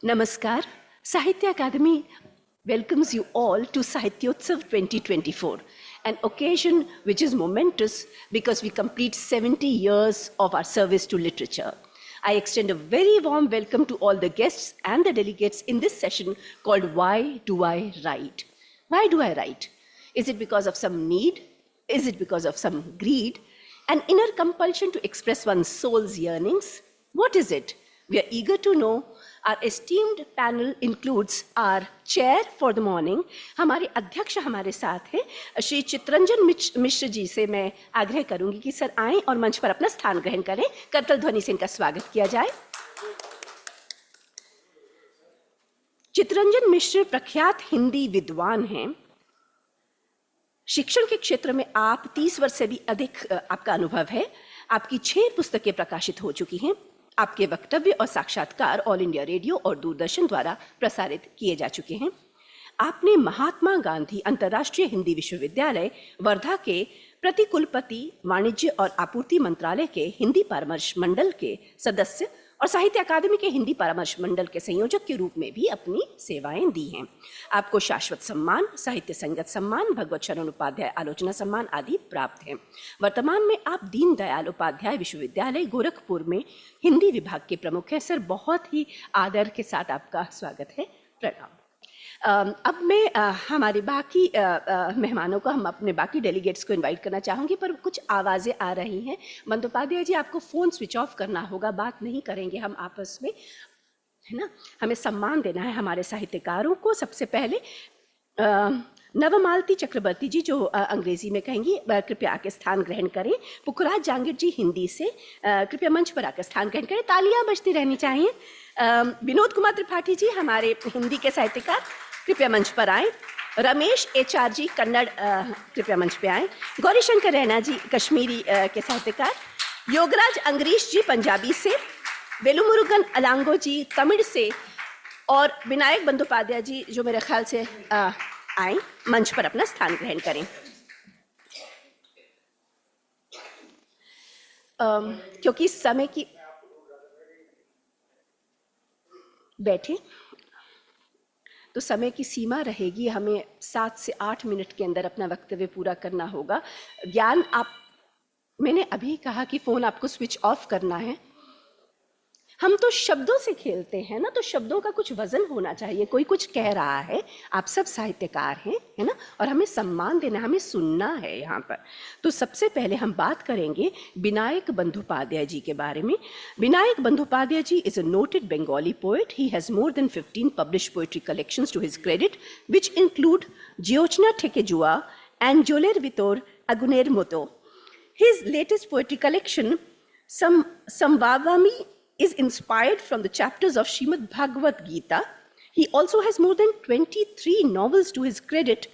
Namaskar. Sahitya Academy welcomes you all to Sahityotsav 2024, an occasion which is momentous because we complete 70 years of our service to literature. I extend a very warm welcome to all the guests and the delegates in this session called Why Do I Write? Why do I write? Is it because of some need? Is it because of some greed? An inner compulsion to express one's soul's yearnings? What is it? We are eager to know. Our esteemed panel includes our chair for the morning. हमारे अध्यक्ष हमारे साथ हैं श्री चित्रंजन मिश्र जी से मैं आग्रह करूंगी कि सर आएं और मंच पर अपना स्थान ग्रहण करें। करतल ध्वनि से इनका स्वागत किया जाए। चित्रंजन मिश्र प्रख्यात हिंदी विद्वान हैं। शिक्षण के क्षेत्र में आप 30 वर्ष से भी अधिक आपका अनुभव है। आपकी 6 पुस्तकें प्रकाशित हो चुकी हैं। आपके वक्तव्य और साक्षात्कार ऑल इंडिया रेडियो और दूरदर्शन द्वारा प्रसारित किए जा चुके हैं। आपने महात्मा गांधी अंतर्राष्ट्रीय हिंदी विश्वविद्यालय वर्धा के प्रतिकुलपति, वाणिज्य और आपूर्ति मंत्रालय के हिंदी परामर्श मंडल के सदस्य और साहित्य अकादमी के हिंदी परामर्श मंडल के संयोजक के रूप में भी अपनी सेवाएं दी हैं। आपको शाश्वत सम्मान, साहित्य संगत सम्मान, भगवत शरण उपाध्याय आलोचना सम्मान आदि प्राप्त हैं। वर्तमान में आप दीन दयाल उपाध्याय विश्वविद्यालय गोरखपुर में हिंदी विभाग के प्रमुख हैं। सर, बहुत ही आदर के साथ आपका स्वागत है। प्रणाम। अब मैं हमारे बाकी मेहमानों को, हम अपने बाकी डेलीगेट्स को इनवाइट करना चाहूँगी, पर कुछ आवाज़ें आ रही हैं। बंदोपाध्याय जी, आपको फ़ोन स्विच ऑफ करना होगा, बात नहीं करेंगे हम आपस में, है ना। हमें सम्मान देना है हमारे साहित्यकारों को। सबसे पहले नवमालती चक्रवर्ती जी, जो अंग्रेजी में कहेंगी, कृपया आके स्थान ग्रहण करें। पुखराज जांगिर जी हिंदी से कृपया मंच पर आकर स्थान ग्रहण करें। तालियां बजती रहनी चाहिए। विनोद कुमार त्रिपाठी जी, हमारे हिंदी के साहित्यकार, कृपया मंच पर आएँ। रमेश एचआर जी कन्नड़, कृपया मंच पे आएँ। गौरी शंकर रैना जी कश्मीरी के साहित्यकार। योगराज अंग्रीश जी पंजाबी से। वेलुमुरुगन अलांगो जी तमिल से। और विनायक बंदोपाध्याय जी, जो मेरे ख्याल से आए, मंच पर अपना स्थान ग्रहण करें। क्योंकि समय की बैठे तो समय की सीमा रहेगी, हमें 7 से 8 मिनट के अंदर अपना वक्तव्य पूरा करना होगा। ज्ञान, आप, मैंने अभी कहा कि फ़ोन आपको स्विच ऑफ करना है। हम तो शब्दों से खेलते हैं ना, तो शब्दों का कुछ वजन होना चाहिए। कोई कुछ कह रहा है, आप सब साहित्यकार हैं, है ना, और हमें सम्मान देना, हमें सुनना है यहाँ पर। तो सबसे पहले हम बात करेंगे विनायक बंदोपाध्याय जी के बारे में। Vinayak Bandopadhyay ji is a noted Bengali poet. He has more than 15 published poetry collections to his credit, which include Jyochna Thekejua and Joler Vitor Aguner Moto. His latest poetry collection, Samvavami, is inspired from the chapters of Srimad Bhagavad Gita. He also has more than 23 novels to his credit,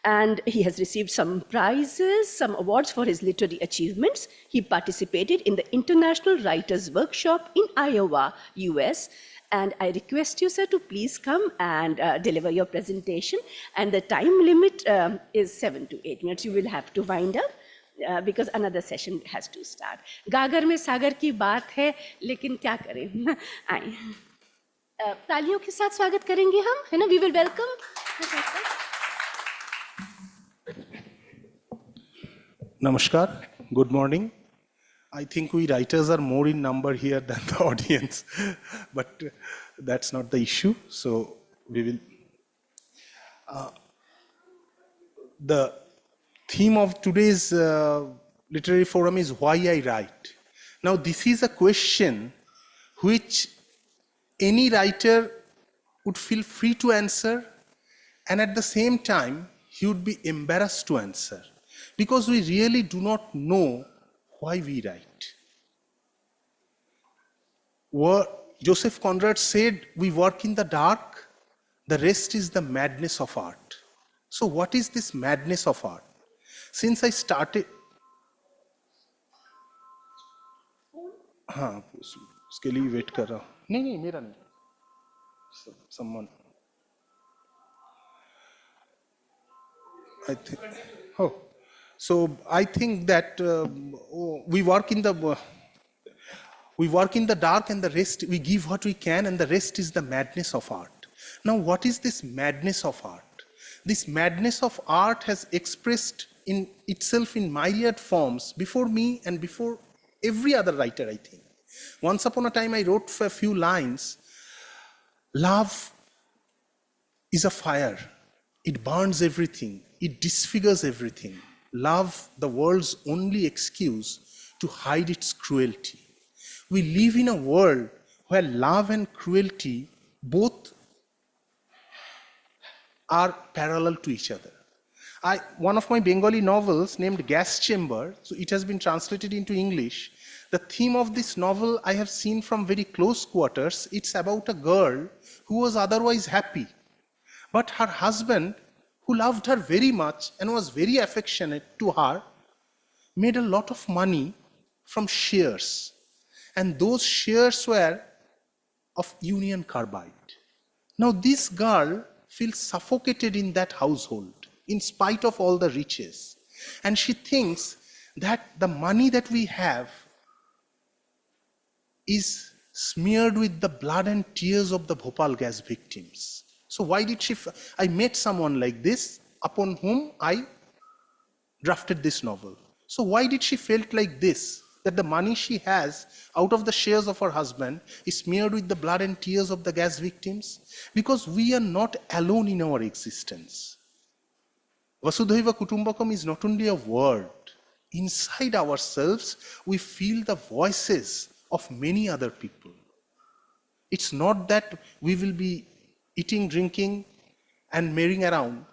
and he has received some prizes, some awards for his literary achievements. He participated in the International Writers Workshop in Iowa, US. And I request you, sir, to please come and deliver your presentation. And the time limit is 7 to 8 minutes. You will have to wind up. Because another session has to start. गागर में सागर की बात है, लेकिन क्या करें। आए, तालियों के साथ स्वागत करेंगे हम, है ना। We will welcome. Namaskar, good morning. I think we writers are more in number here than the audience, but that's not the issue. So we will. The theme of today's literary forum is why I write. Now this is a question which any writer would feel free to answer, and at the same time he would be embarrassed to answer, because we really do not know why we write. Joseph Conrad said, we work in the dark, the rest is the madness of art. So what is this madness of art? Since I started, हाँ, उसके लिए wait कर रहा हूँ। नहीं, मेरा नहीं, someone. I think. Oh, so I think that we work in the We work in the dark and the rest, we give what we can, and the rest is the madness of art. Now, what is this madness of art? This madness of art has expressed in itself in myriad forms before me and before every other writer, I think. Once upon a time, I wrote for a few lines, love is a fire. It burns everything. It disfigures everything. Love, the world's only excuse to hide its cruelty. We live in a world where love and cruelty both are parallel to each other. One of my Bengali novels named Gas Chamber, so it has been translated into English. The theme of this novel I have seen from very close quarters. It's about a girl who was otherwise happy, but her husband, who loved her very much and was very affectionate to her, made a lot of money from shares. And those shares were of Union Carbide. Now this girl feels suffocated in that household in spite of all the riches. And she thinks that the money that we have is smeared with the blood and tears of the Bhopal gas victims. So why did she, I met someone like this upon whom I drafted this novel. So why did she felt like this? That the money she has out of the shares of her husband is smeared with the blood and tears of the gas victims? Because we are not alone in our existence. Vasudhaiva Kutumbakam is not only a word. Inside ourselves, we feel the voices of many other people. It's not that we will be eating, drinking, and marrying around.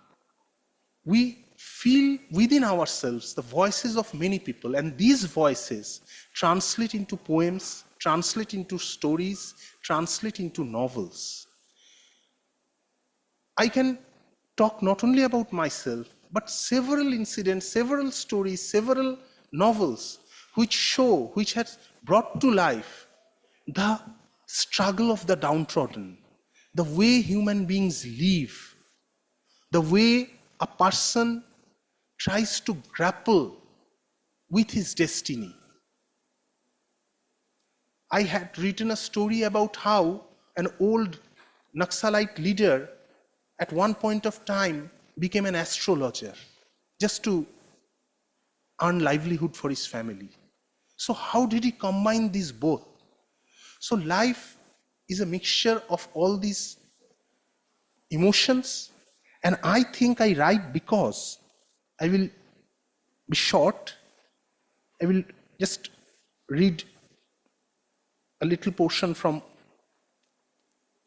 We feel within ourselves the voices of many people, and these voices translate into poems, translate into stories, translate into novels. I can talk not only about myself, but several incidents, several stories, several novels which has brought to life the struggle of the downtrodden, the way human beings live, the way a person tries to grapple with his destiny. I had written a story about how an old Naxalite leader at one point of time became an astrologer just to earn livelihood for his family. So how did he combine these both? So life is a mixture of all these emotions, and I think I write because I will be short. I will just read a little portion from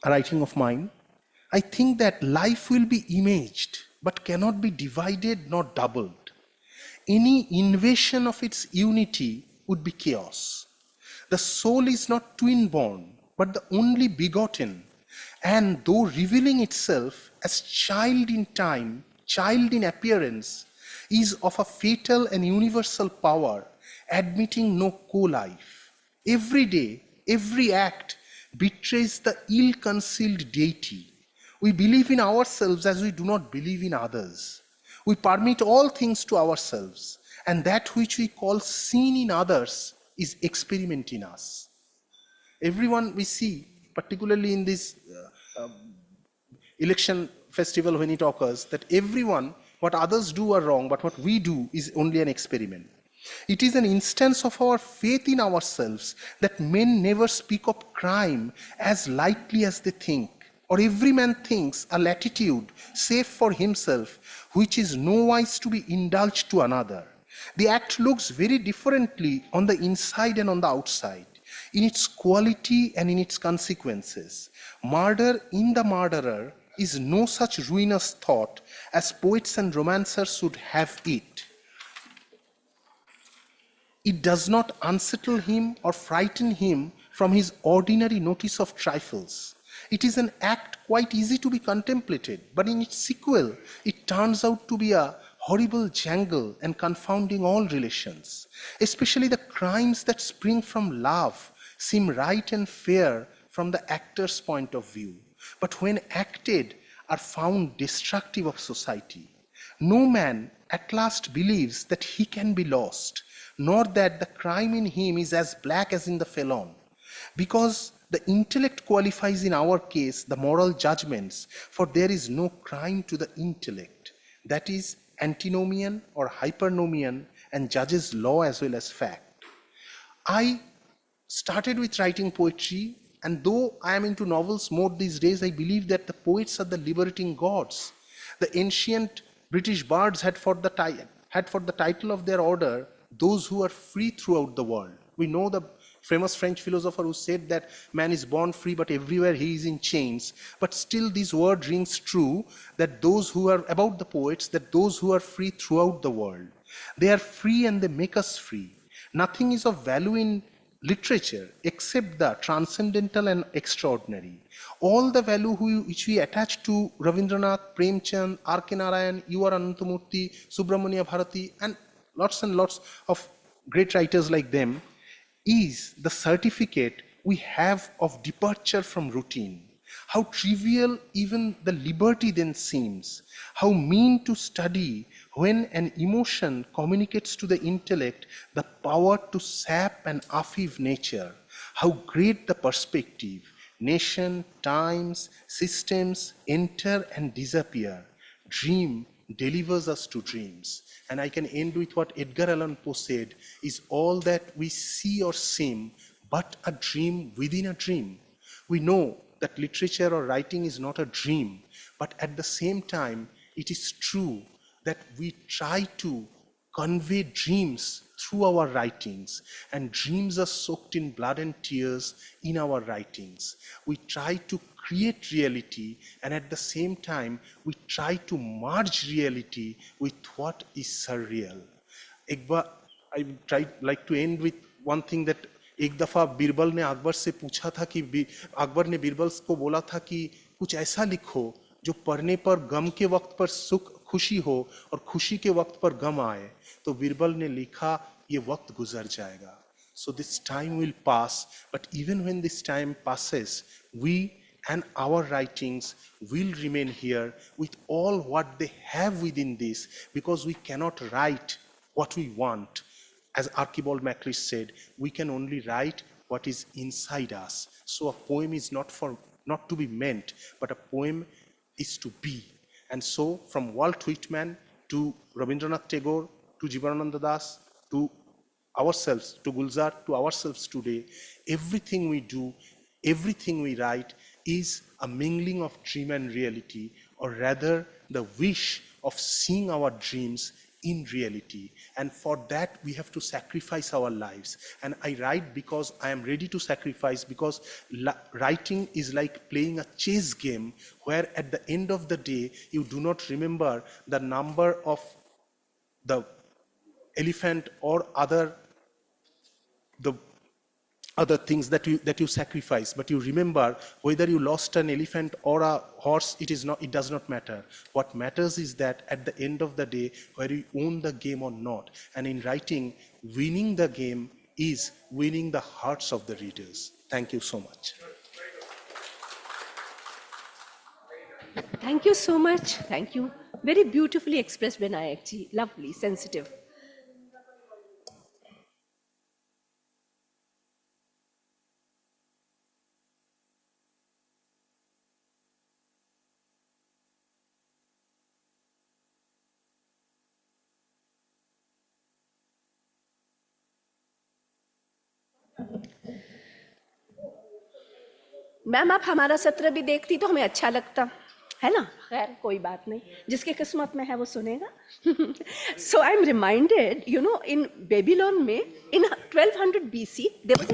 a writing of mine. I think that life will be imaged, but cannot be divided nor doubled. Any invasion of its unity would be chaos. The soul is not twin-born, but the only begotten, and though revealing itself as child in time, child in appearance, is of a fatal and universal power, admitting no co-life. Every day, every act betrays the ill-concealed deity. We believe in ourselves as we do not believe in others. We permit all things to ourselves, and that which we call seen in others is experiment in us. Everyone we see, particularly in this election festival when it occurs, that everyone, what others do are wrong, but what we do is only an experiment. It is an instance of our faith in ourselves that men never speak of crime as lightly as they think, or every man thinks a latitude safe for himself, which is nowise to be indulged to another. The act looks very differently on the inside and on the outside, in its quality and in its consequences. Murder in the murderer is no such ruinous thought as poets and romancers would have it. It does not unsettle him or frighten him from his ordinary notice of trifles. It is an act quite easy to be contemplated, but in its sequel, it turns out to be a horrible jangle and confounding all relations. Especially the crimes that spring from love seem right and fair from the actor's point of view, but when acted are found destructive of society. No man at last believes that he can be lost, nor that the crime in him is as black as in the felon. Because the intellect qualifies in our case the moral judgments, for there is no crime to the intellect. That is antinomian or hypernomian and judges law as well as fact. I started with writing poetry, and though I am into novels more these days, I believe that the poets are the liberating gods. The ancient British bards had for the title of their order, those who are free throughout the world. We know the famous French philosopher who said that man is born free, but everywhere he is in chains. But still this word rings true, that those who are about the poets, that those who are free throughout the world. They are free and they make us free. Nothing is of value in literature except the transcendental and extraordinary. All the value which we attach to Ravindranath, Premchand, R.K. Narayan, U.R. Anantamurthy, Subramania Bharati, and lots of great writers like them, is the certificate we have of departure from routine. How trivial even the liberty then seems, how mean to study when an emotion communicates to the intellect the power to sap and affeve nature, how great the perspective, nation, times, systems enter and disappear. Dream delivers us to dreams. And I can end with what Edgar Allan Poe said, is all that we see or seem but a dream within a dream. We know that literature or writing is not a dream, but at the same time, it is true that we try to convey dreams through our writings, and dreams are soaked in blood and tears in our writings. We try to create reality, and at the same time, we try to merge reality with what is surreal. I like to end with one thing that एक दफा बीरबल ने अकबर से पूछा था कि अकबर ने बीरबल को बोला था कि कुछ ऐसा लिखो जो पढ़ने पर गम के वक्त पर सुख खुशी हो और खुशी के वक्त पर गम आए. तो बीरबल ने लिखा ये वक्त गुजर जाएगा. So this time will pass, but even when this time passes, we and our writings will remain here with all what they have within this, because we cannot write what we want. As Archibald Macleish said, we can only write what is inside us. So a poem is not to be meant, but a poem is to be. And so from Walt Whitman to Rabindranath Tagore to Jivanananda Das to ourselves, to Gulzar, to ourselves today, everything we do, everything we write is a mingling of dream and reality, or rather the wish of seeing our dreams in reality. And for that we have to sacrifice our lives. And I write because I am ready to sacrifice, because writing is like playing a chess game where at the end of the day you do not remember the number of the elephant or other things that you sacrifice, but you remember whether you lost an elephant or a horse. It does not matter. What matters is that at the end of the day, whether you own the game or not. And in writing, winning the game is winning the hearts of the readers. Thank you so much. Thank you so much. Thank you. Very beautifully expressed, Vinayak ji. Lovely, sensitive. Ma'am आप हमारा सत्र भी देखती तो हमें अच्छा लगता है ना. खैर कोई बात नहीं, जिसके किस्मत में है वो सुनेगा. So I'm reminded, you know, in Babylon में in 1200 BC there was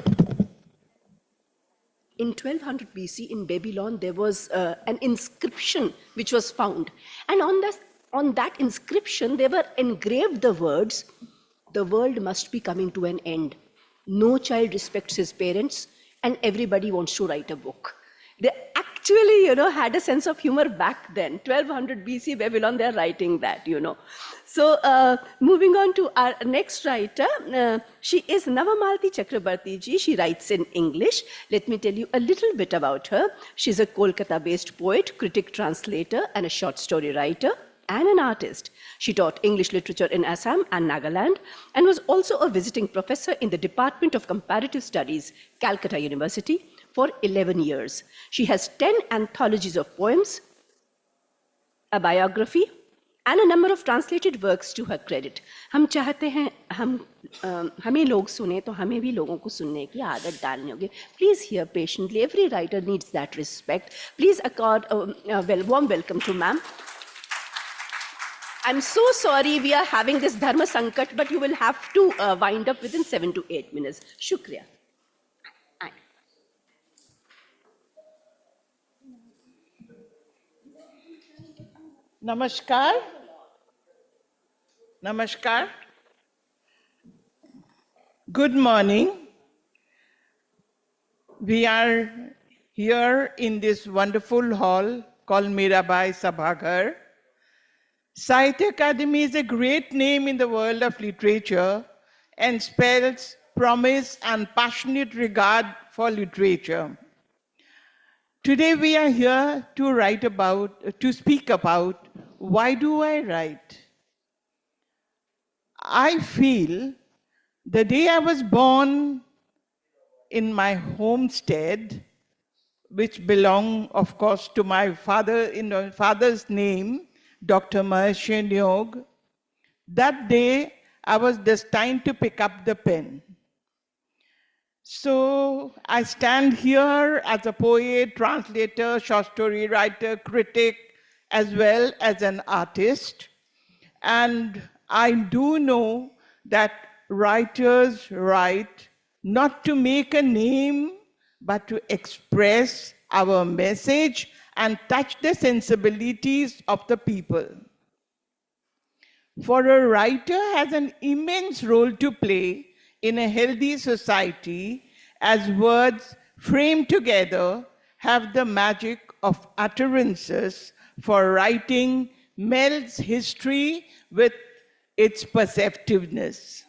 in 1200 BC in Babylon there was an inscription which was found, and on that inscription they were engraved the words, "The world must be coming to an end. No child respects his parents, and everybody wants to write a book." They actually, you know, had a sense of humor back then. 1200 BC Babylon, they're writing that, you know. So moving on to our next writer, she is Navamalti Chakrabarti ji. She writes in English. Let me tell you a little bit about her. She's a Kolkata-based poet, critic, translator, and a short story writer. and an artist. She taught English literature in Assam and Nagaland and was also a visiting professor in the Department of Comparative Studies, Calcutta University, for 11 years. She has 10 anthologies of poems, a biography, and a number of translated works to her credit. हम चाहते हैं हमें लोग सुने तो हमें भी लोगों को सुनने की आदत डालनी होगी. Please hear patiently. Every writer needs that respect. Please accord a warm welcome to ma'am. I'm so sorry we are having this dharma sankat, but you will have to wind up within 7 to 8 minutes. Shukriya. Namaskar. Namaskar. Good morning. We are here in this wonderful hall called Mirabai Sabhagar. Sahitya Academy is a great name in the world of literature and spells promise and passionate regard for literature. Today we are here to speak about why do I write? I feel the day I was born in my homestead, which belong, of course, to my father, in my father's name, Dr. Mahesh Yog, that day I was destined to pick up the pen. So I stand here as a poet, translator, short story writer, critic, as well as an artist. And I do know that writers write not to make a name, but to express our message and touch the sensibilities of the people. For a writer has an immense role to play in a healthy society, as words framed together have the magic of utterances, for writing melds history with its perceptiveness.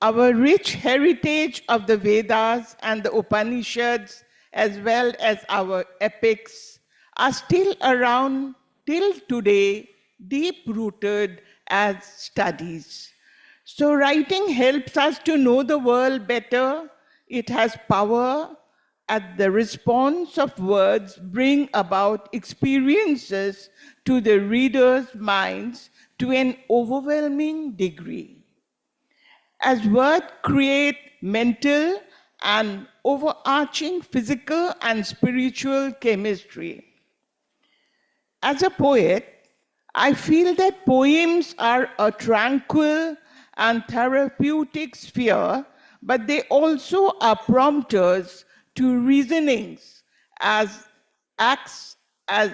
Our rich heritage of the Vedas and the Upanishads, as well as our epics, are still around till today, deep-rooted as studies. So writing helps us to know the world better. It has power at the response of words bring about experiences to the reader's minds to an overwhelming degree. As words create mental and overarching physical and spiritual chemistry. As a poet, I feel that poems are a tranquil and therapeutic sphere, but they also are prompters to reasonings as acts as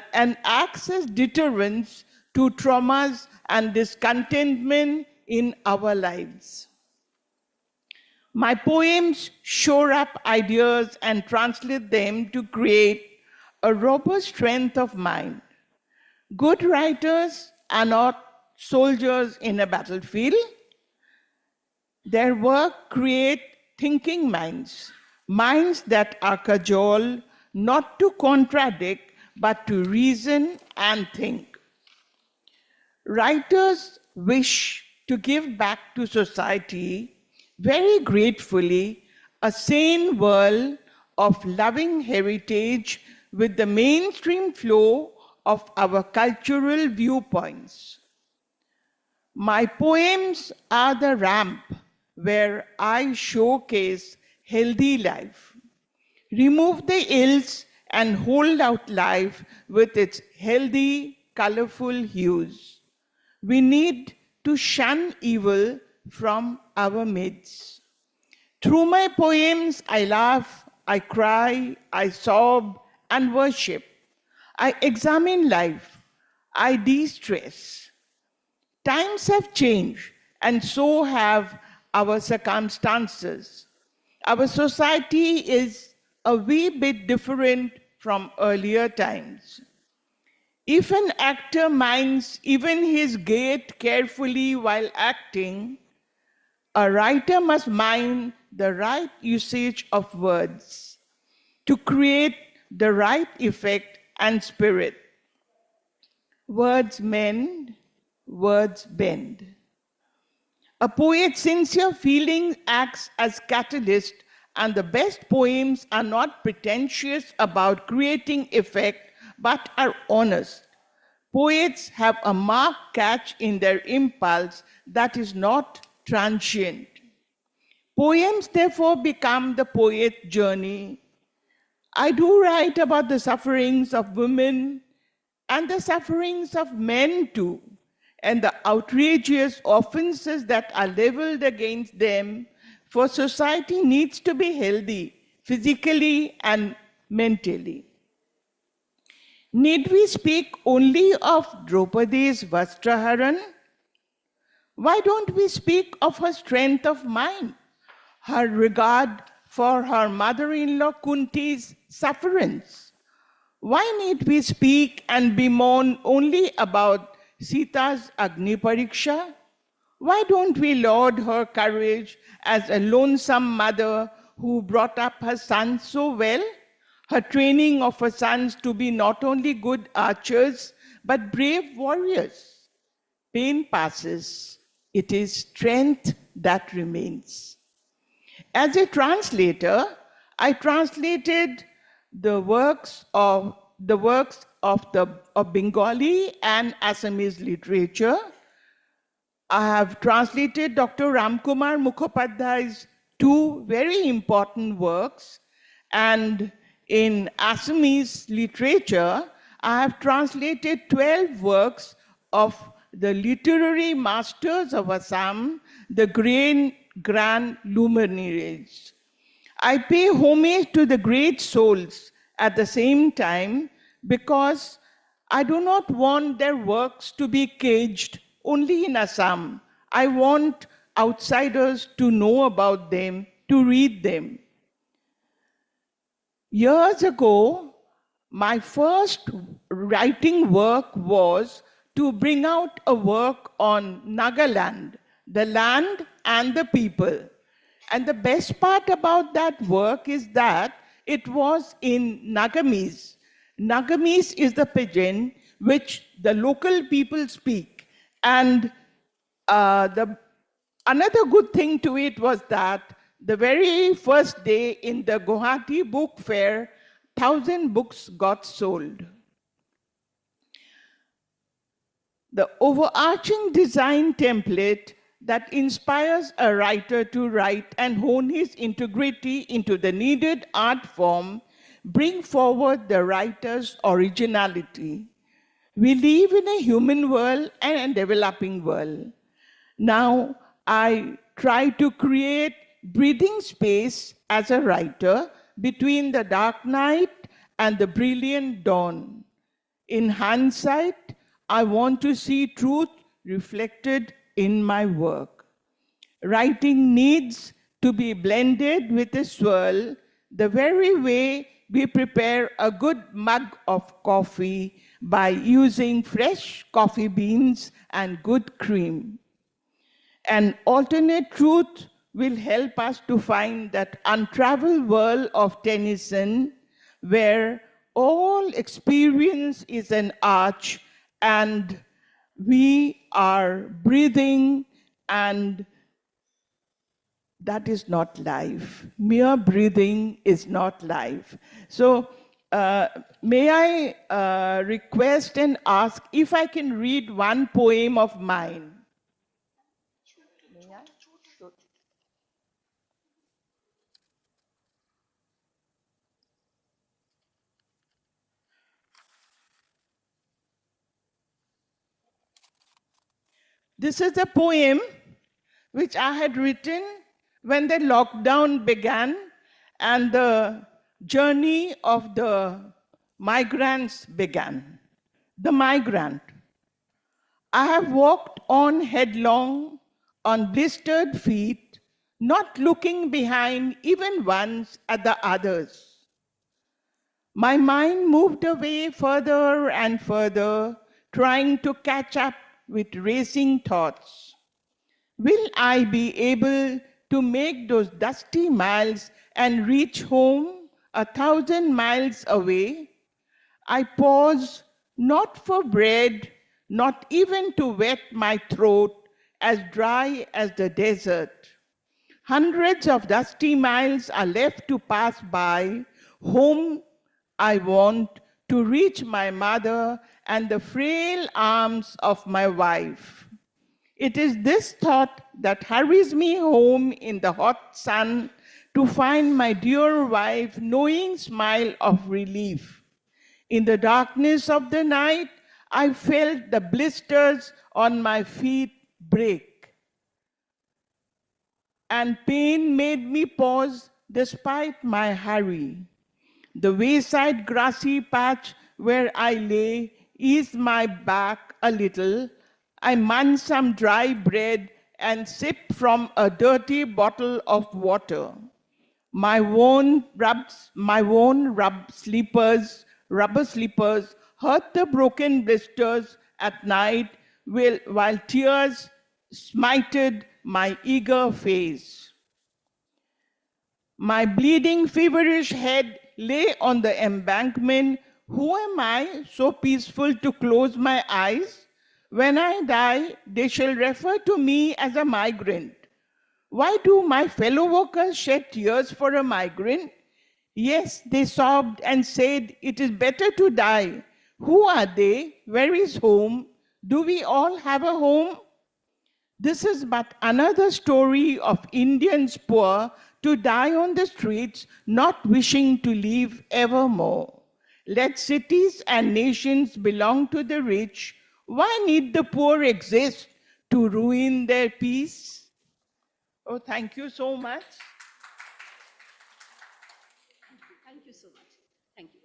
deterrents to traumas and discontentment in our lives. My poems shore up ideas and translate them to create a robust strength of mind. Good writers are not soldiers in a battlefield. Their work creates thinking minds, minds that are cajole not to contradict, but to reason and think. Writers wish to give back to society very gratefully a sane world of loving heritage with the mainstream flow of our cultural viewpoints. My poems are the ramp where I showcase healthy life, remove the ills and hold out life with its healthy, colorful hues. We need to shun evil from our midst. Through my poems, I laugh, I cry, I sob, and worship. I examine life, I de-stress. Times have changed, and so have our circumstances. Our society is a wee bit different from earlier times. If an actor minds even his gait carefully while acting, a writer must mind the right usage of words to create the right effect and spirit. words mend, words bend. A poet's sincere feeling acts as catalyst, and the best poems are not pretentious about creating effect, but are honest. Poets have a marked catch in their impulse that is not transient. Poems therefore become the poet's journey. I do write about the sufferings of women and the sufferings of men too, and the outrageous offenses that are leveled against them, for society needs to be healthy physically and mentally. Need we speak only of Draupadi's Vastraharan? Why don't we speak of her strength of mind, her regard for her mother-in-law Kunti's sufferance? Why need we speak and bemoan only about Sita's Agni Pariksha? Why don't we laud her courage as a lonesome mother who brought up her sons so well? Her training of her sons to be not only good archers, but brave warriors. Pain passes, it is strength that remains. As a translator, I translated the works of Bengali and Assamese literature. I have translated Dr. Ramkumar Mukhopadhyay's two very important works, and in Assamese literature, I have translated 12 works of the literary masters of Assam, the grand luminaries. I pay homage to the great souls at the same time because I do not want their works to be caged only in Assam. I want outsiders to know about them, to read them. Years ago, my first writing work was to bring out a work on Nagaland, the land and the people. And the best part about that work is that it was in Nagamese. Nagamese is the pidgin which the local people speak. And another good thing to it was that the very first day in the Guwahati Book Fair, 1,000 books got sold. The overarching design template that inspires a writer to write and hone his integrity into the needed art form bring forward the writer's originality. We live in a human world and a developing world. Now, I try to create breathing space as a writer between the dark night and the brilliant dawn. In hindsight, I want to see truth reflected in my work. Writing needs to be blended with a swirl, the very way we prepare a good mug of coffee by using fresh coffee beans and good cream. An alternate truth will help us to find that untraveled world of Tennyson where all experience is an arch and we are breathing, and that is not life. Mere breathing is not life. So may I request and ask if I can read one poem of mine? This is a poem which I had written when the lockdown began and the journey of the migrants began. The migrant. I have walked on headlong on blistered feet, not looking behind even once at the others. My mind moved away further and further, trying to catch up with racing thoughts. Will I be able to make those dusty miles and reach home 1,000 miles away? I pause not for bread, not even to wet my throat, as dry as the desert. Hundreds of dusty miles are left to pass by. Home I want to reach my mother and the frail arms of my wife. It is this thought that hurries me home in the hot sun to find my dear wife, knowing smile of relief. In the darkness of the night, I felt the blisters on my feet break, and pain made me pause despite my hurry. The wayside grassy patch where I lay eased my back a little. I munched some dry bread and sipped from a dirty bottle of water. Rubber sleepers hurt the broken blisters at night while tears smited my eager face. My bleeding, feverish head lay on the embankment. Who am I, so peaceful to close my eyes? When I die, they shall refer to me as a migrant. Why do my fellow workers shed tears for a migrant? Yes, they sobbed and said, it is better to die. Who are they? Where is home? Do we all have a home? This is but another story of Indians poor to die on the streets, not wishing to live evermore. Let cities and nations belong to the rich. Why need the poor exist to ruin their peace? Oh, thank you so much. Thank you so much. Thank you.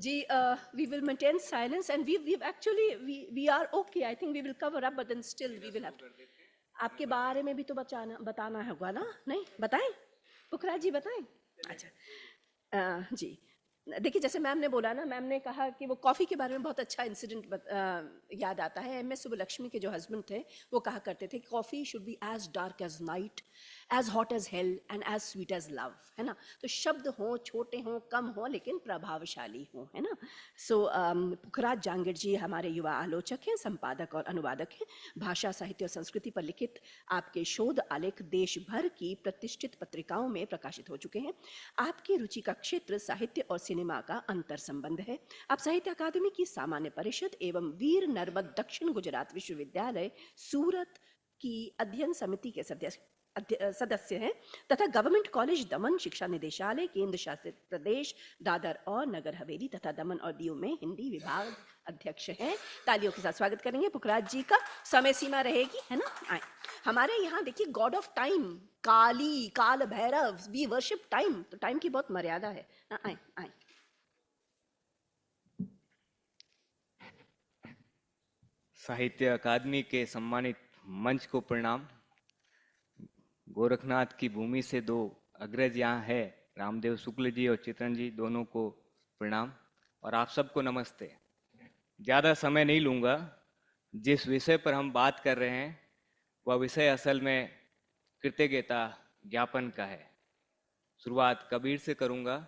Ji, we will maintain silence and we've actually, we are okay. I think we will cover up, but then still we will have to. आपके बारे में भी तो बताना होगा ना? नहीं बताएं? पुखराज जी बताएं? अच्छा जी, देखिए जैसे मैम ने बोला ना, मैम ने कहा कि वो कॉफ़ी के बारे में बहुत अच्छा इंसिडेंट याद आता है। एम एस सुब्बलक्ष्मी के जो हस्बैंड थे वो कहा करते थे coffee should be as dark as night, as hot as hell and as sweet as love, है ना। तो शब्द हों, छोटे हों, कम हों, लेकिन प्रभावशाली हों, है ना। सो पुखराज जांगिड़ जी हमारे युवा आलोचक हैं, संपादक और अनुवादक हैं। भाषा, साहित्य और संस्कृति पर लिखित आपके शोध आलेख देश भर की प्रतिष्ठित पत्रिकाओं में प्रकाशित हो चुके हैं। आपकी रुचि का क्षेत्र साहित्य और सिनेमा का अंतर संबंध है। आप साहित्य अकादमी की सामान्य परिषद एवं वीर नर्मद दक्षिण गुजरात विश्वविद्यालय सूरत की अध्ययन समिति के सदस्य हैं तथा गवर्नमेंट कॉलेज दमन शिक्षा निदेशालय, केंद्र शासित प्रदेश दादर और नगर हवेली तथा दमन और दीव में हिंदी विभाग अध्यक्ष हैं। तालियों के साथ स्वागत करेंगे पुखराज जी का। समय सीमा रहेगी, है ना। आए हमारे यहाँ देखिए, गॉड ऑफ टाइम, काली, काल भैरव, वी वर्शिप टाइम, तो टाइम की बहुत मर्यादा है ना। आए आए साहित्य अकादमी के सम्मानित मंच को प्रणाम। गोरखनाथ की भूमि से दो अग्रज यहाँ है, रामदेव शुक्ल जी और चित्रण जी, दोनों को प्रणाम और आप सबको नमस्ते। ज़्यादा समय नहीं लूँगा। जिस विषय पर हम बात कर रहे हैं वह विषय असल में कृतज्ञता ज्ञापन का है। शुरुआत कबीर से करूँगा।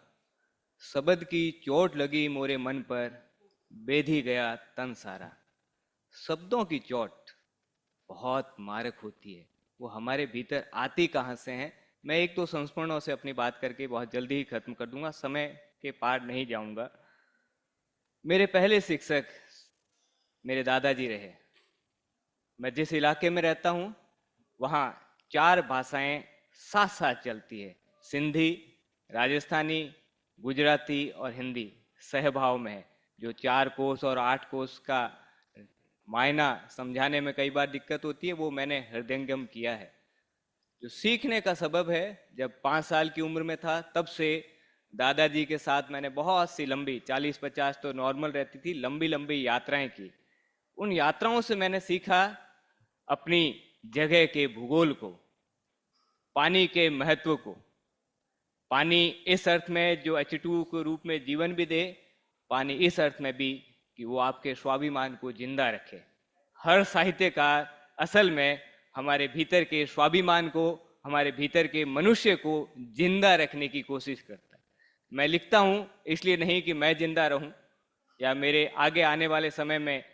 शब्द की चोट लगी मोरे मन पर, बेधी गया तन सारा। शब्दों की चोट बहुत मारक होती है, वो हमारे भीतर आती कहाँ से हैं। मैं एक दो संस्मरणों से अपनी बात करके बहुत जल्दी ही खत्म कर दूंगा, समय के पार नहीं जाऊंगा। मेरे पहले शिक्षक मेरे दादाजी रहे। मैं जिस इलाके में रहता हूँ वहाँ 4 भाषाएं साथ साथ चलती है, सिंधी, राजस्थानी, गुजराती और हिंदी सहभाव में है। जो 4 कोस और 8 कोस का मायना समझाने में कई बार दिक्कत होती है, वो मैंने हृदयंगम किया है। जो सीखने का सबब है, जब 5 साल की उम्र में था तब से दादाजी के साथ मैंने बहुत सी लंबी, 40-50 तो नॉर्मल रहती थी, लंबी लंबी यात्राएं की। उन यात्राओं से मैंने सीखा अपनी जगह के भूगोल को, पानी के महत्व को। पानी इस अर्थ में जो H2 के रूप में जीवन भी दे, पानी इस अर्थ में भी कि वो आपके स्वाभिमान को जिंदा रखे। हर साहित्यकार असल में हमारे भीतर के स्वाभिमान को, हमारे भीतर के मनुष्य को जिंदा रखने की कोशिश करता है। मैं लिखता हूँ इसलिए नहीं कि मैं जिंदा रहूं, या मेरे आगे आने वाले समय में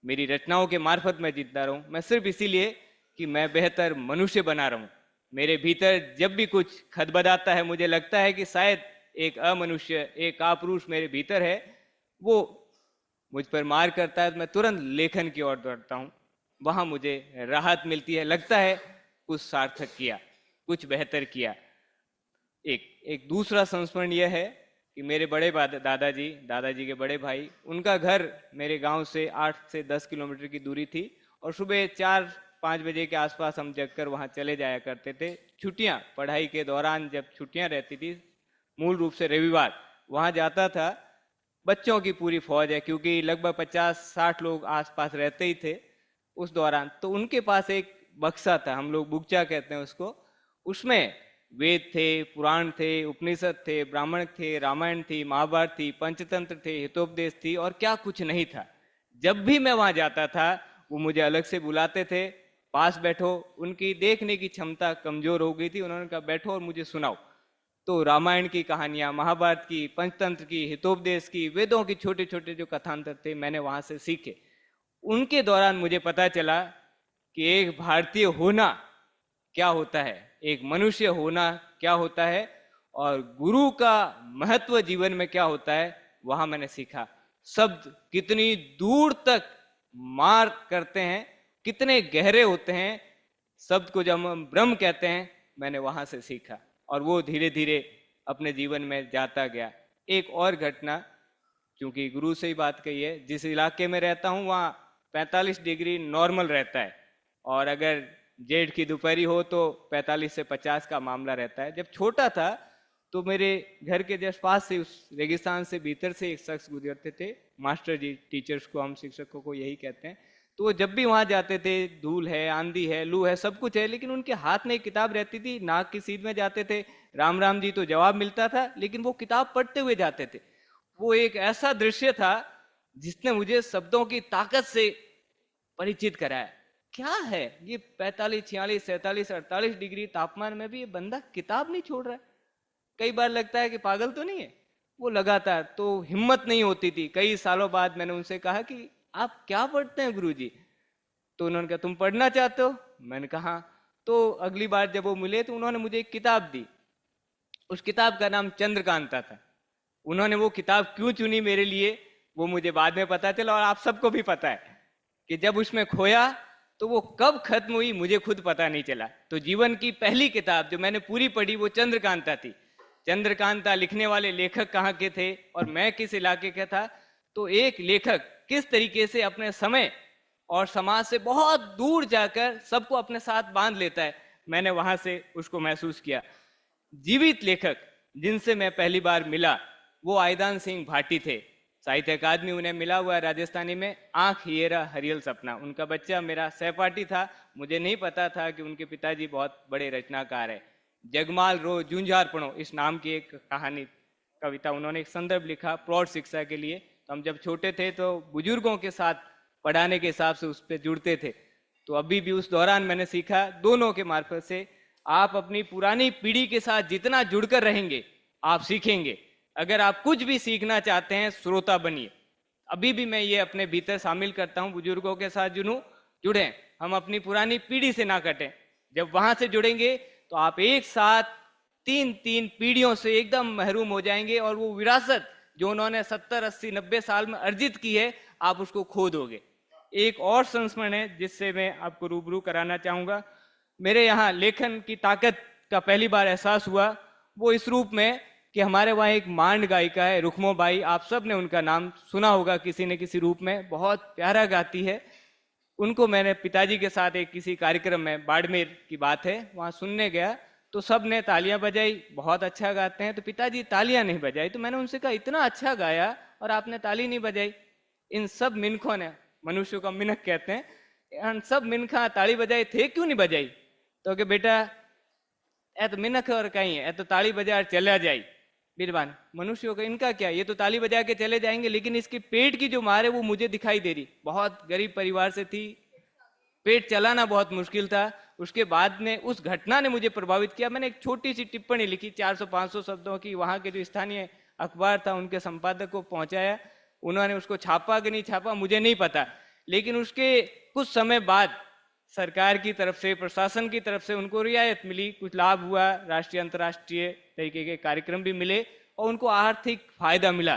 मेरी रचनाओं के मार्फत मैं जिंदा रहूं, मैं सिर्फ इसीलिए कि मैं बेहतर मनुष्य बना रहूं। मेरे भीतर जब भी कुछ खदबदाता है, मुझे लगता है कि शायद एक अमनुष्य, एक कापुरुष मेरे भीतर है, वो मुझ पर मार करता है, तो मैं तुरंत लेखन की ओर दौड़ता हूँ। वहां मुझे राहत मिलती है, लगता है कुछ सार्थक किया, कुछ बेहतर किया। एक एक दूसरा संस्मरण यह है कि मेरे बड़े दादाजी के बड़े भाई, उनका घर मेरे गांव से 8 से 10 किलोमीटर की दूरी थी, और सुबह 4-5 बजे के आसपास हम जगकर वहां चले जाया करते थे। छुट्टियां, पढ़ाई के दौरान जब छुट्टियां रहती थी, मूल रूप से रविवार, वहां जाता था। बच्चों की पूरी फौज है, क्योंकि लगभग 50-60 लोग आसपास रहते ही थे उस दौरान। तो उनके पास एक बक्सा था, हम लोग बुकचा कहते हैं उसको, उसमें वेद थे, पुराण थे, उपनिषद थे, ब्राह्मण थे, रामायण थी, महाभारत थी, पंचतंत्र थे, हितोपदेश थी, और क्या कुछ नहीं था। जब भी मैं वहां जाता था, वो मुझे अलग से बुलाते थे, पास बैठो। उनकी देखने की क्षमता कमजोर हो गई थी, उन्होंने कहा बैठो और मुझे सुनाओ। तो रामायण की कहानियां, महाभारत की, पंचतंत्र की, हितोपदेश की, वेदों की छोटे छोटे जो कथांतर थे, मैंने वहां से सीखे। उनके दौरान मुझे पता चला कि एक भारतीय होना क्या होता है, एक मनुष्य होना क्या होता है, और गुरु का महत्व जीवन में क्या होता है, वहां मैंने सीखा। शब्द कितनी दूर तक मार करते हैं, कितने गहरे होते हैं। शब्द को जब हम ब्रह्म कहते हैं, मैंने वहां से सीखा, और वो धीरे धीरे अपने जीवन में जाता गया। एक और घटना, क्योंकि गुरु से ही बात कही है, जिस इलाके में रहता हूँ वहाँ 45 डिग्री नॉर्मल रहता है, और अगर जेठ की दोपहरी हो तो 45 से 50 का मामला रहता है। जब छोटा था तो मेरे घर के जस्ट पास से, उस रेगिस्तान से भीतर से एक शख्स गुजरते थे, मास्टर जी, टीचर्स को, हम शिक्षकों को यही कहते हैं। तो वो जब भी वहां जाते थे, धूल है, आंधी है, लू है, सब कुछ है, लेकिन उनके हाथ में एक किताब रहती थी, नाक की सीध में जाते थे, राम राम जी तो जवाब मिलता था, लेकिन वो किताब पढ़ते हुए जाते थे। वो एक ऐसा दृश्य था जिसने मुझे शब्दों की ताकत से परिचित कराया। क्या है ये 45, 46, 47, 48 डिग्री तापमान में भी ये बंदा किताब नहीं छोड़ रहा है। कई बार लगता है कि पागल तो नहीं है। वो लगातार, तो हिम्मत नहीं होती थी। कई सालों बाद मैंने उनसे कहा कि आप क्या पढ़ते हैं गुरुजी? तो उन्होंने कहा तुम पढ़ना चाहते हो? मैंने कहा हाँ। तो अगली बार जब वो मिले तो उन्होंने मुझे एक किताब दी। उस किताब का नाम चंद्रकांता था। उन्होंने वो किताब क्यों चुनी मेरे लिए, वो मुझे बाद में पता चला, और आप सबको भी पता है कि जब उसमें खोया तो वो कब खत्म हुई मुझे खुद पता नहीं चला। तो जीवन की पहली किताब जो मैंने पूरी पढ़ी वो चंद्रकांता थी। चंद्रकांता लिखने वाले लेखक कहाँ के थे और मैं किस इलाके का था, तो एक लेखक किस तरीके से अपने समय और समाज से बहुत दूर जाकर सबको अपने साथ बांध लेता है, मैंने वहां से उसको महसूस किया। जीवित लेखक जिनसे मैं पहली बार मिला वो आयदान सिंह भाटी थे। साहित्य अकादमी उन्हें मिला हुआ है राजस्थानी में, आंख हियरा हरियल सपना। उनका बच्चा मेरा सहपाठी था। मुझे नहीं पता था कि उनके पिताजी बहुत बड़े रचनाकार है। जगमाल रो जूंझारपणो इस नाम की एक कहानी, कविता उन्होंने एक संदर्भ लिखा प्रौढ़ शिक्षा के लिए। तो हम जब छोटे थे तो बुजुर्गों के साथ पढ़ाने के हिसाब से उस पर जुड़ते थे। तो अभी भी उस दौरान मैंने सीखा दोनों के मार्फत से, आप अपनी पुरानी पीढ़ी के साथ जितना जुड़कर रहेंगे आप सीखेंगे। अगर आप कुछ भी सीखना चाहते हैं श्रोता बनिए। अभी भी मैं ये अपने भीतर शामिल करता हूँ, बुजुर्गों के साथ जुड़ें, हम अपनी पुरानी पीढ़ी से ना कटें। जब वहां से जुड़ेंगे तो आप एक साथ 3 पीढ़ियों से एकदम महरूम हो जाएंगे, और वो विरासत जो उन्होंने 70, 80, 90 साल में अर्जित की है आप उसको खो दोगे। एक और संस्मरण है जिससे मैं आपको रूबरू कराना चाहूंगा। मेरे यहाँ लेखन की ताकत का पहली बार एहसास हुआ वो इस रूप में कि हमारे वहाँ एक मांड गायिका है रुक्मो बाई, आप सब ने उनका नाम सुना होगा किसी न किसी रूप में, बहुत प्यारा गाती है। उनको मैंने पिताजी के साथ एक किसी कार्यक्रम में, बाड़मेर की बात है, वहाँ सुनने गया तो सब ने तालियां बजाई, बहुत अच्छा गाते हैं। तो पिताजी तालियां नहीं बजाई, तो मैंने उनसे कहा इतना अच्छा गाया और आपने ताली नहीं बजाई। इन सब मिनखों ने, मनुष्यों का मिनख कहते हैं, इन सब मिनखा ताली बजाई थे, क्यों नहीं बजाई? तो कि बेटा ए तो मिनख और कहीं है, ए तो ताली बजा चला जाए। बीरबान मनुष्यों का इनका क्या, ये तो ताली बजा के चले जाएंगे, लेकिन इसके पेट की जो मार है वो मुझे दिखाई दे रही। बहुत गरीब परिवार से थी, पेट चलाना बहुत मुश्किल था। उसके बाद में उस घटना ने मुझे प्रभावित किया। मैंने एक छोटी सी टिप्पणी लिखी 400-500 शब्दों की, वहां के जो स्थानीय अखबार था उनके संपादक को पहुंचाया। उन्होंने उसको छापा कि नहीं छापा मुझे नहीं पता, लेकिन उसके कुछ समय बाद सरकार की तरफ से, प्रशासन की तरफ से उनको रियायत मिली, कुछ लाभ हुआ, राष्ट्रीय अंतर्राष्ट्रीय तरीके के कार्यक्रम भी मिले और उनको आर्थिक फायदा मिला।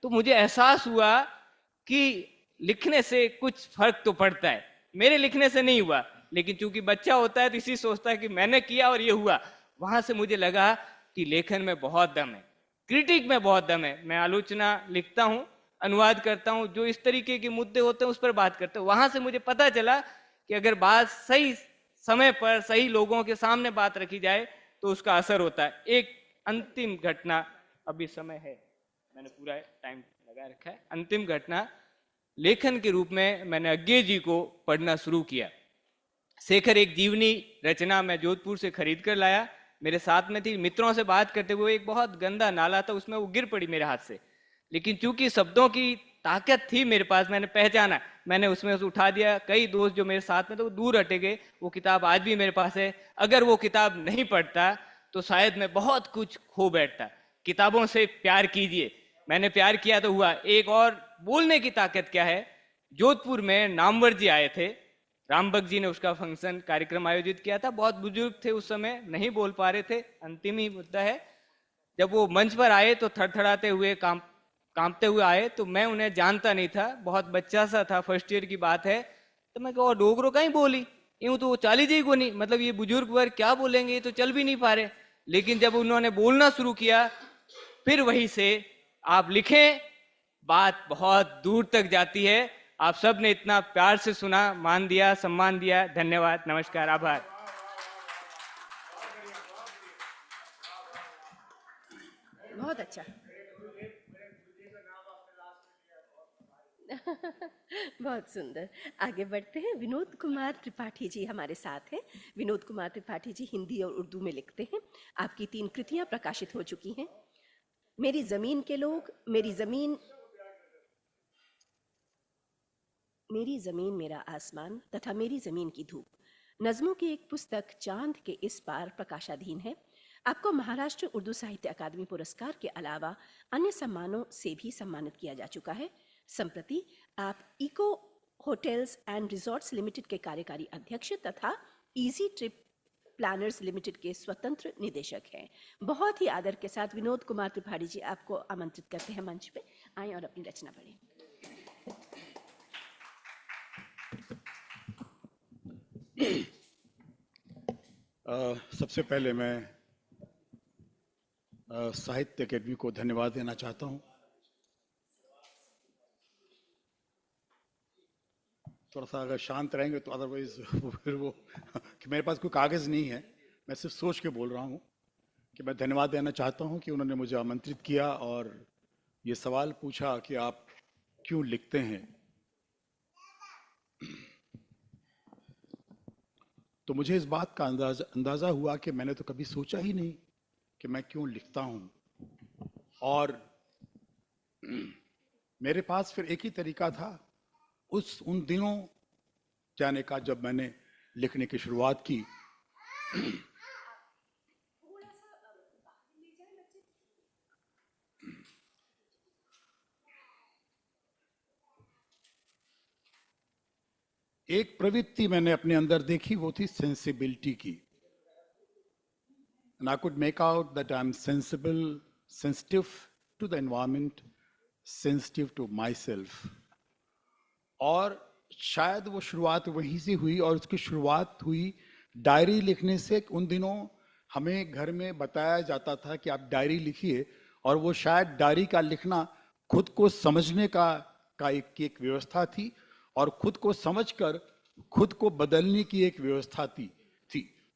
तो मुझे एहसास हुआ कि लिखने से कुछ फर्क तो पड़ता है। मेरे लिखने से नहीं हुआ, लेकिन चूंकि बच्चा होता है तो इसी सोचता है कि मैंने किया और ये हुआ। वहां से मुझे लगा कि लेखन में बहुत दम है, क्रिटिक में बहुत दम है। मैं आलोचना लिखता हूँ, अनुवाद करता हूँ, जो इस तरीके के मुद्दे होते हैं उस पर बात करता हूँ। वहां से मुझे पता चला कि अगर बात सही समय पर सही लोगों के सामने बात रखी जाए तो उसका असर होता है। एक अंतिम घटना, अभी समय है, मैंने पूरा टाइम लगा रखा है। अंतिम घटना, लेखन के रूप में मैंने अज्ञे जी को पढ़ना शुरू किया। शेखर एक जीवनी रचना मैं जोधपुर से खरीद कर लाया, मेरे साथ में थी। मित्रों से बात करते हुए एक बहुत गंदा नाला था, उसमें वो गिर पड़ी मेरे हाथ से, लेकिन चूंकि शब्दों की ताकत थी मेरे पास, मैंने पहचाना, मैंने उसमें उसे उठा दिया। कई दोस्त जो मेरे साथ में थे वो दूर हटे गए। वो किताब आज भी मेरे पास है। अगर वो किताब नहीं पढ़ता तो शायद मैं बहुत कुछ खो बैठता। किताबों से प्यार कीजिए। मैंने प्यार किया तो हुआ। एक और बोलने की ताकत क्या है, जोधपुर में नामवर जी आए थे, रामबक जी ने उसका फंक्शन कार्यक्रम आयोजित किया था। बहुत बुजुर्ग थे उस समय, नहीं बोल पा रहे थे, अंतिम ही मुद्दा है। जब वो मंच पर आए तो थरथराते हुए, कांपते हुए आए, तो मैं उन्हें जानता नहीं था, बहुत बच्चा सा था, फर्स्ट ईयर की बात है। तो मैं कहा डोगरो कहीं बोली, यूं तो वो चाली जी को नहीं, मतलब ये बुजुर्ग वर्ग क्या बोलेंगे, ये तो चल भी नहीं पा रहे। लेकिन जब उन्होंने बोलना शुरू किया, फिर वहीं से आप लिखें, बात बहुत दूर तक जाती है। आप सब ने इतना प्यार से सुना, मान दिया, सम्मान दिया, धन्यवाद, नमस्कार, आभार। बहुत अच्छा। बहुत सुंदर। आगे बढ़ते हैं। विनोद कुमार त्रिपाठी जी हमारे साथ हैं। विनोद कुमार त्रिपाठी जी हिंदी और उर्दू में लिखते हैं। आपकी 3 कृतियां प्रकाशित हो चुकी हैं। मेरी जमीन के लोग, मेरी जमीन मेरा आसमान तथा मेरी जमीन की धूप, नज़मों की एक पुस्तक चांद के इस पार प्रकाशाधीन है। आपको महाराष्ट्र उर्दू साहित्य अकादमी पुरस्कार के अलावा अन्य सम्मानों से भी सम्मानित किया जा चुका है। संप्रति आप eco hotels and resorts limited के कार्यकारी अध्यक्ष तथा इजी ट्रिप प्लानर्स लिमिटेड के स्वतंत्र निदेशक हैं। बहुत ही आदर के साथ विनोद कुमार त्रिपाठी जी आपको आमंत्रित करते हैं मंच पे। आएं और अपनी रचना पढ़ें। सबसे पहले मैं साहित्य अकेडमी को धन्यवाद देना चाहता हूं। थोड़ा सा अगर शांत रहेंगे तो अदरवाइज फिर वो कि मेरे पास कोई कागज नहीं है, मैं सिर्फ सोच के बोल रहा हूं कि मैं धन्यवाद देना चाहता हूं कि उन्होंने मुझे आमंत्रित किया और ये सवाल पूछा कि आप क्यों लिखते हैं। तो मुझे इस बात का अंदाजा हुआ कि मैंने तो कभी सोचा ही नहीं कि मैं क्यों लिखता हूं। और मेरे पास फिर एक ही तरीका था उन दिनों जाने का जब मैंने लिखने की शुरुआत की। एक प्रवृत्ति मैंने अपने अंदर देखी, वो थी सेंसिबिलिटी की। And I could make out that I'm sensitive to the environment, sensitive to myself. और शायद वो शुरुआत वहीं से हुई, और उसकी शुरुआत हुई डायरी लिखने से। उन दिनों हमें घर में बताया जाता था कि आप डायरी लिखिए, और वो शायद डायरी का लिखना खुद को समझने का एक व्यवस्था थी, और खुद को समझकर खुद को बदलने की एक व्यवस्था थी।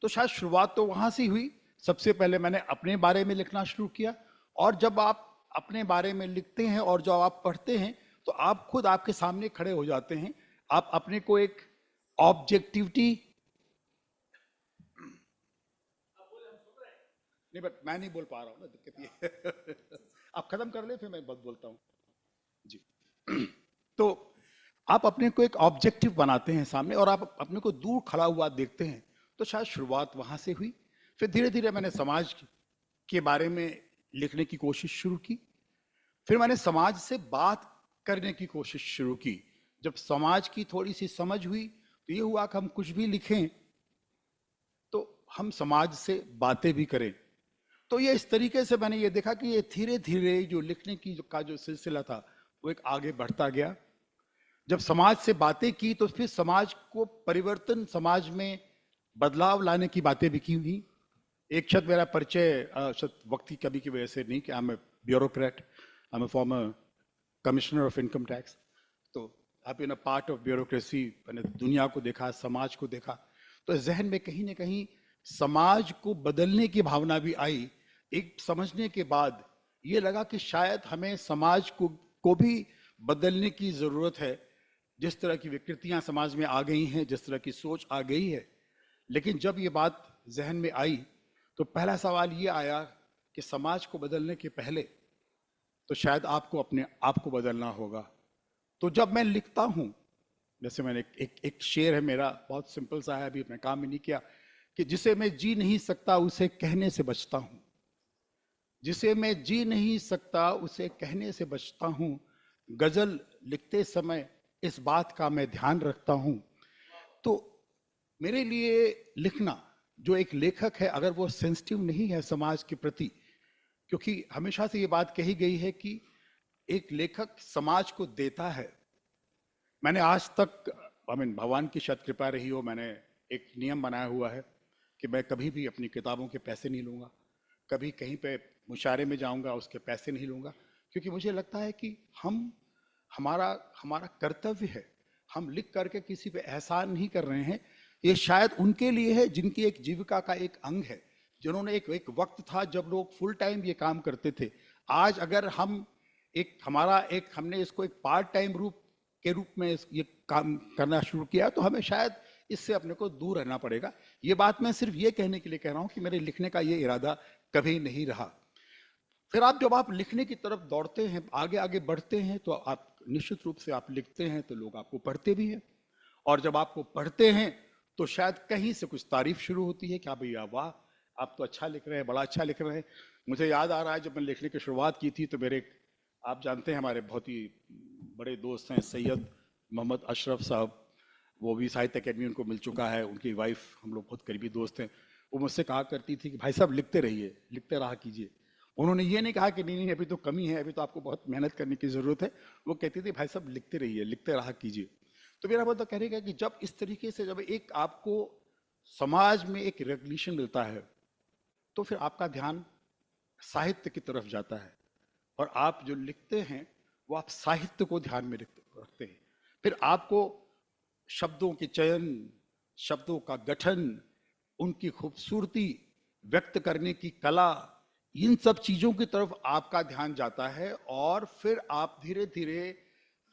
तो शायद शुरुआत तो वहां से हुई। सबसे पहले मैंने अपने बारे में लिखना शुरू किया, और जब आप अपने बारे में लिखते हैं और जब आप पढ़ते हैं तो आप खुद आपके सामने खड़े हो जाते हैं। आप अपने को एक ऑब्जेक्टिविटी नहीं, बट मैं नहीं बोल पा रहा हूं ना, दिक्कत ये आप खत्म कर ले फिर मैं बहुत बोलता हूं जी। तो आप अपने को एक ऑब्जेक्टिव बनाते हैं सामने, और आप अपने को दूर खड़ा हुआ देखते हैं। तो शायद शुरुआत वहां से हुई। फिर धीरे धीरे मैंने समाज के बारे में लिखने की कोशिश शुरू की। फिर मैंने समाज से बात करने की कोशिश शुरू की। जब समाज की थोड़ी सी समझ हुई तो ये हुआ कि हम कुछ भी लिखें तो हम समाज से बातें भी करें। तो ये इस तरीके से मैंने ये देखा कि ये धीरे धीरे जो लिखने की जो सिलसिला था वो एक आगे बढ़ता गया। जब समाज से बातें की तो फिर समाज को परिवर्तन, समाज में बदलाव लाने की बातें भी की हुई। एक शब्द मेरा परिचय वक्त की कमी की वजह से नहीं कि I am a bureaucrat, I am a former commissioner of income tax. तो आप in a part of bureaucracy, मैंने दुनिया को देखा, समाज को देखा, तो जहन में कहीं ना कहीं समाज को बदलने की भावना भी आई। एक समझने के बाद ये लगा कि शायद हमें समाज को भी बदलने की जरूरत है। जिस तरह की विकृतियां समाज में आ गई हैं, जिस तरह की सोच आ गई है। लेकिन जब ये बात जहन में आई तो पहला सवाल ये आया कि समाज को बदलने के पहले तो शायद आपको अपने आप को बदलना होगा। तो जब मैं लिखता हूं, जैसे मैंने एक शेर है मेरा, बहुत सिंपल सा है, अभी मैं काम ही नहीं किया, कि जिसे मैं जी नहीं सकता उसे कहने से बचता हूं, जिसे मैं जी नहीं सकता उसे कहने से बचता हूं, गजल लिखते समय इस बात का मैं ध्यान रखता हूं। तो मेरे लिए लिखना, जो एक लेखक है अगर वो सेंसिटिव नहीं है समाज के प्रति, क्योंकि हमेशा से ये बात कही गई है कि एक लेखक समाज को देता है। मैंने आज तक, भगवान की शायद कृपा रही हो, मैंने एक नियम बनाया हुआ है कि मैं कभी भी अपनी किताबों के पैसे नहीं लूँगा, कभी कहीं पे मुशायरे में जाऊँगा उसके पैसे नहीं लूँगा, क्योंकि मुझे लगता है कि हमारा कर्तव्य है। हम लिख करके किसी पे एहसान नहीं कर रहे हैं, ये शायद उनके लिए है जिनकी एक जीविका का एक अंग है, जिन्होंने एक वक्त था जब लोग फुल टाइम ये काम करते थे। आज अगर हम हमने इसको एक पार्ट टाइम रूप में ये काम करना शुरू किया तो हमें शायद इससे अपने को दूर रहना पड़ेगा। ये बात मैं सिर्फ ये कहने के लिए कह रहा हूँ कि मेरे लिखने का ये इरादा कभी नहीं रहा। फिर जब आप लिखने की तरफ दौड़ते हैं, आगे आगे बढ़ते हैं, तो आप निश्चित रूप से आप लिखते हैं तो लोग आपको पढ़ते भी हैं, और जब आपको पढ़ते हैं तो शायद कहीं से कुछ तारीफ शुरू होती है कि हाँ भैया वाह, आप तो अच्छा लिख रहे हैं, बड़ा अच्छा लिख रहे हैं। मुझे याद आ रहा है जब मैंने लिखने की शुरुआत की थी तो आप जानते हैं हमारे बहुत ही बड़े दोस्त हैं सैयद मोहम्मद अशरफ साहब, वो भी साहित्य अकेडमी उनको मिल चुका है, उनकी वाइफ, हम लोग बहुत करीबी दोस्त हैं। वो मुझसे कहा करती थी कि भाई साहब लिखते रहिए, लिखते रहा कीजिए। उन्होंने ये नहीं कहा कि नहीं अभी तो कमी है, अभी तो आपको बहुत मेहनत करने की ज़रूरत है। वो कहती थी भाई साहब लिखते रहिए, लिखते रहा कीजिए। तो मेरा मतलब कहने का कि जब इस तरीके से जब एक आपको समाज में एक रिकग्निशन मिलता है तो फिर आपका ध्यान साहित्य की तरफ जाता है, और आप जो लिखते हैं वो आप साहित्य को ध्यान में रखते हैं। फिर आपको शब्दों के चयन, शब्दों का गठन, उनकी खूबसूरती, व्यक्त करने की कला, इन सब चीजों की तरफ आपका ध्यान जाता है। और फिर आप धीरे धीरे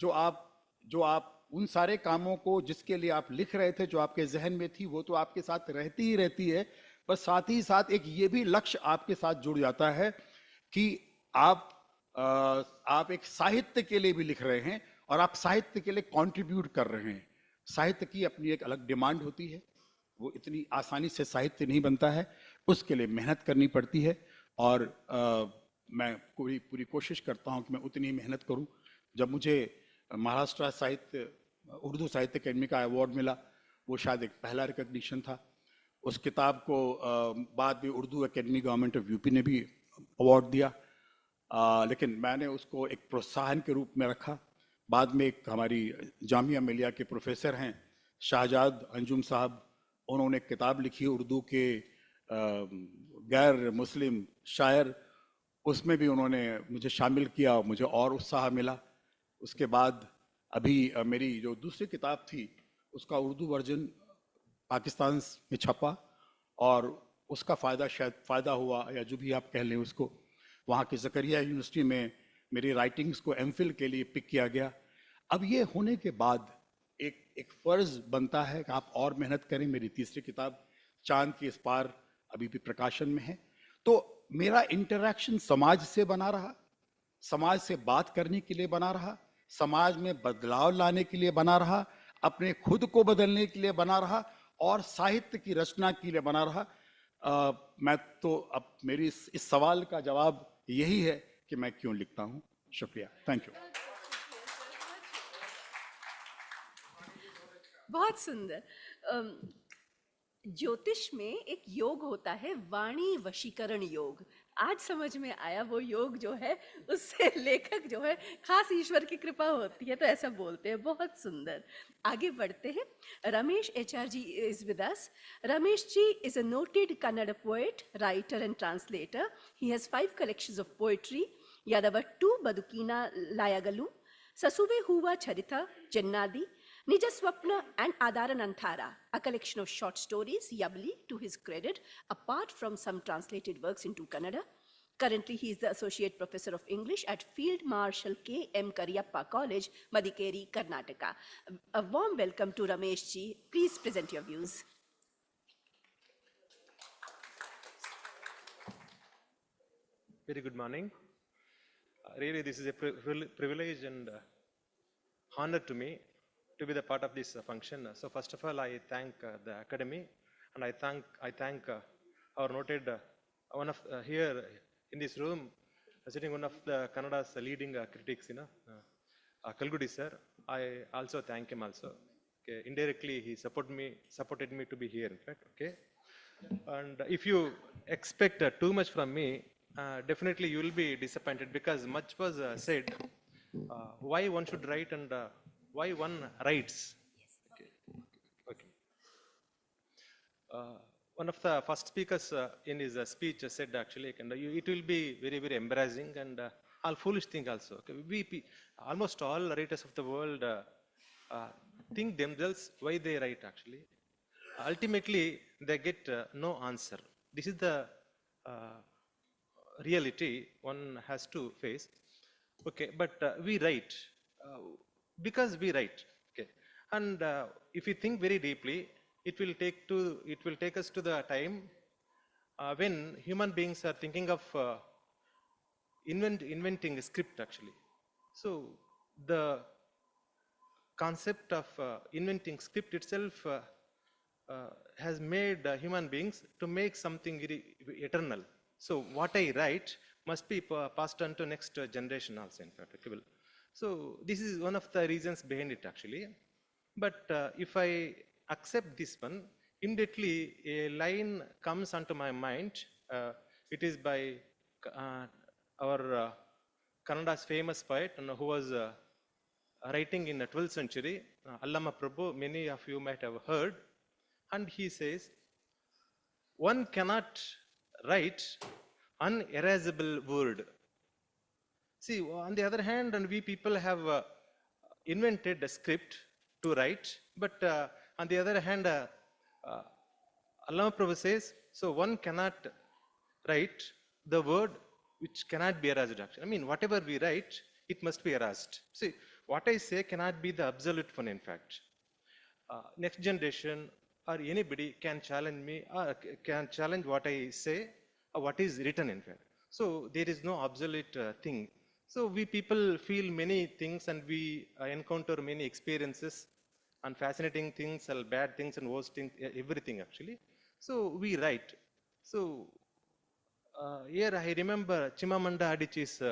जो आप उन सारे कामों को जिसके लिए आप लिख रहे थे, जो आपके जहन में थी, वो तो आपके साथ रहती ही रहती है, पर साथ ही साथ एक ये भी लक्ष्य आपके साथ जुड़ जाता है कि आप एक साहित्य के लिए भी लिख रहे हैं और आप साहित्य के लिए कंट्रीब्यूट कर रहे हैं। साहित्य की अपनी एक अलग डिमांड होती है, वो इतनी आसानी से साहित्य नहीं बनता है, उसके लिए मेहनत करनी पड़ती है। और मैं पूरी कोशिश करता हूं कि मैं उतनी मेहनत करूं। जब मुझे महाराष्ट्र उर्दू साहित्य अकेडमी का अवार्ड मिला, वो शायद एक पहला रिकग्निशन था। उस किताब को बाद में Urdu academy government of UP ने भी अवार्ड दिया, लेकिन मैंने उसको एक प्रोत्साहन के रूप में रखा। बाद में एक हमारी जामिया मिलिया के प्रोफेसर हैं शाहजाद अंजुम साहब, उन्होंने एक किताब लिखी उर्दू के गैर मुस्लिम शायर, उसमें भी उन्होंने मुझे शामिल किया, मुझे और उत्साह मिला। उसके बाद अभी मेरी जो दूसरी किताब थी उसका उर्दू वर्जन पाकिस्तान में छपा, और उसका फ़ायदा हुआ, या जो भी आप कह लें उसको, वहाँ की ज़करिया यूनिवर्सिटी में मेरी राइटिंग्स को एमफिल के लिए पिक किया गया। अब ये होने के बाद एक फ़र्ज़ बनता है कि आप और मेहनत करें। मेरी तीसरी किताब चांद के इस पार अभी भी प्रकाशन में है। तो मेरा इंटरैक्शन समाज से बना रहा, समाज से बात करने के लिए बना रहा, समाज में बदलाव लाने के लिए बना रहा, अपने खुद को बदलने के लिए बना रहा, और साहित्य की रचना के लिए बना रहा। मैं तो अब मेरी इस सवाल का जवाब यही है कि मैं क्यों लिखता हूँ। शुक्रिया, थैंक यू। बहुत सुंदर। ज्योतिष में एक योग होता है वाणी वशीकरण योग। आज समझ में आया वो योग जो है उससे लेखक जो है खास ईश्वर की कृपा होती है, तो ऐसा बोलते हैं। बहुत सुंदर। आगे बढ़ते हैं। Ramesh H R ji is with us. Ramesh ji is a noted Kannada poet, writer and translator. He has 5 collections of poetry. Yadavattu Badukina Layagalu, Sasuve Huva Charita, Jannadi, Nija Swapna and Adarananthara, a collection of short stories, Yabli, to his credit, apart from some translated works into Kannada. Currently, he is the Associate Professor of English at Field Marshal K. M. Kariyappa College, Madikeri, Karnataka. A warm welcome to Ramesh ji. Please present your views. Very good morning. Really, this is a privilege and honor to me to be the part of this function. So first of all, I thank the Academy, and I thank our noted one of here in this room sitting one of the Kannada's leading critics, Kalgudi sir. I also thank him also. Okay, indirectly he supported me to be here. In fact, okay. And if you expect too much from me, definitely you will be disappointed, because much was said why one should write and why one writes. Okay. Okay. One of the first speakers in his speech said actually, and it will be very, very embarrassing and all foolish thing also. Okay. Almost all writers of the world think themselves why they write actually. Ultimately, they get no answer. This is the uh, reality one has to face. Okay, but we write uh, because we write. Okay, and if we think very deeply, it will take us to the time when human beings are thinking of inventing a script actually. So the concept of inventing script itself has made human beings to make something eternal. So what I write must be passed on to next generation also, in fact. Okay, well, so this is one of the reasons behind it actually. But if I accept this one, immediately a line comes onto my mind. It is by our Kannada's famous poet, who was writing in the 12th century, Allama Prabhu, many of you might have heard. And he says, one cannot write unerasable word. See, on the other hand, and we people have invented a script to write, but on the other hand, uh, Allama Prabhu says, so one cannot write the word which cannot be erased actually. I mean, whatever we write, it must be erased. See, what I say cannot be the absolute one, in fact. Next generation or anybody can challenge me, or can challenge what I say or what is written, in fact. So there is no obsolete thing. So we people feel many things, and we encounter many experiences and fascinating things and bad things and worst things, everything actually. So we write. So here I remember Chimamanda Adichie's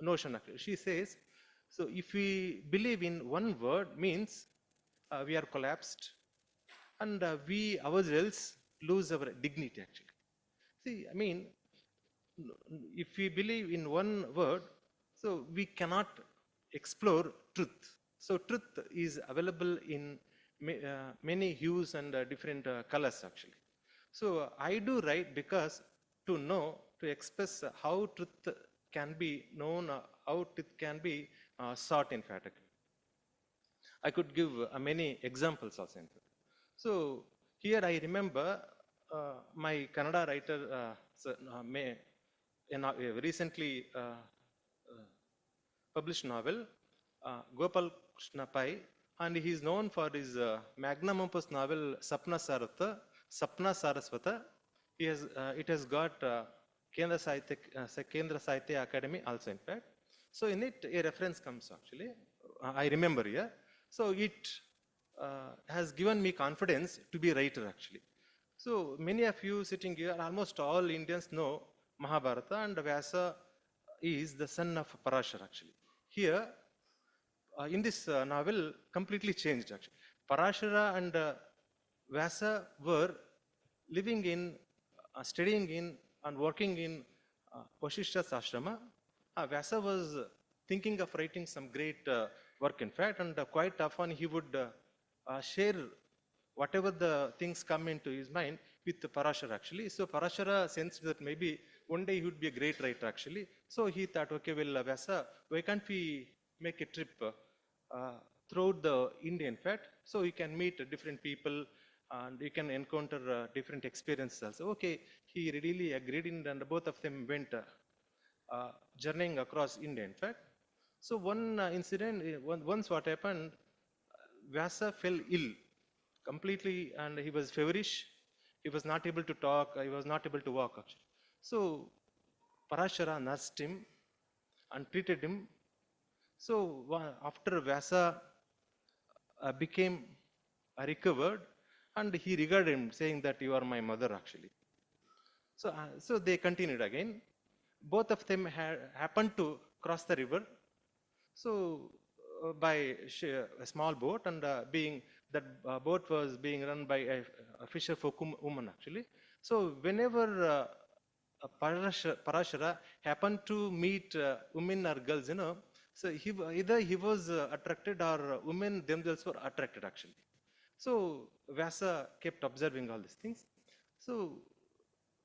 notion actually. She says, so if we believe in one word means we are collapsed, and we ourselves lose our dignity actually. See, I mean, if we believe in one word, so we cannot explore truth. So truth is available in many hues and different colors actually. So I do write because to know, to express how truth can be known, how truth can be sought, in fact. I could give many examples also. So here I remember my Kannada writer recently published novel, Gopal Krishna Pai, and he is known for his magnum opus novel Sapna Saraswata. It has got Kendra Sahitya Academy also, in fact. So in it a reference comes actually. I remember here. So it has given me confidence to be a writer actually. So many of you sitting here, almost all Indians know Mahabharata, and Vyasa is the son of Parashar actually. Here, in this novel, completely changed actually. Parashara and Vyasa were living in, studying in, and working in Vasishta's ashrama. Vyasa was thinking of writing some great work, in fact, and quite often he would share whatever the things come into his mind with Parashara actually. So Parashara sensed that maybe one day he would be a great writer actually. So he thought, okay, well, Vyasa, why can't we make a trip throughout the India, in fact, so you can meet different people and you can encounter different experiences also. Okay, he readily agreed, and both of them went journeying across India, in fact. So one incident, once what happened, Vyasa fell ill completely and he was feverish. He was not able to talk, he was not able to walk actually. So Parashara nursed him and treated him. So after Vyasa became recovered, and he regarded him saying that you are my mother actually. So they continued again. Both of them happened to cross the river. So by a small boat, and being that boat was being run by a fisher folk woman actually. So whenever Parashara happened to meet women or girls, so either he was attracted or women themselves were attracted actually. So Vyasa kept observing all these things. So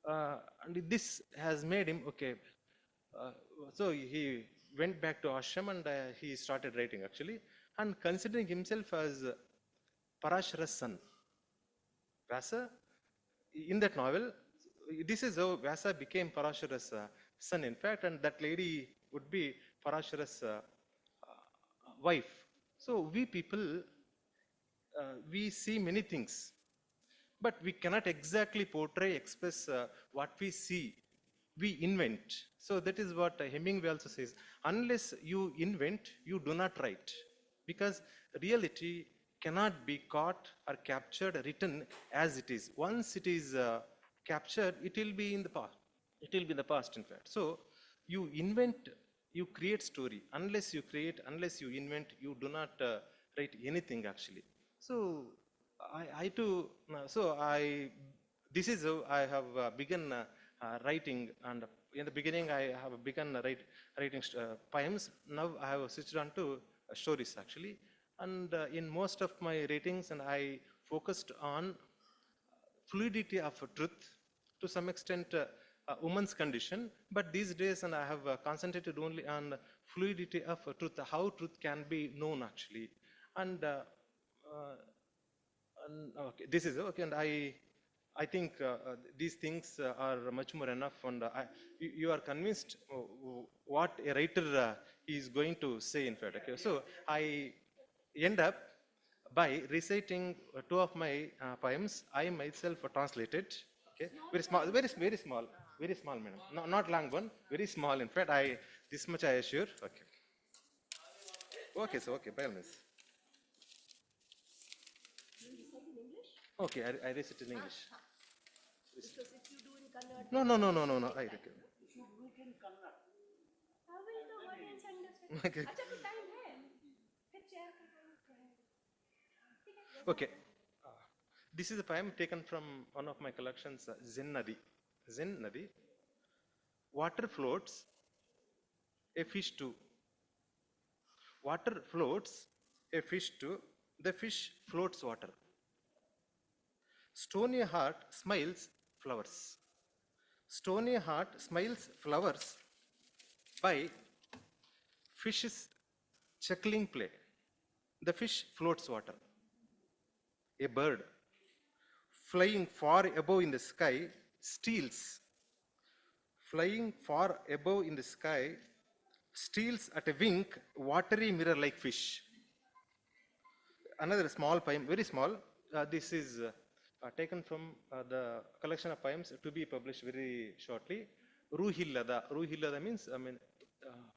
and this has made him okay. Uh, so he went back to ashram, and he started writing actually, and considering himself as Parashara's son. Vyasa, in that novel, this is how Vyasa became Parashara's son, in fact, and that lady would be Parashara's wife. So we people, we see many things, but we cannot exactly portray, express what we see. We invent. So that is what Hemingway also says. Unless you invent, you do not write. Because reality cannot be caught or captured, written as it is. Once it is captured, it will be in the past. It will be in the past, in fact. So you invent, you create story. Unless you create, unless you invent, you do not write anything actually. So I too, this is how I have begun writing, and in the beginning I have begun writing poems. Now I have switched on to stories actually, and in most of my writings, and I focused on fluidity of truth, to some extent woman's condition, but these days, and I have concentrated only on fluidity of truth, how truth can be known actually, and uh, okay, this is okay, and I think these things are much more enough, and you are convinced what a writer is going to say, in fact. Okay, so I end up by reciting two of my poems. I myself translated. Okay, very small, very small, madam. No, not long one, very small. In fact, I this much I assure. Okay, okay, so okay, by all means. Okay, I recite in English. Because if you do in Kannada, No, no, no, no, no, no. I reckon. how will the audience understand? Okay. अच्छा तो time है फिर chair का काम है Okay. This is a poem taken from one of my collections, Zen Nadi. Zen Nadi. Water floats, a fish too. Water floats, a fish too. The fish floats water. Stony heart smiles flowers. Stony heart smiles flowers by fish's chuckling play. The fish floats water. A bird flying far above in the sky steals. Flying far above in the sky steals at a wink watery mirror like fish. Another small poem, very small. This is taken from the collection of poems to be published very shortly. Ruhillada. Ruhillada means,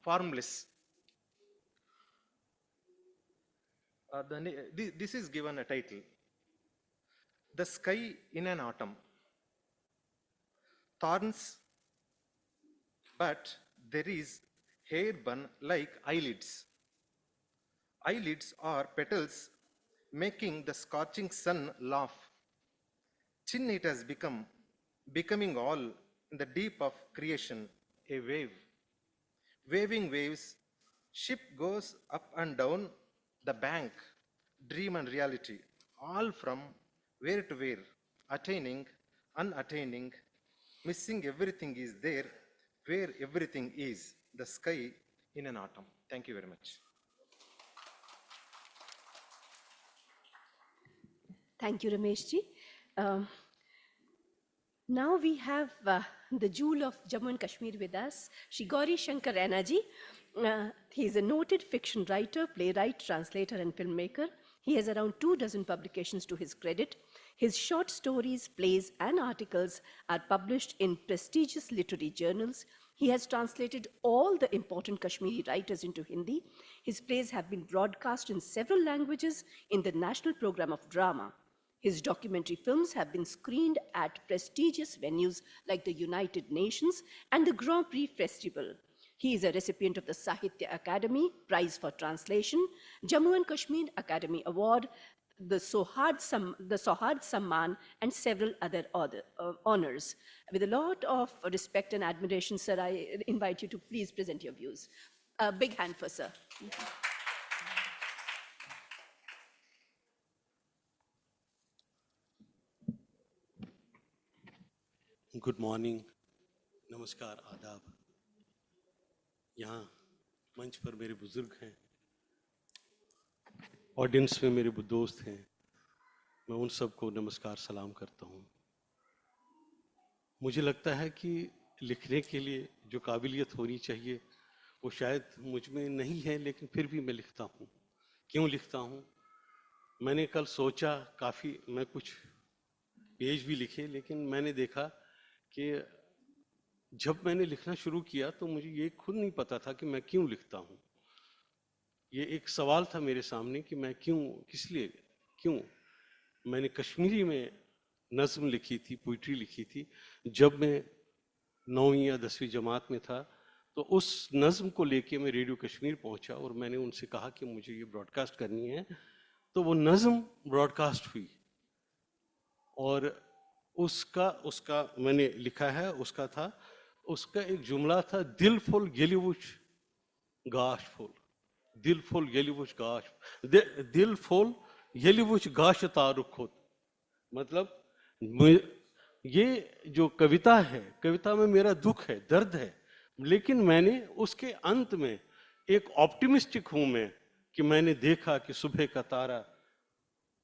formless. This is given a title. The sky in an autumn. Thorns, but there is hair bun like eyelids. Eyelids are petals making the scorching sun laugh. Chin it has become, becoming all in the deep of creation, a wave. Waving waves, ship goes up and down the bank, dream and reality, all from where to where, attaining, unattaining, missing everything is there, where everything is, the sky in an autumn. Thank you very much. Thank you, Ramesh ji. Um, Now we have the jewel of Jammu and Kashmir with us, Shri Gauri Shankar Raina ji. He is a noted fiction writer, playwright, translator, and filmmaker. He has around 24 publications to his credit. His short stories, plays, and articles are published in prestigious literary journals. He has translated all the important Kashmiri writers into Hindi. His plays have been broadcast in several languages in the National Program of Drama. His documentary films have been screened at prestigious venues like the United Nations and the Grand Prix Festival. He is a recipient of the Sahitya Academy Prize for Translation, Jammu and Kashmir Academy Award, the Sohad Samman, and several other honors. With a lot of respect and admiration, sir, I invite you to please present your views. A big hand for sir. Good morning, नमस्कार, आदाब। यहाँ मंच पर मेरे बुजुर्ग हैं, audience में मेरे दोस्त हैं, मैं उन सबको नमस्कार सलाम करता हूँ। मुझे लगता है कि लिखने के लिए जो काबिलियत होनी चाहिए वो शायद मुझ में नहीं है, लेकिन फिर भी मैं लिखता हूँ। क्यों लिखता हूँ? मैंने कल सोचा, काफ़ी मैं कुछ पेज भी लिखे, लेकिन मैंने देखा कि जब मैंने लिखना शुरू किया तो मुझे ये खुद नहीं पता था कि मैं क्यों लिखता हूँ। ये एक सवाल था मेरे सामने कि मैं क्यों, किस लिए, क्यों। मैंने कश्मीरी में नज़्म लिखी थी, पोइट्री लिखी थी जब मैं 9वीं या 10वीं जमात में था। तो उस नज़्म को लेके मैं रेडियो कश्मीर पहुंचा और मैंने उनसे कहा कि मुझे ये ब्रॉडकास्ट करनी है। तो वो नज़्म ब्रॉडकास्ट हुई और उसका मैंने लिखा है, उसका एक जुमला था, दिल फुल गेलिवुश गाश फुल, दिल फुल गेलिवुश गाश, दिल फुल गेलिवुश गाश तारुख खुद। मतलब ये जो कविता है, कविता में मेरा दुख है, दर्द है, लेकिन मैंने उसके अंत में एक ऑप्टिमिस्टिक हूं मैं कि मैंने देखा कि सुबह का तारा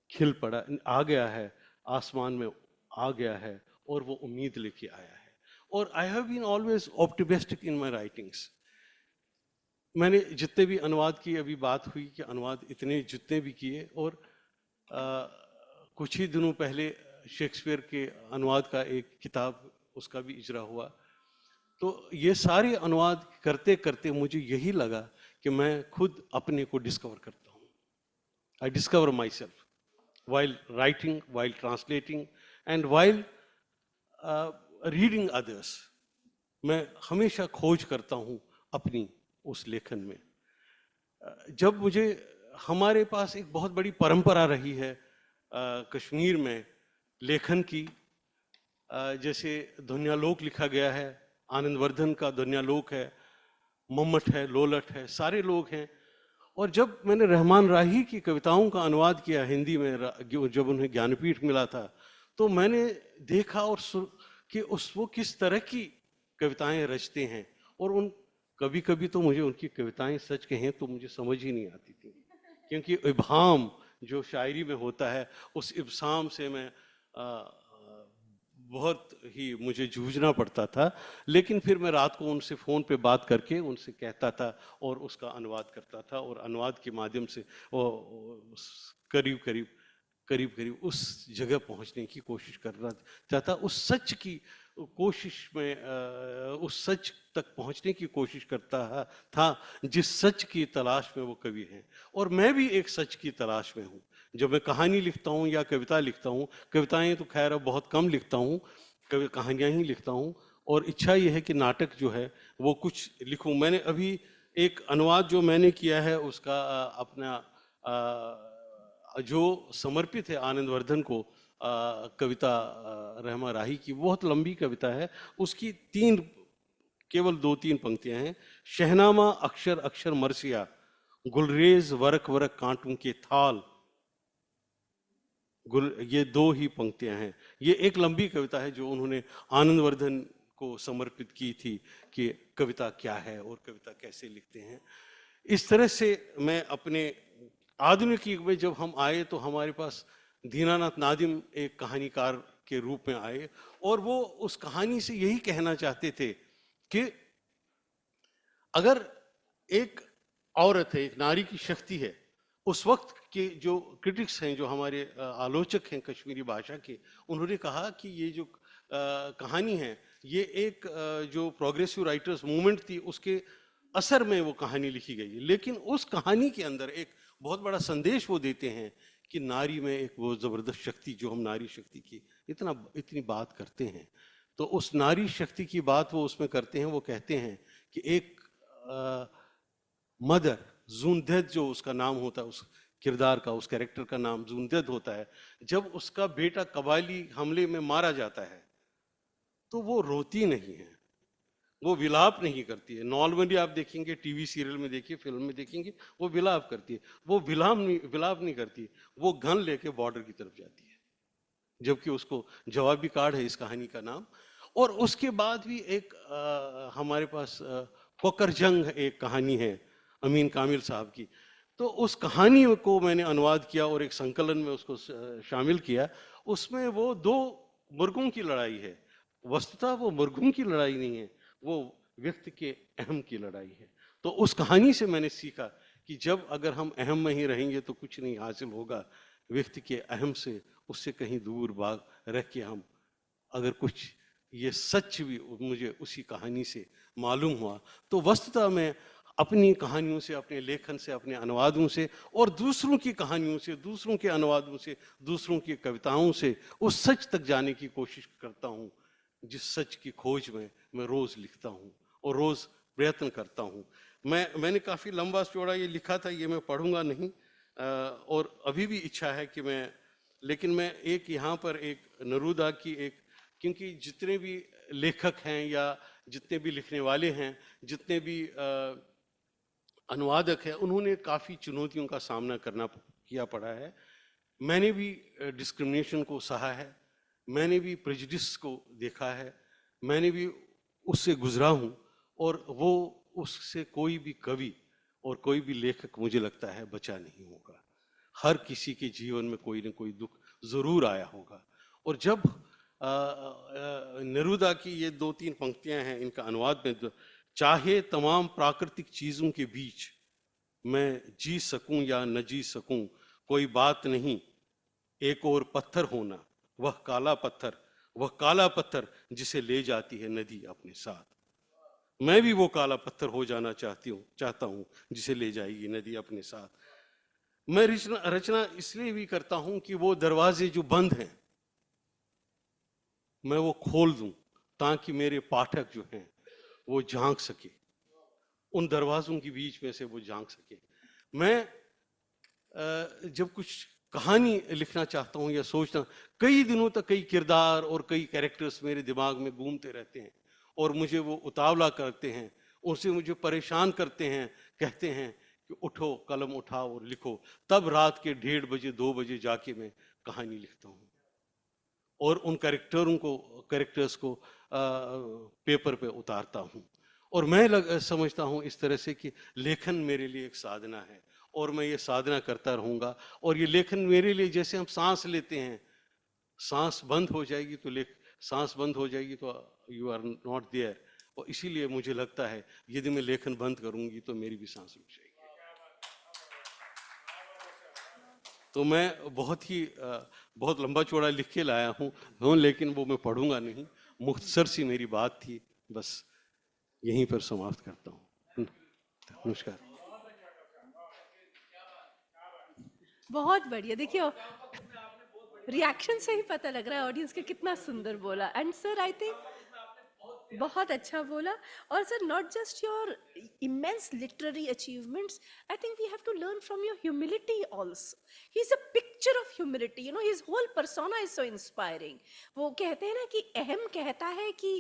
खिल पड़ा, आ गया है, आसमान में आ गया है और वो उम्मीद लेके आया है। और I have been always optimistic in my writings. मैंने जितने भी अनुवाद किए, अभी बात हुई कि अनुवाद इतने जितने भी किए, और कुछ ही दिनों पहले शेक्सपियर के अनुवाद का एक किताब, उसका भी इजरा हुआ। तो ये सारे अनुवाद करते करते मुझे यही लगा कि मैं खुद अपने को डिस्कवर करता हूँ। I discover my self while writing, while translating, and while reading others. मैं हमेशा खोज करता हूँ अपनी उस लेखन में। जब मुझे, हमारे पास एक बहुत बड़ी परंपरा रही है कश्मीर में लेखन की। जैसे ध्वन्यालोक लिखा गया है, आनंदवर्धन का ध्वन्यालोक है, मम्मट है, लोलट है, सारे लोग हैं। और जब मैंने रहमान राही की कविताओं का अनुवाद किया हिंदी में, जब उन्हें ज्ञानपीठ मिला था, तो मैंने देखा और कि वो किस तरह की कविताएं रचते हैं। और कभी कभी तो मुझे उनकी कविताएं सच कहें तो मुझे समझ ही नहीं आती थी, क्योंकि इब्हाम जो शायरी में होता है, उस इब्साम से मैं बहुत ही मुझे जूझना पड़ता था। लेकिन फिर मैं रात को उनसे फ़ोन पे बात करके उनसे कहता था और उसका अनुवाद करता था, और अनुवाद के माध्यम से वो करीब करीब उस जगह पहुंचने की कोशिश करना चाहता, उस सच की कोशिश में, उस सच तक पहुंचने की कोशिश करता था जिस सच की तलाश में वो कवि हैं। और मैं भी एक सच की तलाश में हूँ। जब मैं कहानी लिखता हूँ या कविता लिखता हूँ, कविताएं तो खैर अब बहुत कम लिखता हूँ, कहानियाँ ही लिखता हूँ। और इच्छा ये है कि नाटक जो है वो कुछ लिखूँ। मैंने अभी एक अनुवाद जो मैंने किया है उसका अपना जो समर्पित है आनंदवर्धन को, कविता रहमा राही की, बहुत लंबी कविता है। उसकी केवल 2-3 पंक्तियां हैं। शहनामा अक्षर अक्षर मरसिया, गुलरेज वरक वरक कांटों के थाल। ये 2 ही पंक्तियां हैं। ये एक लंबी कविता है जो उन्होंने आनंदवर्धन को समर्पित की थी कि कविता क्या है और कविता कैसे लिखते हैं। इस तरह से मैं अपने आधुनिक युग में जब हम आए तो हमारे पास दीनानाथ नादिम एक कहानीकार के रूप में आए, और वो उस कहानी से यही कहना चाहते थे कि अगर एक औरत है, एक नारी की शक्ति है, उस वक्त के जो क्रिटिक्स हैं, जो हमारे आलोचक हैं कश्मीरी भाषा के, उन्होंने कहा कि ये जो कहानी है, ये एक जो प्रोग्रेसिव राइटर्स मूवमेंट थी उसके असर में वो कहानी लिखी गई है। लेकिन उस कहानी के अंदर एक बहुत बड़ा संदेश वो देते हैं कि नारी में एक वो जबरदस्त शक्ति, जो हम नारी शक्ति की इतनी बात करते हैं, तो उस नारी शक्ति की बात वो उसमें करते हैं। वो कहते हैं कि एक मदर जूनदेद, जो उसका नाम होता है, उस किरदार का, उस कैरेक्टर का नाम जूनदेद होता है, जब उसका बेटा कबायली हमले में मारा जाता है तो वो रोती नहीं है, वो विलाप नहीं करती है। नॉर्मली आप देखेंगे, टीवी सीरियल में देखिए, फिल्म में देखेंगे, वो विलाप करती है। वो विलाप नहीं करती, वो गन लेके बॉर्डर की तरफ जाती है, जबकि उसको जवाबी कार्ड है इस कहानी का नाम। और उसके बाद भी एक हमारे पास कोकर जंग एक कहानी है अमीन कामिल साहब की। तो उस कहानी को मैंने अनुवाद किया और एक संकलन में उसको शामिल किया। उसमें वो 2 मुर्गों की लड़ाई है। वस्तुतः वो मुर्गों की लड़ाई नहीं है, वो व्यक्ति के अहम की लड़ाई है। तो उस कहानी से मैंने सीखा कि जब अगर हम अहम में ही रहेंगे तो कुछ नहीं हासिल होगा। व्यक्ति के अहम से, उससे कहीं दूर भाग रह के हम अगर कुछ, ये सच भी मुझे उसी कहानी से मालूम हुआ। तो वस्तुतः मैं अपनी कहानियों से, अपने लेखन से, अपने अनुवादों से और दूसरों की कहानियों से, दूसरों के अनुवादों से, दूसरों की कविताओं से उस सच तक जाने की कोशिश करता हूँ जिस सच की खोज में मैं रोज लिखता हूँ और रोज प्रयत्न करता हूँ। मैंने काफ़ी लंबा चौड़ा ये लिखा था, ये मैं पढ़ूंगा नहीं, और अभी भी इच्छा है कि लेकिन मैं एक यहाँ पर एक नरूदा की क्योंकि जितने भी लेखक हैं या जितने भी लिखने वाले हैं, जितने भी अनुवादक हैं, उन्होंने काफ़ी चुनौतियों का सामना किया पड़ा है। मैंने भी डिस्क्रिमिनेशन को सहा है, मैंने भी प्रेजुडिस को देखा है, मैंने भी उससे गुजरा हूँ, और वो उससे कोई भी कवि और कोई भी लेखक मुझे लगता है बचा नहीं होगा। हर किसी के जीवन में कोई ना कोई दुख जरूर आया होगा। और जब नेरुदा की ये 2-3 पंक्तियां हैं, इनका अनुवाद में, चाहे तमाम प्राकृतिक चीजों के बीच मैं जी सकूं या न जी सकूं, कोई बात नहीं, एक और पत्थर होना, वह काला पत्थर जिसे ले जाती है नदी अपने साथ। मैं भी वो काला पत्थर हो जाना चाहता हूं जिसे ले जाएगी नदी अपने साथ। मैं रचना इसलिए भी करता हूं कि वो दरवाजे जो बंद हैं मैं वो खोल दूं, ताकि मेरे पाठक जो हैं वो झांक सके, उन दरवाजों के बीच में से वो झांक सके। मैं जब कुछ कहानी लिखना चाहता हूँ या सोचता, कई दिनों तक कई किरदार और कई कैरेक्टर्स मेरे दिमाग में घूमते रहते हैं और मुझे वो उतावला करते हैं, उनसे मुझे परेशान करते हैं, कहते हैं कि उठो, कलम उठाओ और लिखो। तब रात के 1:30 बजे 2 बजे जाके मैं कहानी लिखता हूँ और उन कैरेक्टर्स को पेपर पे उतारता हूँ। और मैं समझता हूँ इस तरह से कि लेखन मेरे लिए एक साधना है और मैं ये साधना करता रहूँगा। और ये लेखन मेरे लिए जैसे हम सांस लेते हैं, सांस बंद हो जाएगी तो यू आर नॉट देयर, और इसीलिए मुझे लगता है यदि मैं लेखन बंद करूँगी तो मेरी भी सांस रुक जाएगी। तो मैं बहुत लंबा चौड़ा लिख के लाया हूँ, लेकिन वो मैं पढ़ूंगा नहीं। मुख्तसर सी मेरी बात थी, बस यहीं पर समाप्त करता हूँ। नमस्कार। बहुत बढ़िया। देखिए, रिएक्शन से ही पता लग रहा है ऑडियंस के कितना सुंदर बोला। एंड सर, आई थिंक बहुत अच्छा बोला. और sir, not just your immense literary achievements, I think we have to learn from your humility also. He's a picture of humility, you know, his whole persona is so inspiring. वो कहते हैं ना कि अहम कहता है कि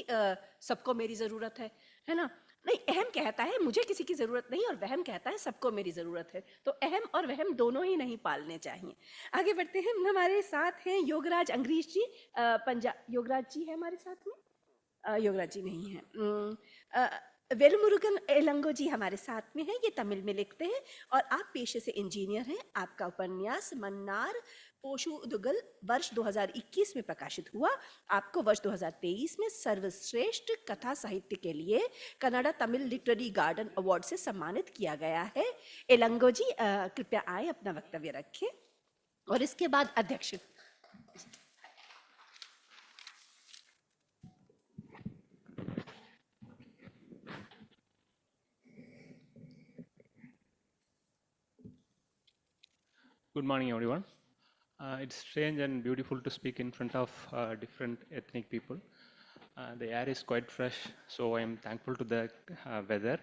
सबको मेरी ज़रूरत है ना? नहीं, अहम कहता है मुझे किसी की ज़रूरत नहीं, और वहम कहता है सबको मेरी ज़रूरत है. तो अहम और वहम दोनों ही नहीं पालने चाहिए. आगे बढ़ते हैं. हमारे साथ हैं योगराज अंग्रीश जी. पंजाब योगराज जी है हमारे साथ में. योगराज जी नहीं है. वेलमुरुगन एलंगो जी हमारे साथ में हैं. ये तमिल में लिखते हैं और आप पेशे से इंजीनियर हैं. आपका उपन्यास मन्नार पोशुदुगल वर्ष 2021 में प्रकाशित हुआ. आपको वर्ष 2023 में सर्वश्रेष्ठ कथा साहित्य के लिए Canada Tamil literary garden award से सम्मानित किया गया है. एलंगो जी कृपया आए, अपना वक्तव्य रखें. और इसके बाद अध्यक्ष. Good morning, everyone. It's strange and beautiful to speak in front of different ethnic people. The air is quite fresh, so I am thankful to the weather.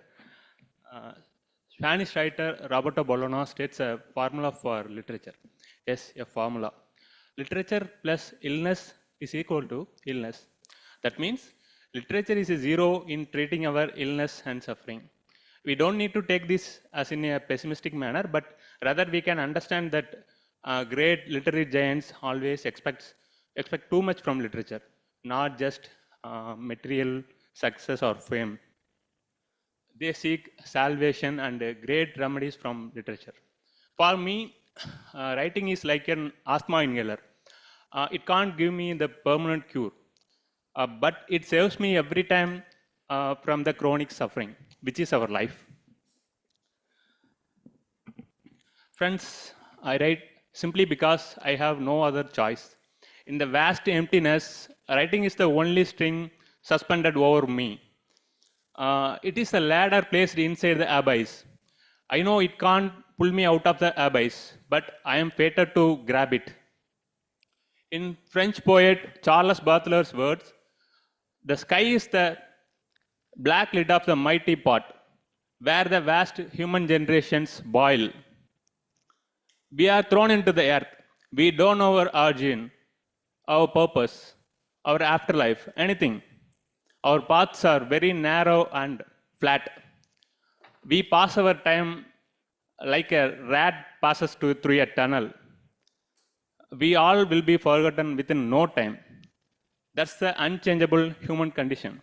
Spanish writer Roberto Bolaño states a formula for literature. Yes, a formula. Literature plus illness is equal to illness. That means literature is a zero in treating our illness and suffering. We don't need to take this as in a pessimistic manner, but rather we can understand that great literary giants always expect too much from literature, not just material success or fame. They seek salvation and great remedies from literature. For me, writing is like an asthma inhaler. It can't give me the permanent cure, but it saves me every time from the chronic suffering, which is our life. Friends, I write simply because I have no other choice. In the vast emptiness, writing is the only string suspended over me. It is a ladder placed inside the abyss. I know it can't pull me out of the abyss, but I am fated to grab it. In French poet Charles Baudelaire's words, the sky is the black lid of the mighty pot, where the vast human generations boil. We are thrown into the earth. We don't know our origin, our purpose, our afterlife, anything. Our paths are very narrow and flat. We pass our time like a rat passes through a tunnel. We all will be forgotten within no time. That's the unchangeable human condition.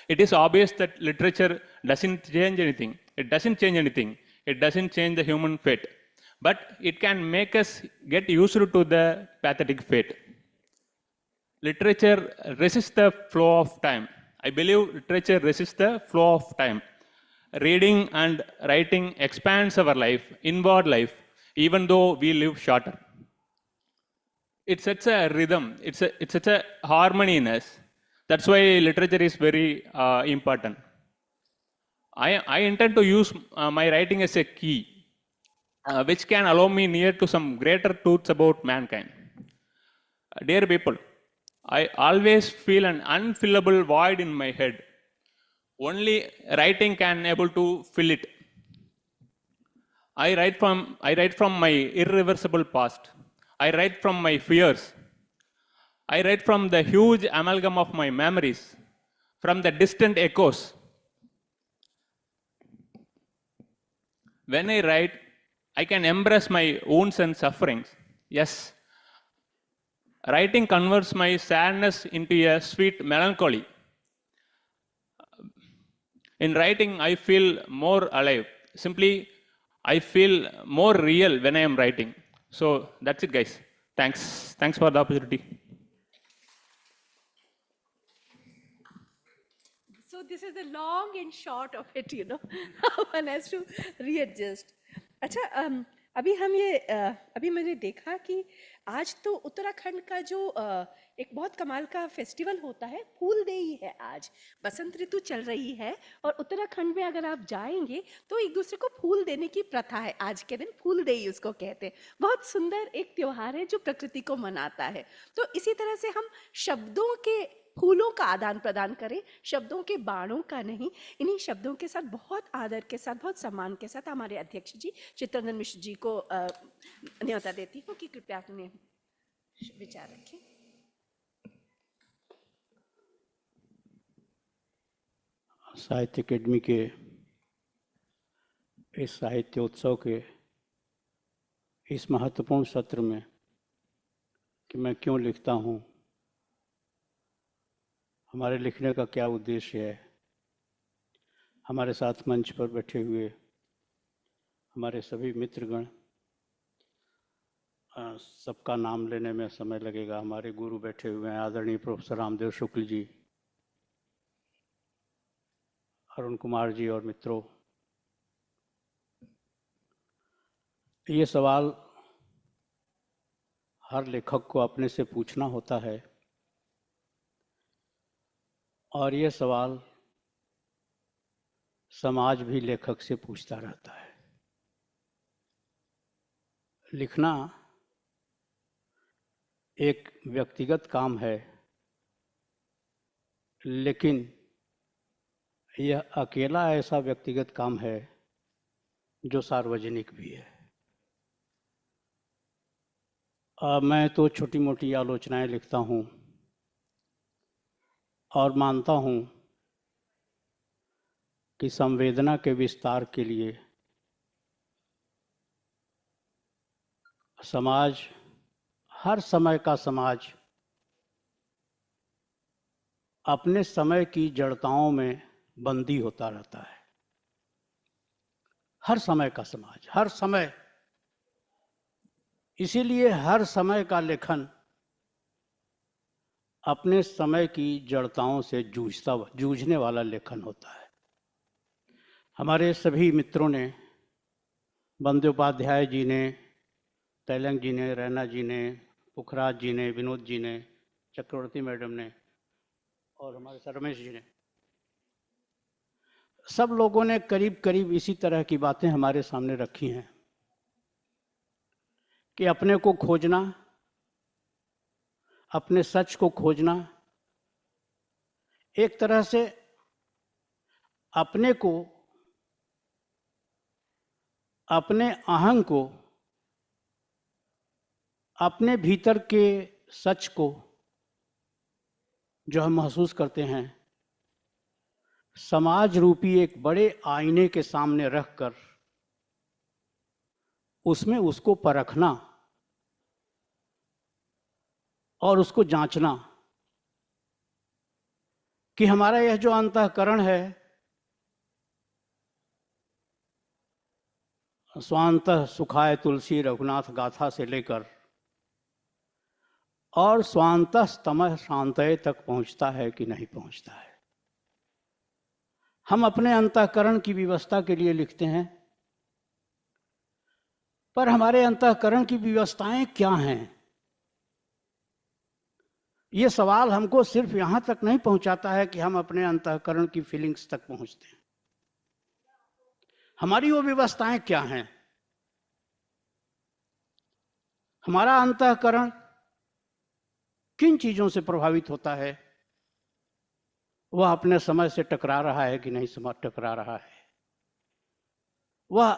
It is obvious that literature doesn't change anything. It doesn't change anything. It doesn't change the human fate. But it can make us get used to the pathetic fate. Literature resists the flow of time. I believe literature resists the flow of time. Reading and writing expands our life, inward life, even though we live shorter. It sets a rhythm, it's such a harmony in us. That's why literature is very important. I intend to use my writing as a key, which can allow me near to some greater truths about mankind. Dear people, I always feel an unfillable void in my head. Only writing can able to fill it. I write from my irreversible past. I write from my fears. I write from the huge amalgam of my memories, from the distant echoes. When I write, I can embrace my wounds and sufferings. Yes, writing converts my sadness into a sweet melancholy. In writing, I feel more alive. Simply, I feel more real when I am writing. So that's it, guys. Thanks. Thanks for the opportunity. So this is the long and short of it, you know. One has to readjust. अच्छा, अभी मैंने देखा कि आज तो उत्तराखंड का जो एक बहुत कमाल का फेस्टिवल होता है, फूलदेई है. आज बसंत ऋतु चल रही है और उत्तराखंड में अगर आप जाएंगे तो एक दूसरे को फूल देने की प्रथा है. आज के दिन फूलदेई उसको कहते हैं. बहुत सुंदर एक त्योहार है जो प्रकृति को मनाता है. तो इसी तरह से हम शब्दों के फूलों का आदान प्रदान करें, शब्दों के बाणों का नहीं। इन्हीं शब्दों के साथ बहुत आदर के साथ, बहुत सम्मान के साथ हमारे अध्यक्ष जी चित्तरंजन मिश्र जी को न्योता देती हूँ कि कृपया अपने विचार रखें। साहित्य अकेडमी के इस साहित्योत्सव के इस महत्वपूर्ण सत्र में कि मैं क्यों लिखता हूँ, हमारे लिखने का क्या उद्देश्य है, हमारे साथ मंच पर बैठे हुए हमारे सभी मित्रगण, सबका नाम लेने में समय लगेगा। हमारे गुरु बैठे हुए हैं, आदरणीय प्रोफेसर रामदेव शुक्ल जी, अरुण कुमार जी और मित्रों। ये सवाल हर लेखक को अपने से पूछना होता है और ये सवाल समाज भी लेखक से पूछता रहता है। लिखना एक व्यक्तिगत काम है, लेकिन यह अकेला ऐसा व्यक्तिगत काम है जो सार्वजनिक भी है। मैं तो छोटी मोटी आलोचनाएं लिखता हूँ और मानता हूँ कि संवेदना के विस्तार के लिए समाज, हर समय का समाज अपने समय की जड़ताओं में बंदी होता रहता है। हर समय का समाज, हर समय। इसीलिए हर समय का लेखन अपने समय की जड़ताओं से जूझने वाला लेखन होता है। हमारे सभी मित्रों ने, बंदोपाध्याय जी ने, तैलंग जी ने, रैना जी ने, पुखराज जी ने, विनोद जी ने, चक्रवर्ती मैडम ने और हमारे सर रमेश जी ने, सब लोगों ने करीब करीब इसी तरह की बातें हमारे सामने रखी हैं कि अपने को खोजना, अपने सच को खोजना, एक तरह से अपने को, अपने अहंग को, अपने भीतर के सच को जो हम महसूस करते हैं, समाज रूपी एक बड़े आईने के सामने रखकर उसमें उसको परखना और उसको जांचना कि हमारा यह जो अंतःकरण है, स्वांतः सुखाय तुलसी रघुनाथ गाथा से लेकर और स्वांतः स्तमः शांतये तक पहुंचता है कि नहीं पहुंचता है। हम अपने अंतःकरण की व्यवस्था के लिए लिखते हैं, पर हमारे अंतःकरण की व्यवस्थाएं क्या हैं? ये सवाल हमको सिर्फ यहां तक नहीं पहुंचाता है कि हम अपने अंतःकरण की फीलिंग्स तक पहुंचते हैं। हमारी वो व्यवस्थाएं क्या हैं? हमारा अंतःकरण किन चीजों से प्रभावित होता है? वह अपने समय से टकरा रहा है कि नहीं समय टकरा रहा है? वह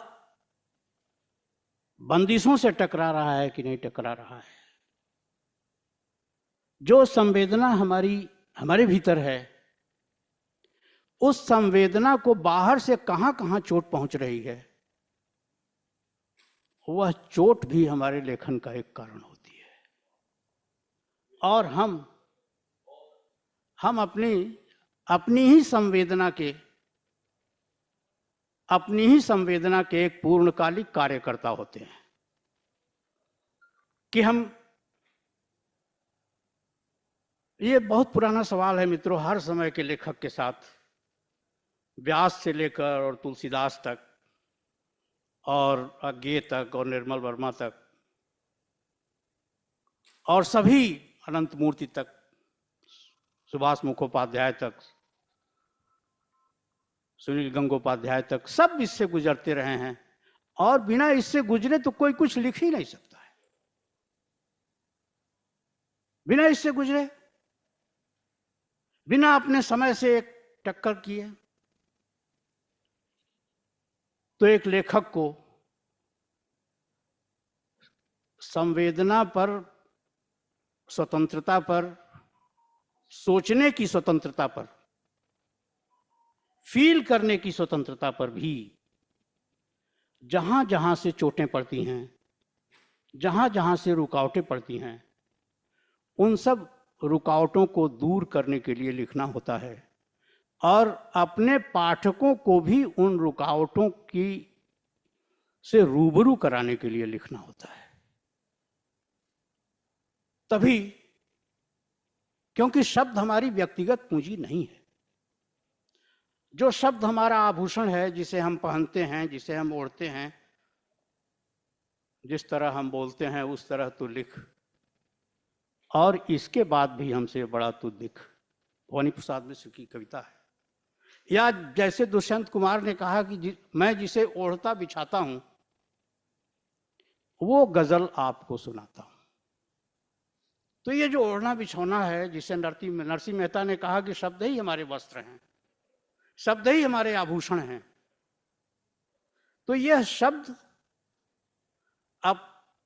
बंदिशों से टकरा रहा है कि नहीं टकरा रहा है? जो संवेदना हमारे भीतर है, उस संवेदना को बाहर से कहां कहां चोट पहुंच रही है, वह चोट भी हमारे लेखन का एक कारण होती है। और हम अपनी ही संवेदना के एक पूर्णकालिक कार्यकर्ता होते हैं कि हम, ये बहुत पुराना सवाल है मित्रों, हर समय के लेखक के साथ, व्यास से लेकर और तुलसीदास तक और अज्ञे तक और निर्मल वर्मा तक और सभी अनंत मूर्ति तक, सुभाष मुखोपाध्याय तक, सुनील गंगोपाध्याय तक, सब इससे गुजरते रहे हैं और बिना इससे गुजरे तो कोई कुछ लिख ही नहीं सकता है। बिना इससे गुजरे बिना अपने समय से एक टक्कर किए। तो एक लेखक को संवेदना पर, स्वतंत्रता पर, सोचने की स्वतंत्रता पर, फील करने की स्वतंत्रता पर भी जहां जहां से चोटें पड़ती हैं, जहां जहां से रुकावटें पड़ती हैं, उन सब रुकावटों को दूर करने के लिए लिखना होता है और अपने पाठकों को भी उन रुकावटों की से रूबरू कराने के लिए लिखना होता है। तभी, क्योंकि शब्द हमारी व्यक्तिगत पूंजी नहीं है। जो शब्द हमारा आभूषण है, जिसे हम पहनते हैं, जिसे हम ओढ़ते हैं, जिस तरह हम बोलते हैं उस तरह तू लिख, और इसके बाद भी हमसे बड़ा तू दिख, भवानी प्रसाद मिश्र की कविता है। या जैसे दुष्यंत कुमार ने कहा कि मैं जिसे ओढ़ता बिछाता हूं वो गजल आपको सुनाता हूं। तो ये जो ओढ़ना बिछौना है, जिसे नरसिंह मेहता ने कहा कि शब्द ही हमारे वस्त्र हैं, शब्द ही हमारे आभूषण हैं। तो यह शब्द अब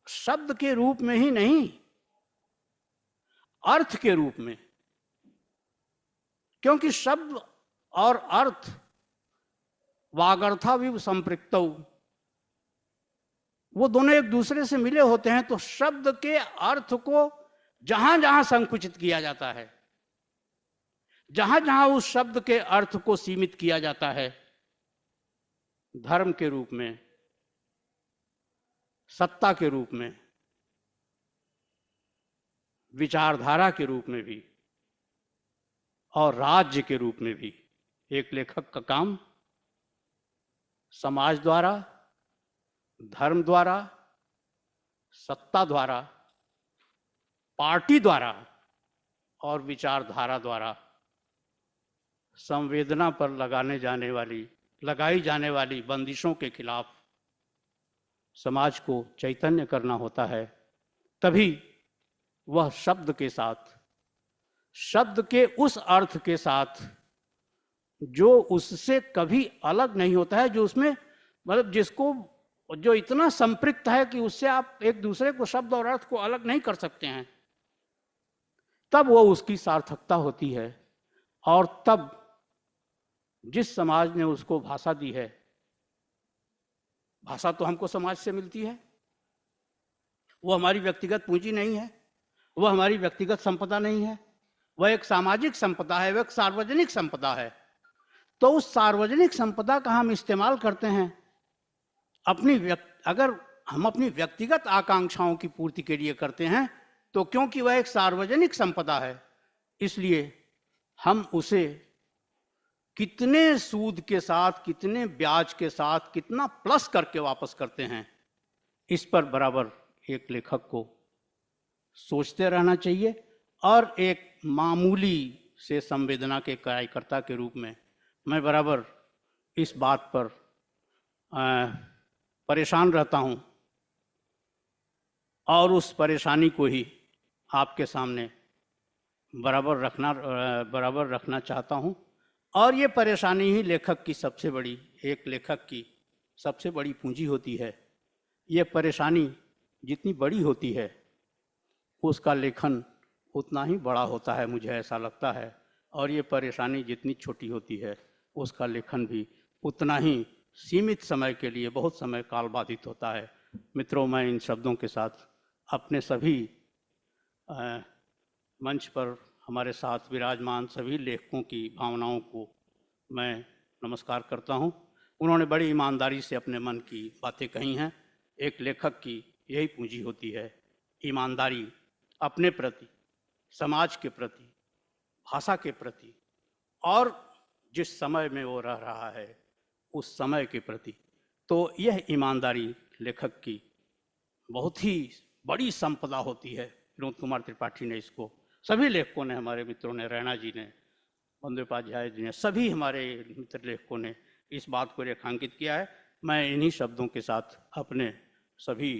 शब्द के रूप में ही नहीं, अर्थ के रूप में, क्योंकि शब्द और अर्थ वागर्थाविव संपृक्तौ, वो दोनों एक दूसरे से मिले होते हैं। तो शब्द के अर्थ को जहां जहां संकुचित किया जाता है, जहां जहां उस शब्द के अर्थ को सीमित किया जाता है, धर्म के रूप में, सत्ता के रूप में, विचारधारा के रूप में भी और राज्य के रूप में भी, एक लेखक का काम समाज द्वारा, धर्म द्वारा, सत्ता द्वारा, पार्टी द्वारा और विचारधारा द्वारा संवेदना पर लगाई जाने वाली बंदिशों के खिलाफ समाज को चैतन्य करना होता है। तभी वह शब्द के साथ, शब्द के उस अर्थ के साथ जो उससे कभी अलग नहीं होता है, जो उसमें मतलब जिसको जो इतना संपृक्त है कि उससे आप एक दूसरे को, शब्द और अर्थ को अलग नहीं कर सकते हैं, तब वो उसकी सार्थकता होती है। और तब जिस समाज ने उसको भाषा दी है, भाषा तो हमको समाज से मिलती है, वो हमारी व्यक्तिगत पूंजी नहीं है, वह हमारी व्यक्तिगत संपदा नहीं है, वह एक सामाजिक संपदा है, वह एक सार्वजनिक संपदा है। तो उस सार्वजनिक संपदा का हम इस्तेमाल करते हैं अगर हम अपनी व्यक्तिगत आकांक्षाओं की पूर्ति के लिए करते हैं, तो क्योंकि वह एक सार्वजनिक संपदा है, इसलिए हम उसे कितने सूद के साथ, कितने ब्याज के साथ, कितना प्लस करके वापस करते हैं, इस पर बराबर एक लेखक को सोचते रहना चाहिए। और एक मामूली से संवेदना के कार्यकर्ता के रूप में मैं बराबर इस बात पर परेशान रहता हूं और उस परेशानी को ही आपके सामने बराबर रखना चाहता हूं। और ये परेशानी ही लेखक की सबसे बड़ी, एक लेखक की सबसे बड़ी पूंजी होती है। ये परेशानी जितनी बड़ी होती है उसका लेखन उतना ही बड़ा होता है, मुझे ऐसा लगता है। और ये परेशानी जितनी छोटी होती है उसका लेखन भी उतना ही सीमित समय के लिए, बहुत समय काल बाधित होता है। मित्रों, मैं इन शब्दों के साथ अपने सभी मंच पर हमारे साथ विराजमान सभी लेखकों की भावनाओं को मैं नमस्कार करता हूं। उन्होंने बड़ी ईमानदारी से अपने मन की बातें कही हैं। एक लेखक की यही पूंजी होती है, ईमानदारी अपने प्रति, समाज के प्रति, भाषा के प्रति और जिस समय में वो रह रहा है उस समय के प्रति। तो यह ईमानदारी लेखक की बहुत ही बड़ी संपदा होती है। विनोद कुमार त्रिपाठी ने इसको, सभी लेखकों ने, हमारे मित्रों ने, रैना जी ने, बंदोपाध्याय जी ने, सभी हमारे मित्र लेखकों ने इस बात को रेखांकित किया है। मैं इन्हीं शब्दों के साथ अपने सभी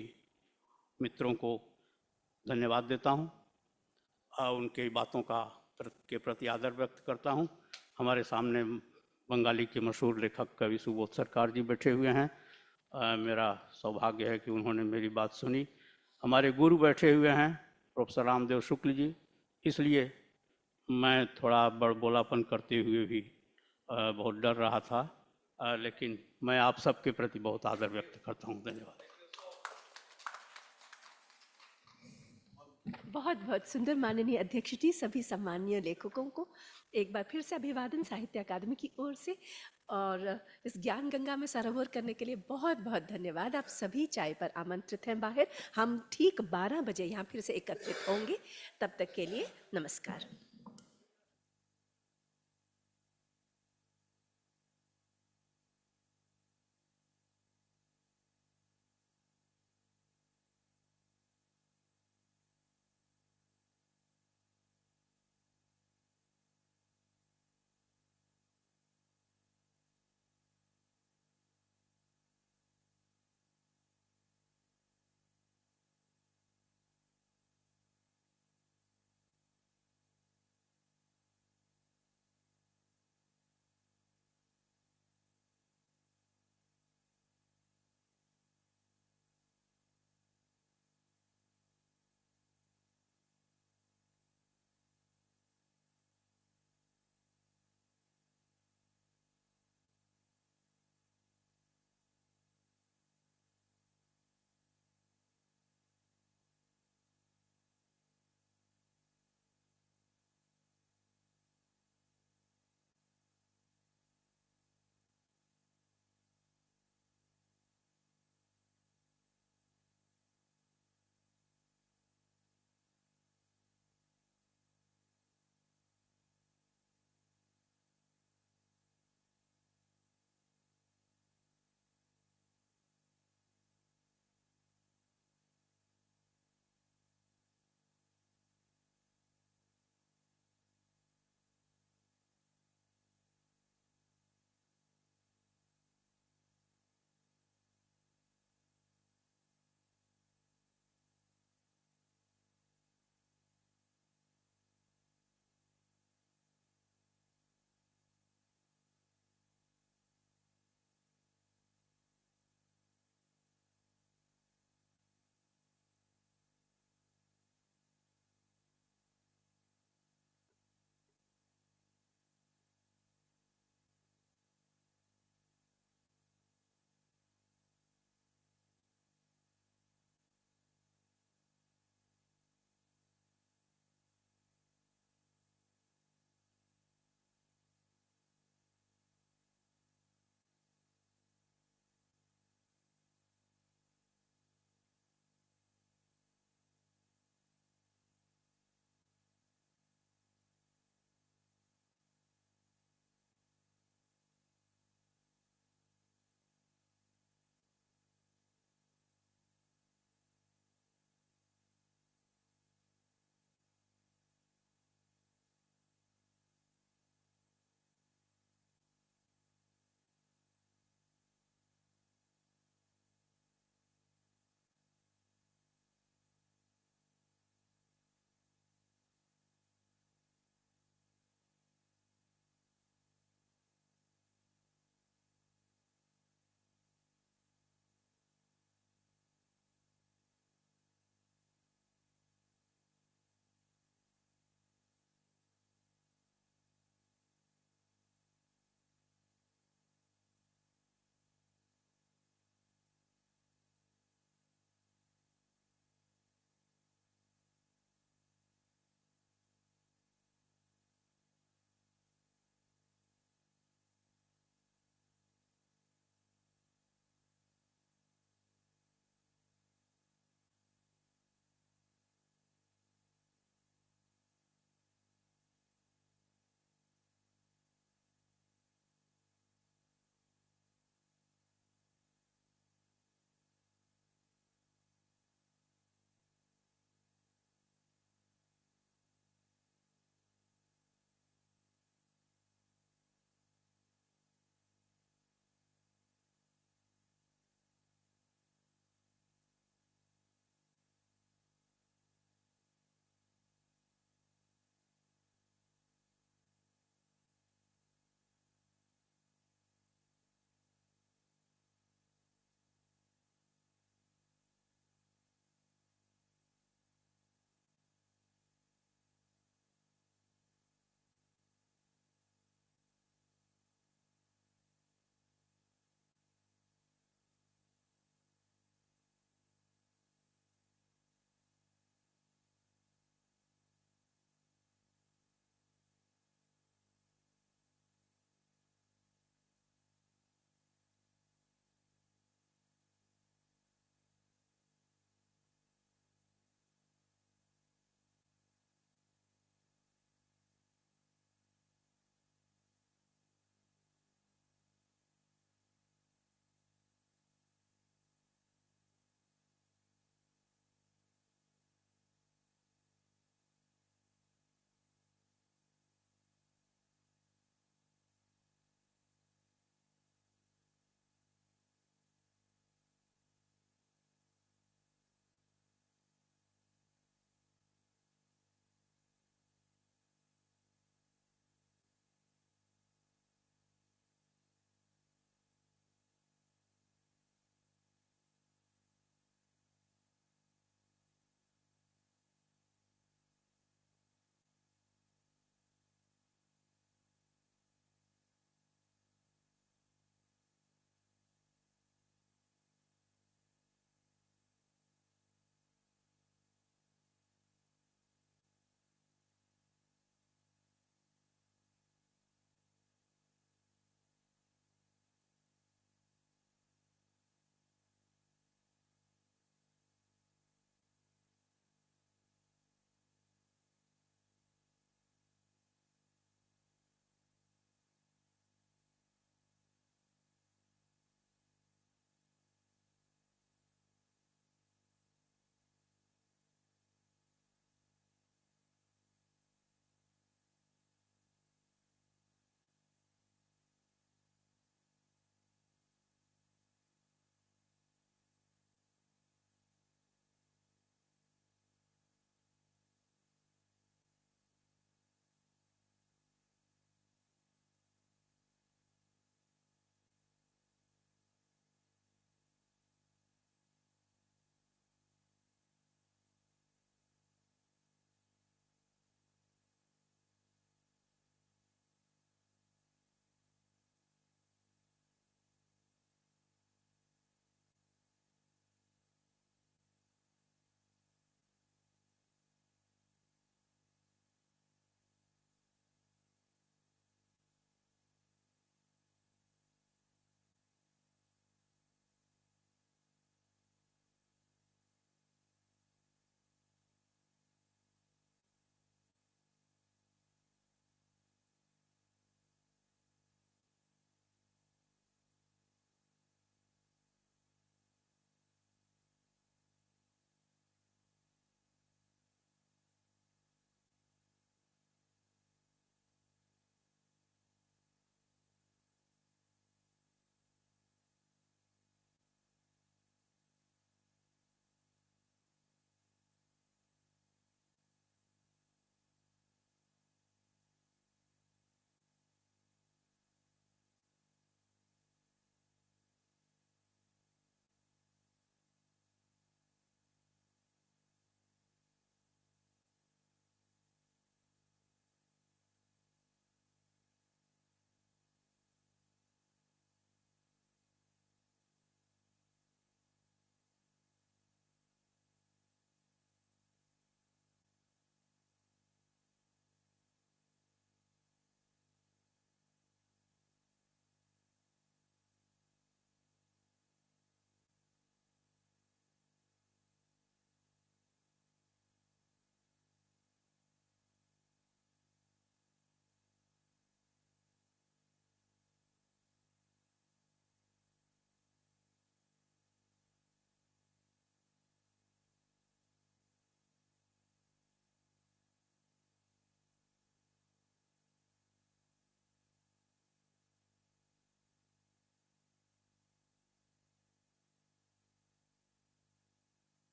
मित्रों को धन्यवाद देता हूँ और उनकी बातों का के प्रति आदर व्यक्त करता हूँ। हमारे सामने बंगाली के मशहूर लेखक कवि सुबोध सरकार जी बैठे हुए हैं। मेरा सौभाग्य है कि उन्होंने मेरी बात सुनी। हमारे गुरु बैठे हुए हैं प्रोफेसर रामदेव शुक्ल जी, इसलिए मैं थोड़ा बड़बोलापन करते हुए भी बहुत डर रहा था, लेकिन मैं आप सबके प्रति बहुत आदर व्यक्त करता हूँ। धन्यवाद। बहुत बहुत सुंदर माननीय अध्यक्ष जी, सभी सम्मानीय लेखकों को एक बार फिर से अभिवादन साहित्य अकादमी की ओर से, और इस ज्ञान गंगा में सरोवर करने के लिए बहुत बहुत धन्यवाद। आप सभी चाय पर आमंत्रित हैं बाहर। हम ठीक 12 बजे यहाँ फिर से एकत्रित होंगे। तब तक के लिए नमस्कार।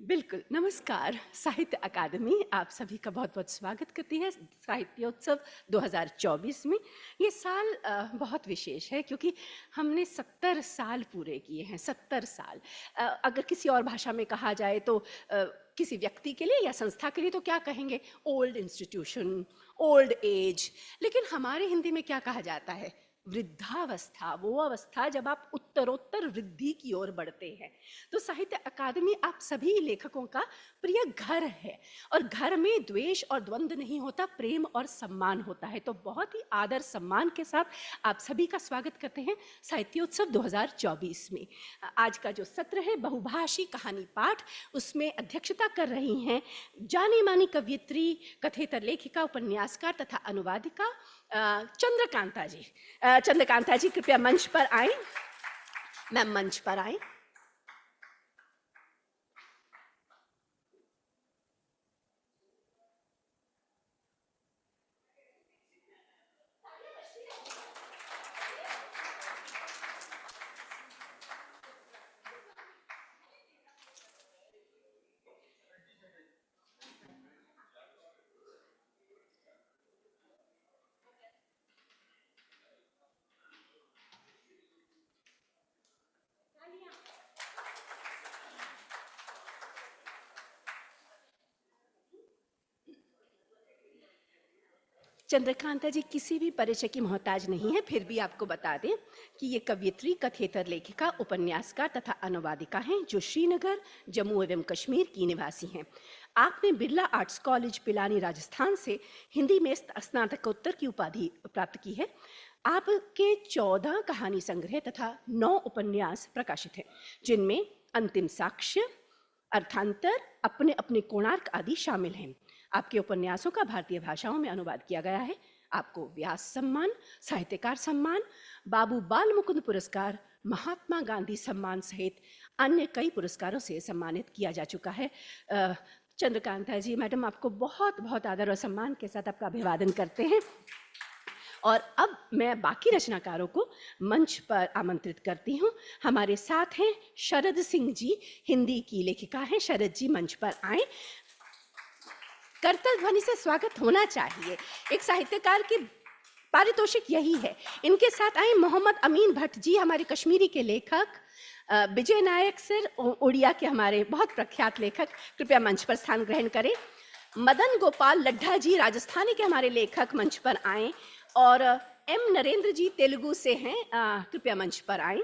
बिल्कुल, नमस्कार। साहित्य अकादमी आप सभी का बहुत-बहुत स्वागत करती है साहित्योत्सव 2024 में। ये साल बहुत विशेष है क्योंकि हमने 70 साल पूरे किए हैं, 70 साल। अगर किसी और भाषा में कहा जाए तो किसी व्यक्ति के लिए या संस्था के लिए तो क्या कहेंगे? Old institution, old age. लेकिन हमारे हिंदी में क्या कहा जाता है? वृद्धावस्था, वो अवस्था जब आप उत्तरोत्तर वृद्धि की ओर बढ़ते हैं। तो साहित्य अकादमी आप सभी लेखकों का प्रिय घर है और घर में द्वेष और द्वंद्व नहीं होता, प्रेम और सम्मान होता है। तो बहुत ही आदर सम्मान के साथ आप सभी का स्वागत करते हैं साहित्योत्सव 2024 में। आज का जो सत्र है बहुभाषी कहानी पाठ, उसमें अध्यक्षता कर रही हैं जानी मानी कवयित्री, कथेतर लेखिका, उपन्यासकार तथा अनुवादिका चंद्रकांता जी। चंद्रकांता जी कृपया मंच पर आएं। मैम मंच पर आएं। चंद्रकांता जी किसी भी परिचय की मोहताज नहीं है, फिर भी आपको बता दें कि ये कवयित्री, कथेतर लेखिका, उपन्यासकार तथा अनुवादिका हैं जो श्रीनगर, जम्मू एवं कश्मीर की निवासी हैं। आपने बिरला आर्ट्स कॉलेज पिलानी राजस्थान से हिंदी में स्नातकोत्तर की उपाधि प्राप्त की है। आपके 14 कहानी संग्रह तथा 9 उपन्यास प्रकाशित हैं, जिनमें अंतिम साक्ष्य, अर्थांतर, अपने अपने कोणार्क आदि शामिल हैं। आपके उपन्यासों का भारतीय भाषाओं में अनुवाद किया गया है। आपको व्यास सम्मान, साहित्यकार सम्मान, बाबू बाल मुकुंद पुरस्कार, महात्मा गांधी सम्मान सहित अन्य कई पुरस्कारों से सम्मानित किया जा चुका है। चंद्रकांता जी मैडम, आपको बहुत बहुत आदर और सम्मान के साथ आपका अभिवादन करते हैं। और अब मैं बाकी रचनाकारों को मंच पर आमंत्रित करती हूँ। हमारे साथ हैं शरद सिंह जी, हिंदी की लेखिका हैं। शरद जी मंच पर आएं। करतल ध्वनि से स्वागत होना चाहिए, एक साहित्यकार की पारितोषिक यही है। इनके साथ आए मोहम्मद अमीन भट्ट जी, हमारे कश्मीरी के लेखक। विजय नायक सर, उड़िया के हमारे बहुत प्रख्यात लेखक, कृपया मंच पर स्थान ग्रहण करें। मदन गोपाल लड्ढा जी, राजस्थानी के हमारे लेखक, मंच पर आएं। और एम नरेंद्र जी तेलुगु से हैं, कृपया मंच पर आएं।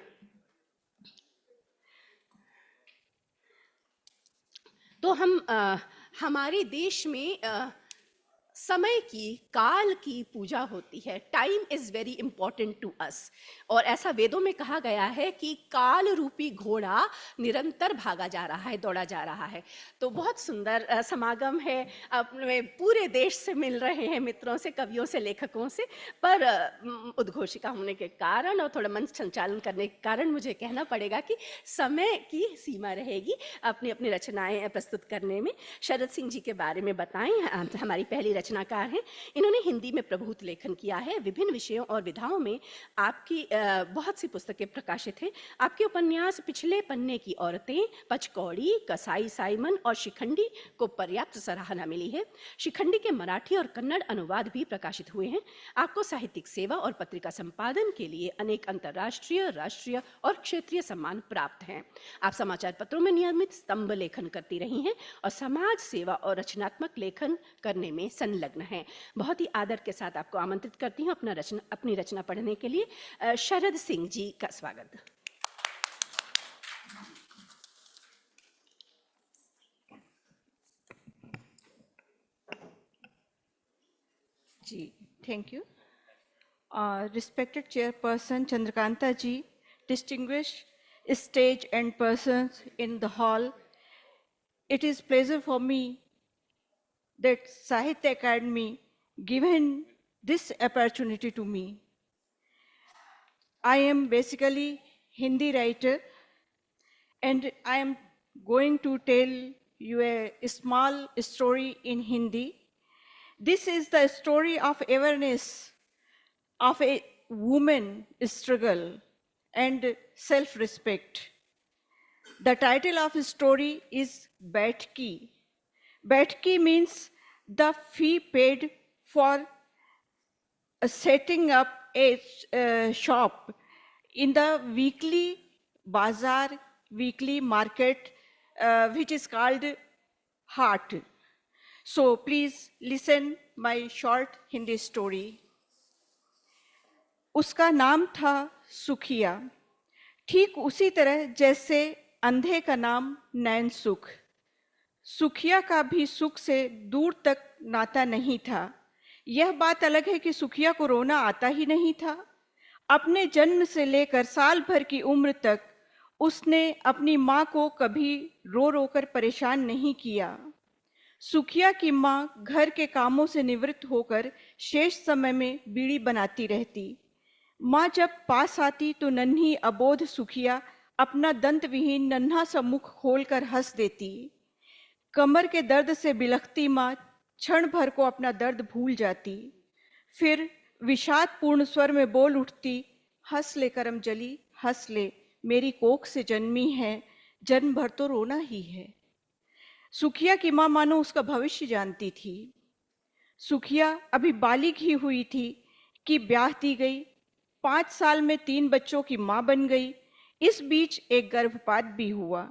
तो हमारे देश में समय की, काल की पूजा होती है। Time is very important to us. और ऐसा वेदों में कहा गया है कि काल रूपी घोड़ा निरंतर भागा जा रहा है, दौड़ा जा रहा है। तो बहुत सुंदर समागम है, अपने पूरे देश से मिल रहे हैं, मित्रों से, कवियों से, लेखकों से। पर उद्घोषिका होने के कारण और थोड़ा मंच संचालन करने के कारण मुझे कहना पड़ेगा कि समय की सीमा रहेगी अपनी अपनी रचनाएं प्रस्तुत करने में। शरद सिंह जी के बारे में बताएं। हमारी पहली रचनाकार हैं। इन्होंने हिंदी में प्रभूत लेखन किया है। विभिन्न विषयों और विधाओं में आपकी बहुत सी पुस्तकें प्रकाशित हैं। आपके उपन्यास पिछले पन्ने की औरतें, पचकौड़ी, कसाई साइमन और शिखंडी को पर्याप्त सराहना मिली है। शिखंडी के मराठी और कन्नड़ अनुवाद भी प्रकाशित हुए हैं। आपको साहित्यिक सेवा और पत्रिका संपादन के लिए अनेक अंतर्राष्ट्रीय, राष्ट्रीय और क्षेत्रीय सम्मान प्राप्त हैं। आप समाचार पत्रों में नियमित स्तंभ लेखन करती रही हैं और समाज सेवा और रचनात्मक लेखन करने में संलग्न हैं। बहुत ही आदर के साथ आपको आमंत्रित करती हूँ अपनी रचना पढ़ने के लिए। शरद सिंह जी का स्वागत। जी, thank you. Respected Chairperson Chandrakanta ji, distinguished stage and persons in the hall, it is pleasure for me that Sahitya Academy given this opportunity to me. I am basically Hindi writer and I am going to tell you a small story in Hindi. This is the story of awareness of a woman struggle and self-respect. The title of his story is Baitki. Baitki means the fee paid for setting up a shop in the weekly bazaar, weekly market, which is called Haat. So please listen my short Hindi story. उसका नाम था सुखिया, ठीक उसी तरह जैसे अंधे का नाम नैन सुख। सुखिया का भी सुख से दूर तक नाता नहीं था। यह बात अलग है कि सुखिया को रोना आता ही नहीं था। अपने जन्म से लेकर साल भर की उम्र तक उसने अपनी माँ को कभी रो रो कर परेशान नहीं किया। सुखिया की माँ घर के कामों से निवृत्त होकर शेष समय में बीड़ी बनाती रहती। माँ जब पास आती तो नन्ही अबोध सुखिया अपना दंत विहीन नन्हा सा मुख खोलकर हंस देती। कमर के दर्द से बिलखती माँ क्षण भर को अपना दर्द भूल जाती। फिर विषादपूर्ण स्वर में बोल उठती, हंस ले करम जली, हंस ले, मेरी कोख से जन्मी है, जन्म भर तो रोना ही है। सुखिया की माँ मानो उसका भविष्य जानती थी। सुखिया अभी बालिग ही हुई थी कि ब्याह दी गई। 5 साल में 3 बच्चों की माँ बन गई। इस बीच एक गर्भपात भी हुआ।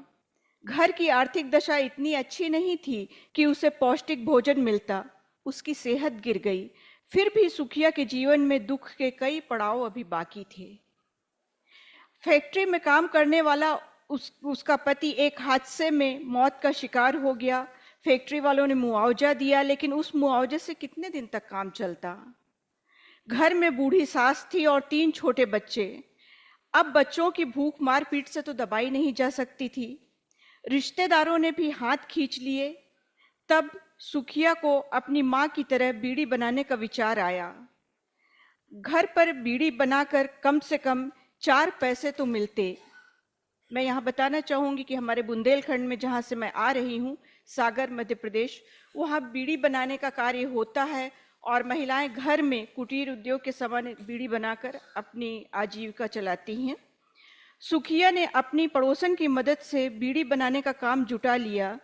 घर की आर्थिक दशा इतनी अच्छी नहीं थी कि उसे पौष्टिक भोजन मिलता। उसकी सेहत गिर गई। फिर भी सुखिया के जीवन में दुख के कई पड़ाव अभी बाकी थे। फैक्ट्री में काम करने वाला उसका पति एक हादसे में मौत का शिकार हो गया। फैक्ट्री वालों ने मुआवजा दिया, लेकिन उस मुआवजे से कितने दिन तक काम चलता। घर में बूढ़ी सास थी और 3 छोटे बच्चे। अब बच्चों की भूख मार पीट से तो दबाई नहीं जा सकती थी। रिश्तेदारों ने भी हाथ खींच लिए। तब सुखिया को अपनी माँ की तरह बीड़ी बनाने का विचार आया। घर पर बीड़ी बनाकर कम से कम 4 पैसे तो मिलते। मैं यहाँ बताना चाहूँगी कि हमारे बुंदेलखंड में, जहाँ से मैं आ रही हूँ, सागर मध्य प्रदेश, वहाँ बीड़ी बनाने का कार्य होता है और महिलाएं घर में कुटीर उद्योग के समान बीड़ी बनाकर अपनी आजीविका चलाती हैं। सुखिया ने अपनी पड़ोसन की मदद से बीड़ी बनाने का काम जुटा लिया।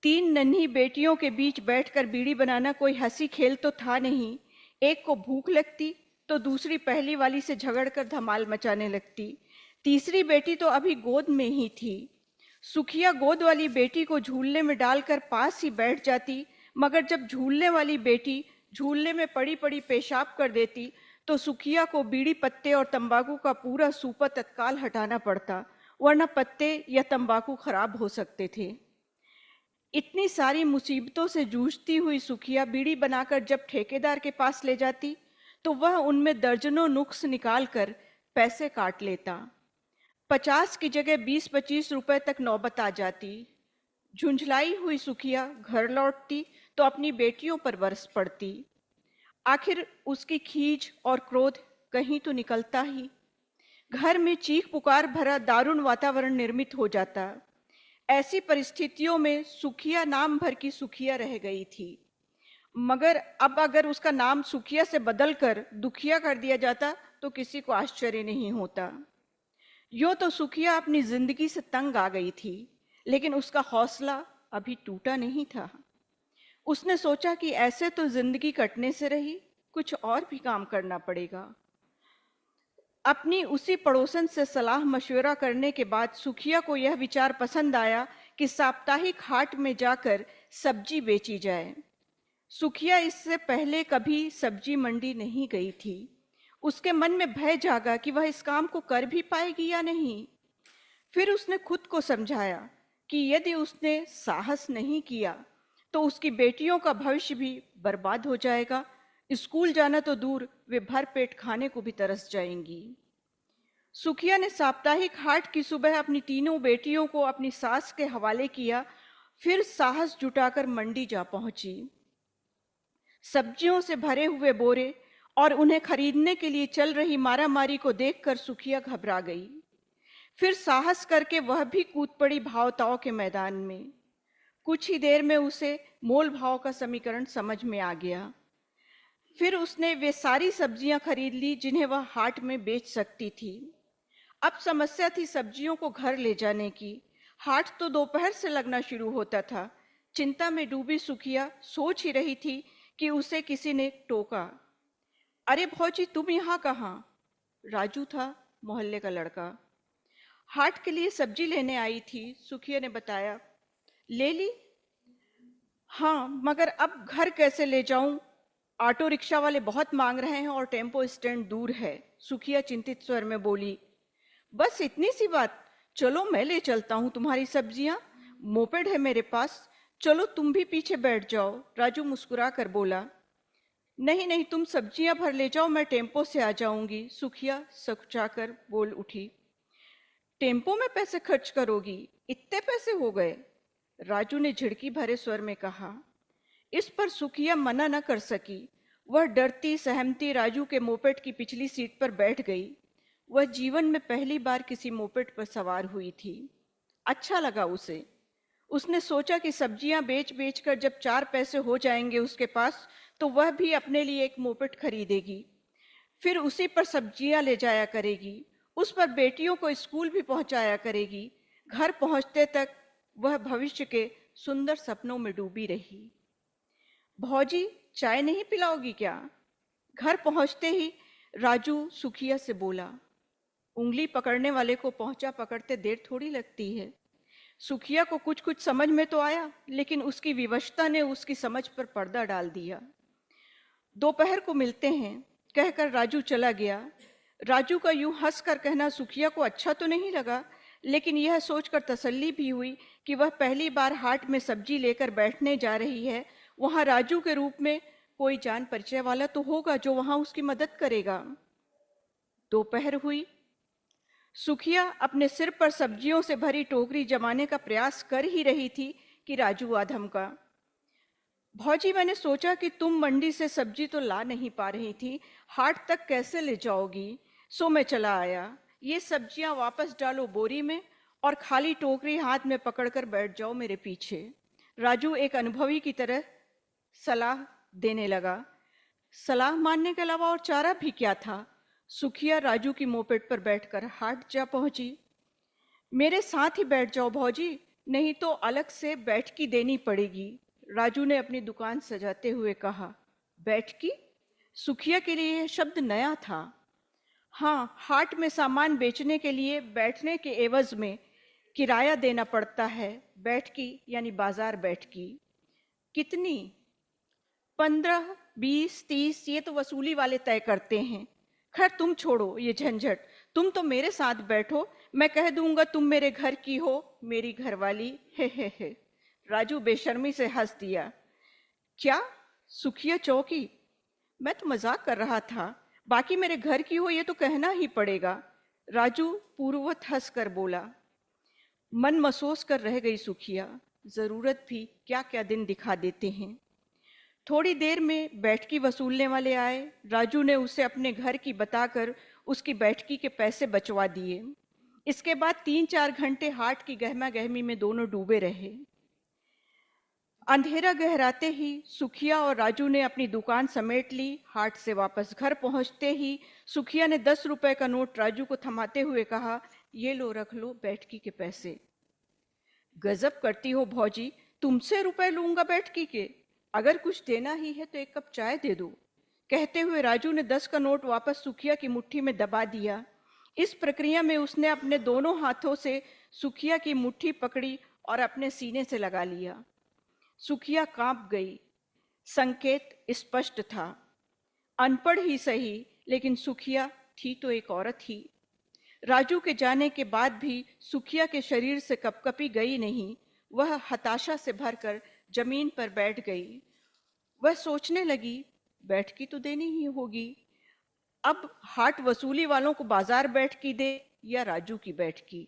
3 नन्ही बेटियों के बीच बैठकर बीड़ी बनाना कोई हंसी खेल तो था नहीं। एक को भूख लगती तो दूसरी पहली वाली से झगड़कर धमाल मचाने लगती। तीसरी बेटी तो अभी गोद में ही थी। सुखिया गोद वाली बेटी को झूलने में डालकर पास ही बैठ जाती, मगर जब झूलने वाली बेटी झूलने में पड़ी पड़ी पेशाब कर देती तो सुखिया को बीड़ी पत्ते और तंबाकू का पूरा सूपा तत्काल हटाना पड़ता, वरना पत्ते या तंबाकू खराब हो सकते थे। इतनी सारी मुसीबतों से जूझती हुई सुखिया बीड़ी बनाकर जब ठेकेदार के पास ले जाती तो वह उनमें दर्जनों नुक्स निकालकर पैसे काट लेता। 50 की जगह 20-25 रुपए तक नौबत आ जाती। झुंझलाई हुई सुखिया घर लौटती तो अपनी बेटियों पर बरस पड़ती। आखिर उसकी खीज और क्रोध कहीं तो निकलता ही। घर में चीख पुकार भरा दारुण वातावरण निर्मित हो जाता। ऐसी परिस्थितियों में सुखिया नाम भर की सुखिया रह गई थी, मगर अब अगर उसका नाम सुखिया से बदलकर दुखिया कर दिया जाता तो किसी को आश्चर्य नहीं होता। यूं तो सुखिया अपनी जिंदगी से तंग आ गई थी, लेकिन उसका हौसला अभी टूटा नहीं था। उसने सोचा कि ऐसे तो जिंदगी कटने से रही, कुछ और भी काम करना पड़ेगा। अपनी उसी पड़ोसन से सलाह मशवरा करने के बाद सुखिया को यह विचार पसंद आया कि साप्ताहिक हाट में जाकर सब्जी बेची जाए। सुखिया इससे पहले कभी सब्जी मंडी नहीं गई थी। उसके मन में भय जागा कि वह इस काम को कर भी पाएगी या नहीं। फिर उसने खुद को समझाया कि यदि उसने साहस नहीं किया तो उसकी बेटियों का भविष्य भी बर्बाद हो जाएगा। स्कूल जाना तो दूर, वे भर पेट खाने को भी तरस जाएंगी। सुखिया ने साप्ताहिक हाट की सुबह अपनी तीनों बेटियों को अपनी सास के हवाले किया, फिर साहस जुटाकर मंडी जा पहुंची। सब्जियों से भरे हुए बोरे और उन्हें खरीदने के लिए चल रही मारामारी को देखकर सुखिया घबरा गई। फिर साहस करके वह भी कूद पड़ी भाव-ताव के मैदान में। कुछ ही देर में उसे मोल भाव का समीकरण समझ में आ गया। फिर उसने वे सारी सब्जियां खरीद ली जिन्हें वह हाट में बेच सकती थी। अब समस्या थी सब्जियों को घर ले जाने की। हाट तो दोपहर से लगना शुरू होता था। चिंता में डूबी सुखिया सोच ही रही थी कि उसे किसी ने टोका। अरे भौजी, तुम यहाँ कहाँ? राजू था, मोहल्ले का लड़का। हाट के लिए सब्जी लेने आई थी, सुखिया ने बताया। ले ली? हाँ, मगर अब घर कैसे ले जाऊं? ऑटो रिक्शा वाले बहुत मांग रहे हैं और टेम्पो स्टैंड दूर है, सुखिया चिंतित स्वर में बोली। बस इतनी सी बात? चलो मैं ले चलता हूँ तुम्हारी सब्जियां, मोपेड है मेरे पास। चलो तुम भी पीछे बैठ जाओ, राजू मुस्कुरा कर बोला। नहीं नहीं, तुम सब्जियां भर ले जाओ, मैं टेम्पो से आ जाऊंगी, सुखिया सकुचाकर बोल उठी। टेम्पो में पैसे खर्च करोगी? इतने पैसे हो गए? राजू ने झिड़की भरे स्वर में कहा। इस पर सुखिया मना न कर सकी। वह डरती सहमती राजू के मोपेड की पिछली सीट पर बैठ गई। वह जीवन में पहली बार किसी मोपेड पर सवार हुई थी। अच्छा लगा उसे। उसने सोचा कि सब्जियां बेच बेच कर जब 4 पैसे हो जाएंगे उसके पास, तो वह भी अपने लिए एक मोपेड खरीदेगी। फिर उसी पर सब्जियां ले जाया करेगी, उस पर बेटियों को स्कूल भी पहुंचाया करेगी। घर पहुंचते तक वह भविष्य के सुंदर सपनों में डूबी रही। भौजी, चाय नहीं पिलाओगी क्या? घर पहुंचते ही राजू सुखिया से बोला। उंगली पकड़ने वाले को पहुंचा पकड़ते देर थोड़ी लगती है। सुखिया को कुछ कुछ समझ में तो आया, लेकिन उसकी विवशता ने उसकी समझ पर पर्दा डाल दिया। दोपहर को मिलते हैं, कहकर राजू चला गया। राजू का यूं हंस कर कहना सुखिया को अच्छा तो नहीं लगा, लेकिन यह सोचकर तसल्ली भी हुई कि वह पहली बार हाट में सब्जी लेकर बैठने जा रही है। वहां राजू के रूप में कोई जान परिचय वाला तो होगा जो वहां उसकी मदद करेगा। दोपहर हुई। सुखिया अपने सिर पर सब्जियों से भरी टोकरी जमाने का प्रयास कर ही रही थी कि राजू आ धमका। भौजी, मैंने सोचा कि तुम मंडी से सब्जी तो ला नहीं पा रही थी, हाट तक कैसे ले जाओगी, सो मैं चला आया। ये सब्जियां वापस डालो बोरी में और खाली टोकरी हाथ में पकड़कर बैठ जाओ मेरे पीछे। राजू एक अनुभवी की तरह सलाह देने लगा। सलाह मानने के अलावा और चारा भी क्या था? सुखिया राजू की मोपेड पर बैठकर हाट जा पहुंची। मेरे साथ ही बैठ जाओ भौजी, नहीं तो अलग से बैठकी देनी पड़ेगी, राजू ने अपनी दुकान सजाते हुए कहा। बैठकी? सुखिया के लिए यह शब्द नया था। हाँ, हाट में सामान बेचने के लिए बैठने के एवज में किराया देना पड़ता है। बैठकी यानी बाजार बैठकी। कितनी? 15, 20, 30, ये तो वसूली वाले तय करते हैं। खैर तुम छोड़ो ये झंझट, तुम तो मेरे साथ बैठो, मैं कह दूंगा तुम मेरे घर की हो, मेरी घरवाली। हे। राजू बेशर्मी से हंस दिया। क्या? सुखिया चौंकी। मैं तो मजाक कर रहा था, बाकी मेरे घर की हो ये तो कहना ही पड़ेगा, राजू पूर्ववत हंस कर बोला। मन महसूस कर रह गई सुखिया। जरूरत भी क्या क्या दिन दिखा देते हैं। थोड़ी देर में बैठकी वसूलने वाले आए। राजू ने उसे अपने घर की बताकर उसकी बैठकी के पैसे बचवा दिए। इसके बाद 3-4 घंटे हाट की गहमा गहमी में दोनों डूबे रहे। अंधेरा गहराते ही सुखिया और राजू ने अपनी दुकान समेट ली। हाट से वापस घर पहुंचते ही सुखिया ने 10 रुपए का नोट राजू को थमाते हुए कहा, ये लो, रख लो बैठकी के पैसे। गजब करती हो भौजी, तुमसे रुपए लूंगा बैठकी के? अगर कुछ देना ही है तो 1 कप चाय दे दो। कहते हुए राजू ने 10 का नोट वापस सुखिया की मुट्ठी में दबा दिया। इस प्रक्रिया में उसने अपने दोनों हाथों से सुखिया की मुट्ठी पकड़ी और अपने सीने से लगा लिया। सुखिया कांप गई। संकेत स्पष्ट था। अनपढ़ ही सही, लेकिन सुखिया थी तो एक औरत ही। राजू के जाने के बाद भी सुखिया के शरीर से कपकपी गई नहीं। वह हताशा से भरकर जमीन पर बैठ गई। वह सोचने लगी, बैठकी तो देनी ही होगी। अब हाट वसूली वालों को बाजार बैठकी दे या राजू की बैठकी।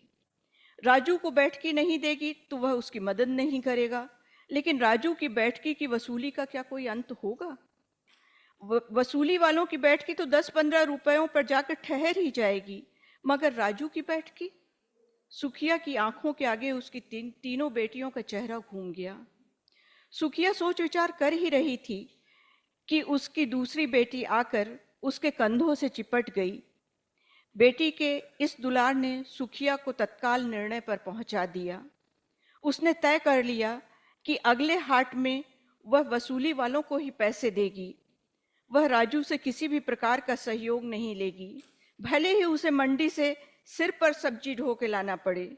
राजू को बैठकी नहीं देगी तो वह उसकी मदद नहीं करेगा, लेकिन राजू की बैठकी की वसूली का क्या कोई अंत होगा? वसूली वालों की बैठकी तो 10-15 रुपयों पर जाकर ठहर ही जाएगी, मगर राजू की बैठकी? सुखिया की आंखों के आगे उसकी तीनों बेटियों का चेहरा घूम गया। सुखिया सोच विचार कर ही रही थी कि उसकी दूसरी बेटी आकर उसके कंधों से चिपट गई। बेटी के इस दुलार ने सुखिया को तत्काल निर्णय पर पहुंचा दिया। उसने तय कर लिया कि अगले हाट में वह वसूली वालों को ही पैसे देगी। वह राजू से किसी भी प्रकार का सहयोग नहीं लेगी, भले ही उसे मंडी से सिर पर सब्जी ढो के लाना पड़े,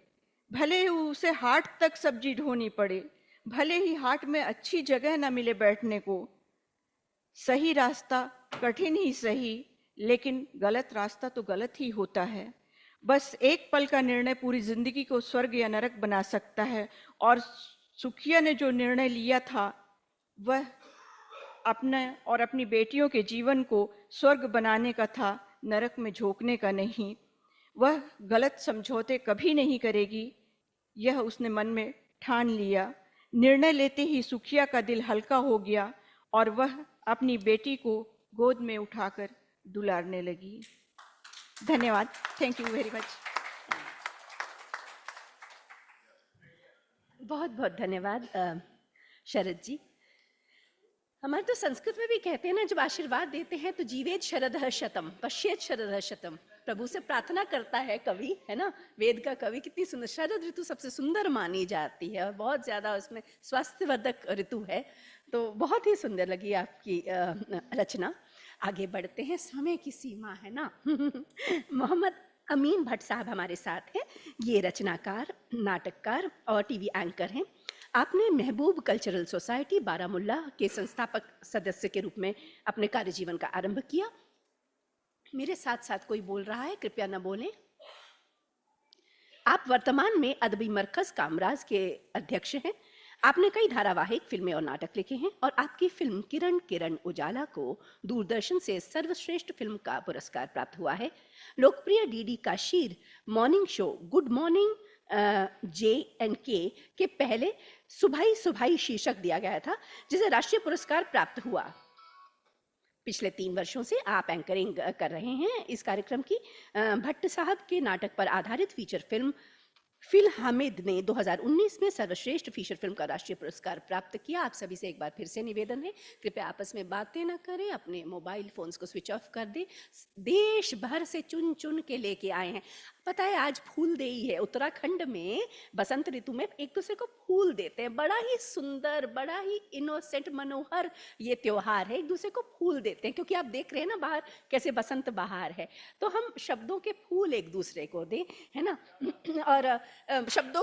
भले ही उसे हाट तक सब्जी ढोनी पड़े, भले ही हाट में अच्छी जगह न मिले बैठने को। सही रास्ता कठिन ही सही, लेकिन गलत रास्ता तो गलत ही होता है। बस एक पल का निर्णय पूरी जिंदगी को स्वर्ग या नरक बना सकता है, और सुखिया ने जो निर्णय लिया था वह अपने और अपनी बेटियों के जीवन को स्वर्ग बनाने का था, नरक में झोंकने का नहीं। वह गलत समझौते कभी नहीं करेगी, यह उसने मन में ठान लिया। निर्णय लेते ही सुखिया का दिल हल्का हो गया और वह अपनी बेटी को गोद में उठाकर दुलारने लगी। धन्यवाद। Thank you very much. बहुत बहुत धन्यवाद शरद जी। हमारे तो संस्कृत में भी कहते हैं ना, जब आशीर्वाद देते हैं तो जीवेत शरदः शतम पश्येत शरदः शतम। प्रभु से प्रार्थना करता है कवि, है ना, वेद का कवि। कितनी सुंदर, शरद ऋतु सबसे सुंदर मानी जाती है और बहुत ज्यादा उसमें स्वास्थ्यवर्धक ऋतु है। तो बहुत ही सुंदर लगी आपकी रचना। आगे बढ़ते हैं, समय की सीमा है ना। मोहम्मद अमीन भट्ट साहब हमारे साथ हैं। ये रचनाकार, नाटककार और टीवी एंकर हैं। आपने महबूब कल्चरल सोसाइटी बारामुल्ला के संस्थापक सदस्य के रूप में अपने कार्य जीवन का आरंभ किया। मेरे साथ साथ कोई बोल रहा है, कृपया न बोलें। आप वर्तमान में अदबी मरकज कामराज के अध्यक्ष हैं। आपने कई धारावाहिक, फिल्में और नाटक लिखे हैं और आपकी फिल्म किरण किरण उजाला को दूरदर्शन से सर्वश्रेष्ठ फिल्म का पुरस्कार प्राप्त हुआ है। लोकप्रिय DD Kashir morning show good morning J&K के पहले सुभाई सुभाई शीर्षक दिया गया था, जिसे राष्ट्रीय पुरस्कार प्राप्त हुआ। पिछले 3 वर्षों से आप एंकरिंग कर रहे हैं इस कार्यक्रम की। भट्ट साहब के नाटक पर आधारित फीचर फिल्म फिल हामिद ने 2019 में सर्वश्रेष्ठ फीचर फिल्म का राष्ट्रीय पुरस्कार प्राप्त किया। आप सभी से एक बार फिर से निवेदन है, कृपया आपस में बातें ना करें, अपने मोबाइल फोन्स को स्विच ऑफ कर दें। देश भर से चुन चुन के लेके आए हैं। पता है आज फूल देई है, उत्तराखंड में बसंत ऋतु में एक दूसरे को फूल देते हैं। बड़ा ही सुंदर, बड़ा ही इनोसेंट, मनोहर ये त्योहार है। एक दूसरे को फूल देते हैं, क्योंकि आप देख रहे हैं ना बाहर कैसे बसंत बहार है, तो हम शब्दों के फूल एक दूसरे को दें, है ना। और शब्दों,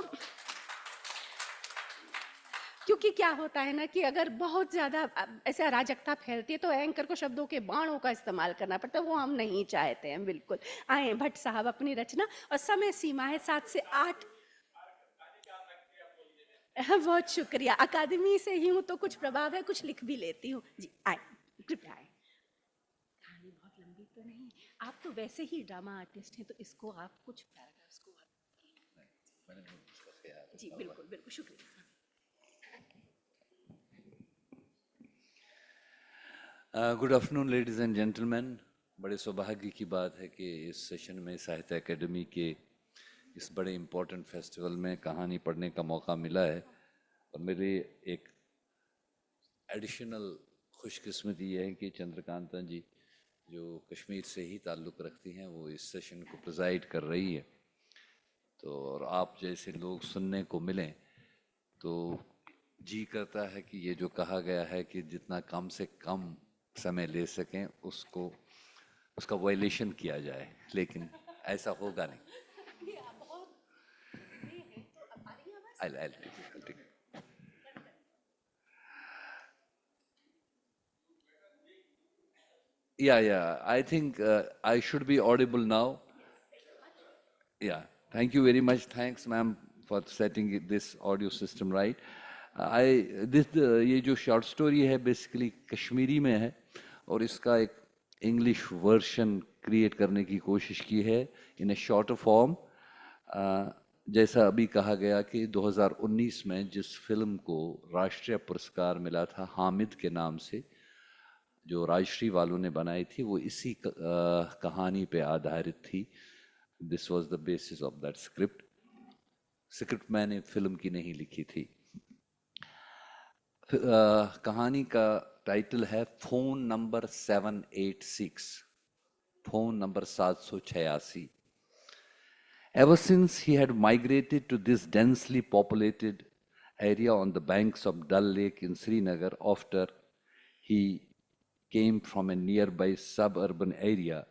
क्योंकि क्या होता है ना कि अगर बहुत ज्यादा ऐसे अराजकता फैलती है तो एंकर को शब्दों के बाणों का इस्तेमाल करना पड़ता है, वो हम नहीं चाहते हैं। बिल्कुल आए भट्ट साहब अपनी रचना, और समय सीमा है 7 से 8। बहुत शुक्रिया। अकादमी से ही हूँ तो कुछ प्रभाव है, कुछ लिख भी लेती हूँ जी। आए, कृपया आए। कहानी बहुत लंबी तो नहीं, आप तो वैसे ही ड्रामा आर्टिस्ट हैं, तो इसको आप कुछ पैराग्राफ्स को जी बिल्कुल बिल्कुल, शुक्रिया। Good afternoon ladies and gentleman. बड़े सौभाग्य की बात है कि इस सेशन में साहित्य एकेडमी के इस बड़े इम्पोर्टेंट फेस्टिवल में कहानी पढ़ने का मौका मिला है। और मेरी एक एडिशनल खुशकिस्मती ये है कि चंद्रकांता जी जो कश्मीर से ही ताल्लुक़ रखती हैं, वो इस सेशन को प्रिजाइड कर रही है। तो और आप जैसे लोग सुनने को मिलें तो जी करता है कि ये जो कहा गया है कि जितना कम से कम समय ले सकें उसका वायलेशन किया जाए, लेकिन ऐसा होगा नहीं। Yeah, I think I should be audible now. Yeah, thank you very much. Thanks, ma'am, for setting this audio system right. ये जो शॉर्ट स्टोरी है बेसिकली कश्मीरी में है और इसका एक इंग्लिश वर्जन क्रिएट करने की कोशिश की है इन ए शॉर्टर फॉर्म। जैसा अभी कहा गया कि 2019 में जिस फिल्म को राष्ट्रीय पुरस्कार मिला था हामिद के नाम से, जो राजश्री वालों ने बनाई थी, वो इसी कहानी पे आधारित थी। This was the basis of that script. Script मैंने फिल्म की नहीं लिखी थी। कहानी का टाइटल है phone number 786, phone number 786। Ever since he had migrated to this densely populated area on the banks of Dal Lake in Srinagar after he came from a nearby suburban area.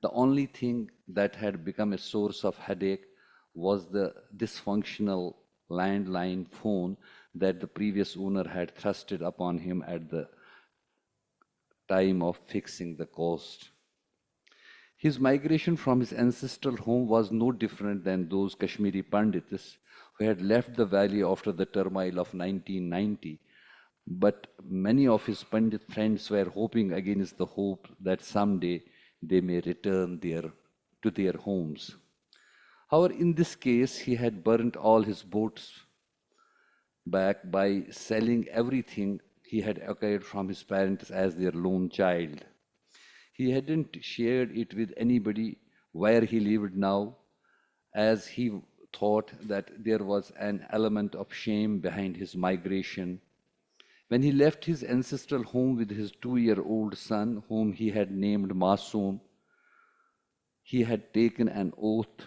The only thing that had become a source of headache was the dysfunctional landline phone that the previous owner had thrusted upon him at the time of fixing the coast. His migration from his ancestral home was no different than those Kashmiri Pandits who had left the valley after the turmoil of 1990. But many of his Pandit friends were hoping against the hope that someday they may return to their homes. However, in this case, he had burnt all his boats back by selling everything he had acquired from his parents as their lone child. He hadn't shared it with anybody where he lived now, as he thought that there was an element of shame behind his migration. When he left his ancestral home with his 2-year-old son, whom he had named Masoom, he had taken an oath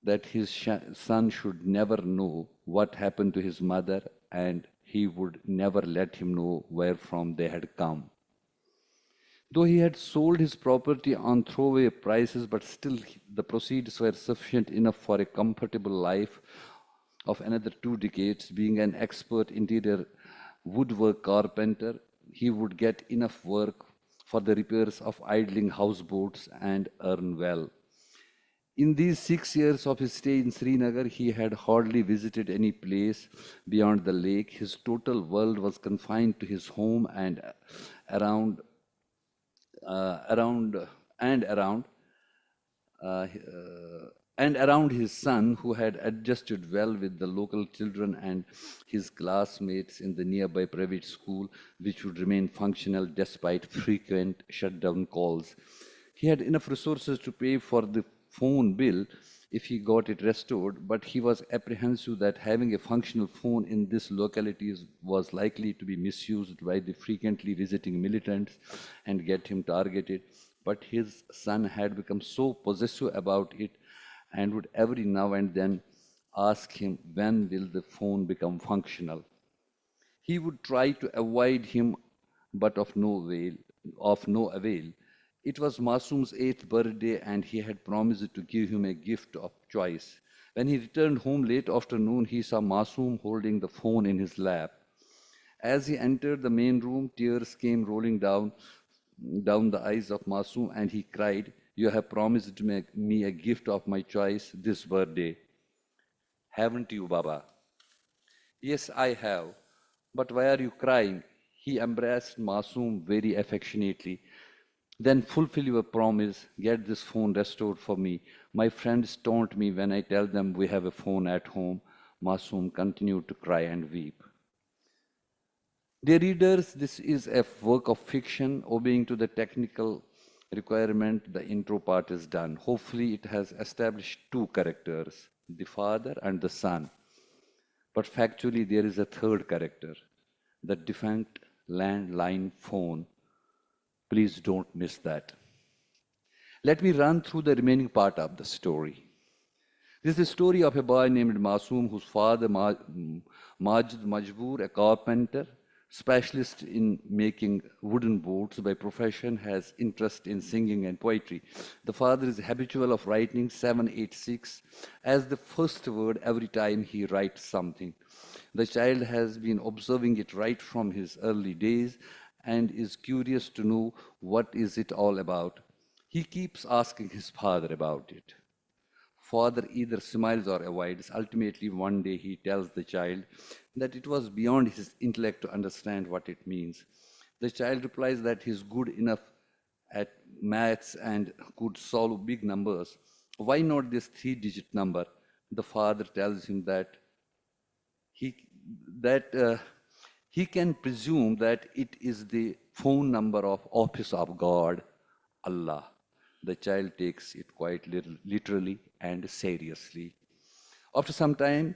that his son should never know what happened to his mother, and he would never let him know where from they had come. Though he had sold his property on throwaway prices, but still the proceeds were sufficient enough for a comfortable life of another 2 decades. Being an expert interior woodwork carpenter, he would get enough work for the repairs of idling houseboats and earn well. In these 6 years of his stay in Srinagar, he had hardly visited any place beyond the lake. His total world was confined to his home and around around and around uh, and around his son, who had adjusted well with the local children and his classmates in the nearby private school, which would remain functional despite frequent shutdown calls. He had enough resources to pay for the phone bill if he got it restored, but he was apprehensive that having a functional phone in this locality was likely to be misused by the frequently visiting militants and get him targeted. But his son had become so possessive about it and would every now and then ask him, when will the phone become functional? He would try to avoid him, but of no avail. It was Masoom's 8th birthday, and he had promised to give him a gift of choice. When he returned home late afternoon, he saw Masoom holding the phone in his lap. As he entered the main room, tears came rolling down the eyes of Masoom, and he cried, "You have promised to make me a gift of my choice this birthday, haven't you, Baba?" "Yes, I have. But why are you crying?" He embraced Masoom very affectionately. "Then fulfill your promise, get this phone restored for me. My friends taunt me when I tell them we have a phone at home." Masoom continued to cry and weep. Dear readers, this is a work of fiction. Obeying to the technical requirement, the intro part is done. Hopefully, it has established 2 characters, the father and the son. But factually, there is a 3rd character, the defunct landline phone. Please don't miss that. Let me run through the remaining part of the story. This is the story of a boy named Masoom, whose father, Majid Majboor, a carpenter, specialist in making wooden boats by profession, has interest in singing and poetry. The father is habitual of writing 786 as the first word every time he writes something. The child has been observing it right from his early days and is curious to know what is it all about. He keeps asking his father about it. Father either smiles or avoids. Ultimately, one day he tells the child that it was beyond his intellect to understand what it means. The child replies that he is good enough at maths and could solve big numbers. Why not this 3-digit number? The father tells him that he that he can presume that it is the phone number of office of God, Allah. The child takes it quite literally and seriously. After some time,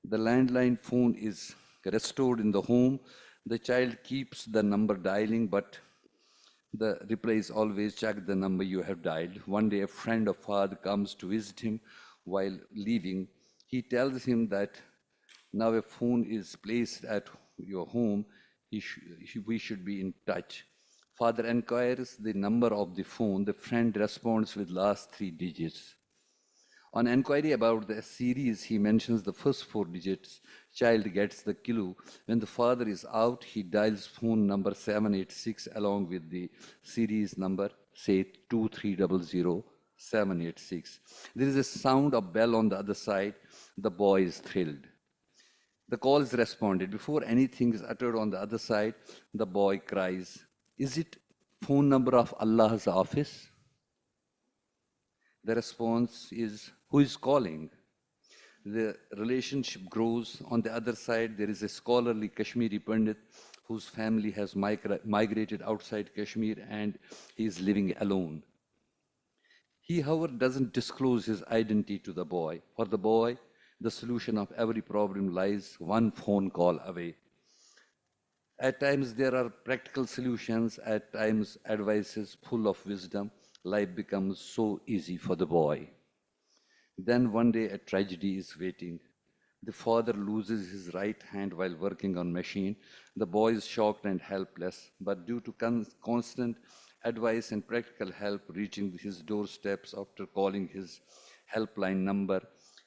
the landline phone is restored in the home. The child keeps the number dialing, but the reply is always, "Check the number you have dialed." One day, a friend of father comes to visit him while leaving. He tells him that Now, if phone is placed at your home, we should be in touch. Father inquires the number of the phone. The friend responds with last 3 digits. On inquiry about the series, he mentions the first 4 digits. Child gets the clue. When the father is out, he dials phone number 786 along with the series number, say 2300786. There is a sound of bell on the other side. The boy is thrilled. The call is responded. Before anything is uttered on the other side, the boy cries, "Is it phone number of Allah's office?" The response is, "Who is calling?" The relationship grows. On the other side, there is a scholarly Kashmiri Pandit whose family has migrated outside Kashmir and he is living alone. He, however, doesn't disclose his identity to the boy. For the boy, the solution of every problem lies one phone call away. At times, there are practical solutions. At times, advices full of wisdom. Life becomes so easy for the boy. Then one day, a tragedy is waiting. The father loses his right hand while working on machine. The boy is shocked and helpless, but due to constant advice and practical help reaching his doorsteps after calling his helpline number,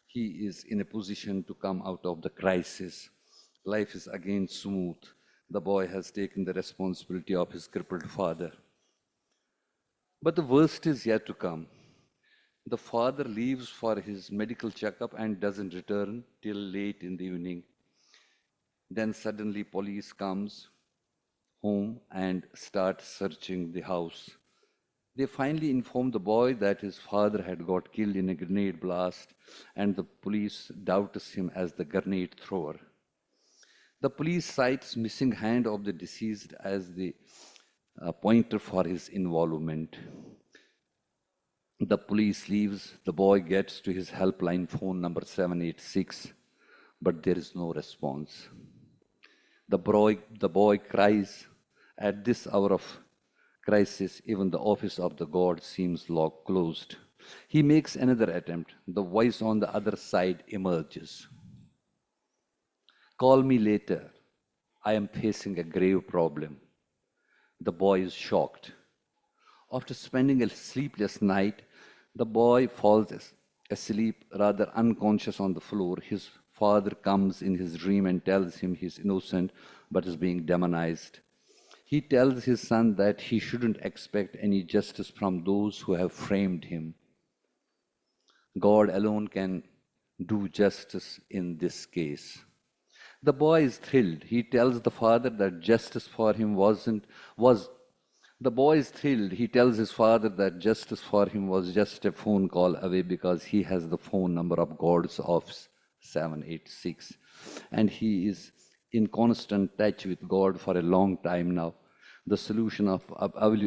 he is in a position to come out of the crisis. Life is again smooth. The boy has taken the responsibility of his crippled father. But the worst is yet to come. The father leaves for his medical checkup and doesn't return till late in the evening. Then suddenly police comes home and starts searching the house. They finally inform the boy that his father had got killed in a grenade blast, and the police doubts him as the grenade thrower. The police cites missing hand of the deceased as the pointer for his involvement. The police leaves. The boy gets to his helpline phone number 786, but there is no response. The boy cries. At this hour of crisis, even the office of the God seems locked closed. He makes another attempt. The voice on the other side emerges. "Call me later. I am facing a grave problem." The boy is shocked. After spending a sleepless night, the boy falls asleep, rather unconscious on the floor. His father comes in his dream and tells him he is innocent but is being demonized. He tells his son that he shouldn't expect any justice from those who have framed him. God alone can do justice in this case. The boy is thrilled. He tells the father that justice for him the boy is thrilled. He tells his father that justice for him was just a phone call away because he has the phone number of God's office, 786. And he is in constant touch with God for a long time now. The solution of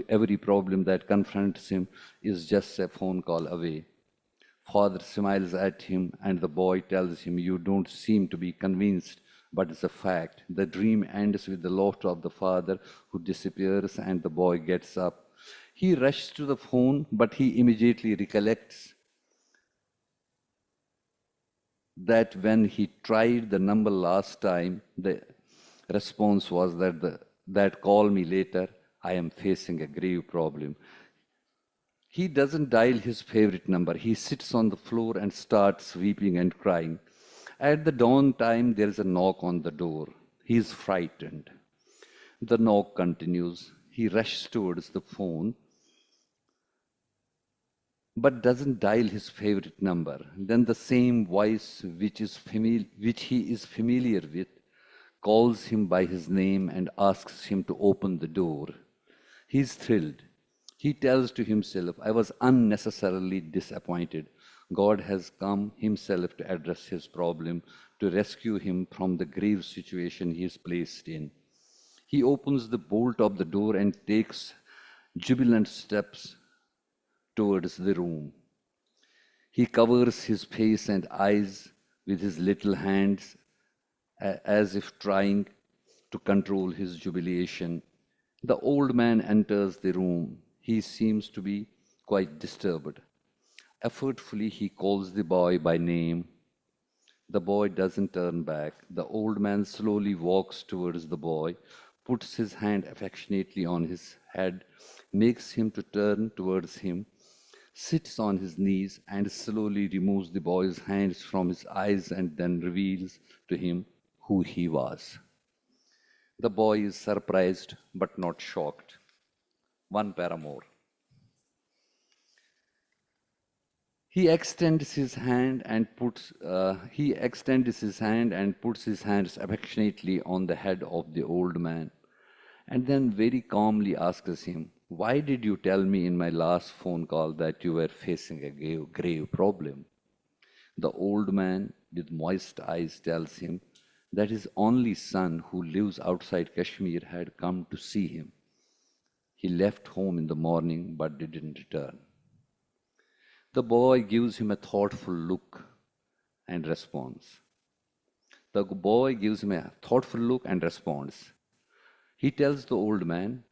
every problem that confronts him is just a phone call away. Father smiles at him and the boy tells him, "You don't seem to be convinced, but it's a fact." The dream ends with the laughter of the father who disappears and the boy gets up. He rushes to the phone, but he immediately recollects that when he tried the number last time, the response was that "call me later, I am facing a grave problem." He doesn't dial his favorite number. He sits on the floor and starts weeping and crying. At the dawn time, there is a knock on the door. He is frightened. The knock continues. He rushes towards the phone, but doesn't dial his favorite number. Then the same voice which he is familiar with calls him by his name and asks him to open the door. He is thrilled. He tells to himself, "I was unnecessarily disappointed. God has come himself to address his problem, to rescue him from the grave situation he is placed in." He opens the bolt of the door and takes jubilant steps towards the room. He covers his face and eyes with his little hands as if trying to control his jubilation. The old man enters the room. He seems to be quite disturbed. Effortfully, he calls the boy by name. The boy doesn't turn back. The old man slowly walks towards the boy, puts his hand affectionately on his head, makes him to turn towards him, sits on his knees, and slowly removes the boy's hands from his eyes and then reveals to him who he was. The boy is surprised but not shocked. One para more. He extends his hand and puts his hands affectionately on the head of the old man, and then very calmly asks him, "Why did you tell me in my last phone call that you were facing a grave problem?" The old man, with moist eyes, tells him that his only son, who lives outside Kashmir, had come to see him. He left home in the morning but didn't return. The boy gives him a thoughtful look and responds. The boy gives him a thoughtful look and responds. He tells the old man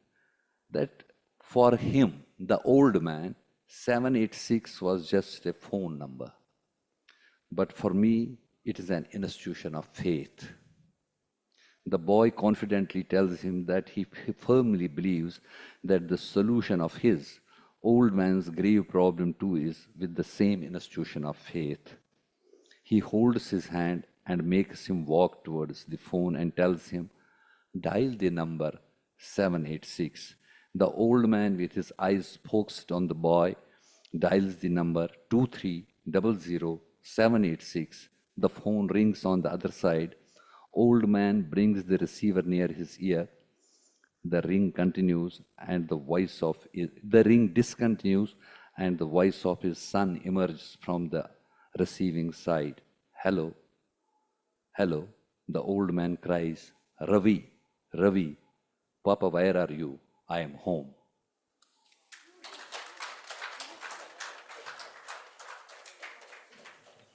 that for him, the old man, 786 was just a phone number. But for me, it is an institution of faith. The boy confidently tells him that he firmly believes that the solution of his old man's grave problem too is with the same institution of faith. He holds his hand and makes him walk towards the phone and tells him, "Dial the number 786. The old man, with his eyes focused on the boy, dials the number 2300786. The phone rings on the other side. Old man brings the receiver near his ear. The ring continues and the ring discontinues and the voice of his son emerges from the receiving side. "Hello, hello," the old man cries. "Ravi, Ravi, Papa, where are you? I am home."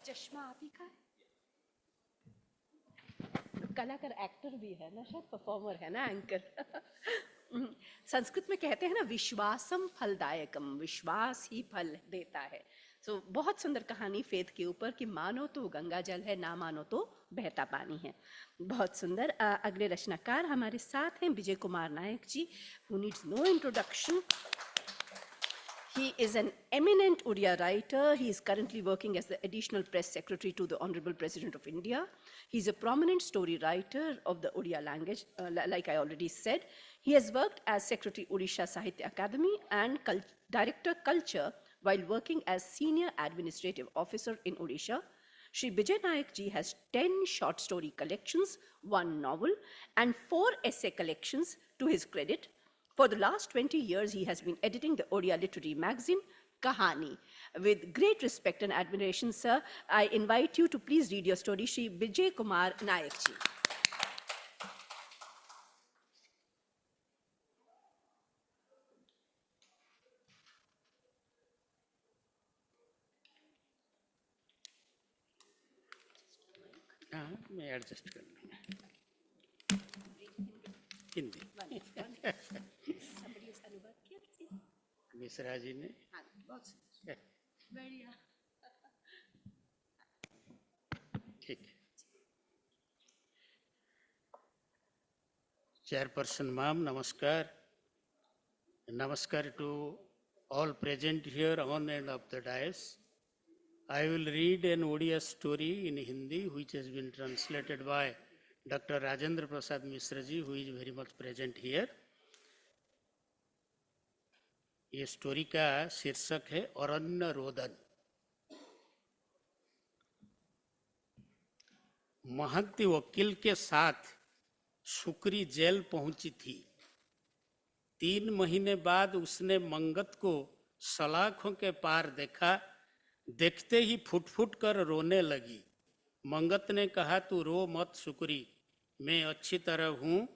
चश्मा आप ही का है? कलाकार actor भी है ना, शायद performer है ना, एंकर। संस्कृत में कहते हैं ना, विश्वासम फलदायकम, विश्वास ही फल देता है। सो बहुत सुंदर कहानी फेथ के ऊपर कि मानो तो गंगा जल है, ना मानो तो बहता पानी है। बहुत सुंदर। अगले रचनाकार हमारे साथ हैं विजय कुमार नायक जी, who needs no introduction. He is an eminent Odia writer. He is currently working as the additional press secretary to the Honorable President of India. He is a prominent story writer of the Odia language, like I already said. He has worked as Secretary Odisha Sahitya Academy and Director Culture while working as Senior Administrative Officer in Odisha. Shri Vijay Nayak ji has 10 short story collections, 1 novel, and 4 essay collections to his credit. For the last 20 years, he has been editing the Odia literary magazine, Kahani. With great respect and admiration, sir, I invite you to please read your story, Shri Vijay Kumar Nayak ji. हाँ, मैं adjust कर लूँगा हिंदी। मिश्रा जी ने ठीक है। Chairperson ma'am, namaskar. Namaskar to all present here on and of the dais. I will read an Odia story in Hindi which has been translated by Dr. Rajendra Prasad Mishra ji, who is very much present here. ये story का शीर्षक है अरण्य रोदन। महंती वकील के साथ Shukri jail पहुंची थी। 3 महीने बाद उसने मंगत को सलाखों के पार देखा। देखते ही फुट फुट कर रोने लगी। मंगत ने कहा, "तू रो मत शुक्री, मैं अच्छी तरह हूँ,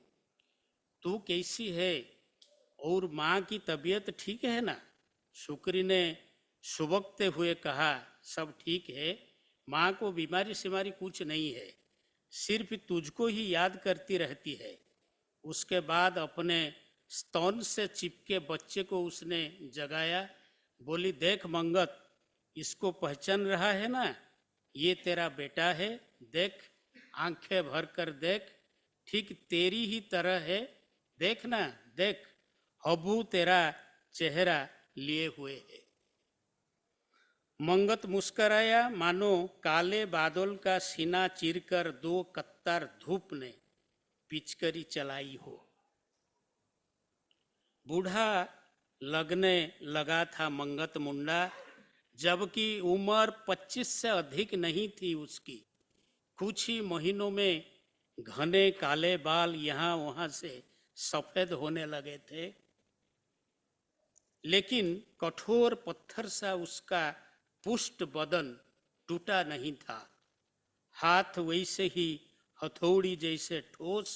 तू कैसी है और माँ की तबीयत ठीक है ना?" शुक्री ने सुबकते हुए कहा, "सब ठीक है, माँ को बीमारी सीमारी कुछ नहीं है, सिर्फ तुझको ही याद करती रहती है।" उसके बाद अपने स्तन से चिपके बच्चे को उसने जगाया। बोली, "देख मंगत, इसको पहचान रहा है ना, ये तेरा बेटा है, देख, आंखें भर कर देख, ठीक तेरी ही तरह है, देख ना देख, हबू तेरा चेहरा लिए हुए है। मंगत मुस्कराया मानो काले बादल का सीना चीरकर 2 कत्तार धूप ने पिचकरी चलाई हो। बूढ़ा लगने लगा था मंगत मुंडा, जबकि उम्र 25 से अधिक नहीं थी उसकी। कुछ ही महीनों में घने काले बाल यहाँ वहाँ से सफेद होने लगे थे, लेकिन कठोर पत्थर सा उसका पुष्ट बदन टूटा नहीं था। हाथ वैसे ही हथौड़ी जैसे ठोस,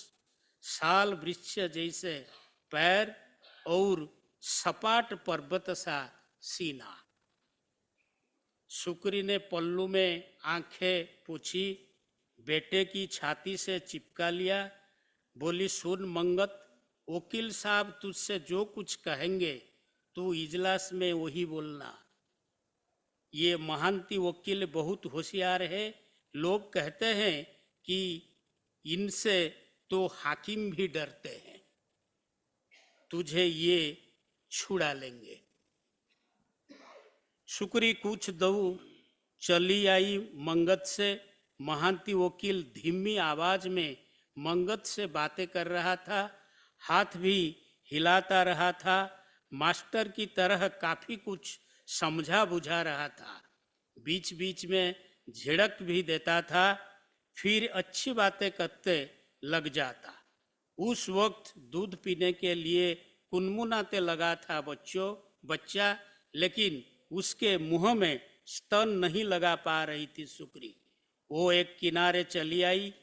साल वृक्ष जैसे पैर और सपाट पर्वत सा सीना। शुक्री ने पल्लू में आंखें पूछी, बेटे की छाती से चिपका लिया, बोली, सुन मंगत, वकील साहब तुझसे जो कुछ कहेंगे तू इजलास में वही बोलना। ये महांती वकील बहुत होशियार है, लोग कहते हैं कि इनसे तो हाकिम भी डरते हैं, तुझे ये छुड़ा लेंगे। शुक्री कुछ दूर चली आई मंगत से। महांती वकील धीमी आवाज में मंगत से बातें कर रहा था, हाथ भी हिलाता रहा था, मास्टर की तरह काफी कुछ समझा बुझा रहा था, बीच बीच में झिड़क भी देता था, फिर अच्छी बातें करते लग जाता। उस वक्त दूध पीने के लिए कुनमुनाते लगा था बच्चा, लेकिन उसके मुंह में स्तन नहीं लगा पा रही थी शुक्री। वो एक किनारे चली आई,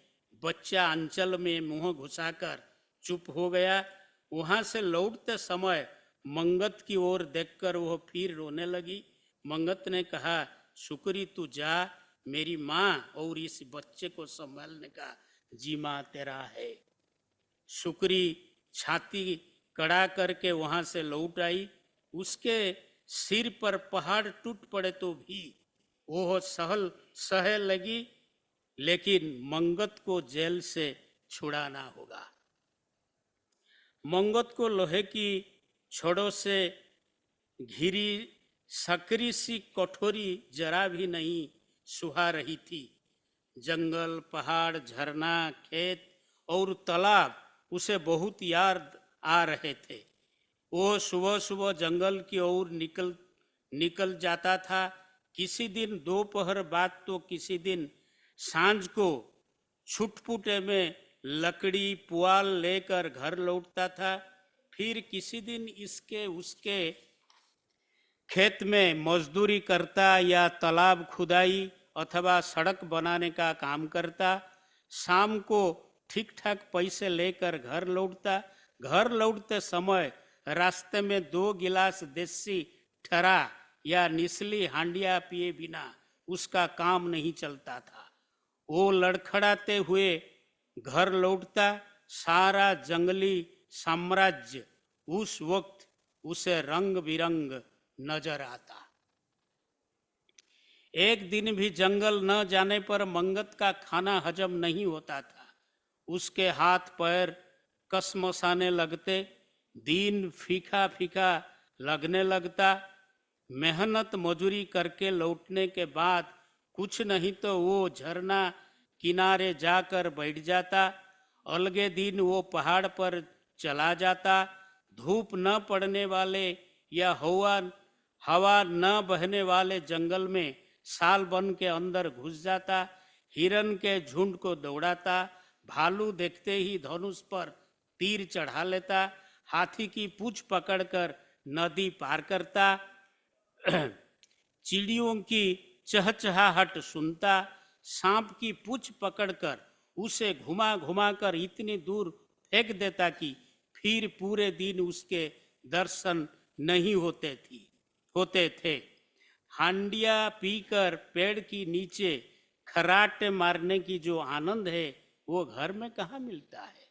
बच्चा अंचल में मुंह घुसाकर चुप हो गया। वहां से लौटते समय मंगत की ओर देखकर वह फिर रोने लगी। मंगत ने कहा, शुक्री तू जा, मेरी माँ और इस बच्चे को संभालने का जिम्मा तेरा है। शुक्री छाती कड़ा करके वहां से लौट आई। उसके सिर पर पहाड़ टूट पड़े तो भी वो सह लगी, लेकिन मंगत को जेल से छुड़ाना होगा। मंगत को लोहे की छड़ों से घिरी सकरी सी कठोरी जरा भी नहीं सुहा रही थी। जंगल, पहाड़, झरना, खेत और तालाब उसे बहुत याद आ रहे थे। वो सुबह सुबह जंगल की ओर निकल जाता था। किसी दिन दोपहर बाद तो किसी दिन सांझ को छुटपुटे में लकड़ी पुआल लेकर घर लौटता था। फिर किसी दिन इसके उसके खेत में मजदूरी करता या तालाब खुदाई अथवा सड़क बनाने का काम करता। शाम को ठीक ठाक पैसे लेकर घर लौटता। घर लौटते समय रास्ते में 2 गिलास देसी ठरा या निचली हांडिया पिए बिना उसका काम नहीं चलता था। वो लड़खड़ाते हुए घर लौटता। सारा जंगली साम्राज्य उस वक्त उसे रंग बिरंग नजर आता। एक दिन भी जंगल न जाने पर मंगत का खाना हजम नहीं होता था। उसके हाथ पैर कसमसाने लगते, दिन फीका फीका लगने लगता। मेहनत मजूरी करके लौटने के बाद कुछ नहीं तो वो झरना किनारे जाकर बैठ जाता। अलगे दिन वो पहाड़ पर चला जाता। धूप न पड़ने वाले या हवा न बहने वाले जंगल में साल बन के अंदर घुस जाता। हिरन के झुंड को दौड़ाता। भालू देखते ही धनुष पर तीर चढ़ा लेता। हाथी की पूंछ पकड़कर नदी पार करता। चिड़ियों की चहचहाहट सुनता। सांप की पूंछ पकड़कर उसे घुमा घुमा कर इतनी दूर फेंक देता कि फिर पूरे दिन उसके दर्शन नहीं होते थे। हांडिया पीकर पेड़ की नीचे खराटे मारने की जो आनंद है वो घर में कहाँ मिलता है।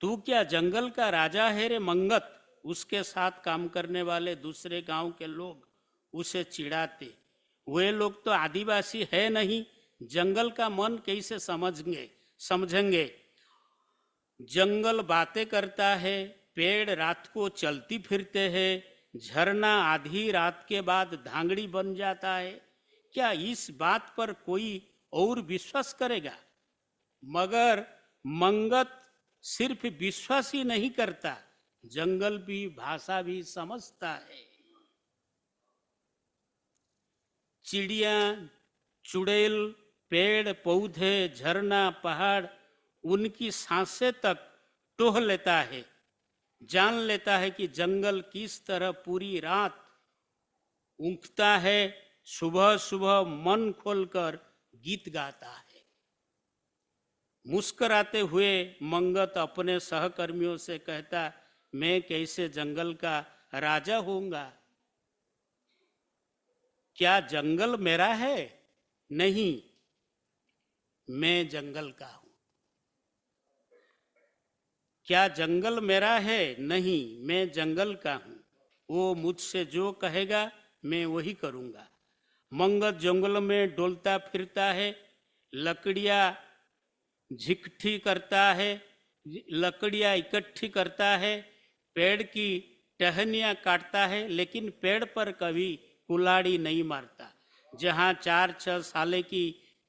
तू क्या जंगल का राजा है रे मंगत। उसके साथ काम करने वाले दूसरे गांव के लोग उसे चिढ़ाते। वे लोग तो आदिवासी है नहीं जंगल का मन कैसे समझेंगे? जंगल बातें करता है, पेड़ रात को चलती फिरते हैं, झरना आधी रात के बाद धांगड़ी बन जाता है। क्या इस बात पर कोई और विश्वास करेगा? मगर मंगत सिर्फ विश्वास ही नहीं करता, जंगल भी भाषा भी समझता है। चिड़िया, चुड़ैल, पेड़ पौधे, झरना, पहाड़, उनकी सांसें तक टोह लेता है, जान लेता है कि जंगल किस तरह पूरी रात ऊँघता है, सुबह सुबह मन खोलकर गीत गाता है। मुस्कुराते हुए मंगत अपने सहकर्मियों से कहता, मैं कैसे जंगल का राजा होऊंगा? क्या जंगल मेरा है? नहीं, मैं जंगल का हूं। क्या जंगल मेरा है? नहीं, मैं जंगल का हूं। वो मुझसे जो कहेगा मैं वही करूंगा। मंगत जंगल में डोलता फिरता है, लकड़ियां झिकठी करता है, लकड़ियां इकट्ठी करता है, पेड़ की टहनियां काटता है, लेकिन पेड़ पर कभी कुल्हाड़ी नहीं मारता। जहाँ 4-6 साले की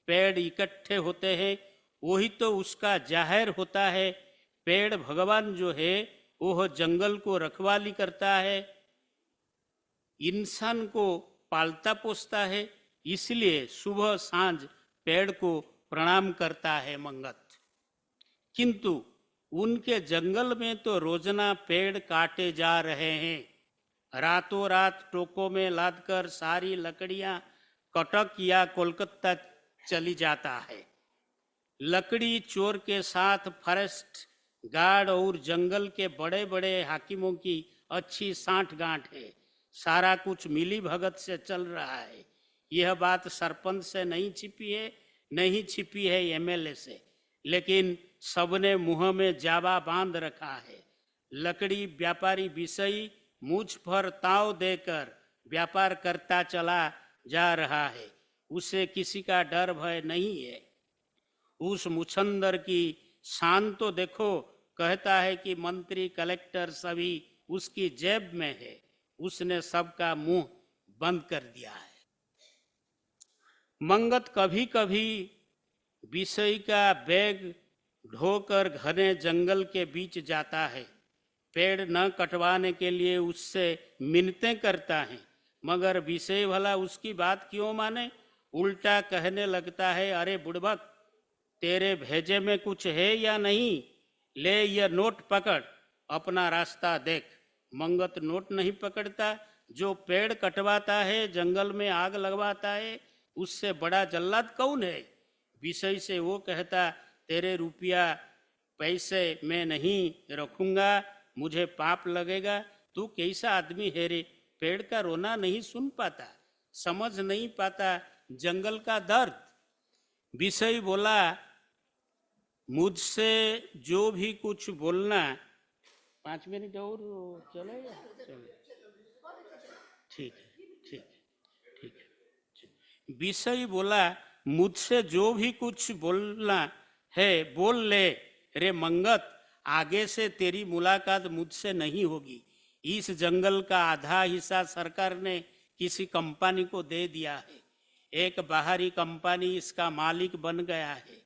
पेड़ इकट्ठे होते हैं, वही तो उसका जाहिर होता है। पेड़ भगवान जो है वह जंगल को रखवाली करता है, इंसान को पालता पोसता है, इसलिए सुबह सांझ पेड़ को प्रणाम करता है मंगत। किंतु उनके जंगल में तो रोजना पेड़ काटे जा रहे हैं। रातों रात टोकों में लादकर सारी लकड़ियां कटक या कोलकाता चली जाता है। लकड़ी चोर के साथ फॉरेस्ट गार्ड और जंगल के बड़े बड़े हाकिमों की अच्छी साठ गांठ है। सारा कुछ मिली भगत से चल रहा है। यह बात सरपंच से नहीं छिपी है एमएलए से, लेकिन सबने मुंह में जावा बांध रखा है। लकड़ी व्यापारी विषयी मुझ पर ताव देकर व्यापार करता चला जा रहा है। उसे किसी का डर भय नहीं है। उस मुछंदर की शान तो देखो, कहता है कि मंत्री कलेक्टर सभी उसकी जेब में है। उसने सबका मुंह बंद कर दिया है। मंगत कभी कभी विषय का बैग ढोकर घने जंगल के बीच जाता है। पेड़ न कटवाने के लिए उससे मिन्नतें करता है, मगर विषय भला उसकी बात क्यों माने? उल्टा कहने लगता है, अरे बुड़बक, तेरे भेजे में कुछ है या नहीं? ले यह नोट पकड़, अपना रास्ता देख। मंगत नोट नहीं पकड़ता। जो पेड़ कटवाता है, जंगल में आग लगवाता है, उससे बड़ा जल्लाद कौन है? विषय से वो कहता, तेरे रुपया पैसे मैं नहीं रखूंगा, मुझे पाप लगेगा। तू कैसा आदमी है रे? पेड़ का रोना नहीं सुन पाता, समझ नहीं पाता जंगल का दर्द। विषय बोला, मुझसे जो भी कुछ बोलना। 5 मिनट और चलेगा? ठीक है। विषय बोला, मुझसे जो भी कुछ बोलना है बोल ले रे मंगत, आगे से तेरी मुलाकात मुझसे नहीं होगी। इस जंगल का आधा हिस्सा सरकार ने किसी कंपनी को दे दिया है। एक बाहरी कंपनी इसका मालिक बन गया है।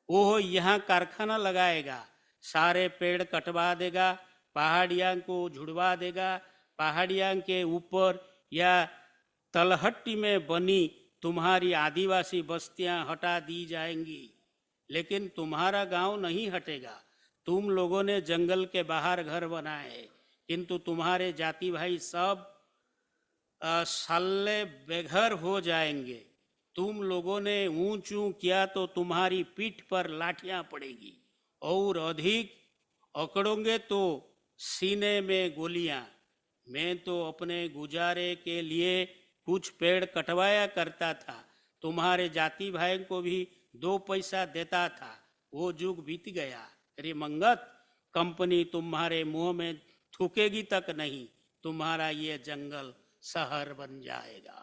वो यहाँ कारखाना लगाएगा, सारे पेड़ कटवा देगा, पहाड़ियाँ को झुड़वा देगा। पहाड़ियाँ के ऊपर या तलहट्टी में बनी तुम्हारी आदिवासी बस्तियां हटा दी जाएंगी, लेकिन तुम्हारा गांव नहीं हटेगा। तुम लोगों ने जंगल के बाहर घर बनाए हैं, किंतु तुम्हारे जाति भाई सब साले बेघर हो जाएंगे। तुम लोगों ने ऊंच किया तो तुम्हारी पीठ पर लाठियां पड़ेगी, और अधिक अकड़ोगे तो सीने में गोलियां। मैं तो अपने गुजारे के लिए कुछ पेड़ कटवाया करता था, तुम्हारे जाति भाई को भी 2 पैसा देता था। वो युग बीत गया रे मंगत, कंपनी तुम्हारे मुंह में थूकेगी तक नहीं, तुम्हारा ये जंगल शहर बन जाएगा।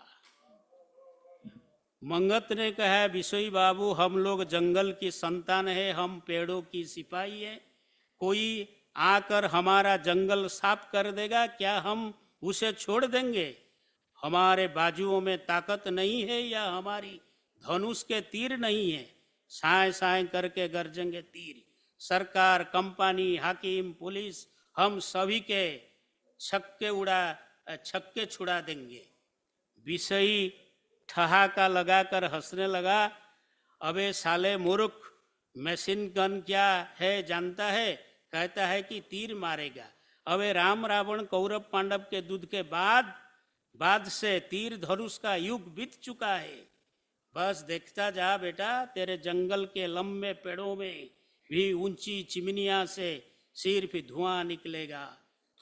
मंगत ने कहा, बिशोई बाबू, हम लोग जंगल की संतान है, हम पेड़ों की सिपाही है। कोई आकर हमारा जंगल साफ कर देगा, क्या हम उसे छोड़ देंगे? हमारे बाजुओं में ताकत नहीं है या हमारी धनुष के तीर नहीं है? साए साए करके गरजेंगे तीर। सरकार, कंपनी, हाकिम, पुलिस, हम सभी के छक्के छुड़ा देंगे। विषयी ठहाका लगाकर हंसने लगा। अबे साले मूर्ख, मशीन गन क्या है जानता है? कहता है कि तीर मारेगा। अबे राम रावण कौरव पांडव के युद्ध के बाद से तीर धनुष का युग बीत चुका है। बस देखता जा बेटा, तेरे जंगल के लंबे पेड़ों में भी ऊंची चिमनियां से सिर्फ धुआं निकलेगा।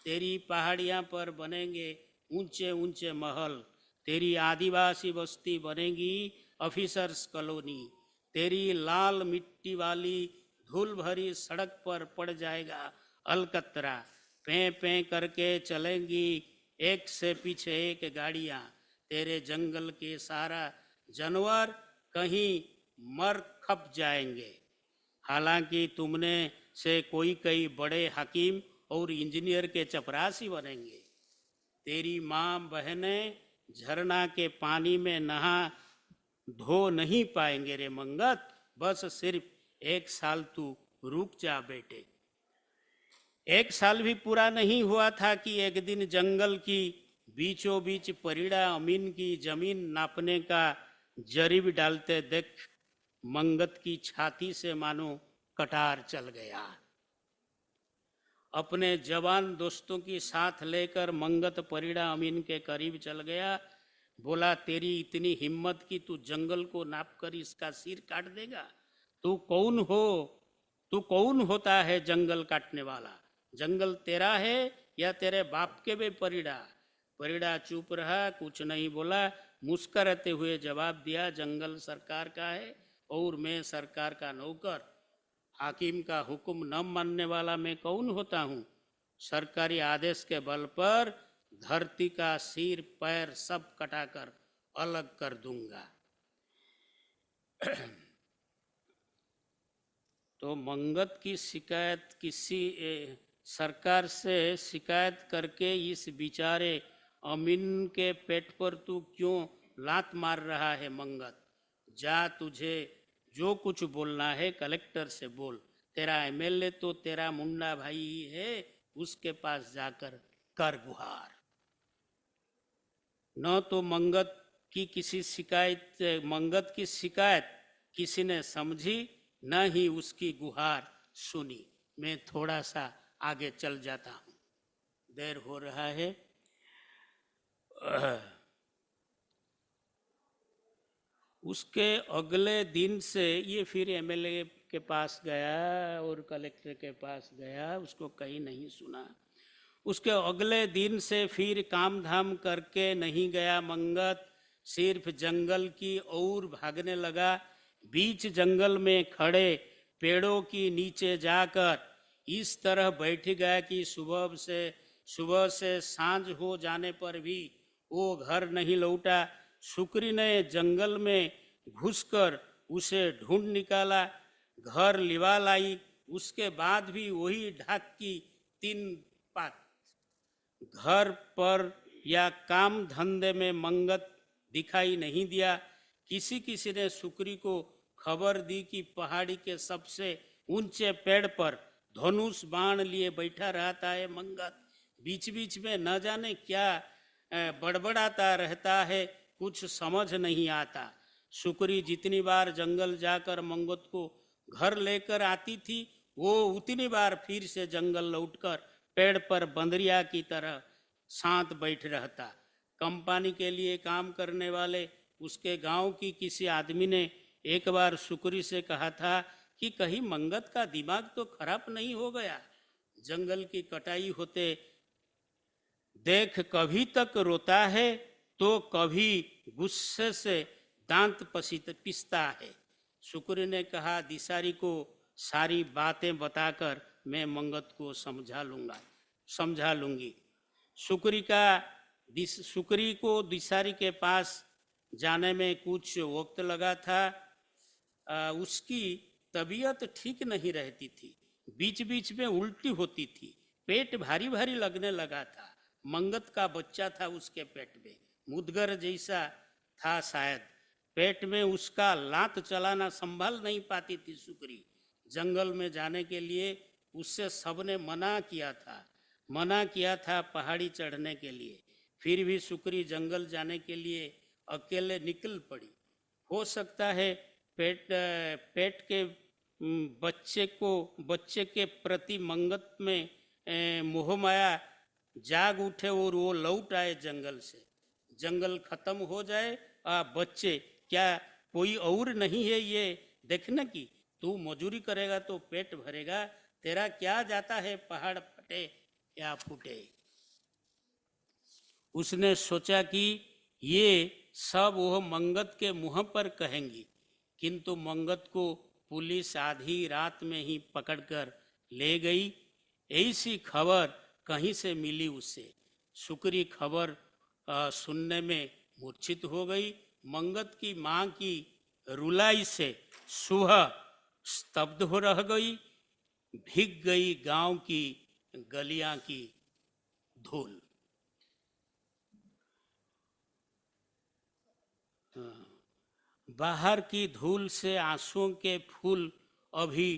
तेरी पहाड़ियां पर बनेंगे ऊंचे ऊंचे महल। तेरी आदिवासी बस्ती बनेगी ऑफिसर्स कॉलोनी। तेरी लाल मिट्टी वाली धूल भरी सड़क पर पड़ जाएगा अलकतरा। पे पे करके चलेंगी एक से पीछे एक गाड़ियां। तेरे जंगल के सारा जानवर कहीं मर खप जाएंगे। हालांकि तुमने से कोई बड़े हकीम और इंजीनियर के चपरासी बनेंगे। तेरी माँ बहनें झरना के पानी में नहा धो नहीं पाएंगे रे मंगत। बस सिर्फ 1 साल तू रुक जा बेटे। 1 साल भी पूरा नहीं हुआ था कि एक दिन जंगल की बीचों बीच परिड़ा अमीन की जमीन नापने का जरीब डालते देख मंगत की छाती से मानो कटार चल गया। अपने जवान दोस्तों की साथ लेकर मंगत परिड़ा अमीन के करीब चल गया। बोला, तेरी इतनी हिम्मत कि तू जंगल को नाप कर इसका सिर काट देगा? तू कौन होता है जंगल काटने वाला? जंगल तेरा है या तेरे बाप के भी? परिड़ा चुप रहा, कुछ नहीं बोला। मुस्कुराते हुए जवाब दिया, जंगल सरकार का है और मैं सरकार का नौकर। हाकिम का हुक्म न मानने वाला मैं कौन होता हूँ? सरकारी आदेश के बल पर धरती का सिर पैर सब कटाकर अलग कर दूंगा। तो मंगत की शिकायत सरकार से शिकायत करके इस बेचारे अमीन के पेट पर तू क्यों लात मार रहा है? मंगत, जा, तुझे जो कुछ बोलना है कलेक्टर से बोल। तेरा एमएलए तो तेरा मुंडा भाई ही है, उसके पास जाकर कर गुहार। न तो मंगत की शिकायत किसी ने समझी, न ही उसकी गुहार सुनी। मैं थोड़ा सा आगे चल जाता हूँ, देर हो रहा है। उसके अगले दिन से ये फिर एमएलए के पास गया और कलेक्टर के पास गया, उसको कहीं नहीं सुना। उसके अगले दिन से फिर काम धाम करके नहीं गया मंगत, सिर्फ जंगल की ओर भागने लगा। बीच जंगल में खड़े पेड़ों की नीचे जाकर इस तरह बैठ गया कि सुबह से सांझ हो जाने पर भी वो घर नहीं लौटा। शुक्री ने जंगल में घुसकर उसे ढूंढ निकाला, घर लिवा लाई। उसके बाद भी वही ढाक की 3 पात। घर पर या काम धंधे में मंगत दिखाई नहीं दिया। किसी ने शुक्री को खबर दी कि पहाड़ी के सबसे ऊंचे पेड़ पर धनुष बाण लिए बैठा रहता है मंगत। बीच बीच में न जाने क्या बड़बड़ाता रहता है, कुछ समझ नहीं आता। शुक्री जितनी बार जंगल जाकर मंगत को घर लेकर आती थी, वो उतनी बार फिर से जंगल लौटकर पेड़ पर बंदरिया की तरह शांत बैठ रहता। कंपनी के लिए काम करने वाले उसके गांव की किसी आदमी ने एक बार शुक्री से कहा था कि कहीं मंगत का दिमाग तो खराब नहीं हो गया। जंगल की कटाई होते देख कभी तक रोता है तो कभी गुस्से से दांत पिसता है। शुक्री ने कहा, दिसारी को सारी बातें बताकर मैं मंगत को समझा लूंगी। शुक्री को दिसारी के पास जाने में कुछ वक्त लगा था। उसकी तबीयत ठीक नहीं रहती थी, बीच बीच में उल्टी होती थी, पेट भारी भारी लगने लगा था। मंगत का बच्चा था उसके पेट में, मुदगर जैसा था शायद। पेट में उसका लात चलाना संभाल नहीं पाती थी सुकरी। जंगल में जाने के लिए उससे सबने मना किया था पहाड़ी चढ़ने के लिए। फिर भी सुकरी जंगल जाने के लिए अकेले निकल पड़ी। हो सकता है पेट के बच्चे के प्रति मंगत में मोह माया जाग उठे और वो लौट आए जंगल से। जंगल खत्म हो जाए, बच्चे क्या कोई और नहीं है ये देखने की? तू मजूरी करेगा तो पेट भरेगा, तेरा क्या जाता है पहाड़ फटे या फूटे। उसने सोचा कि ये सब वह मंगत के मुंह पर कहेंगी, किंतु मंगत को पुलिस आधी रात में ही पकड़कर ले गई। ऐसी खबर कहीं से मिली उसे। सुकरी खबर सुनने में मूर्छित हो गई। मंगत की माँ की रुलाई से सुबह स्तब्ध हो रह गई। भीग गई गांव की गलियां की धूल। बाहर की धूल से आंसुओं के फूल अभी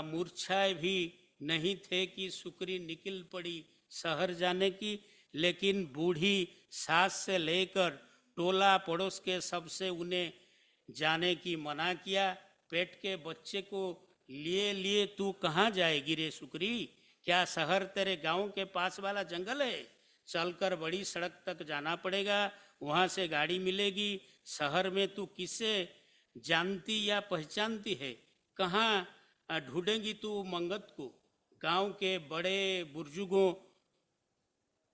मूर्छाए भी नहीं थे कि सुकरी निकल पड़ी शहर जाने की। लेकिन बूढ़ी सास से लेकर टोला पड़ोस के सबसे उन्हें जाने की मना किया। पेट के बच्चे को लिए लिए तू कहाँ जाएगी रे सुकरी? क्या शहर तेरे गांव के पास वाला जंगल है? चलकर बड़ी सड़क तक जाना पड़ेगा, वहां से गाड़ी मिलेगी। शहर में तू किसे जानती या पहचानती है? कहाँ ढूंढेंगी तू मंगत को? गांव के बड़े बुजुर्गों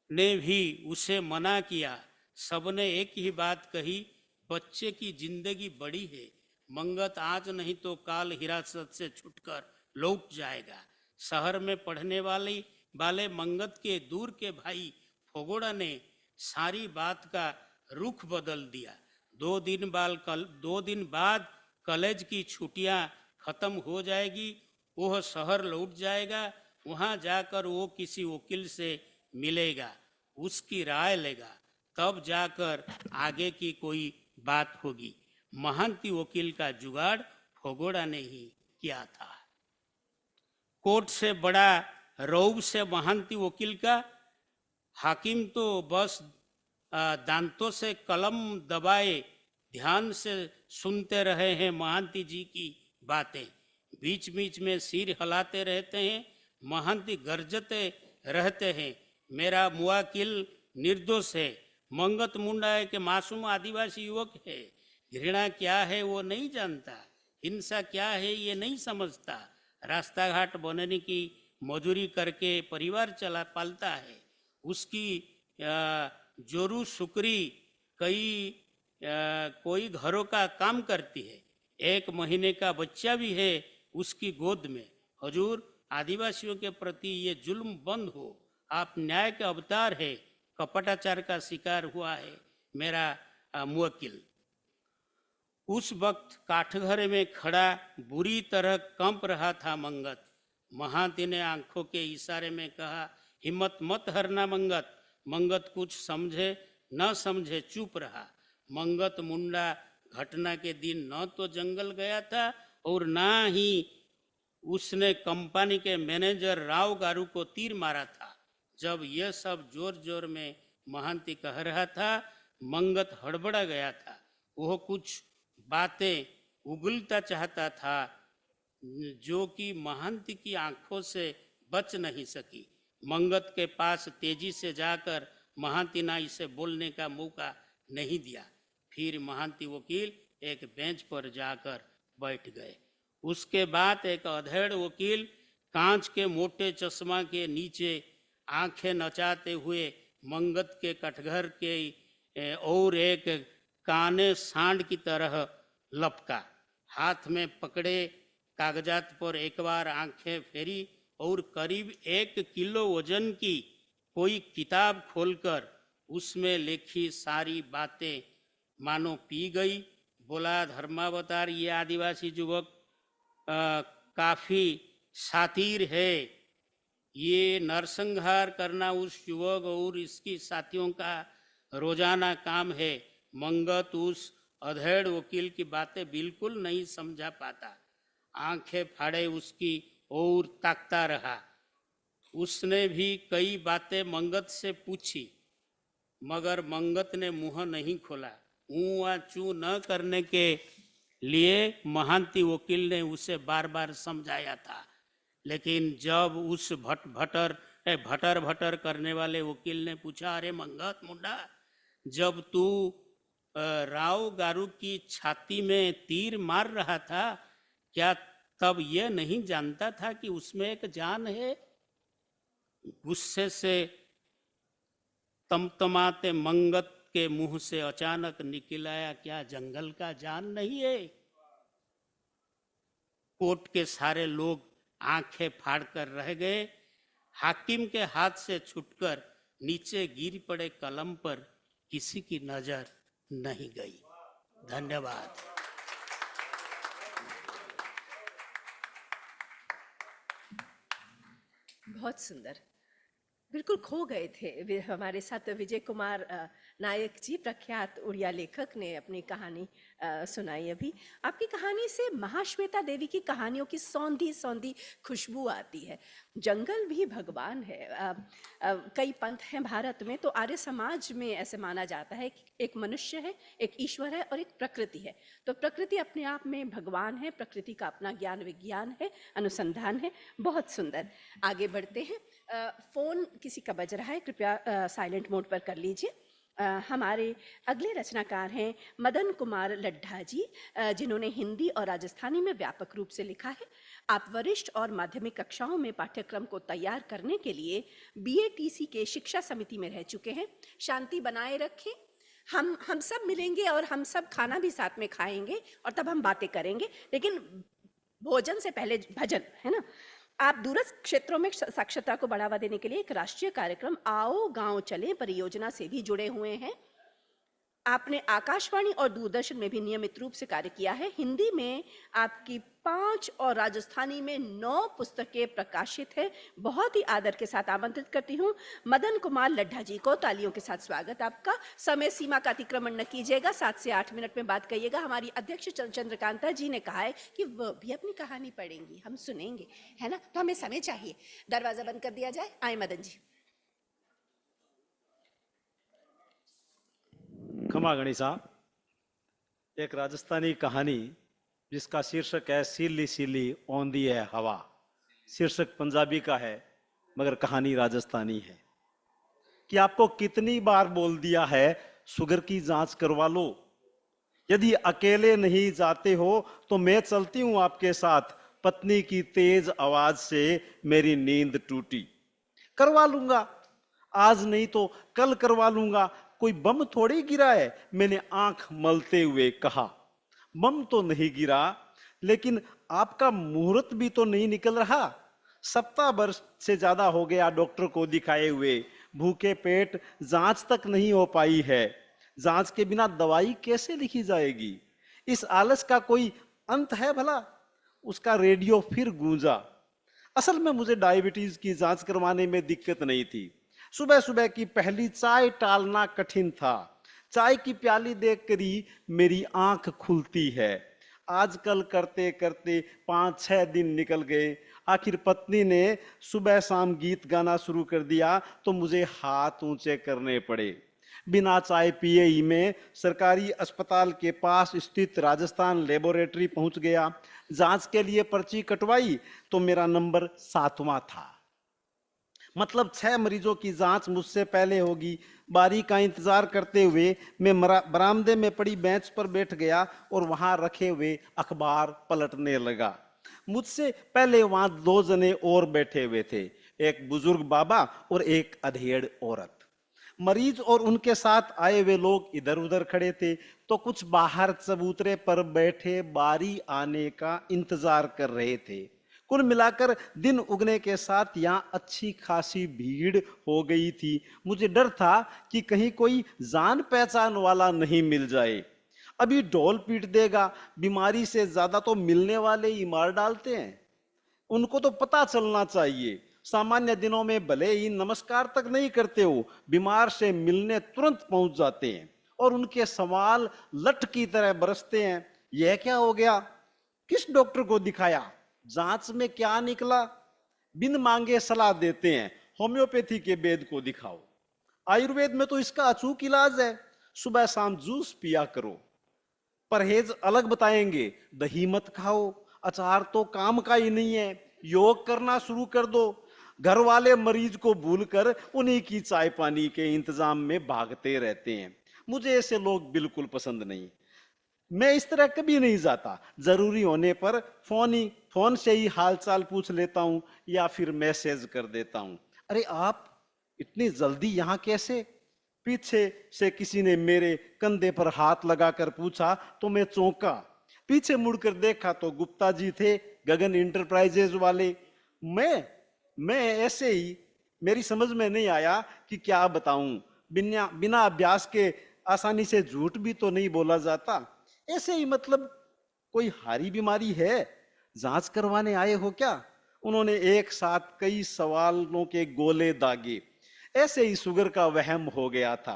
ने भी उसे मना किया। सबने एक ही बात कही, बच्चे की जिंदगी बड़ी है, मंगत आज नहीं तो काल हिरासत से छूटकर लौट जाएगा। शहर में पढ़ने वाले मंगत के दूर के भाई फोगोड़ा ने सारी बात का रुख बदल दिया। 2 दिन बाद कॉलेज की छुट्टियां खत्म हो जाएगी, वह शहर लौट जाएगा। वहां जाकर वो किसी वकील से मिलेगा, उसकी राय लेगा, तब जाकर आगे की कोई बात होगी। महांती वकील का जुगाड़ फोगोड़ा ने ही किया था। कोर्ट से बड़ा रौब से महांती वकील का। हाकिम तो बस दांतों से कलम दबाए ध्यान से सुनते रहे हैं महांती जी की बातें। बीच बीच में सिर हिलाते रहते हैं। महांती गरजते रहते हैं, मेरा मुवक्किल निर्दोष है, मंगत मुंडा है कि मासूम आदिवासी युवक है। घृणा क्या है वो नहीं जानता, हिंसा क्या है ये नहीं समझता। रास्ता घाट बनने की मजूरी करके परिवार चला पालता है। उसकी जोरू सुकरी कोई घरों का काम करती है। 1 महीने का बच्चा भी है उसकी गोद में। हजूर, आदिवासियों के प्रति ये जुल्म बंद हो, आप न्याय के अवतार है। कपटाचार का शिकार हुआ है मेरा मुवक्किल। उस वक्त काठघरे में खड़ा बुरी तरह कंप रहा था मंगत। महांती ने आंखों के इशारे में कहा, हिम्मत मत हरना मंगत। मंगत कुछ समझे न समझे चुप रहा। मंगत मुंडा घटना के दिन न तो जंगल गया था और न ही उसने कंपनी के मैनेजर राव गारू को तीर मारा था। जब यह सब जोर जोर में महांती कह रहा था, मंगत हड़बड़ा गया था। वह कुछ बातें उगलता चाहता था जो कि महांती की आंखों से बच नहीं सकी। मंगत के पास तेजी से जाकर महांती ने इसे बोलने का मौका नहीं दिया। फिर महांती वकील एक बेंच पर जाकर बैठ गए। उसके बाद एक अधेड़ वकील कांच के मोटे चश्मा के नीचे आंखें नचाते हुए मंगत के कटघर के और एक काने सांड की तरह लपका। हाथ में पकड़े कागजात पर एक बार आंखें फेरी और करीब 1 किलो वजन की कोई किताब खोलकर उसमें लिखी सारी बातें मानो पी गई। बोला, धर्मावतार ये आदिवासी युवक काफी शातिर है। ये नरसंहार करना उस युवक और इसकी साथियों का रोजाना काम है। मंगत उस अधेड़ वकील की बातें बिल्कुल नहीं समझा पाता। आंखें फाड़े उसकी ओर ताकता रहा। उसने भी कई बातें मंगत से पूछी, मगर मंगत ने मुंह नहीं खोला। ऊँ आ चू न करने के लिए महांती वकील ने उसे बार बार समझाया था, लेकिन जब उस भटर भटर करने वाले वकील ने पूछा, अरे मंगत मुंडा, जब तू राव गारू की छाती में तीर मार रहा था, क्या तब यह नहीं जानता था कि उसमें एक जान है? गुस्से से तमतमाते मंगत के मुंह से अचानक निकल आया, क्या जंगल का जान नहीं है? कोर्ट के सारे लोग आंखें फाड़कर रह गए। हाकिम के हाथ से छूटकर नीचे गिर पड़े कलम पर किसी की नजर नहीं गई। धन्यवाद। बहुत सुंदर, बिल्कुल खो गए थे। हमारे साथ विजय कुमार नायक जी, प्रख्यात उड़िया लेखक, ने अपनी कहानी सुनाई अभी। आपकी कहानी से महाश्वेता देवी की कहानियों की सौंधी सौंधी खुशबू आती है। जंगल भी भगवान है। कई पंथ हैं भारत में, तो आर्य समाज में ऐसे माना जाता है कि एक मनुष्य है, एक ईश्वर है और एक प्रकृति है। तो प्रकृति अपने आप में भगवान है, प्रकृति का अपना ज्ञान विज्ञान है, अनुसंधान है। बहुत सुंदर। आगे बढ़ते हैं। फ़ोन किसी का बज रहा है, कृपया साइलेंट मोड पर कर लीजिए। हमारे अगले रचनाकार हैं मदन कुमार लड्ढा जी, जिन्होंने हिंदी और राजस्थानी में व्यापक रूप से लिखा है। आप वरिष्ठ और माध्यमिक कक्षाओं में पाठ्यक्रम को तैयार करने के लिए BATC के शिक्षा समिति में रह चुके हैं। शांति बनाए रखें। हम सब मिलेंगे और हम सब खाना भी साथ में खाएंगे और तब हम बातें करेंगे, लेकिन भोजन से पहले भजन, है ना। आप दूरस्थ क्षेत्रों में साक्षरता को बढ़ावा देने के लिए एक राष्ट्रीय कार्यक्रम आओ गांव चले परियोजना से भी जुड़े हुए हैं। आपने आकाशवाणी और दूरदर्शन में भी नियमित रूप से कार्य किया है। हिंदी में आपकी 5 और राजस्थानी में 9 पुस्तकें प्रकाशित है। बहुत ही आदर के साथ आमंत्रित करती हूँ मदन कुमार लड्ढा जी को। तालियों के साथ स्वागत आपका। समय सीमा का अतिक्रमण न कीजिएगा, 7 से 8 मिनट में बात करिएगा। हमारी अध्यक्ष चंद्रकांता जी ने कहा है कि वह भी अपनी कहानी पढ़ेंगी, हम सुनेंगे, है ना। तो हमें समय चाहिए। दरवाजा बंद कर दिया जाए। आए मदन जी। खमा गणिसा, एक राजस्थानी कहानी जिसका शीर्षक है सीली सीली औंधी है हवा। शीर्षक पंजाबी का है मगर कहानी राजस्थानी है। कि आपको कितनी बार बोल दिया है शुगर की जांच करवा लो। यदि अकेले नहीं जाते हो तो मैं चलती हूं आपके साथ। पत्नी की तेज आवाज से मेरी नींद टूटी। करवा लूंगा, आज नहीं तो कल करवा लूंगा, कोई बम थोड़ी गिरा है, मैंने आंख मलते हुए कहा। बम तो नहीं गिरा, लेकिन आपका मुहूर्त भी तो नहीं निकल रहा। सप्ताह भर से ज्यादा हो गया डॉक्टर को दिखाए हुए। भूखे पेट जांच तक नहीं हो पाई है। जांच के बिना दवाई कैसे लिखी जाएगी? इस आलस का कोई अंत है भला? उसका रेडियो फिर गूंजा। असल में मुझे डायबिटीज की जांच करवाने में दिक्कत नहीं थी। सुबह सुबह की पहली चाय टालना कठिन था। चाय की प्याली देखकर ही मेरी आंख खुलती है। आजकल करते करते 5-6 दिन निकल गए। आखिर पत्नी ने सुबह शाम गीत गाना शुरू कर दिया तो मुझे हाथ ऊंचे करने पड़े। बिना चाय पिए ही मैं सरकारी अस्पताल के पास स्थित राजस्थान लेबोरेटरी पहुंच गया। जांच के लिए पर्ची कटवाई तो मेरा नंबर 7वां था। मतलब 6 मरीजों की जांच मुझसे पहले होगी। बारी का इंतजार करते हुए मैं बरामदे में पड़ी बेंच पर बैठ गया और वहां रखे हुए अखबार पलटने लगा। मुझसे पहले वहां 2 जने और बैठे हुए थे, एक बुजुर्ग बाबा और एक अधेड़ औरत। मरीज और उनके साथ आए हुए लोग इधर उधर खड़े थे तो कुछ बाहर चबूतरे पर बैठे बारी आने का इंतजार कर रहे थे। कुल मिलाकर दिन उगने के साथ यहाँ अच्छी खासी भीड़ हो गई थी। मुझे डर था कि कहीं कोई जान पहचान वाला नहीं मिल जाए। अभी ढोल पीट देगा, बीमारी से ज्यादा तो मिलने वाले ही मार डालते हैं। उनको तो पता चलना चाहिए, सामान्य दिनों में भले ही नमस्कार तक नहीं करते हो, बीमार से मिलने तुरंत पहुंच जाते हैं और उनके सवाल लठ की तरह बरसते हैं। यह क्या हो गया, किस डॉक्टर को दिखाया, जांच में क्या निकला, बिन मांगे सलाह देते हैं, होम्योपैथी के वेद को दिखाओ। आयुर्वेद में तो इसका अचूक इलाज है, सुबह शाम जूस पिया करो। परहेज अलग बताएंगे, दही मत खाओ, अचार तो काम का ही नहीं है, योग करना शुरू कर दो। घर वाले मरीज को भूलकर उन्हीं की चाय पानी के इंतजाम में भागते रहते हैं। मुझे ऐसे लोग बिल्कुल पसंद नहीं। मैं इस तरह कभी नहीं जाता, जरूरी होने पर फोन से ही हालचाल पूछ लेता हूं या फिर मैसेज कर देता हूं। अरे आप इतनी जल्दी यहां कैसे? पीछे से किसी ने मेरे कंधे पर हाथ लगाकर पूछा तो मैं चौंका। पीछे मुड़कर देखा तो गुप्ता जी थे, गगन इंटरप्राइजेज वाले। मैं ऐसे ही, मेरी समझ में नहीं आया कि क्या बताऊं। बिना अभ्यास के आसानी से झूठ भी तो नहीं बोला जाता। ऐसे ही, मतलब कोई हारी बीमारी है, जांच करवाने आए हो क्या? उन्होंने एक साथ कई सवालों के गोले दागे। ऐसे ही शुगर का वहम हो गया था।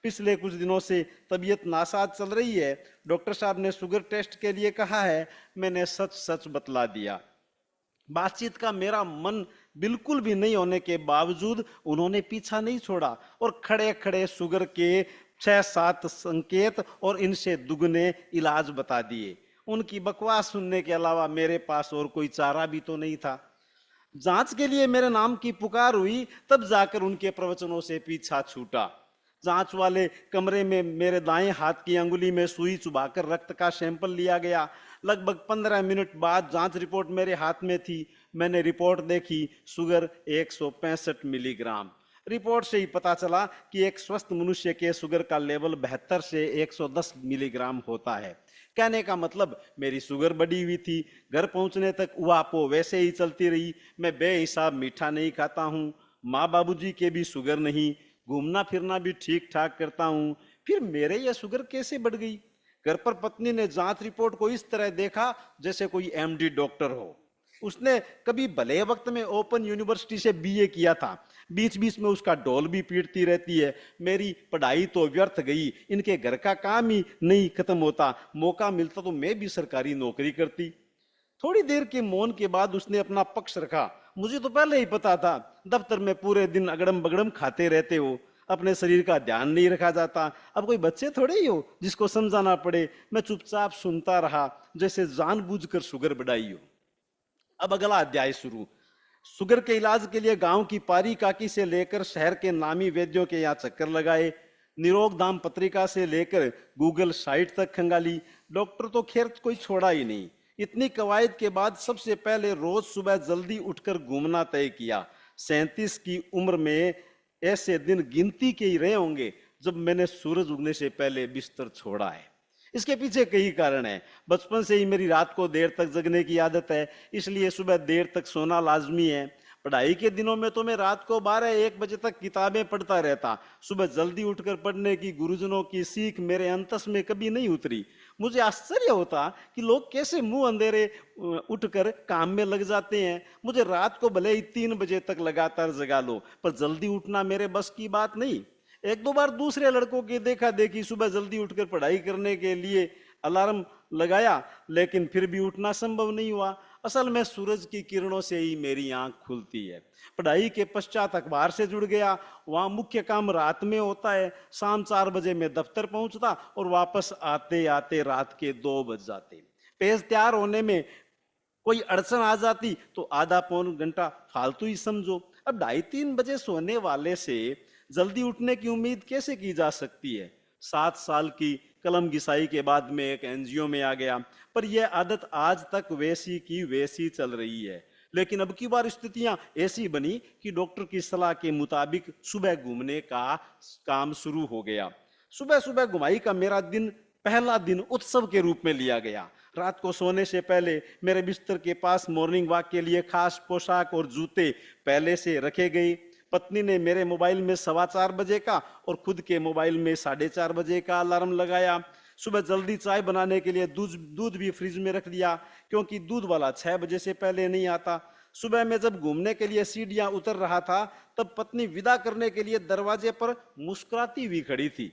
पिछले कुछ दिनों से तबीयत नासाज चल रही है। डॉक्टर साहब ने शुगर टेस्ट के लिए कहा है, मैंने सच सच बतला दिया। बातचीत का मेरा मन बिल्कुल भी नहीं होने के बावजूद उन्होंने पीछा नहीं छोड़ा और खड़े खड़े शुगर के 6-7 संकेत और इनसे दुगने इलाज बता दिए। उनकी बकवास सुनने के अलावा मेरे पास और कोई चारा भी तो नहीं था। जांच के लिए मेरे नाम की पुकार हुई, तब जाकर उनके प्रवचनों से पीछा छूटा। जांच वाले कमरे में मेरे दाएं हाथ की अंगुली में सुई चुभाकर रक्त का सैंपल लिया गया। लगभग 15 मिनट बाद जांच रिपोर्ट मेरे हाथ में थी। मैंने रिपोर्ट देखी, शुगर 165 मिलीग्राम। रिपोर्ट से ही पता चला कि एक स्वस्थ मनुष्य के शुगर का लेवल 72 से 110 मिलीग्राम होता है। कहने का मतलब मेरी शुगर बढ़ी हुई थी। घर पहुंचने तक उहापो वैसे ही चलती रही। मैं बेहिसाब मीठा नहीं खाता हूँ, माँ बाबूजी के भी शुगर नहीं, घूमना फिरना भी ठीक ठाक करता हूँ। फिर मेरे यह शुगर कैसे बढ़ गई? घर पर पत्नी ने जांच रिपोर्ट को इस तरह देखा जैसे कोई एमडी डॉक्टर हो। उसने कभी भले वक्त में ओपन यूनिवर्सिटी से बीए किया था, बीच बीच में उसका ढोल भी पीटती रहती है। मेरी पढ़ाई तो व्यर्थ गई, इनके घर का काम ही नहीं खत्म होता। मौका मिलता तो मैं भी सरकारी नौकरी करती। थोड़ी देर के मौन के बाद उसने अपना पक्ष रखा। मुझे तो पहले ही पता था, दफ्तर में पूरे दिन अगड़म बगड़म खाते रहते हो, अपने शरीर का ध्यान नहीं रखा जाता। अब कोई बच्चे थोड़े ही हो जिसको समझाना पड़े। मैं चुपचाप सुनता रहा, जैसे जानबूझकर शुगर बढ़ाई हो। अब अगला अध्याय शुरू। शुगर के इलाज के लिए गांव की पारी काकी से लेकर शहर के नामी वैद्यों के यहाँ चक्कर लगाए। निरोग धाम पत्रिका से लेकर गूगल साइट तक खंगाली। डॉक्टर तो खैर कोई छोड़ा ही नहीं। इतनी कवायद के बाद सबसे पहले रोज सुबह जल्दी उठकर घूमना तय किया। 37 की उम्र में ऐसे दिन गिनती के ही रहे होंगे जब मैंने सूरज उगने से पहले बिस्तर छोड़ा है। इसके पीछे कई कारण है। बचपन से ही मेरी रात को देर तक जगने की आदत है, इसलिए सुबह देर तक सोना लाजमी है। पढ़ाई के दिनों में तो मैं रात को 12-1 बजे तक किताबें पढ़ता रहता। सुबह जल्दी उठकर पढ़ने की गुरुजनों की सीख मेरे अंतस में कभी नहीं उतरी। मुझे आश्चर्य होता कि लोग कैसे मुंह अंधेरे उठकर काम में लग जाते हैं। मुझे रात को भले ही 3 बजे तक लगातार जगा लो, पर जल्दी उठना मेरे बस की बात नहीं। 1-2 बार दूसरे लड़कों की देखा देखी सुबह जल्दी उठकर पढ़ाई करने के लिए अलार्म लगाया, लेकिन फिर भी उठना संभव नहीं हुआ। असल में सूरज की किरणों से ही मेरी आंख खुलती है। पढ़ाई के पश्चात अखबार से जुड़ गया। वहां मुख्य काम रात में होता है। शाम 4 बजे मैं दफ्तर पहुंचता और वापस आते आते रात के 2 बज जाते। पेज तैयार होने में कोई अड़चन आ जाती तो आधा पौन घंटा फालतू ही समझो। अब 2:30-3 बजे सोने वाले से जल्दी उठने की उम्मीद कैसे की जा सकती है? 7 साल की कलम घिसाई के बाद मैं एक एनजीओ में आ गया, पर यह आदत आज तक वैसी की वैसी चल रही है। लेकिन अब की बार स्थितियां ऐसी बनी कि डॉक्टर की सलाह के मुताबिक सुबह घूमने का काम शुरू हो गया। सुबह सुबह घुमाई का मेरा पहला दिन उत्सव के रूप में लिया गया। रात को सोने से पहले मेरे बिस्तर के पास मॉर्निंग वॉक के लिए खास पोशाक और जूते पहले से रखे गए। पत्नी ने मेरे मोबाइल में 4:15 बजे का और खुद के मोबाइल में 4:30 बजे का अलार्म लगाया। सुबह जल्दी चाय बनाने के लिए दूध भी फ्रिज में रख दिया, क्योंकि दूध वाला 6 बजे से पहले नहीं आता। सुबह मैं जब घूमने के लिए सीढ़ियां उतर रहा था, तब पत्नी विदा करने के लिए दरवाजे पर मुस्कुराती हुई खड़ी थी।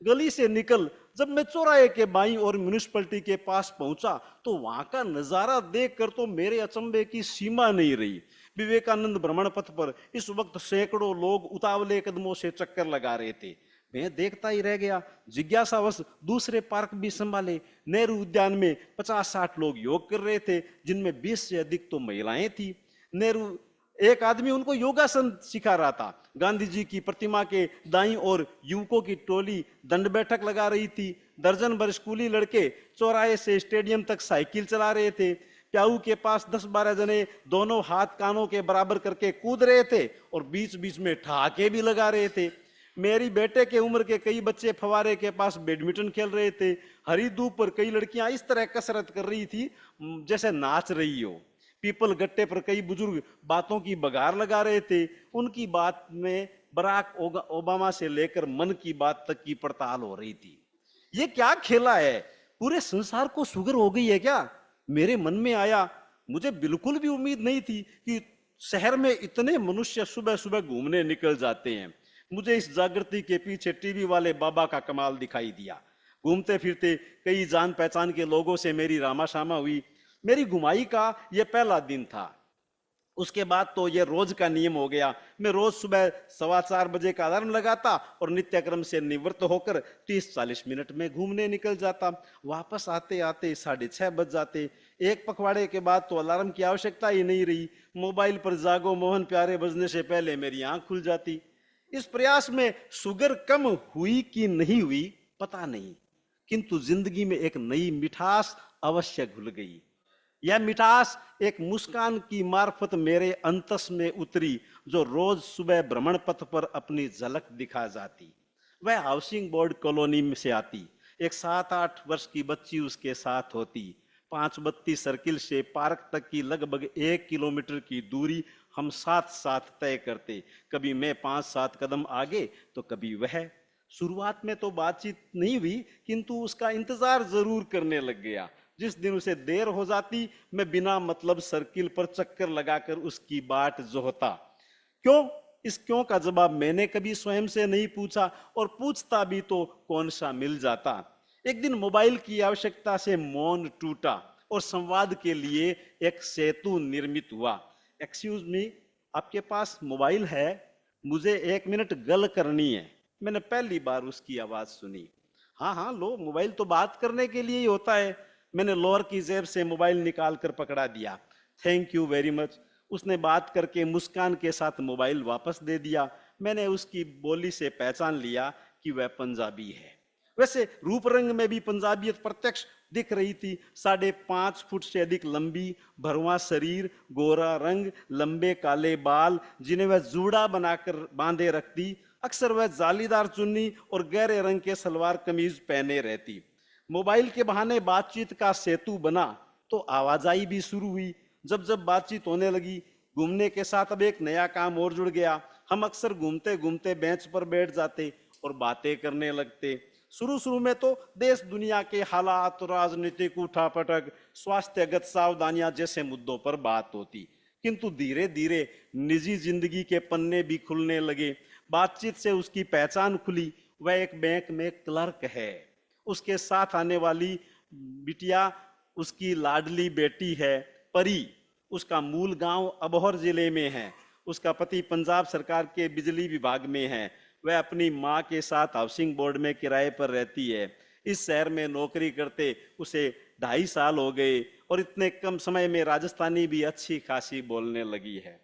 गली से निकल जब मैं चौराहे के बाईं और म्यूनिसिपैलिटी के पास पहुंचा, तो वहां का नजारा देखकर तो मेरे अचंभे की सीमा नहीं रही। विवेकानंद भ्रमण पथ पर इस वक्त सैकड़ों लोग उतावले कदमों से चक्कर लगा रहे थे। मैं देखता ही रह गया। जिज्ञासावश दूसरे पार्क भी संभाले। नेहरू उद्यान में 50-60 लोग योग कर रहे थे, जिनमें 20 से अधिक तो महिलाएं थी। नेहरू एक आदमी उनको योगासन सिखा रहा था। गांधी जी की प्रतिमा के दाईं ओर युवकों की टोली दंड बैठक लगा रही थी। दर्जन भर स्कूली लड़के चौराहे से स्टेडियम तक साइकिल चला रहे थे। प्याऊ के पास 10-12 जने दोनों हाथ कानों के बराबर करके कूद रहे थे और बीच बीच में ठहाके भी लगा रहे थे। मेरी बेटे के उम्र के कई बच्चे फवारे के पास बैडमिंटन खेल रहे थे। हरी धूप पर कई लड़कियां इस तरह कसरत कर रही थी जैसे नाच रही हो। पीपल गट्टे पर कई बुजुर्ग बातों की बघार लगा रहे थे। उनकी बात में बराक ओबामा से लेकर मन की बात तक की पड़ताल हो रही थी। ये क्या खेला है? पूरे संसार को शुगर हो गई है क्या? मेरे मन में आया। मुझे बिल्कुल भी उम्मीद नहीं थी कि शहर में इतने मनुष्य सुबह सुबह घूमने निकल जाते हैं। मुझे इस जागृति के पीछे टीवी वाले बाबा का कमाल दिखाई दिया। घूमते फिरते कई जान पहचान के लोगों से मेरी रामाशामा हुई। मेरी घुमाई का यह पहला दिन था। उसके बाद तो यह रोज का नियम हो गया। मैं रोज सुबह 4:15 बजे का अलार्म लगाता और नित्यक्रम से निवृत्त होकर 30-40 मिनट में घूमने निकल जाता। वापस आते आते 6:30 बज जाते। एक पखवाड़े के बाद तो अलार्म की आवश्यकता ही नहीं रही। मोबाइल पर जागो मोहन प्यारे बजने से पहले मेरी आंख खुल जाती। इस प्रयास में शुगर कम हुई कि नहीं हुई पता नहीं, किंतु जिंदगी में एक नई मिठास अवश्य घुल गई। यह मिठास एक मुस्कान की मार्फत मेरे अंतस में उतरी, जो रोज सुबह भ्रमण पथ पर अपनी झलक दिखा जाती। वह हाउसिंग बोर्ड कॉलोनी में से आती। एक 7-8 वर्ष की बच्ची उसके साथ होती। 5 सर्किल से पार्क तक की लगभग 1 किलोमीटर की दूरी हम साथ साथ तय करते। कभी मैं 5-7 कदम आगे तो कभी वह। शुरुआत में तो बातचीत नहीं हुई, किंतु उसका इंतजार जरूर करने लग गया। जिस दिन उसे देर हो जाती, मैं बिना मतलब सर्किल पर चक्कर लगाकर उसकी बाट जोहता। क्यों? इस क्यों का जवाब मैंने कभी स्वयं से नहीं पूछा, और पूछता भी तो कौन सा मिल जाता। एक दिन मोबाइल की आवश्यकता से मौन टूटा और संवाद के लिए एक सेतु निर्मित हुआ। एक्सक्यूज मी, आपके पास मोबाइल है? मुझे 1 मिनट गल करनी है। मैंने पहली बार उसकी आवाज सुनी। हाँ हाँ लो, मोबाइल तो बात करने के लिए ही होता है। मैंने लोअर की जेब से मोबाइल निकाल कर पकड़ा दिया। Thank you very much. उसने बात करके मुस्कान के साथ मोबाइल वापस दे दिया। मैंने उसकी बोली से पहचान लिया कि वह पंजाबी है। वैसे रूप रंग में भी पंजाबियत प्रत्यक्ष दिख रही थी। 5.5 फुट से अधिक लंबी, भरवा शरीर, गोरा रंग, लंबे काले बाल जिन्हें वह जूड़ा बनाकर बांधे रखती। अक्सर वह जालीदार चुन्नी और गहरे रंग के सलवार कमीज पहने रहती। मोबाइल के बहाने बातचीत का सेतु बना तो आवाजाही भी शुरू हुई। जब जब बातचीत होने लगी, घूमने के साथ अब एक नया काम और जुड़ गया। हम अक्सर घूमते घूमते बेंच पर बैठ जाते और बातें करने लगते। शुरू शुरू में तो देश दुनिया के हालात, राजनीतिक उठापटक, स्वास्थ्यगत सावधानियां जैसे मुद्दों पर बात होती, किंतु धीरे धीरे निजी जिंदगी के पन्ने भी खुलने लगे। बातचीत से उसकी पहचान खुली। वह एक बैंक में क्लर्क है। उसके साथ आने वाली बिटिया उसकी लाडली बेटी है, परी। उसका मूल गांव अबोहर जिले में है। उसका पति पंजाब सरकार के बिजली विभाग में है। वह अपनी माँ के साथ हाउसिंग बोर्ड में किराए पर रहती है। इस शहर में नौकरी करते उसे 2.5 साल हो गए और इतने कम समय में राजस्थानी भी अच्छी खासी बोलने लगी है।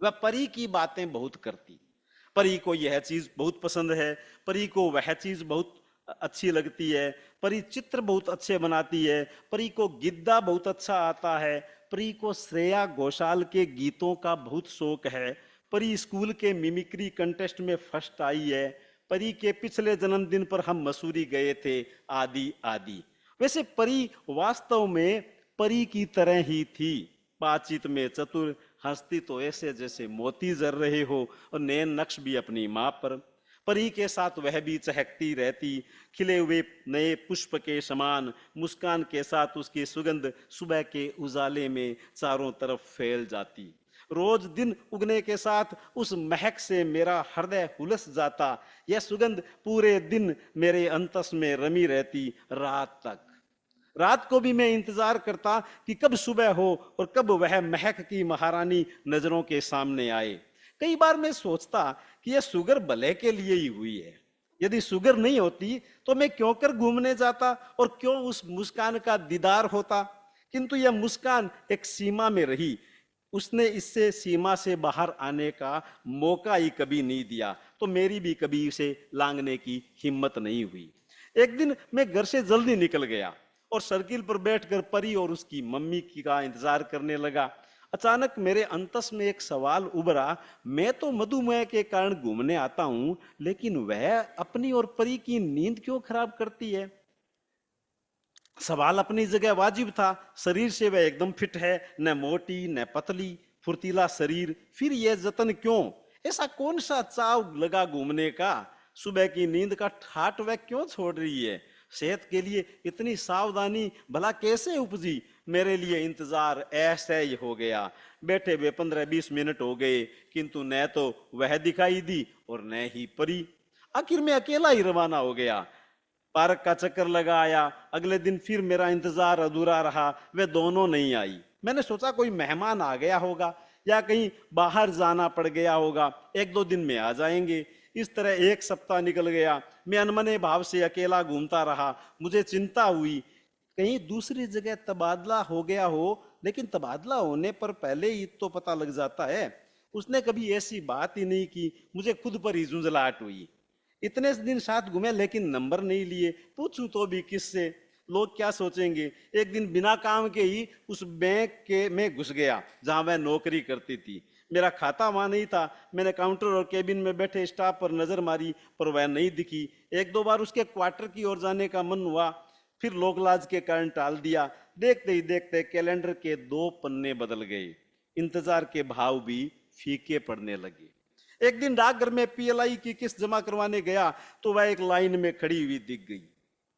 वह परी की बातें बहुत करती। परी को यह चीज बहुत पसंद है, परी को वह चीज बहुत अच्छी लगती है, परी चित्र बहुत अच्छे बनाती है, परी को गिद्दा बहुत अच्छा आता है, परी को श्रेया घोषाल के गीतों का बहुत शौक है, परी स्कूल के मिमिक्री कंटेस्ट में फर्स्ट आई है, परी के पिछले जन्मदिन पर हम मसूरी गए थे, आदि आदि। वैसे परी वास्तव में परी की तरह ही थी। बातचीत में चतुर, हंसती तो ऐसे जैसे मोती जर रहे हो, और नैन नक्श भी अपनी माँ पर। परी के साथ वह भी चहकती रहती, खिले हुए नए पुष्प के समान। मुस्कान के साथ उसकी सुगंध सुबह के उजाले में चारों तरफ फैल जाती। रोज दिन उगने के साथ उस महक से मेरा हृदय हुलस जाता। यह सुगंध पूरे दिन मेरे अंतस में रमी रहती, रात तक। रात को भी मैं इंतजार करता कि कब सुबह हो और कब वह महक की महारानी नजरों के सामने आए। कई बार मैं सोचता कि यह शुगर भले के लिए ही हुई है। यदि शुगर नहीं होती तो मैं क्यों कर घूमने जाता और क्यों उस मुस्कान का दीदार होता। किंतु यह मुस्कान एक सीमा में रही। उसने इससे सीमा से बाहर आने का मौका ही कभी नहीं दिया, तो मेरी भी कभी इसे लांघने की हिम्मत नहीं हुई। एक दिन मैं घर से जल्दी निकल गया और सर्किल पर बैठकर परी और उसकी मम्मी का इंतजार करने लगा। अचानक मेरे अंतस में एक सवाल उभरा। मैं तो मधुमेह के कारण घूमने आता हूं, लेकिन वह अपनी और परी की नींद क्यों खराब करती है? सवाल अपनी जगह वाजिब था। शरीर से वह एकदम फिट है, न मोटी न पतली, फुर्तीला शरीर, फिर यह जतन क्यों? ऐसा कौन सा चाव लगा घूमने का? सुबह की नींद का ठाट वह क्यों छोड़ रही है? सेहत के लिए इतनी सावधानी भला कैसे उपजी? मेरे लिए इंतजार ऐसा ही हो गया। बैठे हुए 15-20 मिनट हो गए, किंतु न तो वह दिखाई दी और न ही परी। आखिर मैं अकेला ही रवाना हो गया। पार्क का चक्कर लगाया। अगले दिन फिर मेरा इंतजार अधूरा रहा, वे दोनों नहीं आई। मैंने सोचा कोई मेहमान आ गया होगा या कहीं बाहर जाना पड़ गया होगा, 1-2 दिन में आ जाएंगे। इस तरह 1 सप्ताह निकल गया। मैं अनमने भाव से अकेला घूमता रहा। मुझे चिंता हुई कहीं दूसरी जगह तबादला हो गया हो, लेकिन तबादला होने पर पहले ही तो पता लग जाता है। उसने कभी ऐसी बात ही नहीं की। मुझे खुद पर ही झुंझलाहट हुई। इतने दिन साथ घूमे लेकिन नंबर नहीं लिए, पूछूं तो भी किससे? लोग क्या सोचेंगे? एक दिन बिना काम के ही उस बैंक के में घुस गया जहां वह नौकरी करती थी। मेरा खाता वहां नहीं था। मैंने काउंटर और केबिन में बैठे स्टाफ पर नजर मारी, पर वह नहीं दिखी। 1-2 बार उसके क्वार्टर की ओर जाने का मन हुआ, फिर लोकलाज के कारण टाल दिया। देखते ही देखते कैलेंडर के 2 पन्ने बदल गए। इंतजार के भाव भी फीके पड़ने लगे। एक दिन डाकघर में पीएलआई की किस्त जमा करवाने गया तो वह एक लाइन में खड़ी हुई दिख गई।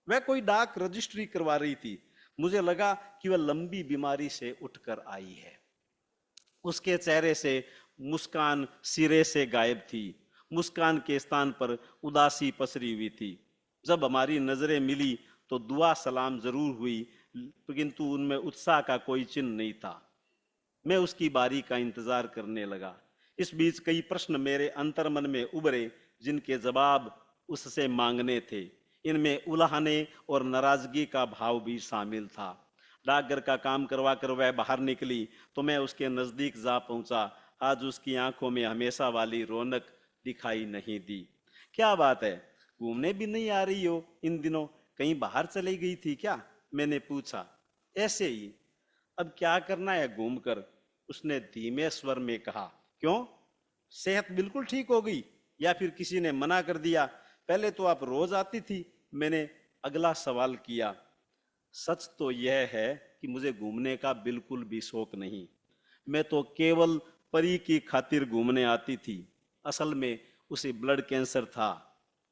वह कोई डाक रजिस्ट्री करवा रही थी। मुझे लगा कि वह लंबी बीमारी से उठकर आई है। उसके चेहरे से मुस्कान सिरे से गायब थी। मुस्कान के स्थान पर उदासी पसरी हुई थी। जब हमारी नजरें मिली तो दुआ सलाम जरूर हुई, किंतु उनमें उत्साह का कोई चिन्ह नहीं था। मैं उसकी बारी का इंतजार करने लगा। इस बीच कई प्रश्न मेरे अंतर्मन में उभरे, जिनके जवाब उससे मांगने थे। इनमें उलाहने और नाराजगी का भाव भी शामिल था। डाकघर का काम करवा कर वह बाहर निकली तो मैं उसके नजदीक जा पहुंचा। आज उसकी आंखों में हमेशा वाली रौनक दिखाई नहीं दी। क्या बात है, घूमने भी नहीं आ रही हो इन दिनों? कहीं बाहर चली गई थी क्या? मैंने पूछा। ऐसे ही। अब क्या करना है घूमकर? उसने धीमे स्वर में कहा। क्यों? सेहत बिल्कुल ठीक हो गई या फिर किसी ने मना कर दिया? पहले तो आप रोज आती थी। मैंने अगला सवाल किया। सच तो यह है कि मुझे घूमने का बिल्कुल भी शौक नहीं। मैं तो केवल परी की खातिर घूमने आती थी। असल में उसे ब्लड कैंसर था।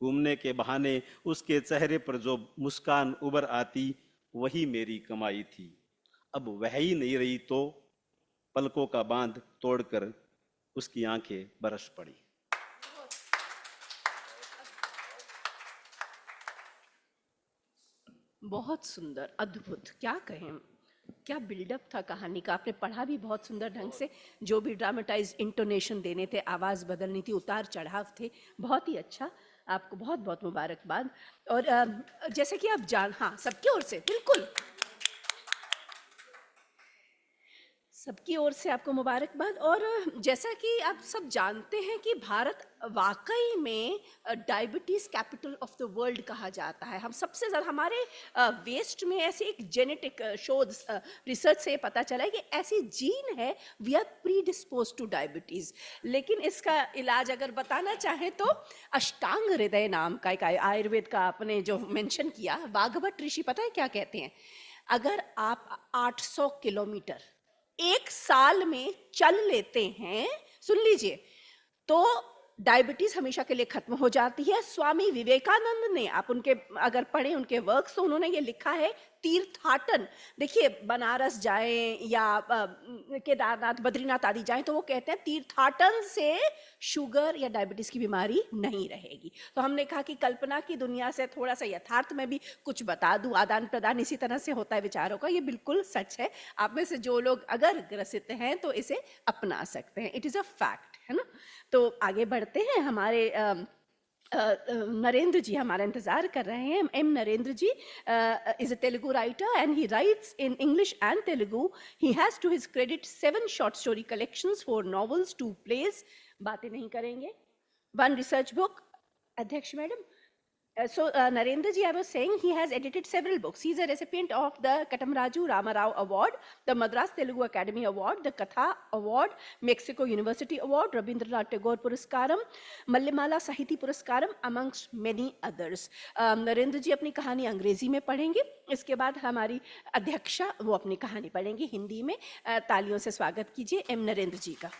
घूमने के बहाने उसके चेहरे पर जो मुस्कान उभर आती, वही मेरी कमाई थी। अब वह ही नहीं रही तो पलकों का बांध तोड़कर उसकी आंखें बरस पड़ी। बहुत सुंदर, अद्भुत, क्या कहें, क्या बिल्डअप था कहानी का। आपने पढ़ा भी बहुत सुंदर ढंग से। जो भी ड्रामेटाइज इंटोनेशन देने थे, आवाज़ बदलनी थी, उतार चढ़ाव थे, बहुत ही अच्छा। आपको बहुत बहुत मुबारकबाद। और जैसे कि आप हाँ, सबकी ओर से बिल्कुल, सबकी ओर से आपको मुबारकबाद। और जैसा कि आप सब जानते हैं कि भारत वाकई में diabetes capital of the world कहा जाता है। हम सबसे ज़्यादा हमारे वेस्ट में ऐसे एक जेनेटिक शोध रिसर्च से पता चला है कि ऐसी जीन है, we are predispose to diabetes. लेकिन इसका इलाज अगर बताना चाहें तो अष्टांग हृदय नाम का एक आयुर्वेद का आपने जो मेंशन किया, वाघभट ऋषि पता है क्या कहते हैं? अगर आप 800 किलोमीटर 1 साल में चल लेते हैं, सुन लीजिए, तो डायबिटीज हमेशा के लिए खत्म हो जाती है। स्वामी विवेकानंद ने, आप उनके अगर पढ़ें उनके वर्क्स, तो उन्होंने ये लिखा है तीर्थाटन। देखिए, बनारस जाएं या केदारनाथ, बद्रीनाथ आदि जाएं, तो वो कहते हैं तीर्थाटन से शुगर या डायबिटीज की बीमारी नहीं रहेगी। तो हमने कहा कि कल्पना की दुनिया से थोड़ा सा यथार्थ में भी कुछ बता दूं, आदान प्रदान इसी तरह से होता है विचारों का। ये बिल्कुल सच है। आप में से जो लोग अगर ग्रसित हैं तो इसे अपना सकते हैं। इट इज अ फैक्ट, है ना। तो आगे बढ़ते हैं। हमारे नरेंद्र जी हमारा इंतजार कर रहे हैं। M Narendra ji is a Telugu writer and he writes in English and Telugu. He has to his credit 7 short story collections, 4 novels, 2 plays. बातें नहीं करेंगे. 1 रिसर्च बुक. अध्यक्ष madam. So Narendra ji, I was saying he has edited several books. He is a recipient of the Katamraju Ramarao Award, the Madras Telugu Academy Award, the Katha Award, Mexico University Award, Rabindranath Tagore Puraskaram, Mallimala Sahiti Puraskaram, amongst many others. Narendra ji अपनी कहानी अंग्रेजी में पढ़ेंगे. इसके बाद हमारी अध्यक्षा वो अपनी कहानी पढ़ेंगी हिंदी में. तालियों से स्वागत कीजिए एम नरेंद्र जी का.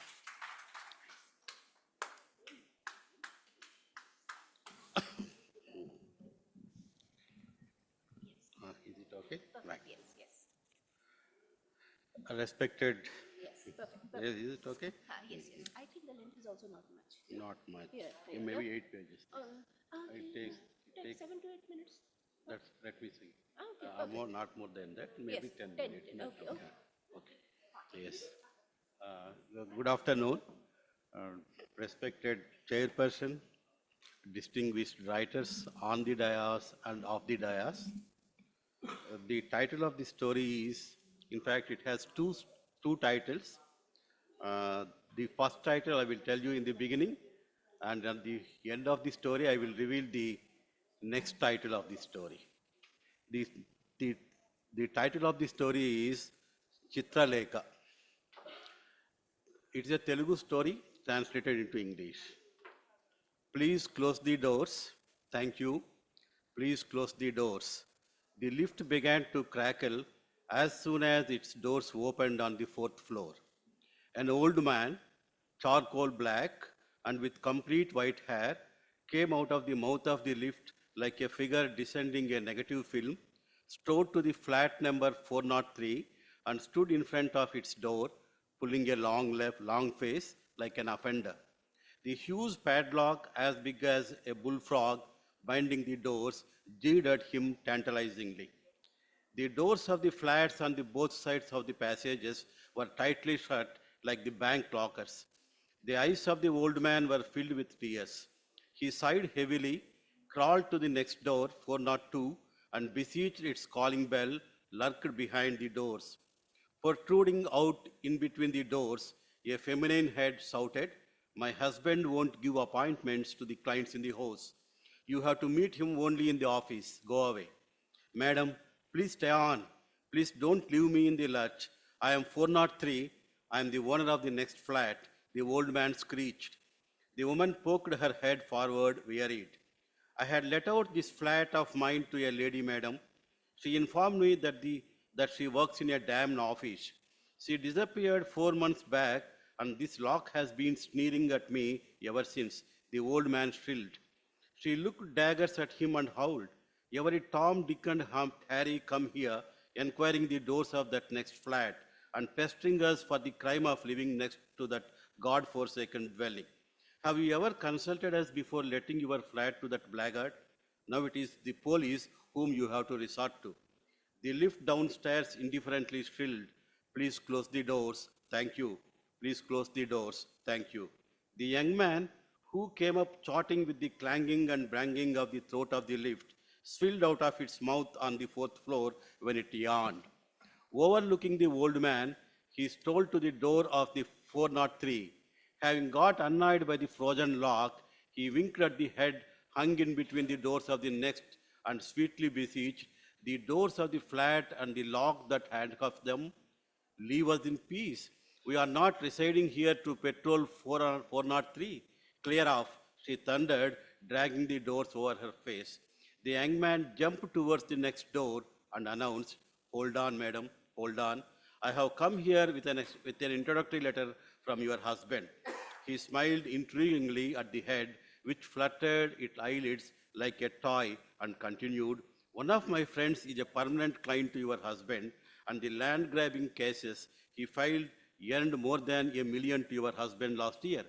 Respected. Yes, perfect. Yes, is it okay? Yes, yes. I think the length is also not much. Not much. Here, Maybe yeah. 8 pages. It Take takes 7 to 8 minutes. let me see. Okay, perfect. Not more than that. Maybe Yes, 10 10 minutes. minutes. Okay, okay. Okay. Yes. Good afternoon, respected chairperson, distinguished writers on the dais and off the dais. The title of the story is, in fact, it has two titles. The first title I will tell you in the beginning, and at the end of the story I will reveal the next title of the story. The, the title of the story is Chitralekha. It is a Telugu story translated into English. Please close the doors. Thank you. Please close the doors. The lift began to crackle as soon as its doors opened on the 4th floor. An old man, charcoal black and with complete white hair, came out of the mouth of the lift like a figure descending a negative film, strode to the flat number 403 and stood in front of its door, pulling a long face like an offender. The huge padlock, as big as a bullfrog, binding the doors, jeered at him tantalizingly. The doors of the flats on the both sides of the passages were tightly shut like the bank lockers. The eyes of the old man were filled with tears. He sighed heavily, crawled to the next door, 402, and beseeched its calling bell lurked behind the doors. Protruding out in between the doors, a feminine head shouted, "My husband won't give appointments to the clients in the house. You have to meet him only in the office. Go away." "Madam, please stay on. Please don't leave me in the lurch. I am 403. I am the owner of the next flat," the old man screeched. The woman poked her head forward, wearied. "I had let out this flat of mine to a lady, madam. She informed me that she works in a damn office. She disappeared 4 months back, and this lock has been sneering at me ever since," the old man shrilled. She looked daggers at him and howled. "Every Tom, Dick, and Harry come here, enquiring the doors of that next flat, and pestering us for the crime of living next to that God-forsaken dwelling. Have you ever consulted us before letting your flat to that blackguard? Now it is the police whom you have to resort to." The lift downstairs indifferently shrilled, "Please close the doors. Thank you. Please close the doors. Thank you." The young man, who came up chatting with the clanging and banging of the throat of the lift, swilled out of its mouth on the 4th floor when it yawned. Overlooking the old man, he stole to the door of the 403. Having got annoyed by the frozen lock, he winked at the head hung in between the doors of the next and sweetly beseeched, "The doors of the flat and the lock that handcuffs them, leave us in peace. We are not residing here to patrol 403. Clear off," she thundered, dragging the doors over her face. The young man jumped towards the next door and announced, "Hold on, madam, hold on. I have come here with an introductory letter from your husband. He smiled intriguingly at the head, which fluttered its eyelids like a toy, and continued, "One of my friends is a permanent client to your husband, and the land grabbing cases he filed earned more than $1 million to your husband last year.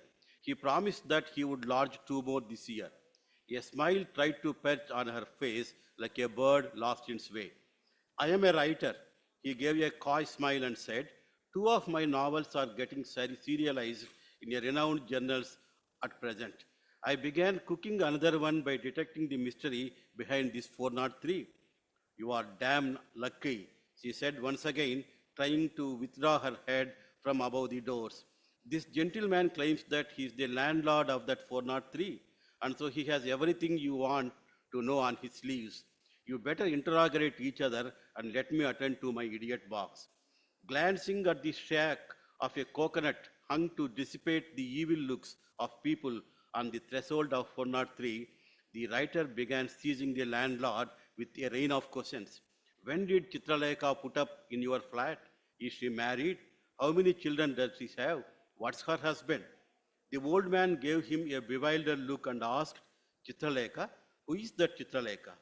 He promised that he would lodge 2 more this year." A smile tried to perch on her face like a bird lost its way. "I am a writer." He gave a coy smile and said, "2 of my novels are getting serialized in a renowned journals at present. I began cooking another one by detecting the mystery behind this 403. "You are damn lucky," she said once again, trying to withdraw her head from above the doors. "This gentleman claims that he is the landlord of that 403, and so he has everything you want to know on his sleeves. You better interrogate each other and let me attend to my idiot box." Glancing at the shack of a coconut hung to dissipate the evil looks of people on the threshold of 403, the writer began seizing the landlord with a rain of questions. "When did Chitralekha put up in your flat? Is she married? How many children does she have? What's her husband?" The old man gave him a bewildered look and asked, "Chitralekha? Who is that Chitralekha?"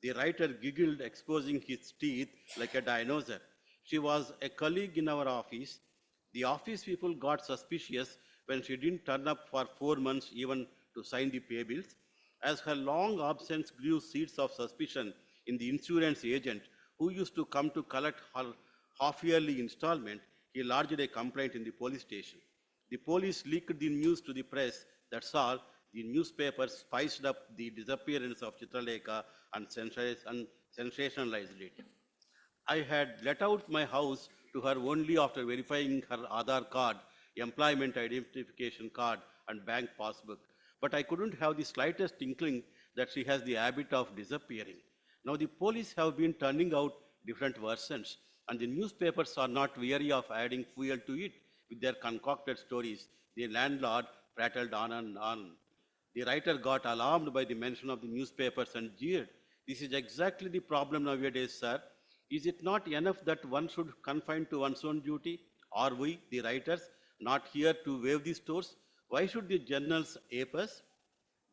The writer giggled, exposing his teeth like a dinosaur. "She was a colleague in our office. The office people got suspicious when she didn't turn up for 4 months even to sign the pay bills. As her long absence grew seeds of suspicion in the insurance agent who used to come to collect her half-yearly installment, he lodged a complaint in the police station. The police leaked the news to the press. That's all. The newspapers spiced up the disappearance of Chitralekha and sensationalized it. I had let out my house to her only after verifying her Aadhaar card, employment identification card, and bank passbook. But I couldn't have the slightest inkling that she has the habit of disappearing. Now the police have been turning out different versions, and the newspapers are not weary of adding fuel to it with their concocted stories. The landlord prattled on and on. The writer got alarmed by the mention of the newspapers and jeered. "This is exactly the problem nowadays, sir. Is it not enough that one should confine to one's own duty? Are we, the writers, not here to wave the stores? Why should the journals ape us?"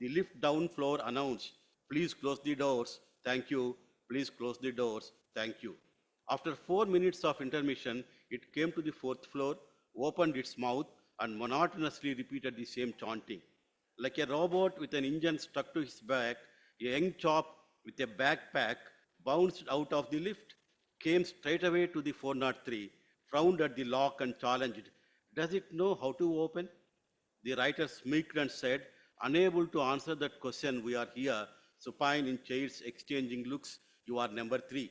The lift down floor announced, "Please close the doors. Thank you. Please close the doors. Thank you." After 4 minutes of intermission, it came to the 4th floor, opened its mouth, and monotonously repeated the same chanting. Like a robot with an engine stuck to his back, a young chap with a backpack bounced out of the lift, came straight away to the 403, frowned at the lock and challenged, "Does it know how to open?" The writer smirked and said, "Unable to answer that question, we are here, supine in chairs exchanging looks. You are number 3.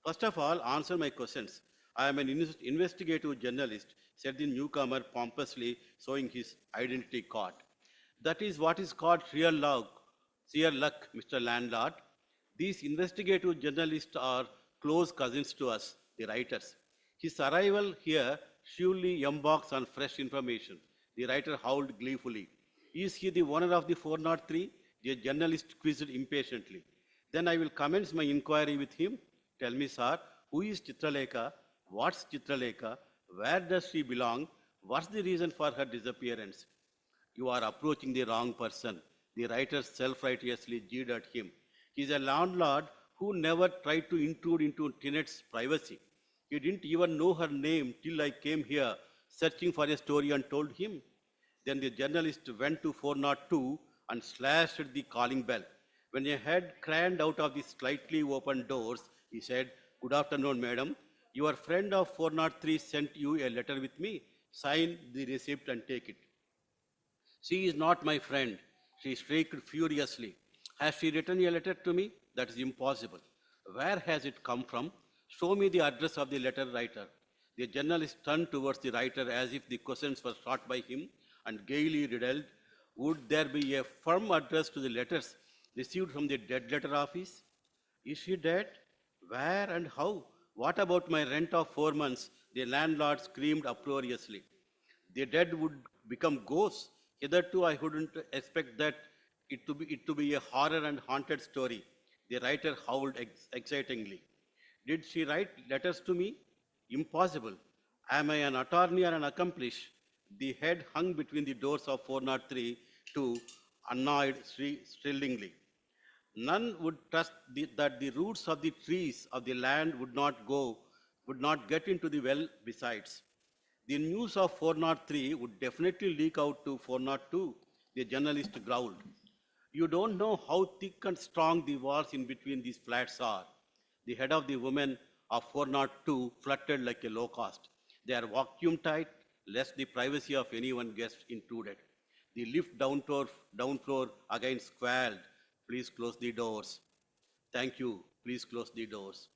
First of all, answer my questions. I am an investigative journalist," said the newcomer pompously, showing his identity card. "That is what is called sheer luck, Mr. Landlord. These investigative journalists are close cousins to us, the writers. His arrival here surely embarks on fresh information." The writer howled gleefully. "Is he the owner of the 403? The journalist quizzed impatiently. "Then I will commence my inquiry with him. Tell me, sir, who is Chitralekha? What's Chitralekha? Where does she belong? What's the reason for her disappearance?" "You are approaching the wrong person," the writer self-righteously jeered at him. "He is a landlord who never tried to intrude into tenant's privacy. He didn't even know her name till I came here searching for a story and told him." Then the journalist went to 402 and slashed the calling bell. When a head craned out of the slightly open doors, he said, "Good afternoon, madam. Your friend of 403 sent you a letter with me. Sign the receipt and take it." "She is not my friend," she shrieked furiously. "Has she written a letter to me? That is impossible. Where has it come from? Show me the address of the letter writer." The journalist turned towards the writer as if the questions were shot by him and gaily riddled, "Would there be a firm address to the letters received from the dead letter office?" "Is she dead? Where and how? What about my rent of 4 months?" the landlord screamed uproariously. "The dead would become ghosts. Hitherto, I wouldn't expect that it to be a horror and haunted story." The writer howled excitingly. "Did she write letters to me? Impossible. Am I an attorney or an accomplice? The head hung between the doors of 403 to annoyed stridingly. None would trust that the roots of the trees of the land would not get into the well besides. The news of 403 would definitely leak out to 402, the journalist growled. You don't know how thick and strong the walls in between these flats are. The head of the woman of 402 fluttered like a locust. They are vacuum tight, lest the privacy of anyone gets intruded. The lift down floor again squalled. Please close the doors. Thank you. Please close the doors.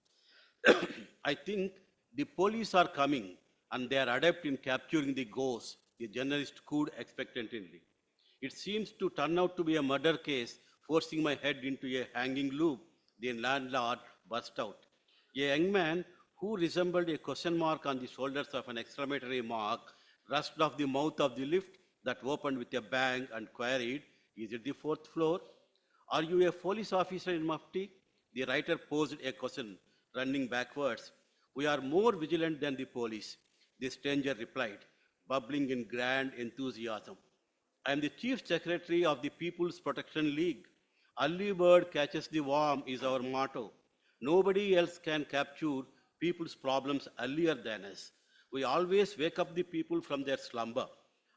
I think the police are coming and they are adept in capturing the ghost, the journalist cooed expectantly. It seems to turn out to be a murder case, forcing my head into a hanging loop, the landlord burst out. A young man who resembled a question mark on the shoulders of an exclamatory mark rushed off the mouth of the lift that opened with a bang and queried, Is it the fourth floor? Are you a police officer in Mufti? The writer posed a question, running backwards. We are more vigilant than the police, the stranger replied, bubbling in grand enthusiasm. I am the chief secretary of the People's Protection League. Early bird catches the worm is our motto. Nobody else can capture people's problems earlier than us. We always wake up the people from their slumber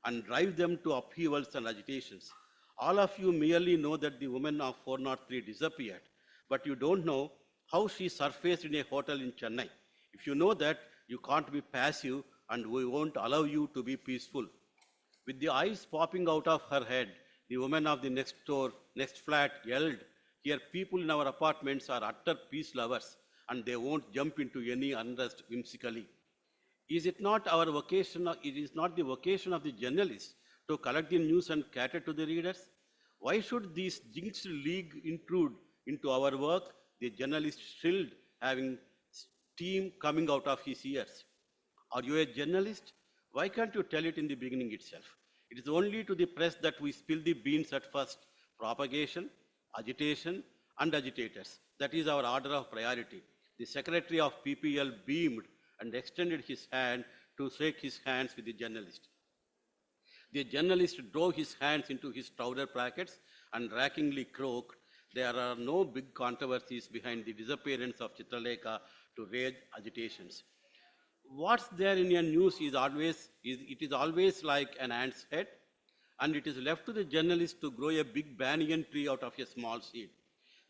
and drive them to upheavals and agitations. All of you merely know that the woman of 403 disappeared, but you don't know how she surfaced in a hotel in Chennai. If you know that, you can't be passive and we won't allow you to be peaceful. With the eyes popping out of her head, the woman of the next flat yelled, Here people in our apartments are utter peace lovers and they won't jump into any unrest whimsically. Is it not our vocation, it is not the vocation of the journalist to collect the news and cater to the readers? Why should this jinxed league intrude into our work? The journalist shrilled, having steam coming out of his ears. Are you a journalist? Why can't you tell it in the beginning itself? It is only to the press that we spill the beans at first. Propagation, agitation, and agitators. That is our order of priority. The secretary of PPL beamed and extended his hand to shake his hands with the journalist. The journalist drove his hands into his trouser pockets and rackingly croaked, There are no big controversies behind the disappearance of Chitralekha to raise agitations. What's there in your news is always like an ant's head, and it is left to the journalist to grow a big banyan tree out of a small seed.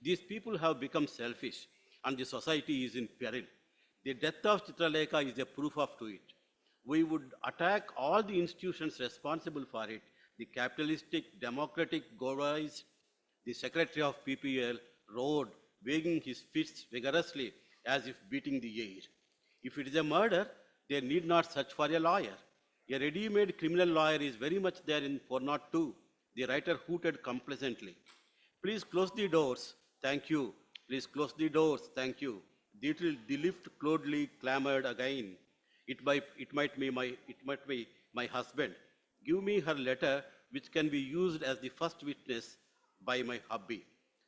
These people have become selfish, and the society is in peril. The death of Chitralekha is a proof of it. We would attack all the institutions responsible for it, the capitalistic, democratic Gowais. The secretary of PPL roared, waving his fists vigorously as if beating the air. If it is a murder, they need not search for a lawyer. A ready-made criminal lawyer is very much there in 402, the writer hooted complacently. Please close the doors, thank you. Please close the doors, thank you. The lift coldly clamored again. It might be my husband. Give me her letter, which can be used as the first witness by my hubby.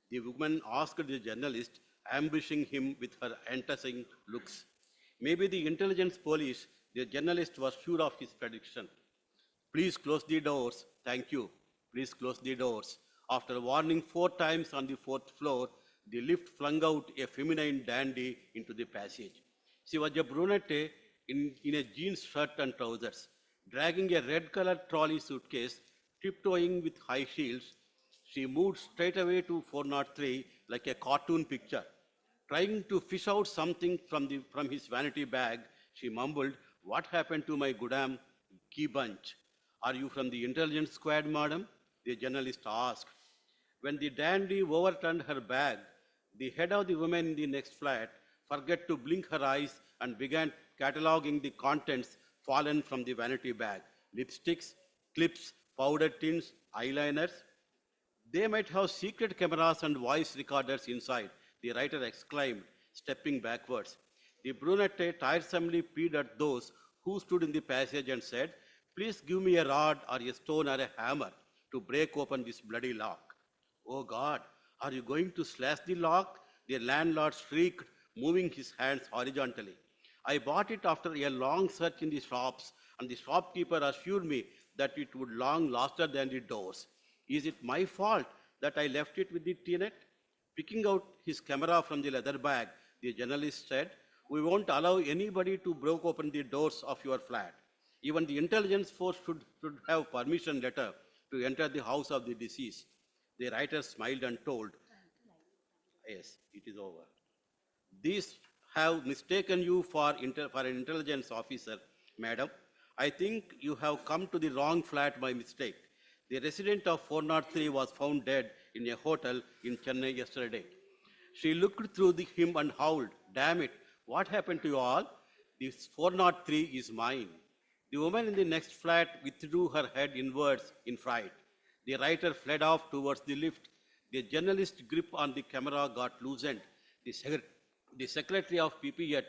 The woman asked the journalist, ambushing him with her enticing looks. Maybe the intelligence police, the journalist was sure of his prediction. Please close the doors. Thank you. Please close the doors. After warning 4 times on the 4th floor, the lift flung out a feminine dandy into the passage. She was a brunette in a jeans shirt and trousers, dragging a red-colored trolley suitcase, tiptoeing with high heels. She moved straight away to 403 like a cartoon picture. Trying to fish out something from his vanity bag, she mumbled, What happened to my Gudam key bunch? Are you from the intelligence squad, madam? The journalist asked. When the dandy overturned her bag, the head of the woman in the next flat forgot to blink her eyes and began cataloging the contents fallen from the vanity bag. Lipsticks, clips, powder tins, eyeliners. They might have secret cameras and voice recorders inside, the writer exclaimed, stepping backwards. The brunette tiresomely peered at those who stood in the passage and said, Please give me a rod or a stone or a hammer to break open this bloody lock. Oh God, are you going to slash the lock? The landlord shrieked, moving his hands horizontally. I bought it after a long search in the shops and the shopkeeper assured me that it would long laster than the doors. Is it my fault that I left it with the tenant? Picking out his camera from the leather bag, the journalist said, "We won't allow anybody to break open the doors of your flat. Even the intelligence force should have permission letter to enter the house of the deceased." The writer smiled and told, "Yes, it is over. These have mistaken you for an intelligence officer, madam. I think you have come to the wrong flat by mistake. The resident of 403 was found dead in a hotel in Chennai yesterday." She looked through him and howled, "Damn it, what happened to you all? This 403 is mine." The woman in the next flat withdrew her head inwards in fright. The writer fled off towards the lift. The journalist's grip on the camera got loosened. The secretary of PP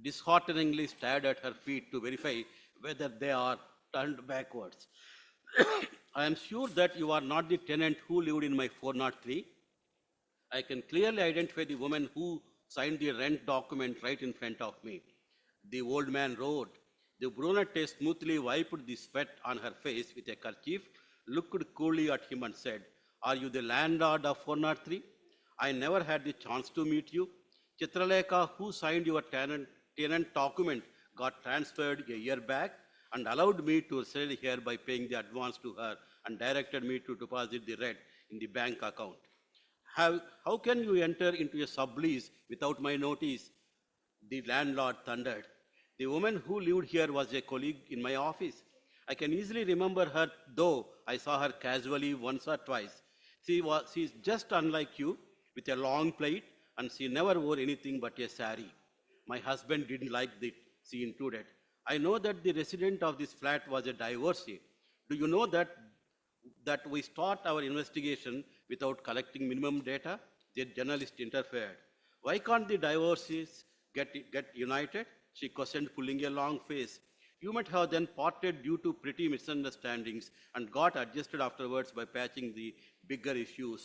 dishearteningly stared at her feet to verify whether they are turned backwards. "I am sure that you are not the tenant who lived in my 403. I can clearly identify the woman who signed the rent document right in front of me." The old man roared. The brunette smoothly wiped the sweat on her face with a kerchief, looked coolly at him and said, "Are you the landlord of 403? I never had the chance to meet you. Chitralekha, who signed your tenant document, got transferred a year back and allowed me to reside here by paying the advance to her and directed me to deposit the rent in the bank account. How can you enter into a sublease without my notice?" The landlord thundered. "The woman who lived here was a colleague in my office. I can easily remember her, though I saw her casually once or twice. She is just unlike you, with a long plait, and she never wore anything but a sari. My husband didn't like it," she intruded. "I know that the resident of this flat was a divorcee. Do you know that we start our investigation without collecting minimum data?" The journalist interfered. "Why can't the divorcees get united?" she questioned, pulling a long face. "You might have then parted due to pretty misunderstandings and got adjusted afterwards by patching the bigger issues.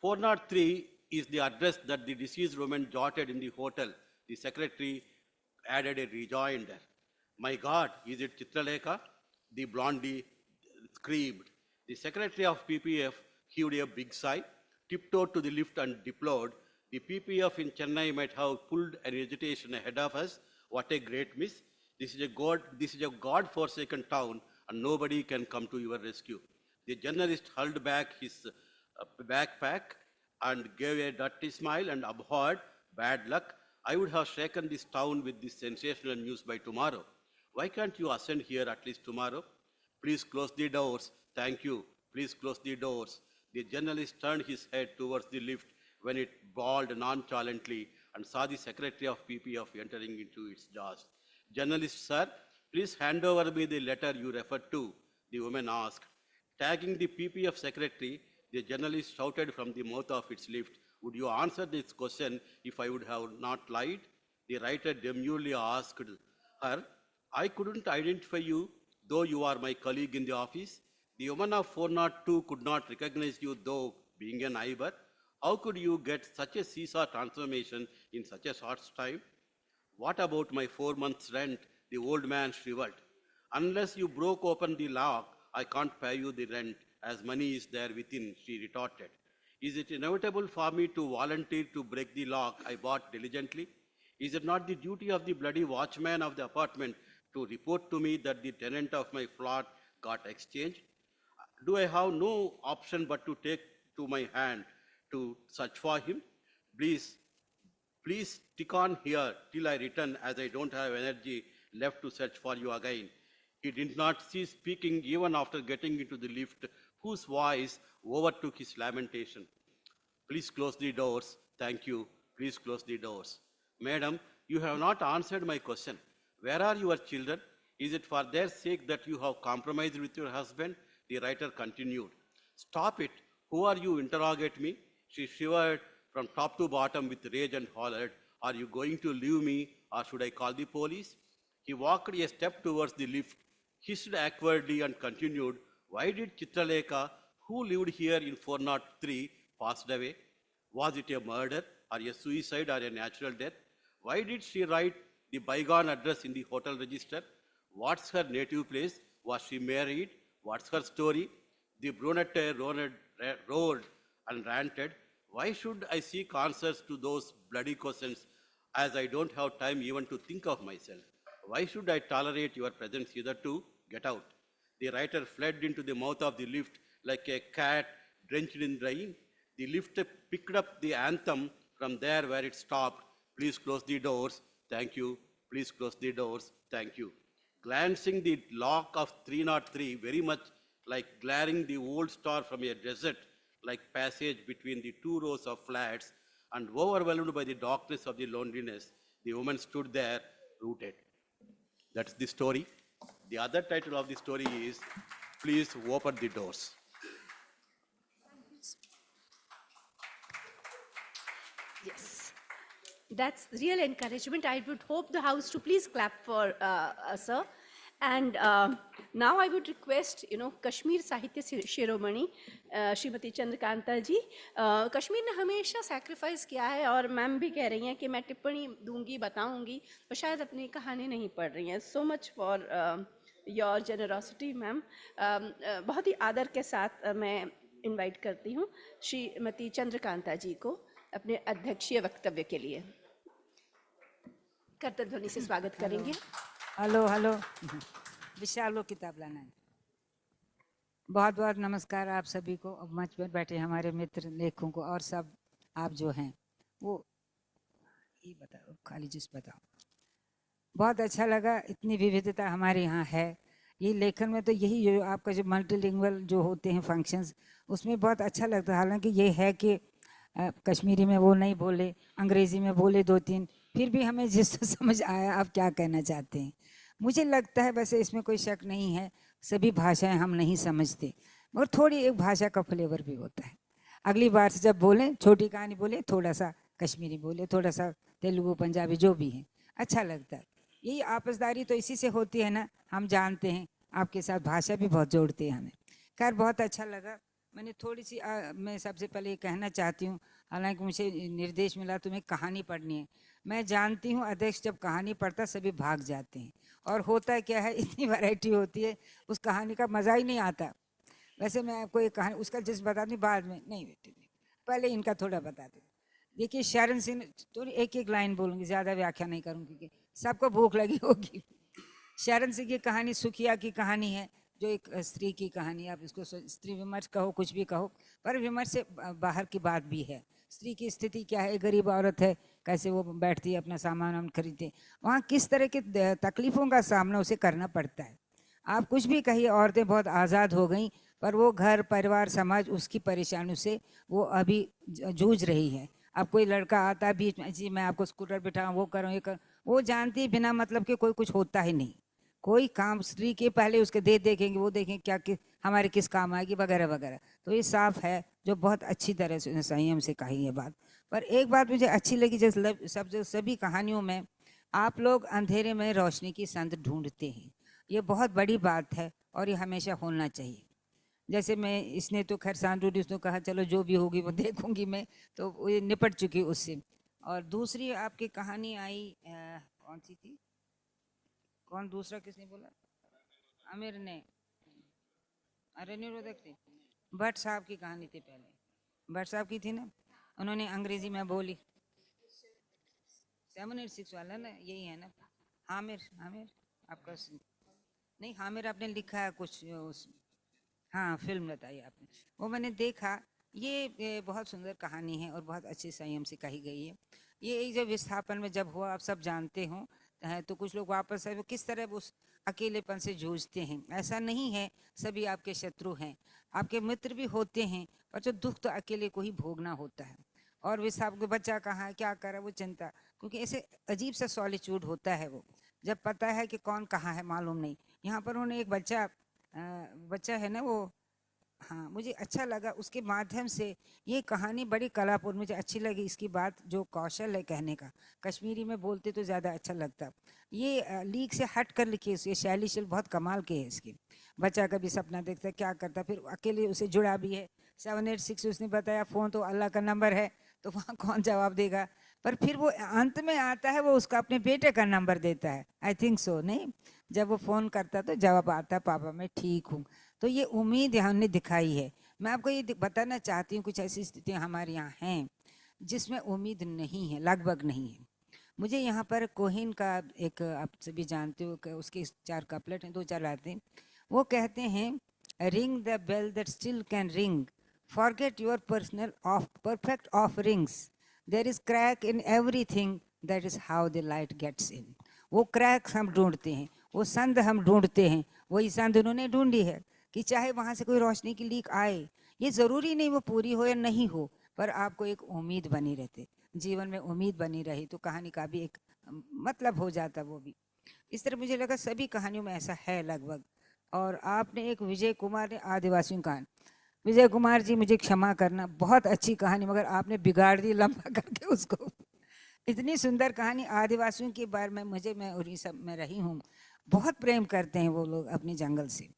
403 is the address that the deceased woman jotted in the hotel." The secretary added a rejoinder. "My God, is it Chitralekha?" the blondie screamed. The secretary of PPF heaved a big sigh, tiptoed to the lift and deplored. "The PPF in Chennai might have pulled an agitation ahead of us. What a great miss. This is a God-forsaken town, and nobody can come to your rescue." The journalist hurled back his backpack and gave a dirty smile and abhorred, "Bad luck. I would have shaken this town with this sensational news by tomorrow. Why can't you ascend here at least tomorrow? Please close the doors. Thank you. Please close the doors." The journalist turned his head towards the lift when it bawled nonchalantly and saw the secretary of PPF entering into its jaws. "Journalist, sir, please hand over me the letter you referred to," the woman asked. Tagging the PPF secretary, the journalist shouted from the mouth of its lift, "Would you answer this question if I would have not lied?" The writer demurely asked her, "I couldn't identify you, though you are my colleague in the office. The woman of 402 could not recognize you, though being a neighbor. How could you get such a seesaw transformation in such a short time?" "What about my 4 months' rent?" the old man shriveled. "Unless you broke open the lock, I can't pay you the rent, as money is there within," she retorted. "Is it inevitable for me to volunteer to break the lock I bought diligently? Is it not the duty of the bloody watchman of the apartment to report to me that the tenant of my flat got exchanged? Do I have no option but to take to my hand to search for him? Please stick on here till I return, as I don't have energy left to search for you again." He did not cease speaking even after getting into the lift, whose voice overtook his lamentation. "Please close the doors. Thank you. Please close the doors." "Madam, you have not answered my question. Where are your children? Is it for their sake that you have compromised with your husband?" the writer continued. "Stop it. Who are you? Interrogate me." She shivered from top to bottom with rage and hollered, "Are you going to leave me, or should I call the police?" He walked a step towards the lift, hissed awkwardly, and continued, "Why did Chitralekha, who lived here in 403, passed away? Was it a murder, or a suicide, or a natural death? Why did she write the bygone address in the hotel register? What's her native place? Was she married? What's her story? The brunette roared and ranted. Why should I seek answers to those bloody questions as I don't have time even to think of myself? Why should I tolerate your presence hitherto? Get out. The writer fled into the mouth of the lift like a cat drenched in rain. The lift picked up the anthem from there where it stopped. Please close the doors. Thank you. Please close the doors. Thank you. Glancing the lock of 303 very much like glaring the old star from a desert, like passage between the two rows of flats, and overwhelmed by the darkness of the loneliness, the woman stood there rooted. That's the story. The other title of the story is Please Open the Doors. Yes, that's real encouragement. I would hope the house to please clap for sir. And now I would request, Kashmir साहित्य शिरोमणि श्रीमती चंद्रकांता जी, कश्मीर ने हमेशा sacrifice किया है, और ma'am भी कह रही हैं कि मैं टिप्पणी दूंगी, बताऊंगी, तो शायद अपनी कहानी नहीं पढ़ रही हैं. So much for your generosity ma'am. बहुत ही आदर के साथ मैं इनवाइट करती हूँ श्रीमती चंद्रकांता जी को अपने अध्यक्षीय वक्तव्य के लिए. करतल ध्वनि से स्वागत करेंगे. हेलो हेलो, विशाल वो किताब लाना है. बहुत बहुत नमस्कार आप सभी को, अब मंच पर बैठे हमारे मित्र लेखकों को, और सब आप जो हैं वो ये बताओ, खाली जिस बताओ. बहुत अच्छा लगा, इतनी विविधता हमारे यहाँ है. ये लेखन में तो यही जो आपका जो मल्टीलिंगुअल जो होते हैं फंक्शंस, उसमें बहुत अच्छा लगता है. हालांकि ये है कि कश्मीरी में वो नहीं बोले, अंग्रेज़ी में बोले 2-3, फिर भी हमें जिससे समझ आया आप क्या कहना चाहते हैं. मुझे लगता है वैसे इसमें कोई शक नहीं है, सभी भाषाएं हम नहीं समझते, मगर थोड़ी एक भाषा का फ्लेवर भी होता है. अगली बार से जब बोलें, छोटी कहानी बोले, थोड़ा सा कश्मीरी बोले, थोड़ा सा तेलुगु पंजाबी जो भी है, अच्छा लगता है. यही आपसदारी तो इसी से होती है ना, हम जानते हैं. आपके साथ भाषा भी बहुत जोड़ती है हमें. खैर बहुत अच्छा लगा. मैंने थोड़ी सी मैं सबसे पहले ये कहना चाहती हूँ, हालांकि मुझे निर्देश मिला तुम्हें कहानी पढ़नी है. मैं जानती हूँ अध्यक्ष जब कहानी पढ़ता सभी भाग जाते हैं, और होता क्या है, इतनी वैरायटी होती है, उस कहानी का मज़ा ही नहीं आता. वैसे मैं आपको एक कहानी उसका जिस बता दूँ बाद में, नहीं बेटे पहले इनका थोड़ा बता दूँ. देखिए शरण सिंह, थोड़ी एक एक लाइन बोलूँगी, ज़्यादा व्याख्या नहीं करूँगी क्योंकि सबको भूख लगी होगी. शरण सिंह की कहानी सुखिया की कहानी है, जो एक स्त्री की कहानी. आप इसको स्त्री विमर्श कहो, कुछ भी कहो, पर विमर्श से बाहर की बात भी है. स्त्री की स्थिति क्या है, गरीब औरत है, कैसे वो बैठती है, अपना सामान खरीदते, वहाँ किस तरह की तकलीफ़ों का सामना उसे करना पड़ता है. आप कुछ भी कहिए, औरतें बहुत आज़ाद हो गई, पर वो घर परिवार समाज उसकी परेशानियों से वो अभी जूझ रही है. अब कोई लड़का आता है बीच में, जी मैं आपको स्कूटर बिठाऊँ, वो करूँ, ये करूँ, वो जानती है बिना मतलब के कोई कुछ होता ही नहीं. कोई काम स्त्री के पहले उसके देखेंगे, वो देखेंगे क्या कि हमारे किस काम आएगी वगैरह वगैरह. तो ये साफ है, जो बहुत अच्छी तरह से संयम से कही है बात. पर एक बात मुझे अच्छी लगी, जैसे सभी कहानियों में आप लोग अंधेरे में रोशनी की संद ढूंढते हैं. ये बहुत बड़ी बात है और ये हमेशा होना चाहिए. जैसे मैं, इसने तो खैर सांडूडी उसने कहा चलो जो भी होगी वो देखूंगी मैं, तो ये निपट चुकी उससे. और दूसरी आपकी कहानी आई कौन सी थी, कौन दूसरा किसने बोला, आमिर ने, अरे निरोधक थे, भट्ट साहब की कहानी थी. पहले भट्ट साहब की थी ना, उन्होंने अंग्रेजी में बोली. 786 वाला ना, यही है ना, हामिर आपका नहीं, हामिर आपने लिखा है कुछ उस, हाँ फिल्म बताई आपने, वो मैंने देखा. ये बहुत सुंदर कहानी है और बहुत अच्छे संयम से कही गई है. ये जब विस्थापन में जब हुआ, आप सब जानते हो, तो कुछ लोग वापस आए, वो किस तरह उस अकेलेपन से जूझते हैं. ऐसा नहीं है सभी आपके शत्रु हैं, आपके मित्र भी होते हैं, पर जो दुख तो अकेले को ही भोगना होता है. और विस्थापन के बच्चा कहाँ है, क्या कर रहा है, वो चिंता, क्योंकि ऐसे अजीब सा सॉलिट्यूड होता है. वो जब पता है कि कौन कहाँ है मालूम नहीं. यहाँ पर उन्होंने एक बच्चा है ना वो, हाँ मुझे अच्छा लगा उसके माध्यम से ये कहानी बड़ी कलापूर्ण मुझे अच्छी लगी. इसकी बात जो कौशल है कहने का, कश्मीरी में बोलते तो ज़्यादा अच्छा लगता. ये लीक से हट कर लिखी, ये शैली शिल्प बहुत कमाल के है इसकी. बच्चा कभी सपना देखता है, क्या करता, फिर अकेले उसे जुड़ा भी है. 786 उसने बताया, फ़ोन तो अल्लाह का नंबर है, तो वहाँ कौन जवाब देगा. पर फिर वो अंत में आता है, वो उसका अपने बेटे का नंबर देता है, आई थिंक सो, नहीं जब वो फ़ोन करता तो जवाब आता पापा मैं ठीक हूँ। तो ये उम्मीद हमने दिखाई है। मैं आपको ये बताना चाहती हूँ कुछ ऐसी स्थितियाँ हमारे यहाँ हैं जिसमें उम्मीद नहीं है, लगभग नहीं है। मुझे यहाँ पर कोहिन का एक, आप सभी जानते हो कि उसके 4 कपलेट हैं, 2-4 लाते हैं। वो कहते हैं, ring the bell that still can ring, forget your personal off perfect offerings, there is crack in everything, that is how the light gets in. वो क्रैक हम ढूंढते हैं, वो संद हम ढूंढते हैं, वही संद उन्होंने ढूंढी है कि चाहे वहाँ से कोई रोशनी की लीक आए, ये ज़रूरी नहीं वो पूरी हो या नहीं हो, पर आपको एक उम्मीद बनी रहती। जीवन में उम्मीद बनी रही तो कहानी का भी एक मतलब हो जाता वो भी। इस तरह मुझे लगा सभी कहानियों में ऐसा है लगभग। और आपने एक विजय कुमार ने आदिवासियों का, विजय कुमार जी मुझे क्षमा करना, बहुत अच्छी कहानी मगर आपने बिगाड़ दी लंबा करके उसको। इतनी सुंदर कहानी आदिवासियों के बारे में, मैं उड़ीसा में रही हूँ, बहुत प्रेम करते हैं वो लोग अपने जंगल से।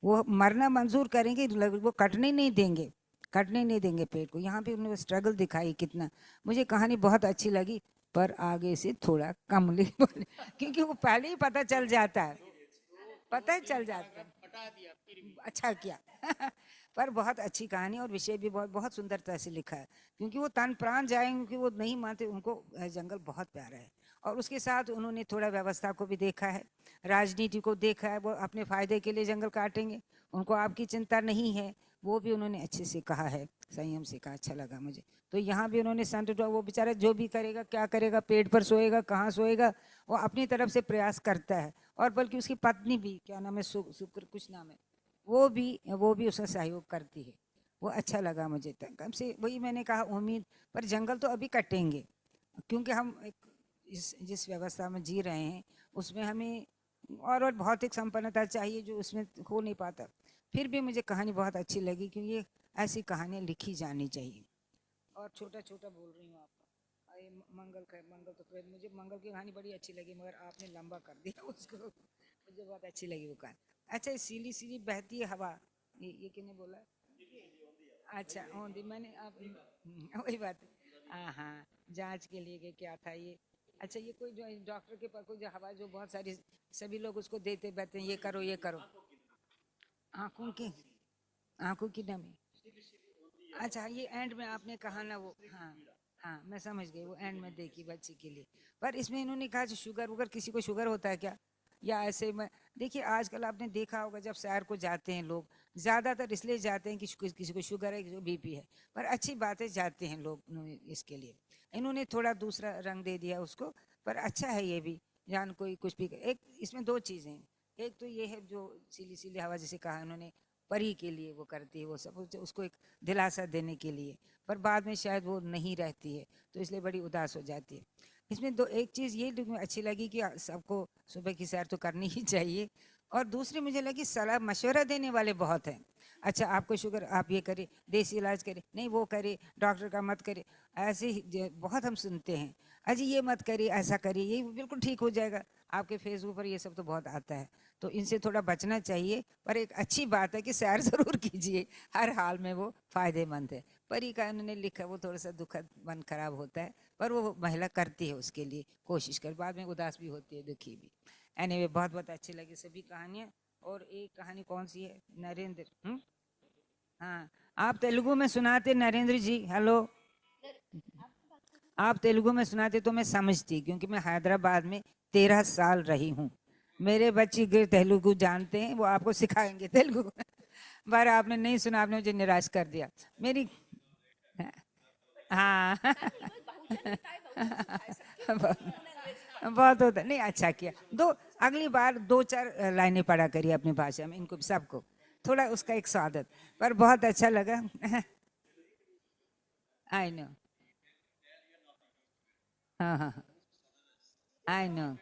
वो मरना मंजूर करेंगे, वो कटने नहीं देंगे, कटने नहीं देंगे पेड़ को। यहाँ पे उन्होंने स्ट्रगल दिखाई कितना, मुझे कहानी बहुत अच्छी लगी। पर आगे से थोड़ा कम लिख क्योंकि वो पहले ही पता चल जाता है, पता ही चल जाता है। अच्छा किया पर बहुत अच्छी कहानी और विषय भी बहुत बहुत सुंदरता से लिखा है, क्योंकि वो तन प्राण जाएंगे कि वो नहीं मानते, उनको जंगल बहुत प्यारा है। और उसके साथ उन्होंने थोड़ा व्यवस्था को भी देखा है, राजनीति को देखा है। वो अपने फायदे के लिए जंगल काटेंगे, उनको आपकी चिंता नहीं है, वो भी उन्होंने अच्छे से कहा है, संयम से कहा, अच्छा लगा मुझे। तो यहाँ भी उन्होंने संत, वो बेचारा जो भी करेगा, क्या करेगा, पेट पर सोएगा, कहाँ सोएगा, वो अपनी तरफ से प्रयास करता है। और बल्कि उसकी पत्नी भी, क्या नाम है, शुक्र कुछ नाम है, वो भी उसका सहयोग करती है। वो अच्छा लगा मुझे। कम से वही मैंने कहा उम्मीद, पर जंगल तो अभी कटेंगे, क्योंकि हम एक जिस व्यवस्था में जी रहे हैं उसमें हमें और भौतिक संपन्नता चाहिए जो उसमें हो नहीं पाता। फिर भी मुझे कहानी बहुत अच्छी लगी, क्योंकि ये ऐसी कहानियाँ लिखी जानी चाहिए। और छोटा छोटा बोल रही हूँ आपको, मंगल तो फिर मुझे मंगल की कहानी बड़ी अच्छी लगी, मगर आपने लंबा कर दिया उसको। मुझे बहुत अच्छी लगी वो कहानी। अच्छा, सीली सीली बहती है हवा, ये किसने बोला? अच्छा, ओंधी, मैंने आप वही बात है। हाँ हाँ, जांच के लिए क्या था ये? अच्छा, ये कोई जो डॉक्टर के पास कोई जो हवा जो बहुत सारी सभी लोग उसको देते बैठते हैं, ये करो ये करो, आंखों की नमी। अच्छा, ये एंड में आपने कहा ना वो, हाँ हाँ मैं समझ गई, वो एंड में देखी बच्ची के लिए। पर इसमें इन्होंने कहा शुगर वुगर, किसी को शुगर होता है क्या? या ऐसे में देखिए, आजकल आपने देखा होगा जब सैर को जाते हैं लोग, ज़्यादातर इसलिए जाते हैं कि किसी को शुगर है, किसी को बीपी है। पर अच्छी बात है, जाते हैं लोग इसके लिए। इन्होंने थोड़ा दूसरा रंग दे दिया उसको, पर अच्छा है ये भी। जान कोई कुछ भी एक इसमें 2 चीज़ें हैं। एक तो ये है जो सीली सीली हवा जिसे कहा उन्होंने, परी के लिए वो करती है, वो सब उसको एक दिलासा देने के लिए, पर बाद में शायद वो नहीं रहती है, तो इसलिए बड़ी उदास हो जाती है। इसमें एक चीज़ ये अच्छी लगी कि सबको सुबह की सैर तो करनी ही चाहिए। और दूसरी मुझे लगी सलाह मशवरा देने वाले बहुत हैं। अच्छा, आपको शुगर, आप ये करें, देसी इलाज करें, नहीं वो करें, डॉक्टर का मत करें, ऐसे ही बहुत हम सुनते हैं। अजी ये मत करिए, ऐसा करिए, ये बिल्कुल ठीक हो जाएगा। आपके फेसबुक पर ये सब तो बहुत आता है, तो इनसे थोड़ा बचना चाहिए। पर एक अच्छी बात है कि सैर ज़रूर कीजिए, हर हाल में वो फ़ायदेमंद है। परी का उन्होंने लिखा, वो थोड़ा सा दुखद, मन खराब होता है, पर वो महिला करती है उसके लिए कोशिश कर, बाद में उदास भी होती है, दुखी भी। एनीवे, बहुत बहुत अच्छी लगी सभी कहानियाँ। और एक कहानी कौन सी है? नरेंद्र, हाँ, आप तेलुगु में सुनाते नरेंद्र जी? हेलो, आप तेलुगु में सुनाते तो मैं समझती, क्योंकि मैं हैदराबाद में 13 साल रही हूँ। मेरे बच्चे तेलुगु जानते हैं, वो आपको सिखाएंगे तेलुगु। पर आपने नहीं सुना, आपने मुझे निराश कर दिया। मेरी हाँ बहुत होता नहीं, अच्छा किया। अगली बार 2-4 लाइनें पढ़ा करिए अपनी भाषा में, इनको सबको थोड़ा उसका एक स्वागत। पर बहुत अच्छा लगा। आई नो, हाँ हाँ, I know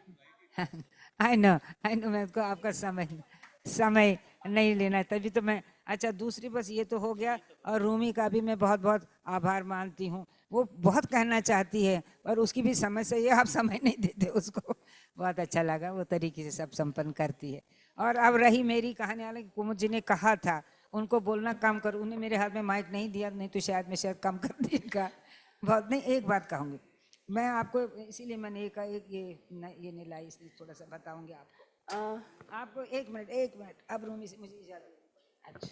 I know I know, मैं को आपका समय नहीं लेना, तभी तो मैं। अच्छा, दूसरी बस ये तो हो गया। और रूमी का भी मैं बहुत बहुत आभार मानती हूँ, वो बहुत कहना चाहती है, पर उसकी भी समय से ये आप समय नहीं देते उसको। बहुत अच्छा लगा, वो तरीके से सब संपन्न करती है। और अब रही मेरी कहानी, हालांकि कुमुद जी ने कहा था उनको बोलना कम करो, उन्हें मेरे हाथ में माइक नहीं दिया, नहीं तो शायद मैं कम कर दिएगा। बहुत नहीं, एक बात कहूँगी मैं आपको, इसीलिए मैंने एक ये नहीं लाई, इसलिए थोड़ा सा बताऊंगी आपको। आपको एक मिनट अब रूमी से मुझे इजाजत। अच्छा,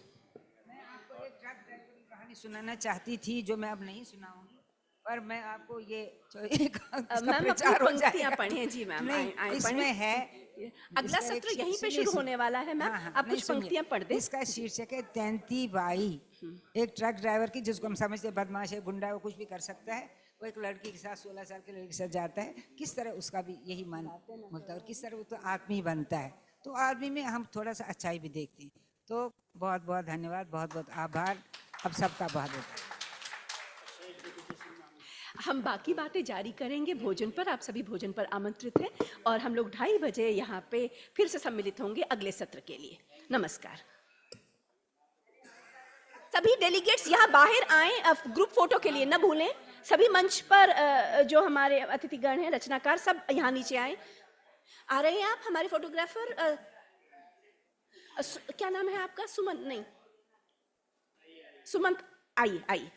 मैं आपको एक ट्रक ड्राइवर की कहानी सुनाना चाहती थी जो मैं अब नहीं सुनाऊंगी, पर मैं आपको ये जो एक इसका मैम अपनी प्रचार हो पंक्तियां जाएगा। पढ़ें जी मैम, नहीं, आए इसमें पढ़ें। है अगला इसका सत्र एक यहीं पे सुनिए, शुरू सुनिए। होने वाला है मैम, हाँ, आप नहीं, कुछ सुनिए। पंक्तियां पढ़ दें। इसका शीर्षक है 33 बाई। एक ट्रक ड्राइवर की, जिसको हम समझते हैं बदमाश है, गुंडा है, वो कुछ भी कर सकता है, वो एक लड़की के साथ 16 साल के लड़की के साथ जाता है, किस तरह उसका भी यही मन होता है और किस तरह वो तो आदमी बनता है। तो आदमी में हम थोड़ा सा अच्छाई भी देखते हैं। तो बहुत बहुत धन्यवाद, बहुत बहुत आभार, अब सबका बहुत बहुत। हम बाकी बातें जारी करेंगे भोजन पर, आप सभी भोजन पर आमंत्रित हैं और हम लोग 2:30 बजे यहाँ पे फिर से सम्मिलित होंगे अगले सत्र के लिए। नमस्कार। सभी डेलीगेट्स यहाँ बाहर आए ग्रुप फोटो के लिए, न भूलें। सभी मंच पर जो हमारे अतिथिगण हैं, रचनाकार, सब यहाँ नीचे आए। आ रहे हैं आप हमारे फोटोग्राफर? क्या नाम है आपका? सुमन? नहीं, सुमंत, आइए आइए।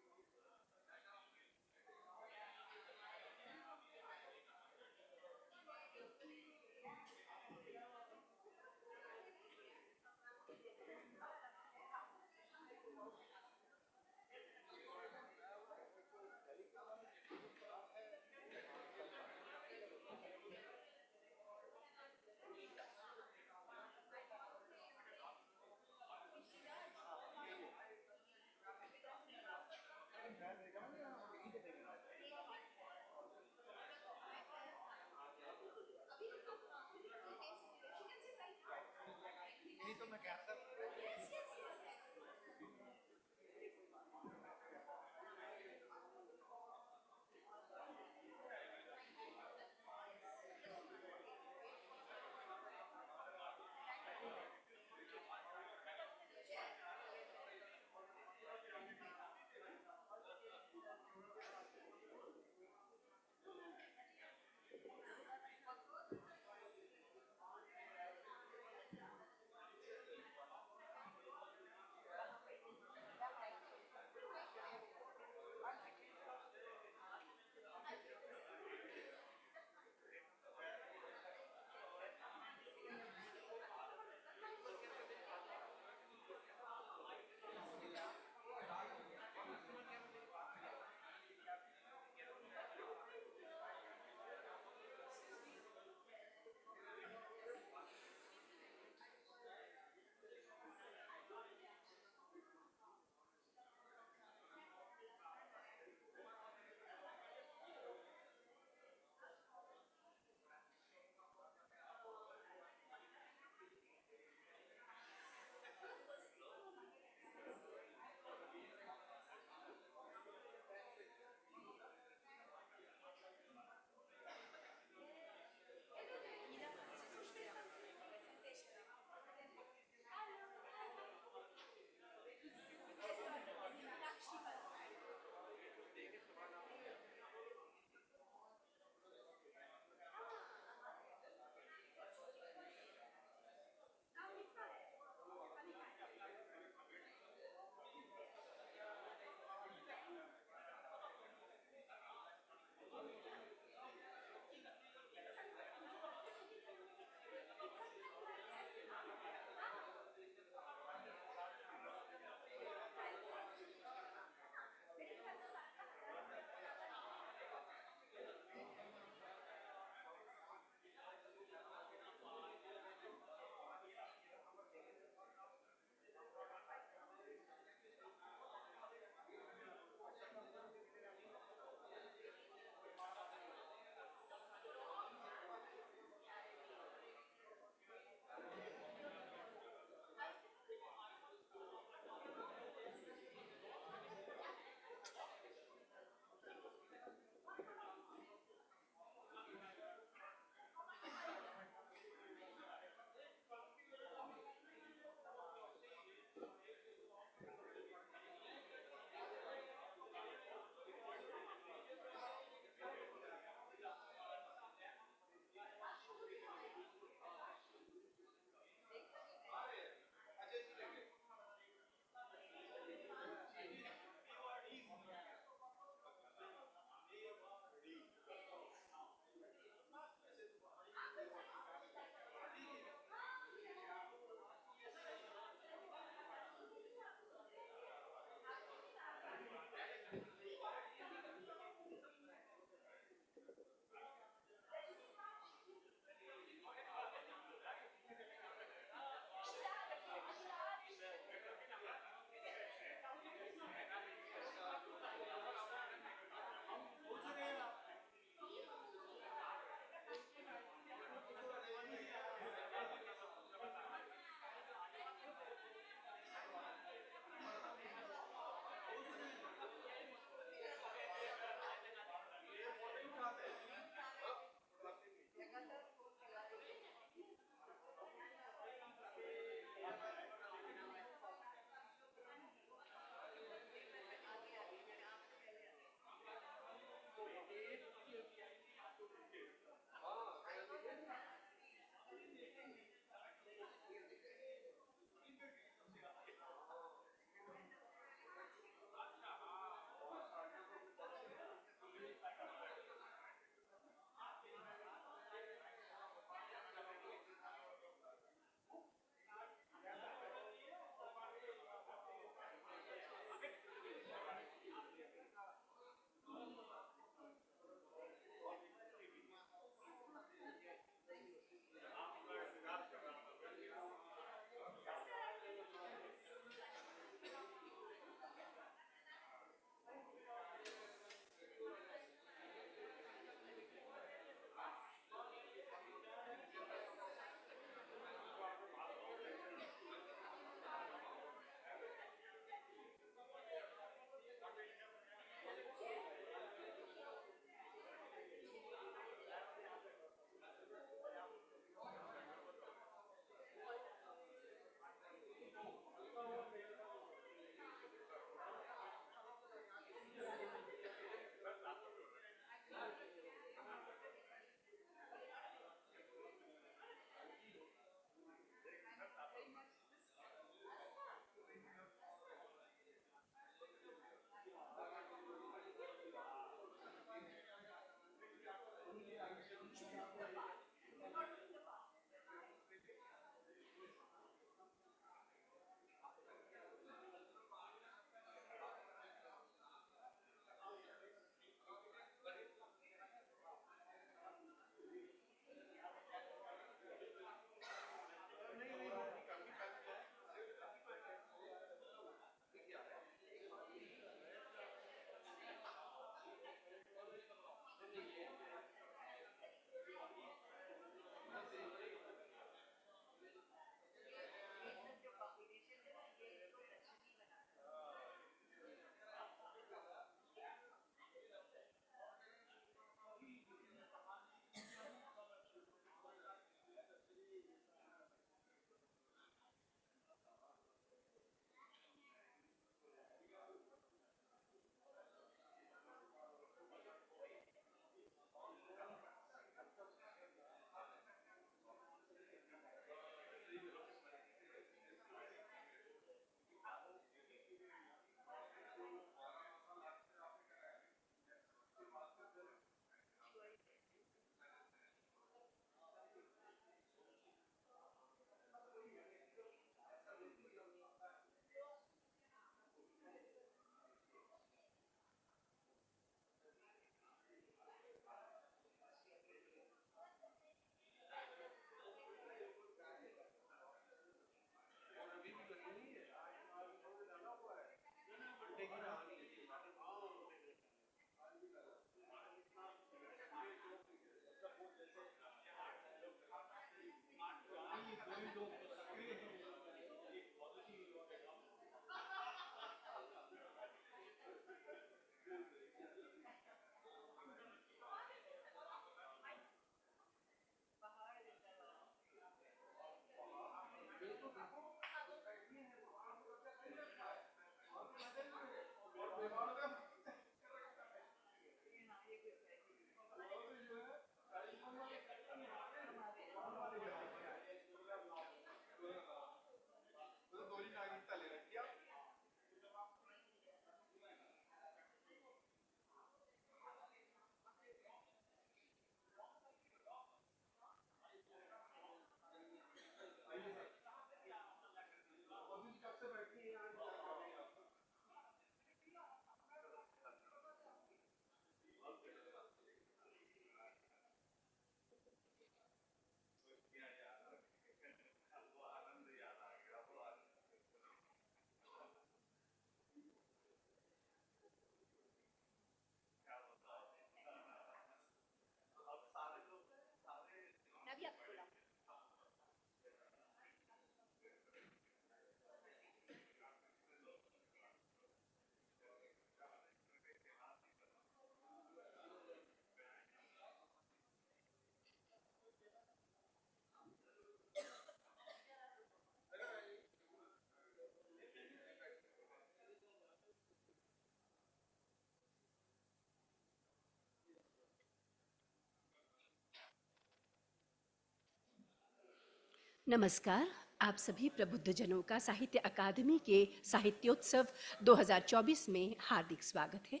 नमस्कार। आप सभी प्रबुद्ध जनों का साहित्य अकादमी के साहित्योत्सव 2024 में हार्दिक स्वागत है।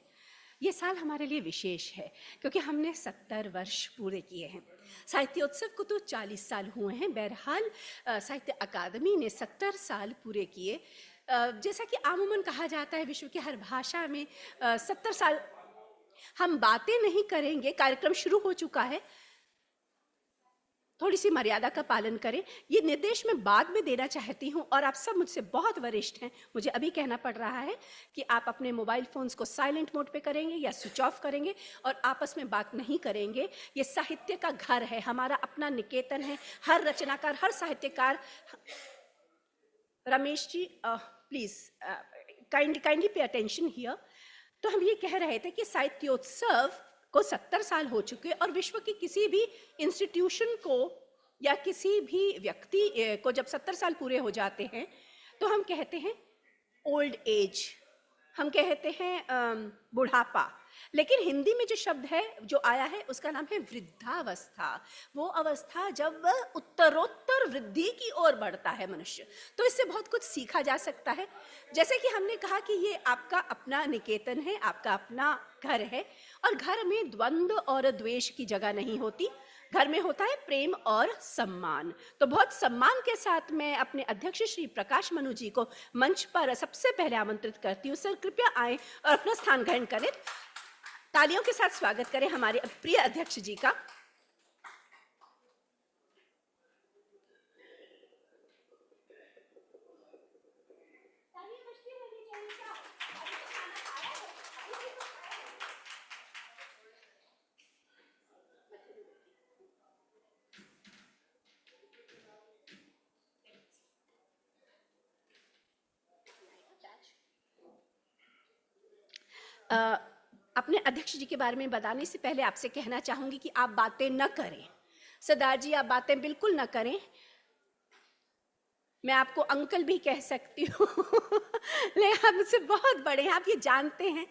ये साल हमारे लिए विशेष है क्योंकि हमने 70 वर्ष पूरे किए हैं। साहित्योत्सव को तो 40 साल हुए हैं। बहरहाल साहित्य अकादमी ने 70 साल पूरे किए। जैसा कि आमूमन कहा जाता है विश्व की हर भाषा में 70 साल हम बातें नहीं करेंगे। कार्यक्रम शुरू हो चुका है, थोड़ी सी मर्यादा का पालन करें। ये निर्देश मैं बाद में देना चाहती हूँ और आप सब मुझसे बहुत वरिष्ठ हैं, मुझे अभी कहना पड़ रहा है कि आप अपने मोबाइल फोन्स को साइलेंट मोड पे करेंगे या स्विच ऑफ करेंगे और आपस में बात नहीं करेंगे। ये साहित्य का घर है, हमारा अपना निकेतन है। हर रचनाकार, हर साहित्यकार, Ramesh ji please kindly pay attention here. तो हम ये कह रहे थे कि साहित्योत्सव को 70 साल हो चुके और विश्व की किसी भी इंस्टीट्यूशन को या किसी भी व्यक्ति को जब 70 साल पूरे हो जाते हैं तो हम कहते हैं ओल्ड एज, हम कहते हैं बुढ़ापा। लेकिन हिंदी में जो शब्द है जो आया है उसका नाम है वृद्धावस्था। वो अवस्था जब उत्तरोत्तर वृद्धि की ओर बढ़ता है मनुष्य। तो इससे बहुत कुछ सीखा जा सकता है। जैसे कि हमने कहा कि ये आपका अपना निकेतन है, आपका अपना घर है और घर में द्वंद्व और द्वेष की जगह नहीं होती। घर में होता है प्रेम और सम्मान। तो बहुत सम्मान के साथ मैं अपने अध्यक्ष श्री प्रकाश मनु जी को मंच पर सबसे पहले आमंत्रित करती हूँ। सर कृपया आएं और अपना स्थान ग्रहण करें। तालियों के साथ स्वागत करें हमारे प्रिय अध्यक्ष जी का। अपने अध्यक्ष जी के बारे में बताने से पहले आपसे कहना चाहूंगी कि आप बातें न करें। सरदार जी, आप बातें बिल्कुल न करें। मैं आपको अंकल भी कह सकती हूँ लेकिन आप मुझसे बहुत बड़े हैं, आप ये जानते हैं।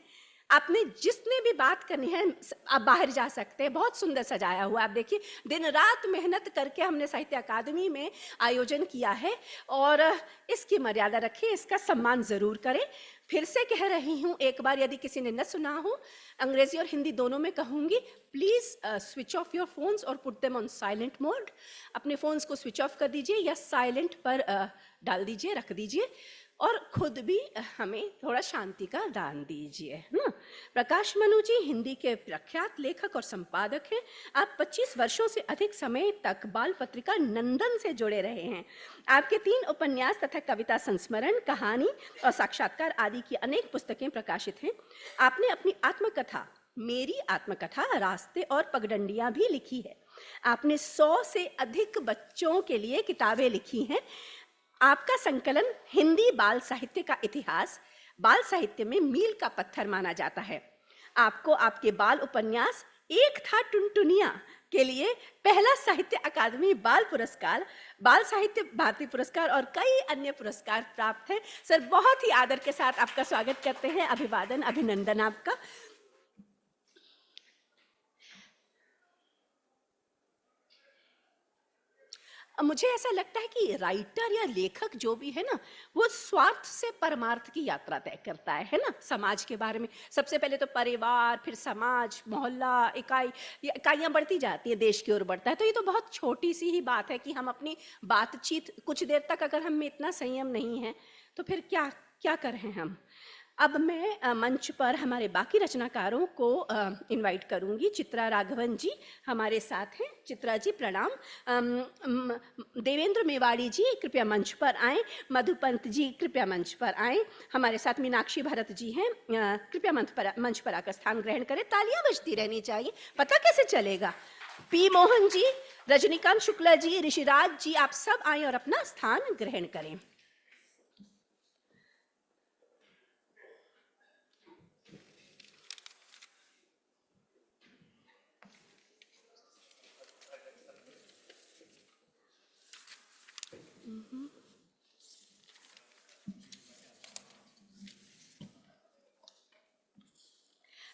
आपने जिसने भी बात करनी है आप बाहर जा सकते हैं। बहुत सुंदर सजाया हुआ, आप देखिए दिन रात मेहनत करके हमने साहित्य अकादमी में आयोजन किया है और इसकी मर्यादा रखें, इसका सम्मान जरूर करें। फिर से कह रही हूँ एक बार, यदि किसी ने न सुना हो, अंग्रेजी और हिंदी दोनों में कहूँगी, please switch off your phones और put them on silent mode. अपने फोन्स को स्विच ऑफ कर दीजिए या साइलेंट पर डाल दीजिए, रख दीजिए और खुद भी हमें थोड़ा शांति का दान दीजिए। प्रकाश मनु जी हिंदी के प्रख्यात लेखक और संपादक हैं। आप 25 वर्षों से अधिक समय तक बाल पत्रिका नंदन से जुड़े रहे हैं। आपके 3 उपन्यास तथा कविता संस्मरण, कहानी और साक्षात्कार आदि की अनेक पुस्तकें प्रकाशित हैं। आपने अपनी आत्मकथा मेरी आत्मकथा रास्ते और पगडंडियां भी लिखी है। आपने 100 से अधिक बच्चों के लिए किताबें लिखी हैं। आपका संकलन हिंदी बाल साहित्य का इतिहास बाल साहित्य में मील का पत्थर माना जाता है। आपको आपके बाल उपन्यास एक था टुनटुनिया के लिए पहला साहित्य अकादमी बाल पुरस्कार, बाल साहित्य भारती पुरस्कार और कई अन्य पुरस्कार प्राप्त हैं। सर, बहुत ही आदर के साथ आपका स्वागत करते हैं। अभिवादन, अभिनंदन आपका। मुझे ऐसा लगता है कि राइटर या लेखक जो भी है ना, वो स्वार्थ से परमार्थ की यात्रा तय करता है ना। समाज के बारे में सबसे पहले तो परिवार, फिर समाज, मोहल्ला, इकाइयां बढ़ती जाती है, देश की ओर बढ़ता है। तो ये तो बहुत छोटी सी ही बात है कि हम अपनी बातचीत कुछ देर तक अगर हम में इतना संयम नहीं है तो फिर क्या क्या कर रहे हैं हम। अब मैं मंच पर हमारे बाकी रचनाकारों को इनवाइट करूंगी। चित्रा राघवन जी हमारे साथ हैं। चित्रा जी प्रणाम। देवेंद्र मेवाड़ी जी कृपया मंच पर आएं। मधुपंत जी कृपया मंच पर आएं। हमारे साथ मीनाक्षी भरत जी हैं, कृपया मंच पर आकर स्थान ग्रहण करें। तालियां बजती रहनी चाहिए, पता कैसे चलेगा। पी मोहन जी, रजनीकांत शुक्ला जी, ऋषिराज जी, आप सब आएं और अपना स्थान ग्रहण करें।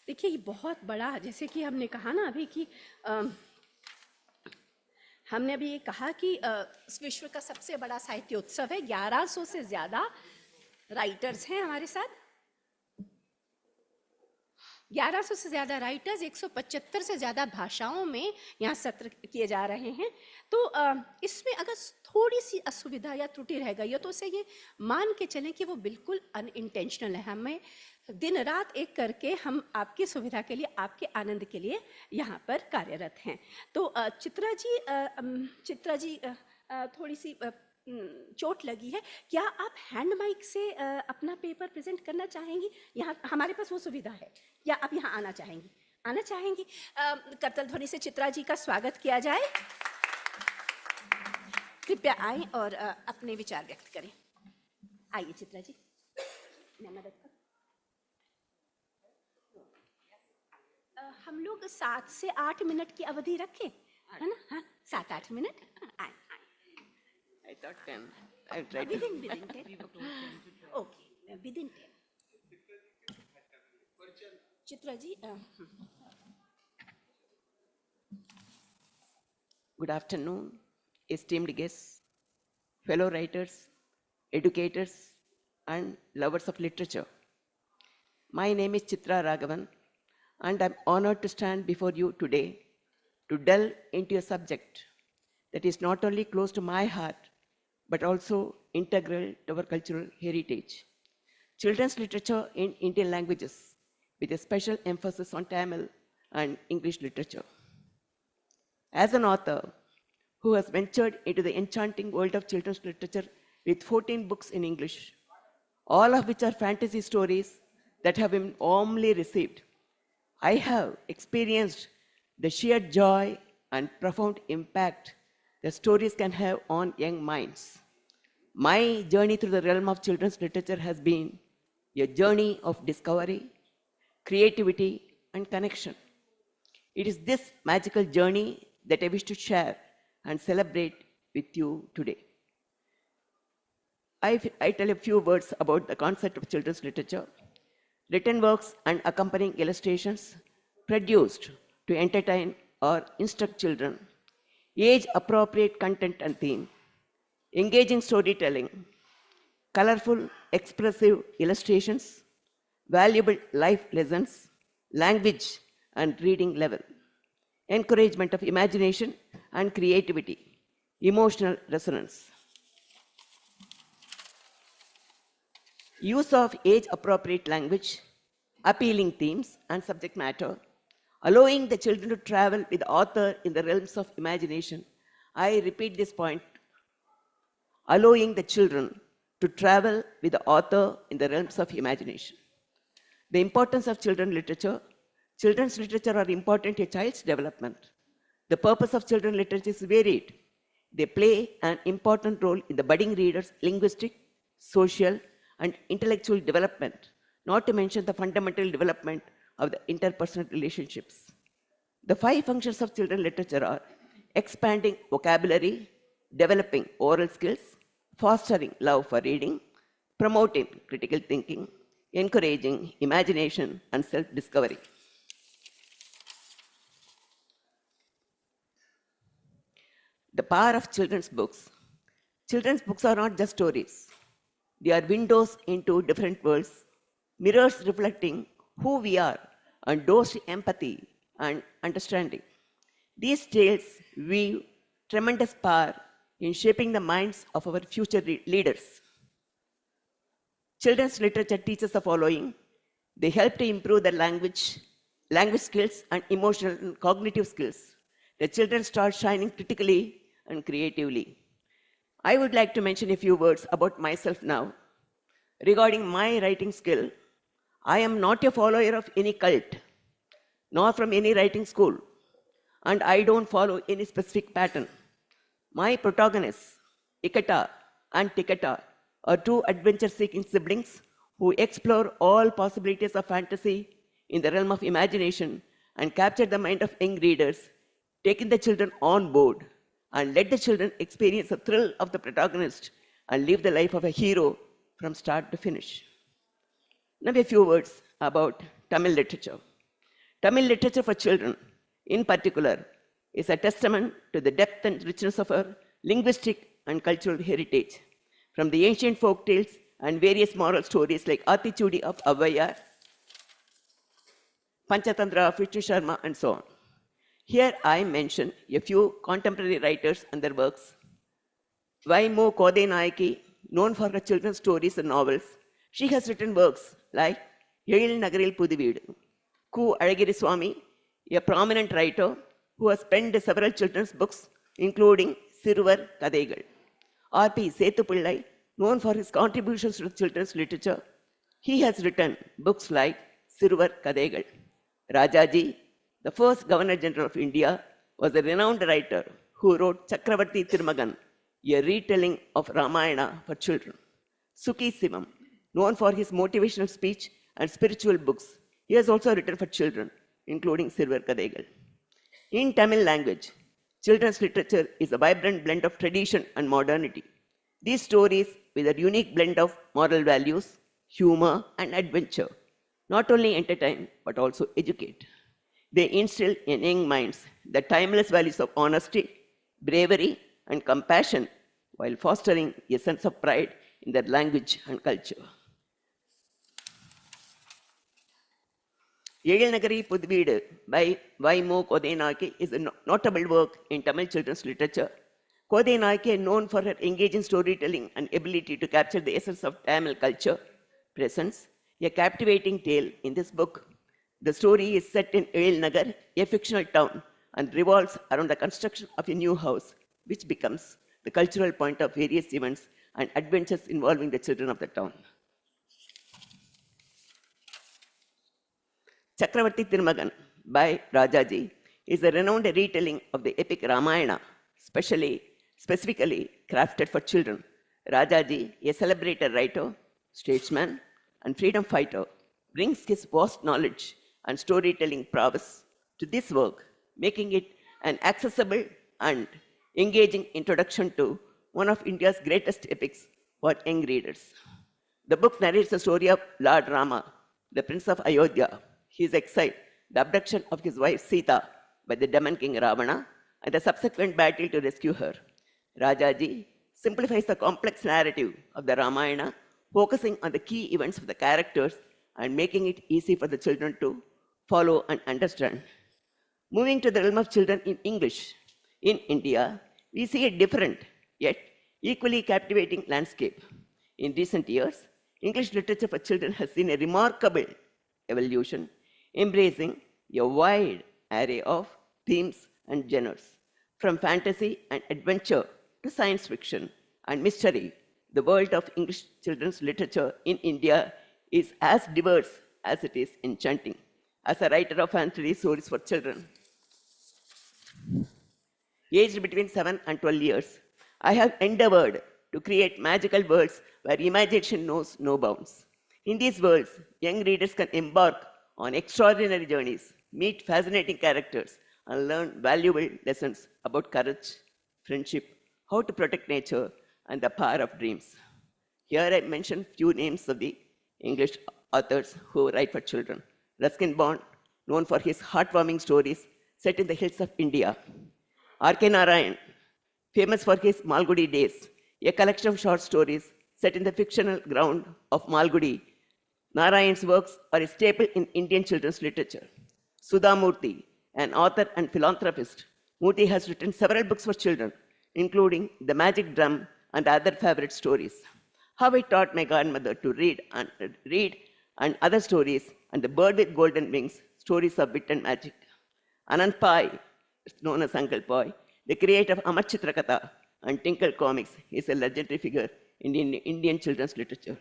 देखिए, ये बहुत बड़ा, जैसे कि हमने कहा ना अभी कि हमने अभी ये कहा कि विश्व का सबसे बड़ा साहित्य उत्सव है, 1100 से ज़्यादा राइटर्स हैं हमारे साथ, 1100 से ज़्यादा राइटर्स, 175 से ज़्यादा भाषाओं में यहाँ सत्र किए जा रहे हैं। तो इसमें अगर थोड़ी सी असुविधा या त्रुटि रह गई हो तो उसे ये मान के चलें कि वो बिल्कुल अनइंटेंशनल है। हमें दिन रात एक करके हम आपकी सुविधा के लिए, आपके आनंद के लिए यहाँ पर कार्यरत हैं। तो चित्रा जी थोड़ी सी चोट लगी है, क्या आप हैंड माइक से अपना पेपर प्रेजेंट करना चाहेंगी? यहाँ हमारे पास वो सुविधा है, या आप यहाँ आना चाहेंगी? आना चाहेंगी? करतल ध्वनि से चित्रा जी का स्वागत किया जाए। कृपया आएं और अपने विचार व्यक्त करें। आइए चित्रा जी, मैं मदद करूं? हम लोग 7 से 8 मिनट की अवधि रखें, है ना? हाँ, 7-8 मिनट। आए। I thought 10. I'll try to. Within 10. Okay, within 10. Chitra ji. Good afternoon, esteemed guests, fellow writers, educators, and lovers of literature. My name is Chitra Raghavan, and I'm honored to stand before you today to delve into a subject that is not only close to my heart, but also integral to our cultural heritage. Children's literature in Indian languages, with a special emphasis on Tamil and English literature. As an author who has ventured into the enchanting world of children's literature with 14 books in English, all of which are fantasy stories that have been warmly received, I have experienced the sheer joy and profound impact that stories can have on young minds. My journey through the realm of children's literature has been a journey of discovery, creativity, and connection. It is this magical journey that I wish to share and celebrate with you today. I tell a few words about the concept of children's literature. Written works and accompanying illustrations produced to entertain or instruct children, age-appropriate content and theme, engaging storytelling, colorful, expressive illustrations, valuable life lessons, language and reading level, encouragement of imagination and creativity, emotional resonance. Use of age-appropriate language, appealing themes and subject matter, allowing the children to travel with the author in the realms of imagination. I repeat this point, allowing the children to travel with the author in the realms of imagination. The importance of children's literature are important to a child's development. The purpose of children's literature is varied. They play an important role in the budding reader's linguistic, social, and intellectual development, not to mention the fundamental development of the interpersonal relationships. The 5 functions of children's literature are expanding vocabulary, developing oral skills, fostering love for reading, promoting critical thinking, encouraging imagination and self-discovery. The power of children's books. Children's books are not just stories. They are windows into different worlds, mirrors reflecting who we are and doors to empathy and understanding. These tales weave tremendous power in shaping the minds of our future leaders. Children's literature teaches the following. They help to improve their language skills and emotional and cognitive skills. The children start shining critically and creatively. I would like to mention a few words about myself now. Regarding my writing skill, I am not a follower of any cult, nor from any writing school, and I don't follow any specific pattern. My protagonists, Ikata and Tikata, are 2 adventure-seeking siblings who explore all possibilities of fantasy in the realm of imagination and capture the mind of young readers, taking the children on board and let the children experience the thrill of the protagonist and live the life of a hero from start to finish. Now a few words about Tamil literature. Tamil literature for children, in particular, is a testament to the depth and richness of our linguistic and cultural heritage. From the ancient folk tales and various moral stories like Atichudi of Avayar, Panchatantra of Vishnu Sharma, and so on. Here I mention a few contemporary writers and their works. Vaimo Kode Naiki, known for her children's stories and novels, she has written works like Yezhil Nagaril Puduveedu. Ku Alagiri Swami, a prominent writer who has penned several children's books, including Siruvar Kadaigal. R.P. Setupillai, known for his contributions to children's literature, he has written books like Siruvar Kadaigal. Rajaji, the first Governor General of India, was a renowned writer who wrote Chakravarti Tirmagan, a retelling of Ramayana for children. Sukhi Sivam, known for his motivational speech and spiritual books, he has also written for children, including Siruvar Kadaigal. In Tamil language, children's literature is a vibrant blend of tradition and modernity. These stories, with a unique blend of moral values, humor, and adventure, not only entertain but also educate. They instill in young minds the timeless values of honesty, bravery, and compassion while fostering a sense of pride in their language and culture. Yezhil Nagari Puduveedu by Vaimo Kode Naiki is a notable work in Tamil children's literature. Kode Naiki, known for her engaging storytelling and ability to capture the essence of Tamil culture, presents a captivating tale in this book. The story is set in Yezhil Nagar, a fictional town, and revolves around the construction of a new house, which becomes the cultural point of various events and adventures involving the children of the town. Chakravarti Tirmagan by Rajaji is a renowned retelling of the epic Ramayana, specifically crafted for children. Rajaji, a celebrated writer, statesman, and freedom fighter, brings his vast knowledge and storytelling prowess to this work, making it an accessible and engaging introduction to one of India's greatest epics for young readers. The book narrates the story of Lord Rama, the prince of Ayodhya, his exile, the abduction of his wife Sita by the demon king Ravana, and the subsequent battle to rescue her. Rajaji simplifies the complex narrative of the Ramayana, focusing on the key events of the characters and making it easy for the children to follow and understand. Moving to the realm of children in English, in India, we see a different yet equally captivating landscape. In recent years, English literature for children has seen a remarkable evolution, embracing a wide array of themes and genres. From fantasy and adventure to science fiction and mystery, the world of English children's literature in India is as diverse as it is enchanting. As a writer of fantasy stories for children, aged between 7 and 12 years, I have endeavored to create magical worlds where imagination knows no bounds. In these worlds, young readers can embark on extraordinary journeys, meet fascinating characters, and learn valuable lessons about courage, friendship, how to protect nature, and the power of dreams. Here I mention few names of the English authors who write for children. Ruskin Bond, known for his heartwarming stories set in the hills of India. R.K. Narayan, famous for his Malgudi Days, a collection of short stories set in the fictional ground of Malgudi. Narayan's works are a staple in Indian children's literature. Sudha Murthy, an author and philanthropist, Murthy has written several books for children, including The Magic Drum and other favorite stories. How I Taught My Grandmother to Read and Other Stories, and The Bird with Golden Wings, Stories of Wit and Magic. Anand Pai, known as Uncle Pai, the creator of Amar Chitrakatha and Tinkle Comics, is a legendary figure in Indian children's literature.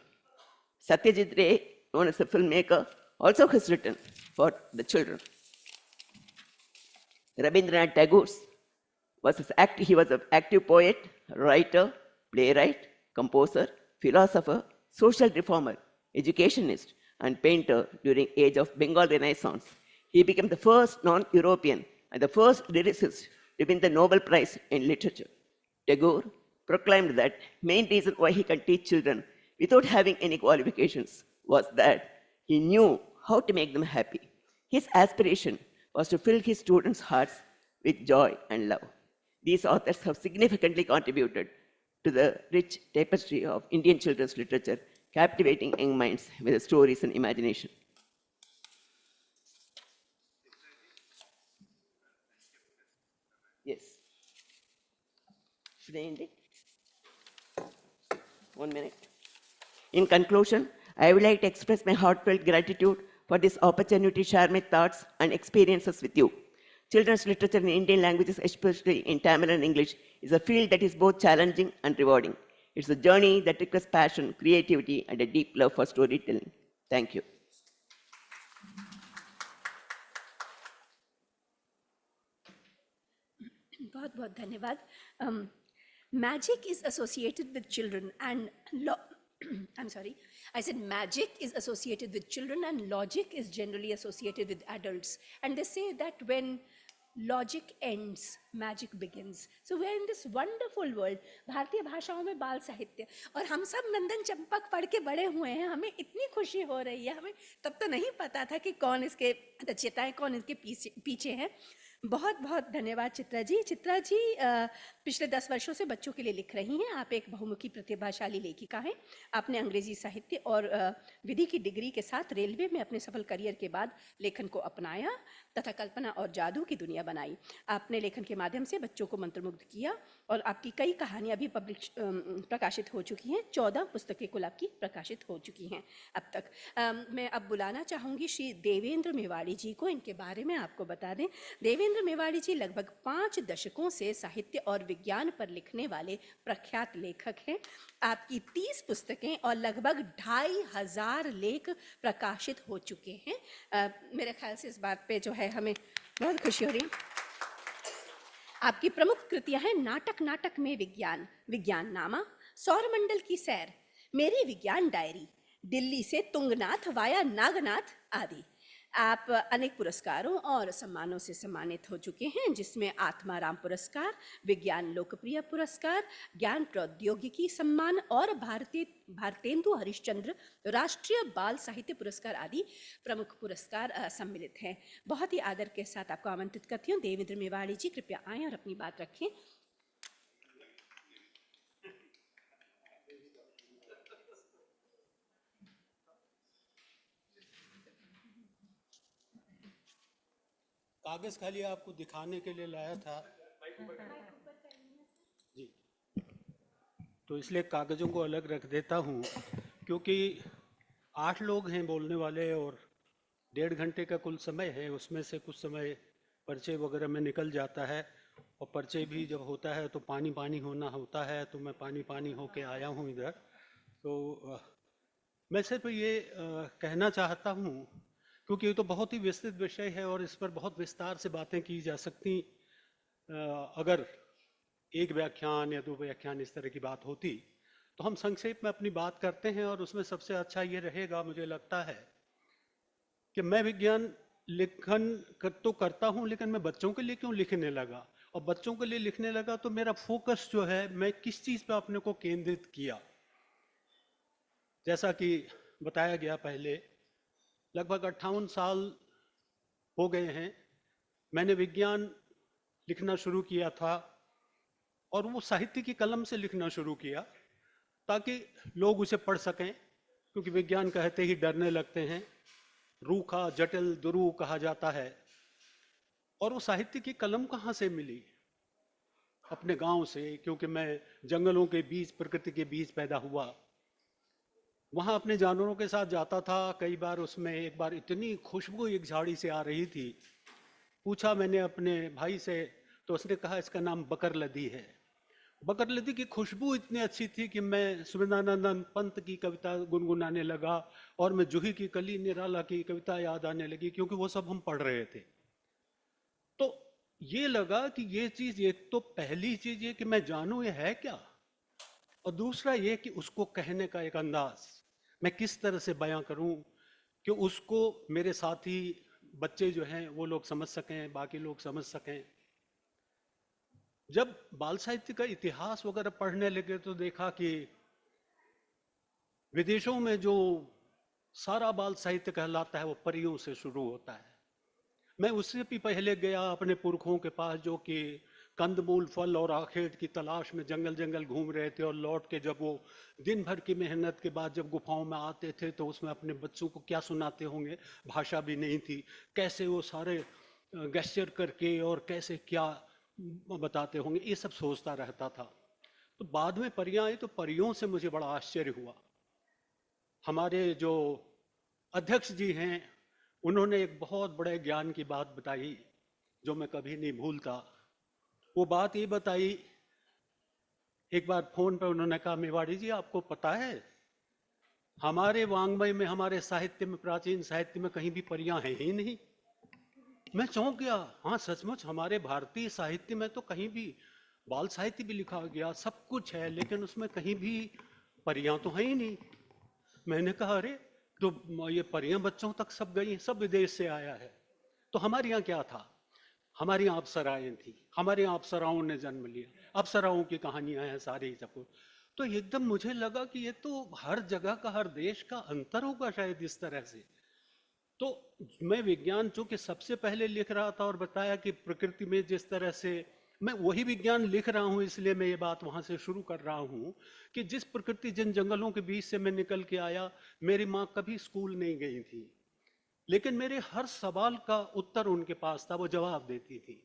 Satyajit Ray, known as a filmmaker, also has written for the children. Rabindranath Tagore he was an active poet, writer, playwright, composer, philosopher, social reformer, educationist, and painter during the age of Bengal Renaissance. He became the first non-European and the first lyricist to win the Nobel Prize in Literature. Tagore proclaimed that the main reason why he can teach children without having any qualifications was that he knew how to make them happy. His aspiration was to fill his students' hearts with joy and love. These authors have significantly contributed to the rich tapestry of Indian children's literature, captivating young minds with their stories and imagination. Yes. Should I end it? 1 minute. In conclusion, I would like to express my heartfelt gratitude for this opportunity to share my thoughts and experiences with you. Children's literature in Indian languages, especially in Tamil and English, is a field that is both challenging and rewarding. It's a journey that requires passion, creativity, and a deep love for storytelling. Thank you. बहुत बहुत धन्यवाद. Magic is associated with children and I'm sorry, I said magic is associated with children and logic is generally associated with adults. And they say that when logic ends, magic begins. So we are in this wonderful world. भारतीय भाषाओं में बाल साहित्य, और हम सब नंदन चंपक पढ़ के बड़े हुए हैं. हमें इतनी खुशी हो रही है. हमें तब तो नहीं पता था कि कौन इसके रचयिता हैं, कौन इसके पीछे हैं. बहुत बहुत धन्यवाद चित्रा जी. चित्रा जी पिछले 10 वर्षों से बच्चों के लिए लिख रही हैं. आप एक बहुमुखी प्रतिभाशाली लेखिका हैं. आपने अंग्रेजी साहित्य और विधि की डिग्री के साथ रेलवे में अपने सफल करियर के बाद लेखन को अपनाया तथा कल्पना और जादू की दुनिया बनाई. आपने लेखन के माध्यम से बच्चों को मंत्रमुग्ध किया और आपकी कई कहानियां भी प्रकाशित हो चुकी हैं. 14 पुस्तकें कुल आपकी प्रकाशित हो चुकी हैं अब तक. मैं अब बुलाना चाहूँगी श्री देवेंद्र मेवाड़ी जी को. इनके बारे में आपको बता दें, देवेंद्र मेवाड़ी जी लगभग 5 दशकों से साहित्य और विज्ञान पर लिखने वाले प्रख्यात लेखक हैं. आपकी 30 पुस्तकें और लगभग 2500 लेख प्रकाशित हो चुके हैं. मेरे ख्याल से इस बात पे जो है हमें बहुत खुशी हो रही है. आपकी प्रमुख कृतियां हैं नाटक नाटक में विज्ञान, विज्ञान नामा, सौरमंडल की सैर, मेरी विज्ञान डायरी, दिल्ली से तुंगनाथ वाया नागनाथ आदि. आप अनेक पुरस्कारों और सम्मानों से सम्मानित हो चुके हैं, जिसमें आत्माराम पुरस्कार, विज्ञान लोकप्रिय पुरस्कार, ज्ञान प्रौद्योगिकी सम्मान और भारतेंदु हरिश्चंद्र राष्ट्रीय बाल साहित्य पुरस्कार आदि प्रमुख पुरस्कार सम्मिलित हैं. बहुत ही आदर के साथ आपको आमंत्रित करती हूँ. देवेंद्र मेवाड़ी जी कृपया आएं और अपनी बात रखें. कागज खाली आपको दिखाने के लिए लाया था जी, तो इसलिए कागजों को अलग रख देता हूँ, क्योंकि 8 लोग हैं बोलने वाले और 1.5 घंटे का कुल समय है. उसमें से कुछ समय परिचय वगैरह में निकल जाता है, और परिचय भी जब होता है तो पानी पानी होना होता है, तो मैं पानी पानी होके आया हूँ इधर. तो मैं सिर्फ ये कहना चाहता हूँ, क्योंकि ये तो बहुत ही विस्तृत विषय है और इस पर बहुत विस्तार से बातें की जा सकती. अगर एक व्याख्यान या 2 व्याख्यान इस तरह की बात होती, तो हम संक्षेप में अपनी बात करते हैं. और उसमें सबसे अच्छा ये रहेगा, मुझे लगता है कि मैं विज्ञान लेखन तो करता हूँ, लेकिन मैं बच्चों के लिए क्यों लिखने लगा, और बच्चों के लिए लिखने लगा तो मेरा फोकस जो है, मैं किस चीज़ पर अपने को केंद्रित किया. जैसा कि बताया गया पहले, लगभग 58 साल हो गए हैं मैंने विज्ञान लिखना शुरू किया था, और वो साहित्य की कलम से लिखना शुरू किया ताकि लोग उसे पढ़ सकें, क्योंकि विज्ञान कहते ही डरने लगते हैं. रूखा, जटिल, दुरूह कहा जाता है. और वो साहित्य की कलम कहाँ से मिली? अपने गांव से, क्योंकि मैं जंगलों के बीच, प्रकृति के बीच पैदा हुआ. वहाँ अपने जानवरों के साथ जाता था. कई बार उसमें एक बार इतनी खुशबू एक झाड़ी से आ रही थी, पूछा मैंने अपने भाई से, तो उसने कहा इसका नाम बकरलदी है. बकरलदी की खुशबू इतनी अच्छी थी कि मैं सुमिंदानंद पंत की कविता गुनगुनाने लगा, और मैं जूही की कली निराला की कविता याद आने लगी, क्योंकि वो सब हम पढ़ रहे थे. तो ये लगा कि ये चीज़, एक तो पहली चीज़ ये कि मैं जानूँ ये है क्या, और दूसरा ये कि उसको कहने का एक अंदाज मैं किस तरह से बयां करूं कि उसको मेरे साथी बच्चे जो हैं वो लोग समझ सकें, बाकी लोग समझ सकें. जब बाल साहित्य का इतिहास वगैरह पढ़ने लगे तो देखा कि विदेशों में जो सारा बाल साहित्य कहलाता है वो परियों से शुरू होता है. मैं उससे भी पहले गया अपने पुरखों के पास जो कि कंदमूल फल और आखेट की तलाश में जंगल जंगल घूम रहे थे, और लौट के जब वो दिन भर की मेहनत के बाद जब गुफाओं में आते थे तो उसमें अपने बच्चों को क्या सुनाते होंगे, भाषा भी नहीं थी, कैसे वो सारे गेस्चर करके और कैसे क्या बताते होंगे, ये सब सोचता रहता था। तो बाद में परियां आई तो परियों से मुझे बड़ा आश्चर्य हुआ। हमारे जो अध्यक्ष जी हैं उन्होंने एक बहुत बड़े ज्ञान की बात बताई जो मैं कभी नहीं भूलता। वो बात ये बताई, एक बार फोन पे उन्होंने कहा, मेवाड़ी जी आपको पता है हमारे वांग्मय में, हमारे साहित्य में, प्राचीन साहित्य में कहीं भी परियां हैं ही नहीं। मैं चौंक गया, हाँ सचमुच हमारे भारतीय साहित्य में तो कहीं भी, बाल साहित्य भी लिखा गया, सब कुछ है, लेकिन उसमें कहीं भी परियां तो है ही नहीं। मैंने कहा अरे, तो ये परियां बच्चों तक सब गई, सब विदेश से आया है। तो हमारे यहाँ क्या था, हमारी यहाँ अप्सराएं थी, हमारे यहाँ अप्सराओं ने जन्म लिया, अप्सराओं की कहानियां हैं सारी सब कुछ। तो एकदम मुझे लगा कि ये तो हर जगह का, हर देश का अंतर होगा शायद इस तरह से। तो मैं विज्ञान चूंकि सबसे पहले लिख रहा था और बताया कि प्रकृति में जिस तरह से मैं वही विज्ञान लिख रहा हूं, इसलिए मैं ये बात वहां से शुरू कर रहा हूं कि जिस प्रकृति, जिन जंगलों के बीच से मैं निकल के आया, मेरी माँ कभी स्कूल नहीं गई थी, लेकिन मेरे हर सवाल का उत्तर उनके पास था, वो जवाब देती थी।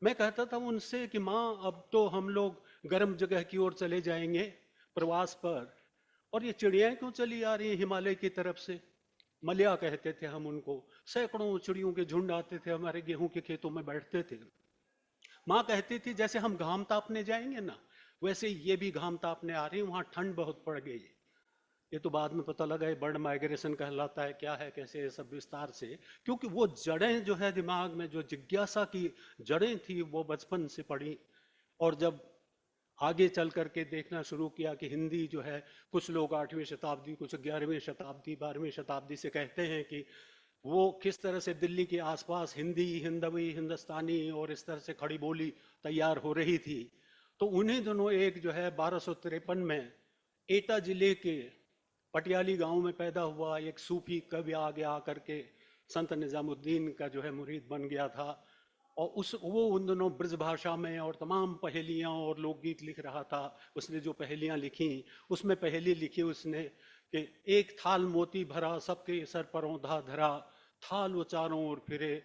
मैं कहता था उनसे कि माँ अब तो हम लोग गर्म जगह की ओर चले जाएंगे प्रवास पर, और ये चिड़ियाएं क्यों चली आ रही हैं हिमालय की तरफ से, मलिया कहते थे हम उनको। सैकड़ों चिड़ियों के झुंड आते थे, हमारे गेहूं के खेतों में बैठते थे। माँ कहती थी जैसे हम घाम तापने जाएंगे ना, वैसे ये भी घाम तापने आ रही है, वहां ठंड बहुत पड़ गई है। ये तो बाद में पता लगा ये बर्ड माइग्रेशन कहलाता है, क्या है कैसे, ये सब विस्तार से, क्योंकि वो जड़ें जो है दिमाग में, जो जिज्ञासा की जड़ें थी वो बचपन से पड़ी। और जब आगे चल करके देखना शुरू किया कि हिंदी जो है, कुछ लोग 8वीं शताब्दी, कुछ 11वीं शताब्दी, 12वीं शताब्दी से कहते हैं कि वो किस तरह से दिल्ली के आसपास हिंदी, हिंदवी, हिंदुस्तानी और इस तरह से खड़ी बोली तैयार हो रही थी। तो उन्हीं दिनों एक जो है 1253 में एटा जिले के पटियाली गांव में पैदा हुआ एक सूफी कवि आगे आकर के संत निजामुद्दीन का जो है मुरीद बन गया था, और वो उन दिनों ब्रज भाषा में और तमाम पहेलियाँ और लोकगीत लिख रहा था। उसने जो पहेलियाँ लिखी, उसमें पहेली लिखी उसने कि एक थाल मोती भरा, सबके सर पर औंधा धरा, थाल वो चारों ओर फिरे,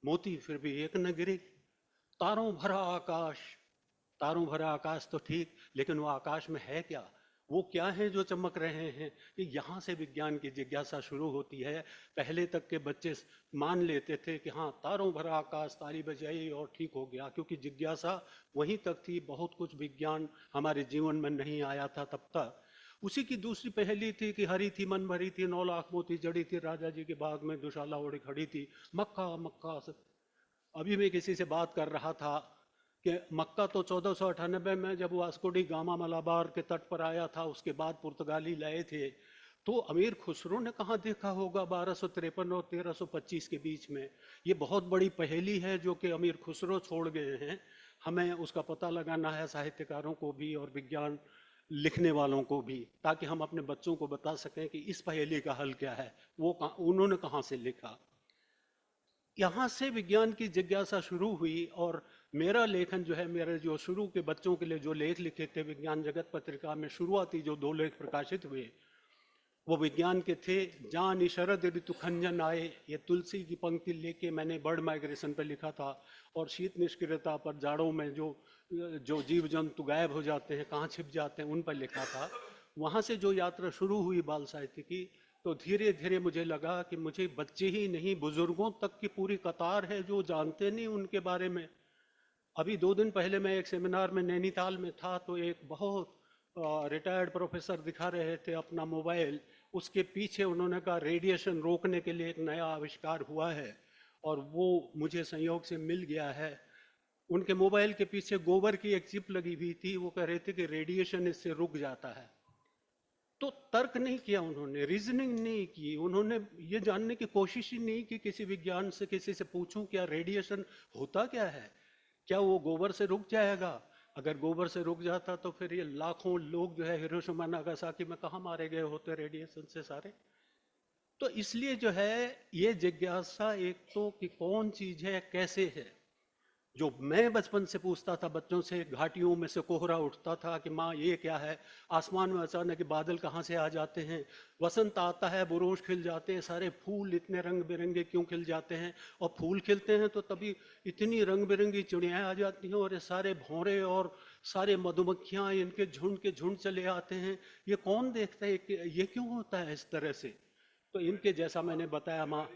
मोती फिर भी एक न गिरे। तारों भरा आकाश, तारों भरा आकाश तो ठीक, लेकिन वो आकाश में है क्या, वो क्या है जो चमक रहे हैं। कि यहाँ से विज्ञान की जिज्ञासा शुरू होती है। पहले तक के बच्चे मान लेते थे कि हाँ तारों भरा आकाश, ताली बजाई और ठीक हो गया, क्योंकि जिज्ञासा वहीं तक थी, बहुत कुछ विज्ञान हमारे जीवन में नहीं आया था तब तक। उसी की दूसरी पहेली थी कि हरी थी मन भरी थी, 9 लाख मोती जड़ी थी, राजा जी के बाग में दुशाला ओढ़ी खड़ी थी, मक्का मक्का से। अभी मैं किसी से बात कर रहा था कि मक्का तो 1498 में जब वास्को डी गामा मलाबार के तट पर आया था, उसके बाद पुर्तगाली लाए थे, तो अमीर खुसरो ने कहाँ देखा होगा 1253 और 1325 के बीच में। ये बहुत बड़ी पहेली है जो कि अमीर खुसरो छोड़ गए हैं, हमें उसका पता लगाना है, साहित्यकारों को भी और विज्ञान लिखने वालों को भी, ताकि हम अपने बच्चों को बता सकें कि इस पहेली का हल क्या है, वो उन्होंने कहाँ से लिखा। यहाँ से विज्ञान की जिज्ञासा शुरू हुई, और मेरा लेखन जो है, मेरे जो शुरू के बच्चों के लिए जो लेख लिखे थे विज्ञान जगत पत्रिका में, शुरुआती जो 2 लेख प्रकाशित हुए वो विज्ञान के थे। जान शरद ऋतु खंजन आए, ये तुलसी की पंक्ति लेके मैंने बर्ड माइग्रेशन पर लिखा था, और शीत निष्क्रियता पर, जाड़ों में जो जो जीव जंतु गायब हो जाते हैं, कहाँ छिप जाते हैं, उन पर लिखा था। वहाँ से जो यात्रा शुरू हुई बाल साहित्य की, तो धीरे धीरे मुझे लगा कि मुझे बच्चे ही नहीं, बुजुर्गों तक की पूरी कतार है जो जानते नहीं उनके बारे में। अभी 2 दिन पहले मैं एक सेमिनार में नैनीताल में था, तो एक बहुत रिटायर्ड प्रोफेसर दिखा रहे थे अपना मोबाइल, उसके पीछे उन्होंने कहा रेडिएशन रोकने के लिए एक नया आविष्कार हुआ है, और वो मुझे संयोग से मिल गया है। उनके मोबाइल के पीछे गोबर की एक चिप लगी हुई थी, वो कह रहे थे कि रेडिएशन इससे रुक जाता है। तो तर्क नहीं किया उन्होंने, रीजनिंग नहीं की उन्होंने, ये जानने की कोशिश ही नहीं की किसी विज्ञान से, किसी से पूछूं क्या रेडिएशन होता क्या है, क्या वो गोबर से रुक जाएगा। अगर गोबर से रुक जाता तो फिर ये लाखों लोग जो है हिरोशिमा नागासाकी में कहाँ मारे गए होते रेडिएशन से सारे। तो इसलिए जो है ये जिज्ञासा एक तो कि कौन चीज है, कैसे है, जो मैं बचपन से पूछता था बच्चों से, घाटियों में से कोहरा उठता था कि माँ ये क्या है, आसमान में अचानक बादल कहाँ से आ जाते हैं, वसंत आता है बुरोश खिल जाते हैं, सारे फूल इतने रंग बिरंगे क्यों खिल जाते हैं, और फूल खिलते हैं तो तभी इतनी रंग बिरंगी चिड़ियाँ आ जाती हैं, और ये सारे भौरे और सारे मधुमक्खियाँ इनके झुंड चले आते हैं, ये कौन देखता है कि ये क्यों होता है इस तरह से। तो इनके जैसा मैंने बताया माँ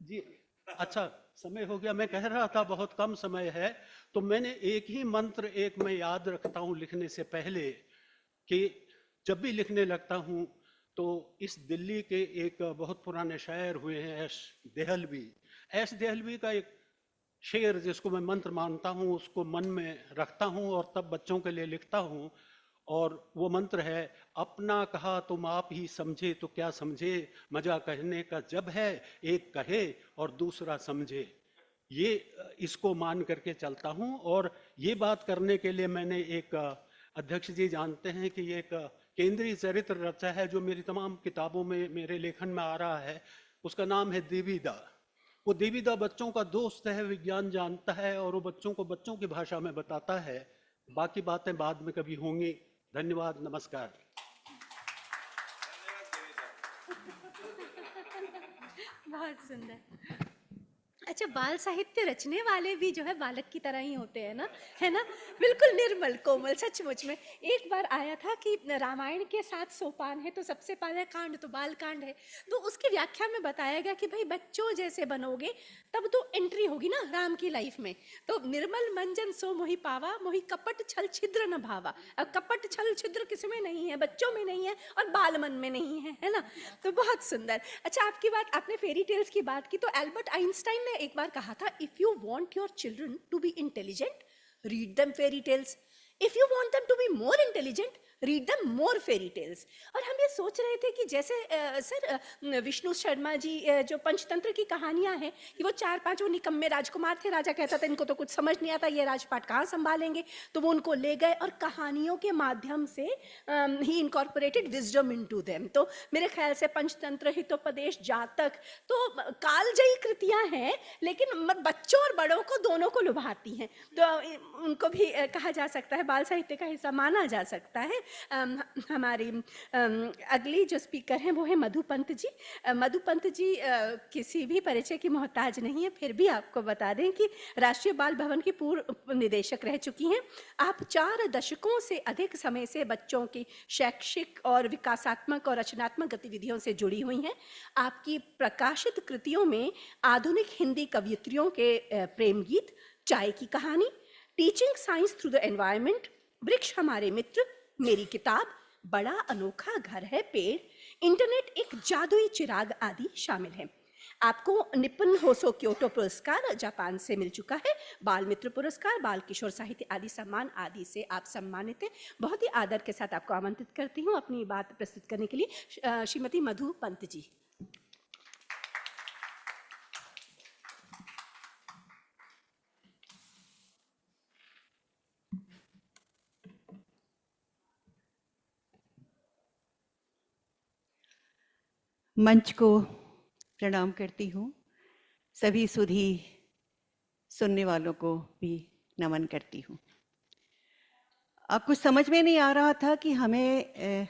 जी, अच्छा समय हो गया, मैं कह रहा था बहुत कम समय है, तो मैंने एक ही मंत्र एक मैं याद रखता हूँ लिखने से पहले, कि जब भी लिखने लगता हूँ तो इस दिल्ली के एक बहुत पुराने शायर हुए हैं एस देहलवी का एक शेर जिसको मैं मंत्र मानता हूँ, उसको मन में रखता हूँ और तब बच्चों के लिए लिखता हूँ, और वो मंत्र है, अपना कहा तुम आप ही समझे तो क्या समझे, मजा कहने का जब है एक कहे और दूसरा समझे। ये इसको मान करके चलता हूँ, और ये बात करने के लिए मैंने एक अध्यक्ष जी जानते हैं कि ये एक केंद्रीय चरित्र रचा है जो मेरी तमाम किताबों में मेरे लेखन में आ रहा है, उसका नाम है देवीदा। वो देवीदा बच्चों का दोस्त है, विज्ञान जानता है और वो बच्चों को बच्चों की भाषा में बताता है। बाकी बातें बाद में कभी होंगी। धन्यवाद, नमस्कार। बहुत सुंदर। अच्छा, बाल साहित्य रचने वाले भी जो है बालक की तरह ही होते हैं ना, है ना, बिल्कुल निर्मल कोमल। सचमुच में एक बार आया था कि रामायण के 7 सोपान है, तो सबसे पहले कांड तो बाल कांड है, तो उसकी व्याख्या में बताया गया कि भाई बच्चों जैसे बनोगे तब तो एंट्री होगी ना राम की लाइफ में। तो निर्मल मंजन सो मोहि पावा, मोहि कपट छल छिद्र न भावा। अब कपट छल छिद्र किस में नहीं है, बच्चों में नहीं है और बाल मन में नहीं है ना। तो बहुत सुंदर। अच्छा, आपकी बात, आपने फेरी टेल्स की बात की, तो एल्बर्ट आइंस्टाइन ने एक बार कहा था, if you want your children to be intelligent read them fairy tales, if you want them to be more intelligent read them more fairy tales. और हम ये सोच रहे थे कि जैसे सर विष्णु शर्मा जी जो पंचतंत्र की कहानियां हैं कि वो 4-5 वो निकम्मे राजकुमार थे, राजा कहता था इनको तो कुछ समझ नहीं आता, ये राजपाट कहाँ संभालेंगे, तो वो उनको ले गए और कहानियों के माध्यम से ही इनकॉर्पोरेटेड विजडम इनटू देम। तो मेरे ख्याल से पंचतंत्र, हितोपदेश, जातक तो कालजयी कृतियां हैं, लेकिन बच्चों और बड़ों को दोनों को लुभाती हैं, तो उनको भी कहा जा सकता है, बाल साहित्य का हिस्सा माना जा सकता है। हमारी अगली जो स्पीकर हैं वो है मधु पंत जी। मधु पंत जी किसी भी परिचय की मोहताज नहीं है, फिर भी आपको बता दें कि राष्ट्रीय बाल भवन की पूर्व निदेशक रह चुकी हैं। आप 4 दशकों से अधिक समय से बच्चों की शैक्षिक और विकासात्मक और रचनात्मक गतिविधियों से जुड़ी हुई हैं। आपकी प्रकाशित कृतियों में आधुनिक हिंदी कवयित्रियों के प्रेम गीत, चाय की कहानी, teaching science through the environment, वृक्ष हमारे मित्र, मेरी किताब, बड़ा अनोखा घर है पेड़, इंटरनेट एक जादुई चिराग आदि शामिल हैं। आपको निपुण होसो क्योटो पुरस्कार जापान से मिल चुका है, बाल मित्र पुरस्कार, बाल किशोर साहित्य आदि सम्मान आदि से आप सम्मानित हैं। बहुत ही आदर के साथ आपको आमंत्रित करती हूँ अपनी बात प्रस्तुत करने के लिए श्रीमती मधु पंत जी। मंच को प्रणाम करती हूँ, सभी सुधी सुनने वालों को भी नमन करती हूँ। अब कुछ समझ में नहीं आ रहा था कि हमें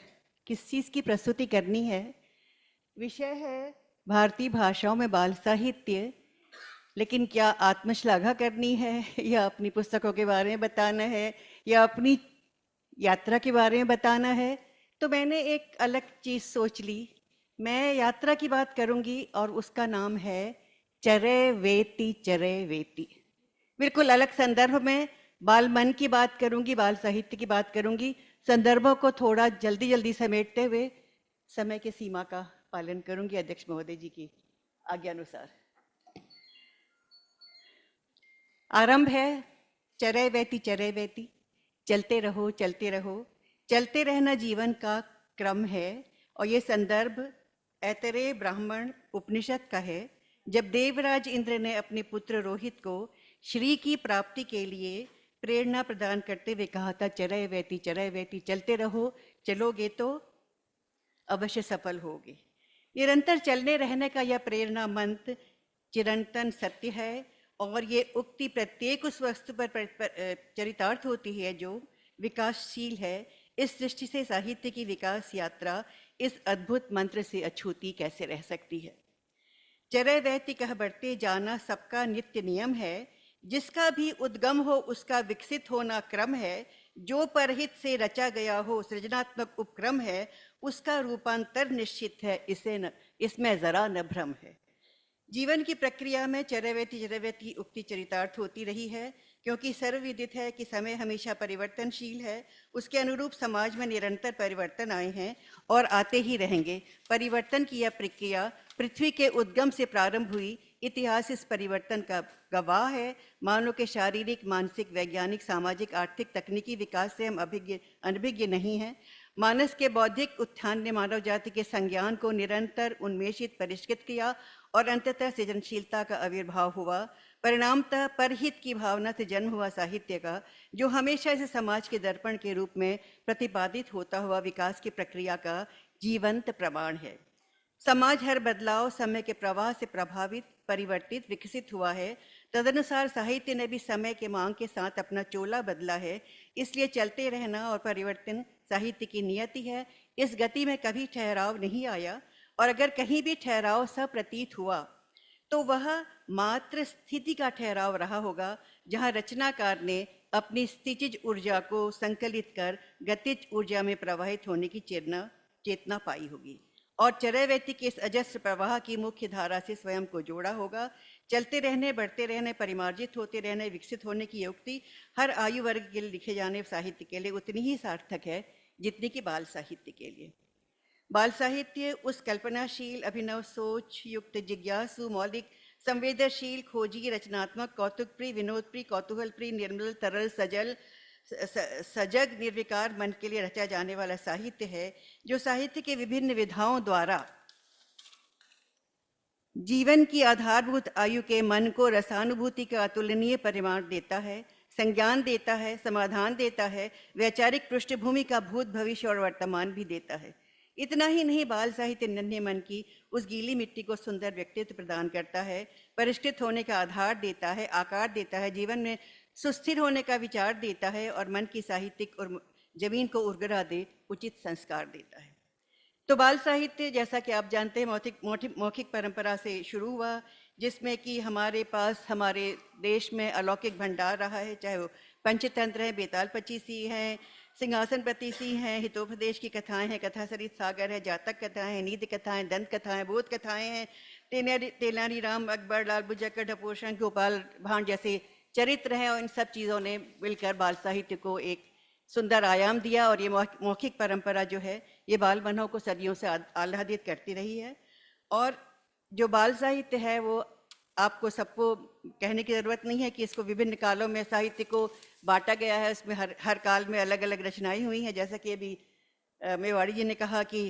किस चीज़ की प्रस्तुति करनी है। विषय है भारतीय भाषाओं में बाल साहित्य, लेकिन क्या आत्मश्लाघा करनी है या अपनी पुस्तकों के बारे में बताना है या अपनी यात्रा के बारे में बताना है। तो मैंने एक अलग चीज़ सोच ली, मैं यात्रा की बात करूंगी और उसका नाम है चरे वेती। बिल्कुल अलग संदर्भ में बाल मन की बात करूंगी, बाल साहित्य की बात करूंगी। संदर्भों को थोड़ा जल्दी जल्दी समेटते हुए समय के सीमा का पालन करूंगी अध्यक्ष महोदय जी की आज्ञानुसार। आरंभ है चरे वेती, चलते रहो चलते रहो, चलते रहना जीवन का क्रम है। और ये संदर्भ ऐतरेय ब्राह्मण उपनिषद का है, जब देवराज इंद्र ने अपने पुत्र रोहित को श्री की प्राप्ति के लिए प्रेरणा प्रदान करते हुए कहा था, चरय वेती चलते रहो, चलोगे तो अवश्य सफल होगे। निरंतर चलने रहने का यह प्रेरणा मंत्र चिरंतन सत्य है और ये उक्ति प्रत्येक उस वस्तु पर चरितार्थ होती है जो विकासशील है। इस दृष्टि से साहित्य की विकास यात्रा इस अद्भुत मंत्र से अछूती कैसे रह सकती है। चरय वैति कह बढ़ते जाना सबका नित्य नियम है, जिसका भी उद्गम हो उसका विकसित होना क्रम है, जो परहित से रचा गया हो सृजनात्मक उपक्रम है, उसका रूपांतर निश्चित है, इसमें जरा न भ्रम है। जीवन की प्रक्रिया में चरैवेति उक्ति चरितार्थ होती रही है, क्योंकि सर्वविदित है कि समय हमेशा परिवर्तनशील है। उसके अनुरूप समाज में निरंतर परिवर्तन आए हैं और आते ही रहेंगे। परिवर्तन की यह प्रक्रिया पृथ्वी के उद्गम से प्रारंभ हुई। इतिहास इस परिवर्तन का गवाह है। मानव के शारीरिक, मानसिक, वैज्ञानिक, सामाजिक, आर्थिक, तकनीकी विकास से हम अनभिज्ञ नहीं हैं। मानस के बौद्धिक उत्थान ने मानव जाति के संज्ञान को निरंतर उन्मेषित, परिष्कृत किया और अंततः सृजनशीलता का आविर्भाव हुआ। परिणामतः परहित की भावना से जन्म हुआ साहित्य का, जो हमेशा इस समाज के दर्पण के रूप में प्रतिपादित होता हुआ विकास की प्रक्रिया का जीवंत प्रमाण है। समाज हर बदलाव समय के प्रवाह से प्रभावित, परिवर्तित, विकसित हुआ है। तदनुसार साहित्य ने भी समय के मांग के साथ अपना चोला बदला है। इसलिए चलते रहना और परिवर्तन साहित्य की नियति है। इस गति में कभी ठहराव नहीं आया, और अगर कहीं भी ठहराव सा प्रतीत हुआ तो वह मात्र स्थिति का ठहराव रहा होगा, जहां रचनाकार ने अपनी स्थितिज ऊर्जा को संकलित कर गतिज ऊर्जा में प्रवाहित होने की चेतना पाई होगी और चरैवेति के इस अजस्र प्रवाह की मुख्य धारा से स्वयं को जोड़ा होगा। चलते रहने, बढ़ते रहने, परिमार्जित होते रहने, विकसित होने की युक्ति हर आयु वर्ग के लिए लिखे जाने साहित्य के लिए उतनी ही सार्थक है जितनी कि बाल साहित्य के लिए। बाल साहित्य उस कल्पनाशील, अभिनव, सोच युक्त, जिज्ञासु, मौलिक, संवेदनशील, खोजी, रचनात्मक, कौतुकप्रिय, विनोदप्रिय, कौतूहलप्रिय, निर्मल, तरल, सजग, निर्विकार मन के लिए रचा जाने वाला साहित्य है, जो साहित्य के विभिन्न विधाओं द्वारा जीवन की आधारभूत आयु के मन को रसानुभूति का अतुलनीय परिमाण देता है, संज्ञान देता है, समाधान देता है, वैचारिक पृष्ठभूमि का भूत, भविष्य और वर्तमान भी देता है। इतना ही नहीं, बाल साहित्य नन्हे मन की उस गीली मिट्टी को सुंदर व्यक्तित्व प्रदान करता है, परिष्कृत होने का आधार देता है, आकार देता है, जीवन में सुस्थिर होने का विचार देता है और मन की साहित्यिक और जमीन को उर्गरा दे उचित संस्कार देता है। तो बाल साहित्य, जैसा कि आप जानते हैं, मौखिक परंपरा से शुरू हुआ, जिसमें कि हमारे पास हमारे देश में अलौकिक भंडार रहा है, चाहे वो पंचतंत्र है, बेताल पचीसी हैं, सिंहासन पतीसी हैं, हितोपदेश की कथाएं हैं, कथा सरित सागर है, जातक कथाएं हैं, नीति कथाएं, दंत कथाएं, बोध कथाएं हैं, तेनाली राम, अकबर, लाल बुजक्कर, ढपोशन, गोपाल भांड जैसे चरित्र हैं, और इन सब चीज़ों ने मिलकर बाल साहित्य को एक सुंदर आयाम दिया। और ये मौखिक परंपरा जो है, ये बाल मनों को सदियों से आह्लादित करती रही है। और जो बाल साहित्य है, वो आपको सबको कहने की ज़रूरत नहीं है कि इसको विभिन्न कालों में साहित्य को बांटा गया है। उसमें हर काल में अलग अलग रचनाएं हुई हैं। जैसा कि अभी मेवाड़ी जी ने कहा कि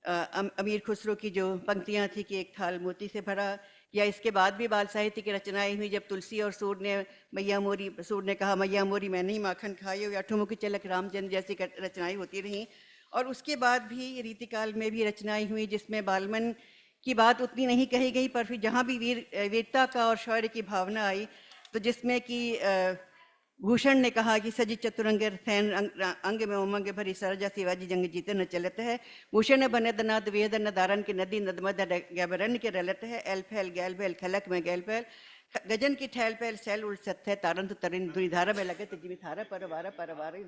अमीर खुसरो की जो पंक्तियां थी कि एक थाल मोती से भरा, या इसके बाद भी बाल साहित्य की रचनाएं हुई, जब तुलसी और सूर ने कहा मैया मोरी मैं नहीं माखन खाई, या ठुमुक चलक रामचंद्र जैसी रचनाएं होती रहीं। और उसके बाद भी रीतिकाल में भी रचनाएं हुई, जिसमें बालमन की बात उतनी नहीं कही गई, पर फिर जहाँ भी वीरता का और शौर्य की भावना आई, तो जिसमें कि भूषण ने कहा कि सजी चतुरंग सैन अंग में उमंग भरी सरजा शिवाजी जंग जीते न चलत है, भूषण बनद नाद वेद न दारन के नदी नदमद गैबरन के रलत है, एल फैल गैल फैल खलक में गैल फैल गजन की ठैल फैल सैल उल सत है, तारन तो तरिन दुई धारा में लगे जिमी थारा परवारा।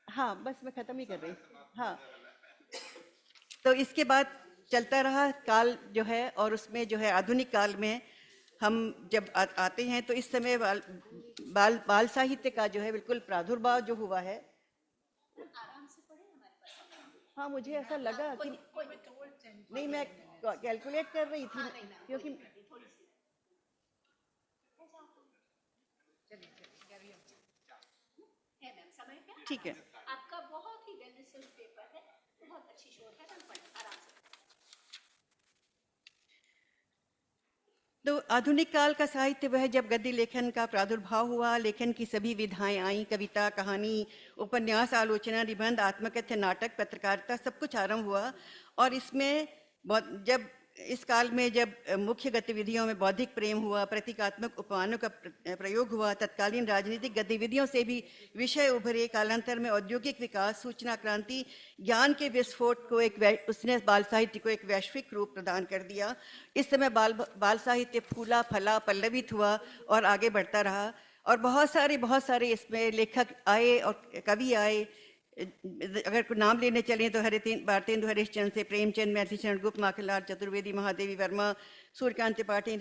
हाँ, बस मैं खत्म ही कर रही। हाँ, तो इसके बाद चलता रहा काल जो है, और उसमें जो है आधुनिक काल में हम जब आते हैं, तो इस समय बाल साहित्य का जो है बिल्कुल प्रादुर्भाव जो हुआ है। हाँ, मुझे ऐसा लगा कि नहीं, मैं कैलकुलेट कर रही थी, क्योंकि ठीक है, आपका बहुत ही वेल रिसर्च पेपर है, बहुत अच्छी शोध है, आराम से। तो आधुनिक काल का साहित्य वह जब गद्य लेखन का प्रादुर्भाव हुआ, लेखन की सभी विधाएं आईं, कविता, कहानी, उपन्यास, आलोचना, निबंध, आत्मकथ्य, नाटक, पत्रकारिता, सब कुछ आरंभ हुआ। और इसमें जब इस काल में जब मुख्य गतिविधियों में बौद्धिक प्रेम हुआ, प्रतीकात्मक उपमानों का प्रयोग हुआ, तत्कालीन राजनीतिक गतिविधियों से भी विषय उभरे, कालांतर में औद्योगिक विकास, सूचना क्रांति, ज्ञान के विस्फोट को उसने बाल साहित्य को एक वैश्विक रूप प्रदान कर दिया। इस समय बाल साहित्य फूला, फला, पल्लवित हुआ और आगे बढ़ता रहा। और बहुत सारे इसमें लेखक आए और कवि आए। अगर नाम लेने चलें तो भारतेंदु हरिश्चंद्र से प्रेमचंद, मैथिली शरण गुप्त, माखनलाल चतुर्वेदी, महादेवी वर्मा, सूर्यकांत त्रिपाठी,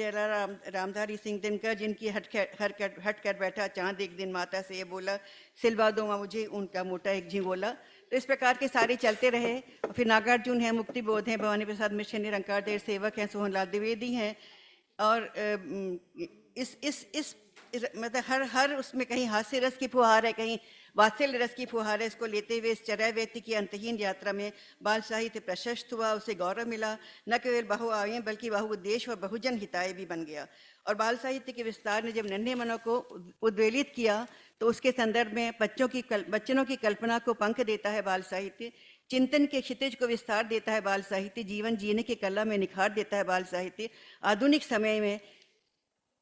रामधारी सिंह दिनकर, जिनकी हट कर बैठा चांद एक दिन माता से ये बोला, सिलवा दो माँ मुझे उनका मोटा एक झिंगोला। तो इस प्रकार के सारे चलते रहे। फिर नागार्जुन हैं, मुक्ति बोध हैं, भवानी प्रसाद मिश्र, निरंकार देव सेवक हैं, सोहनलाल द्विवेदी हैं। और इस मतलब हर उसमें कहीं हास्य रस की फुहार है, कहीं वात्सल्य रस की फुहार है। इसको लेते हुए इस चरैवेत्य की अंतहीन यात्रा में बाल साहित्य प्रशस्त हुआ, उसे गौरव मिला। न केवल बहुआय बल्कि बहुउद्देश्य और बहुजन हिताय भी बन गया। और बाल साहित्य के विस्तार ने जब नन्हे मनों को उद्वेलित किया तो उसके संदर्भ में बच्चों की कल्पना को पंख देता है बाल साहित्य, चिंतन के क्षितिज को विस्तार देता है बाल साहित्य, जीवन जीने की कला में निखार देता है बाल साहित्य, आधुनिक समय में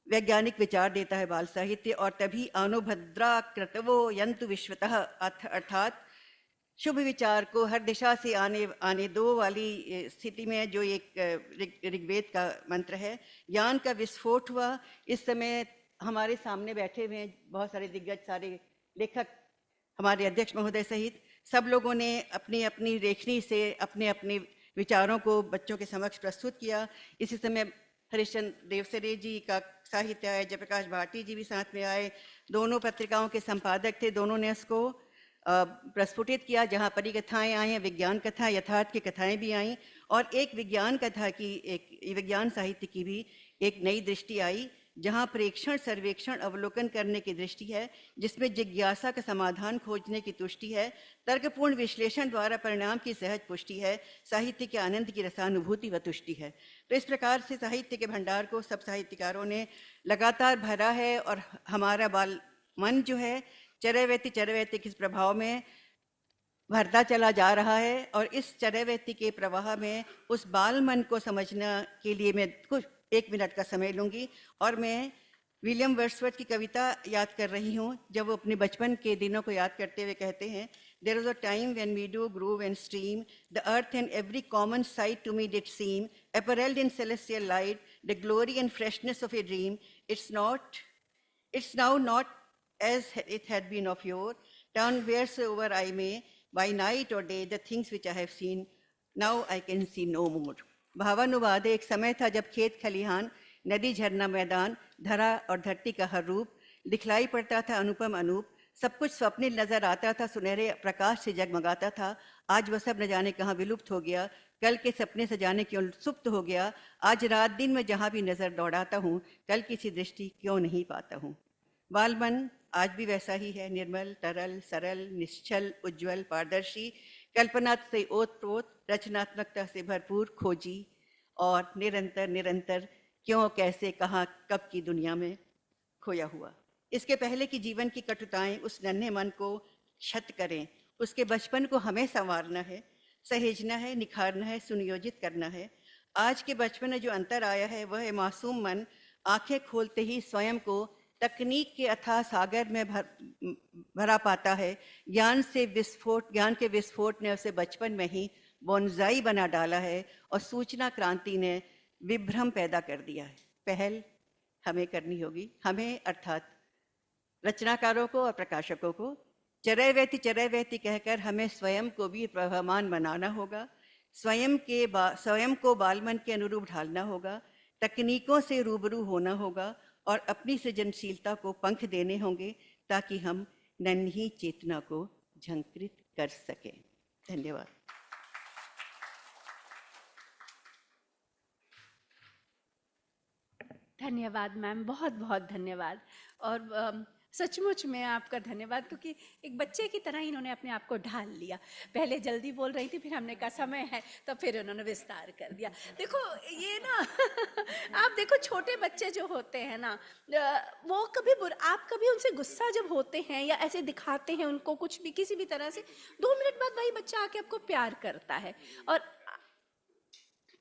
वैज्ञानिक विचार देता है बाल साहित्य। और तभी अनुभद्रा कृतवो यंतु विश्वतः अर्थात शुभ विचार को हर दिशा से आने दो वाली स्थिति में जो एक ऋग्वेद का मंत्र है, ज्ञान का विस्फोट हुआ। इस समय हमारे सामने बैठे हुए बहुत सारे दिग्गज, सारे लेखक, हमारे अध्यक्ष महोदय सहित सब लोगों ने अपनी अपनी लेखनी से अपने अपने विचारों को बच्चों के समक्ष प्रस्तुत किया। इसी समय हरिश्चंद्र देवसरे जी का साहित्य आए, जयप्रकाश भाटी जी भी साथ में आए, दोनों पत्रिकाओं के संपादक थे, दोनों ने इसको प्रस्फुटित किया। जहाँ परिकथाएं आई हैं, विज्ञान कथा, यथार्थ की कथाएं भी आईं। और एक विज्ञान कथा की, एक विज्ञान साहित्य की भी एक नई दृष्टि आई, जहाँ प्रेक्षण, सर्वेक्षण, अवलोकन करने की दृष्टि है, जिसमें जिज्ञासा का समाधान खोजने की तुष्टि है, तर्कपूर्ण विश्लेषण द्वारा परिणाम की सहज पुष्टि है, साहित्य के आनंद की रसानुभूति व तुष्टि है। तो इस प्रकार से साहित्य के भंडार को सब साहित्यकारों ने लगातार भरा है। और हमारा बाल मन जो है चरैवेत्य के प्रभाव में भरता चला जा रहा है। और इस चरैवेत्य के प्रवाह में उस बाल मन को समझने के लिए मैं कुछ 1 मिनट का समय लूंगी। और मैं विलियम वर्ड्सवर्थ की कविता याद कर रही हूँ, जब वो अपने बचपन के दिनों को याद करते हुए कहते हैं, There was a time when meadow, grove and stream, the earth and every common sight to me did seem, apparelled in celestial light, the glory and freshness of a dream. It's now not as it had been of yore, turn wheresoever I may, by night or day, the things which I have seen, now I can see no more. भावानुवाद है, एक समय था जब खेत खलिहान, नदी, झरना, मैदान, धरा और धरती का हर रूप दिखलाई पड़ता था अनुपम अनूप, सब कुछ स्वप्निल नजर आता था, सुनहरे प्रकाश से जगमगाता था। आज वह सब न जाने कहाँ विलुप्त हो गया, कल के सपने सजाने क्यों सुप्त हो गया। आज रात दिन में जहाँ भी नजर दौड़ाता हूँ, कल किसी दृष्टि क्यों नहीं पाता हूँ। बाल मन आज भी वैसा ही है, निर्मल, तरल, सरल, निश्चल, उज्जवल, पारदर्शी, कल्पना से ओतप्रोत, रचनात्मकता से भरपूर, खोजी और निरंतर क्यों, कैसे, कहाँ, कब की दुनिया में खोया हुआ। इसके पहले की जीवन की कटुताएं उस नन्हे मन को क्षत करें, उसके बचपन को हमें संवारना है, सहेजना है, निखारना है, सुनियोजित करना है। आज के बचपन में जो अंतर आया है वह है मासूम मन आंखें खोलते ही स्वयं को तकनीक के अथाह सागर में भरा पाता है। ज्ञान के विस्फोट ने उसे बचपन में ही बोनजाई बना डाला है और सूचना क्रांति ने विभ्रम पैदा कर दिया है। पहल हमें करनी होगी, हमें अर्थात रचनाकारों को और प्रकाशकों को चरैवेति कहकर हमें स्वयं को भी प्रभावान बनाना होगा, स्वयं को बालमन के अनुरूप ढालना होगा, तकनीकों से रूबरू होना होगा और अपनी सृजनशीलता को पंख देने होंगे ताकि हम नन्ही चेतना को झंकृत कर सकें। धन्यवाद। धन्यवाद मैम, बहुत बहुत धन्यवाद। और सचमुच में आपका धन्यवाद, क्योंकि एक बच्चे की तरह इन्होंने अपने आप को ढाल लिया। पहले जल्दी बोल रही थी, फिर हमने कहा समय है, तो फिर उन्होंने विस्तार कर दिया। देखो ये ना आप देखो छोटे बच्चे जो होते हैं ना, वो कभी आप कभी उनसे गुस्सा जब होते हैं या ऐसे दिखाते हैं उनको कुछ भी किसी भी तरह से, 2 मिनट बाद वही बच्चा आके आपको प्यार करता है। और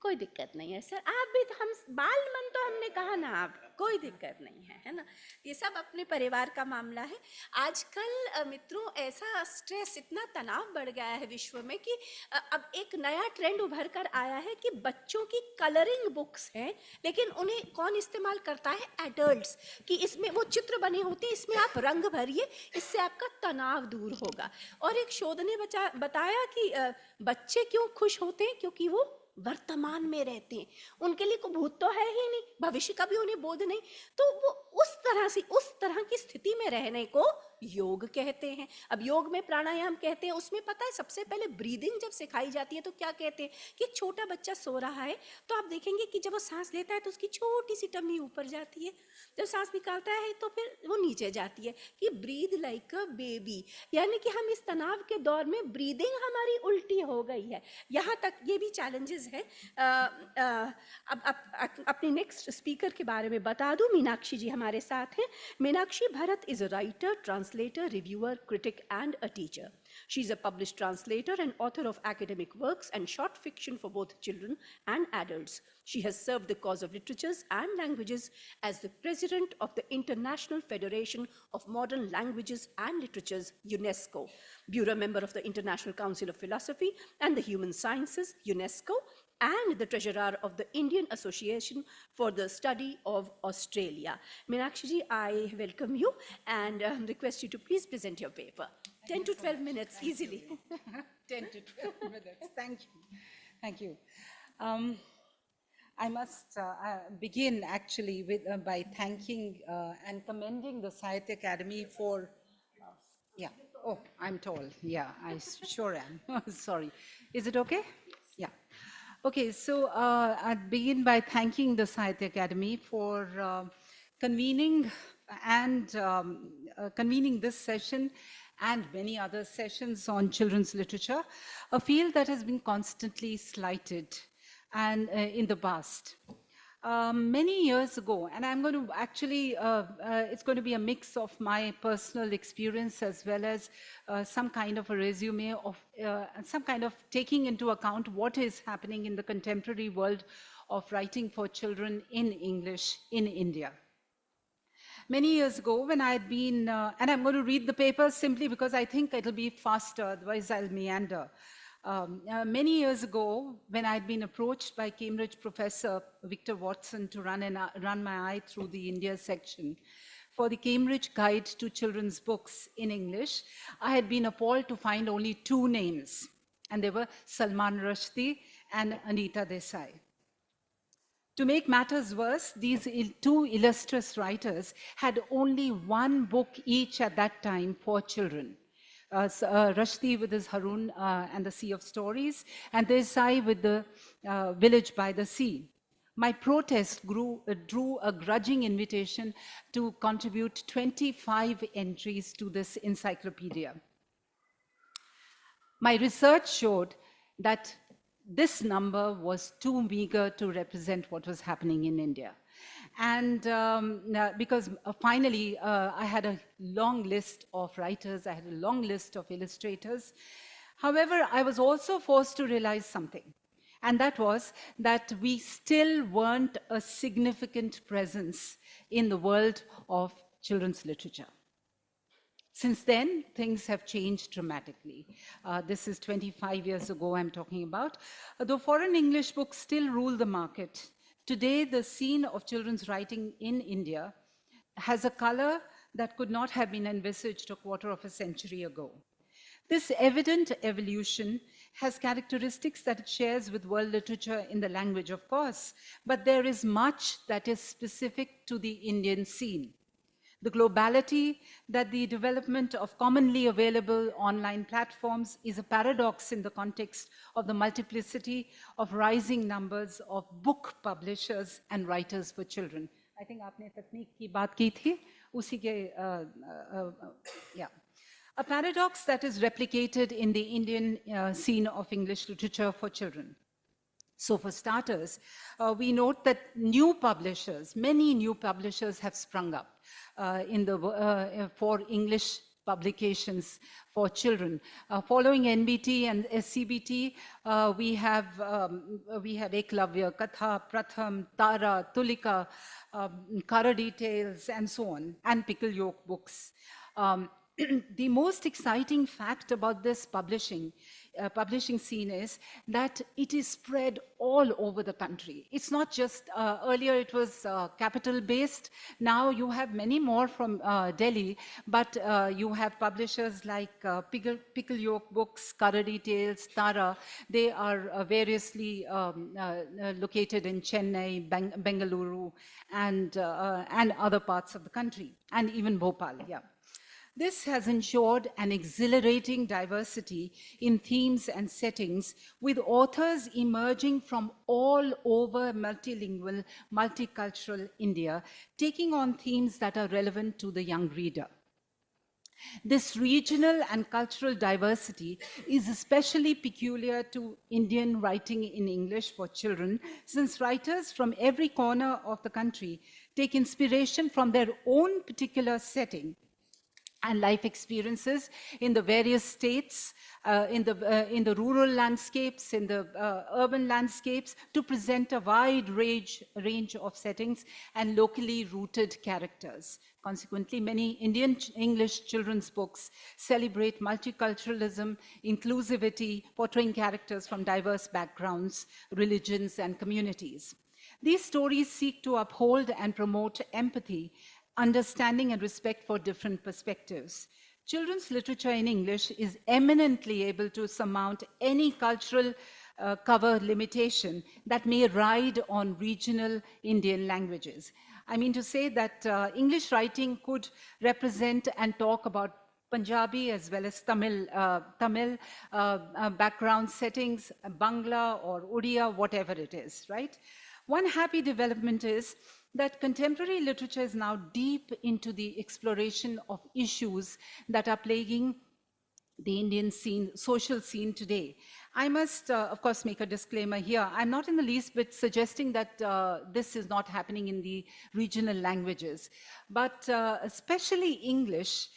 कोई दिक्कत नहीं है सर, आप भी तो, हम बाल मन तो हमने कहा ना, आप कोई दिक्कत नहीं है ना। ये सब अपने परिवार का मामला है। आजकल मित्रों ऐसा स्ट्रेस, इतना तनाव बढ़ गया है विश्व में कि अब एक नया ट्रेंड उभर कर आया है कि बच्चों की कलरिंग बुक्स हैं, लेकिन उन्हें कौन इस्तेमाल करता है? एडल्ट्स। कि इसमें वो चित्र बने होते हैं, इसमें आप रंग भरिए, इससे आपका तनाव दूर होगा। और एक शोध ने बताया कि बच्चे क्यों खुश होते हैं? क्योंकि वो वर्तमान में रहते हैं, उनके लिए कोई भूत तो है ही नहीं, भविष्य का भी उन्हें बोध नहीं, तो वो उस तरह की स्थिति में रहने को योग कहते हैं। अब योग में प्राणायाम कहते हैं, उसमें पता है सबसे पहले ब्रीदिंग जब सिखाई जाती है तो क्या कहते हैं कि एक छोटा बच्चा सो रहा है तो आप देखेंगे कि जब वो सांस लेता है तो उसकी छोटी सी टम्मी ऊपर जाती है, जब सांस निकालता है तो फिर वो नीचे जाती है, कि ब्रीद लाइक अ बेबी। यानी कि हम इस तनाव के दौर में ब्रीदिंग हमारी उल्टी हो गई है। यहाँ तक ये भी चैलेंजेस है। अब अपनी नेक्स्ट स्पीकर के बारे में बता दूं, मीनाक्षी जी हमारे साथ हैं। Meenakshi Bharat is a writer, translator, reviewer, critic, and a teacher. She is a published translator and author of academic works and short fiction for both children and adults. She has served the cause of literatures and languages as the president of the International Federation of Modern Languages and Literatures, UNESCO, bureau member of the International Council of Philosophy and the Human Sciences, UNESCO, and the treasurer of the Indian Association for the Study of Australia. Meenakshi ji, I welcome you and request you to please present your paper. 10 to 12 minutes, easily. 10 to 12 minutes. Thank you. Thank you. I must begin actually with by thanking and commending the Sahitya Academy for, yeah, oh, I'm tall. Yeah, I sure am. Sorry. Is it okay? Yeah. Okay, so I'd begin by thanking the Sahitya Academy for convening this session and many other sessions on children's literature, a field that has been constantly slighted and in the past. Many years ago, and I'm going to actually, it's going to be a mix of my personal experience as well as some kind of a resume of some kind of taking into account what is happening in the contemporary world of writing for children in English in India. Many years ago when I had been, and I'm going to read the paper simply because I think it'll be faster, otherwise I'll meander. Many years ago, when I'd been approached by Cambridge professor Victor Watson to run my eye through the India section for the Cambridge Guide to Children's Books in English, I had been appalled to find only 2 names, and they were Salman Rushdie and Anita Desai. To make matters worse, these 2 illustrious writers had only 1 book each at that time for children. Rushdie with his Harun and the Sea of Stories, and Desai with the Village by the Sea. My protest drew a grudging invitation to contribute 25 entries to this encyclopedia. My research showed that this number was too meager to represent what was happening in India. And because finally I had a long list of writers, I had a long list of illustrators. However, I was also forced to realize something, and that was that we still weren't a significant presence in the world of children's literature. Since then, things have changed dramatically. This is 25 years ago I'm talking about. Though foreign English books still rule the market, today the scene of children's writing in India has a color that could not have been envisaged a quarter of a century ago. This evident evolution has characteristics that it shares with world literature in the language, of course, but there is much that is specific to the Indian scene. The globality that the development of commonly available online platforms is a paradox in the context of the multiplicity of rising numbers of book publishers and writers for children. I think आपने तकनीक की बात की थी, उसी के, yeah. A paradox that is replicated in the Indian scene of English literature for children. So for starters, we note that new publishers, many new publishers have sprung up for English publications for children. Following NBT and SCBT, we have Eklavya, Katha, Pratham, Tara, Tulika, Kara Details, and so on, and Pickle Yoke books. The most exciting fact about this publishing scene is that it is spread all over the country. It's not just, earlier it was capital based, now you have many more from Delhi, but you have publishers like Pickle Yoke Books, Kara Details, Tara. They are variously located in Chennai, Bengaluru, and other parts of the country, and even Bhopal, yeah. This has ensured an exhilarating diversity in themes and settings, with authors emerging from all over multilingual, multicultural India, taking on themes that are relevant to the young reader. This regional and cultural diversity is especially peculiar to Indian writing in English for children, since writers from every corner of the country take inspiration from their own particular setting and life experiences in the various states, in the rural landscapes, in the urban landscapes, to present a wide range of settings and locally rooted characters. Consequently, many Indian English children's books celebrate multiculturalism, inclusivity, portraying characters from diverse backgrounds, religions, and communities. These stories seek to uphold and promote empathy, understanding and respect for different perspectives. Children's literature in English is eminently able to surmount any cultural cover limitation that may ride on regional Indian languages. I mean to say that English writing could represent and talk about Punjabi as well as Tamil background settings, Bangla or Odia, whatever it is, right? One happy development is that contemporary literature is now deep into the exploration of issues that are plaguing the Indian scene, social scene today. I must, of course, make a disclaimer here. I'm not in the least bit suggesting that this is not happening in the regional languages, but especially English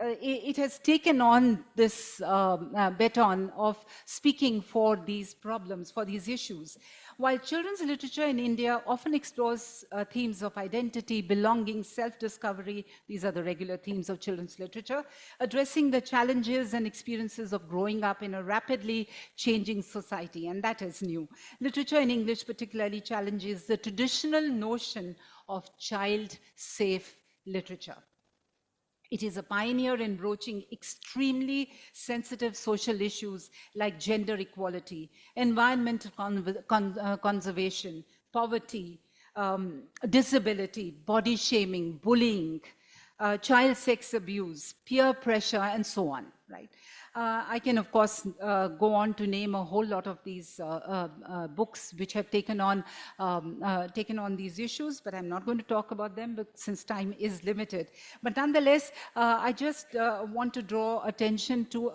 it has taken on this baton of speaking for these problems, for these issues. While children's literature in India often explores themes of identity, belonging, self-discovery, these are the regular themes of children's literature, addressing the challenges and experiences of growing up in a rapidly changing society, and that is new. Literature in English particularly challenges the traditional notion of child-safe literature. It is a pioneer in broaching extremely sensitive social issues like gender equality, environmental conservation, poverty, disability, body shaming, bullying, child sex abuse, peer pressure, and so on, right? I can, of course, go on to name a whole lot of these books which have taken on these issues, but I'm not going to talk about them since time is limited. But nonetheless, I just want to draw attention to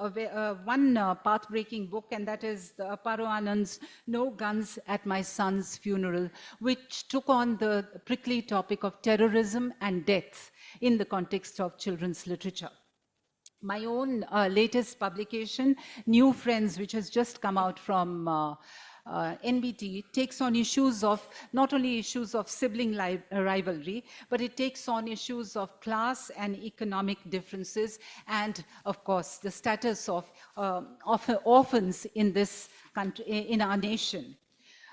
one path-breaking book, and that is Paro Anand's No Guns at My Son's Funeral, which took on the prickly topic of terrorism and death in the context of children's literature. My own latest publication, New Friends, which has just come out from NBT, takes on issues of, not only issues of sibling rivalry, but it takes on issues of class and economic differences, and of course, the status of orphans in this country, in our nation.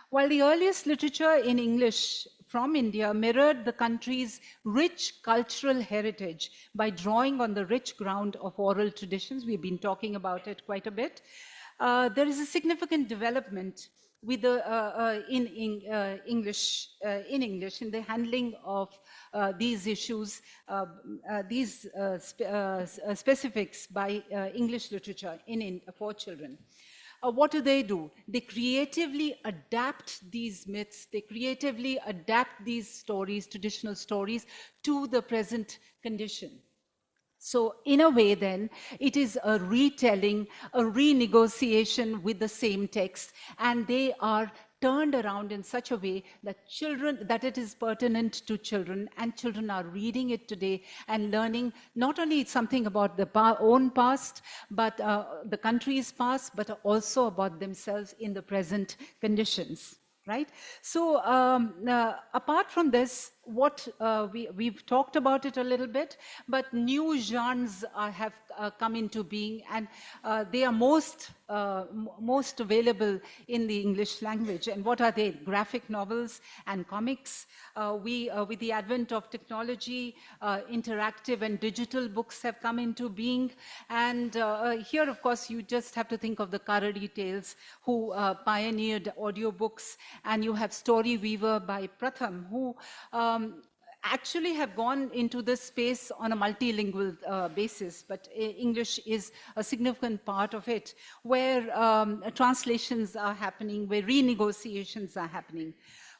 While the earliest literature in English from India mirrored the country's rich cultural heritage by drawing on the rich ground of oral traditions, we've been talking about it quite a bit, there is a significant development with in English in the handling of these issues, these specifics by English literature for children. What do? They creatively adapt these myths, they creatively adapt these stories, traditional stories, to the present condition. So in a way then, it is a retelling, a renegotiation with the same text, and they are turned around in such a way that that it is pertinent to children, and children are reading it today and learning not only something about the own past, but the country's past, but also about themselves in the present conditions. Right? So apart from this, what we've talked about it a little bit, but new genres have come into being, and they are most available in the English language. And what are they? Graphic novels and comics. With the advent of technology, interactive and digital books have come into being. And here, of course, you just have to think of the Karadi Tales, who pioneered audiobooks, and you have Story Weaver by Pratham, who actually have gone into this space on a multilingual basis, but English is a significant part of it, where translations are happening, where renegotiations are happening.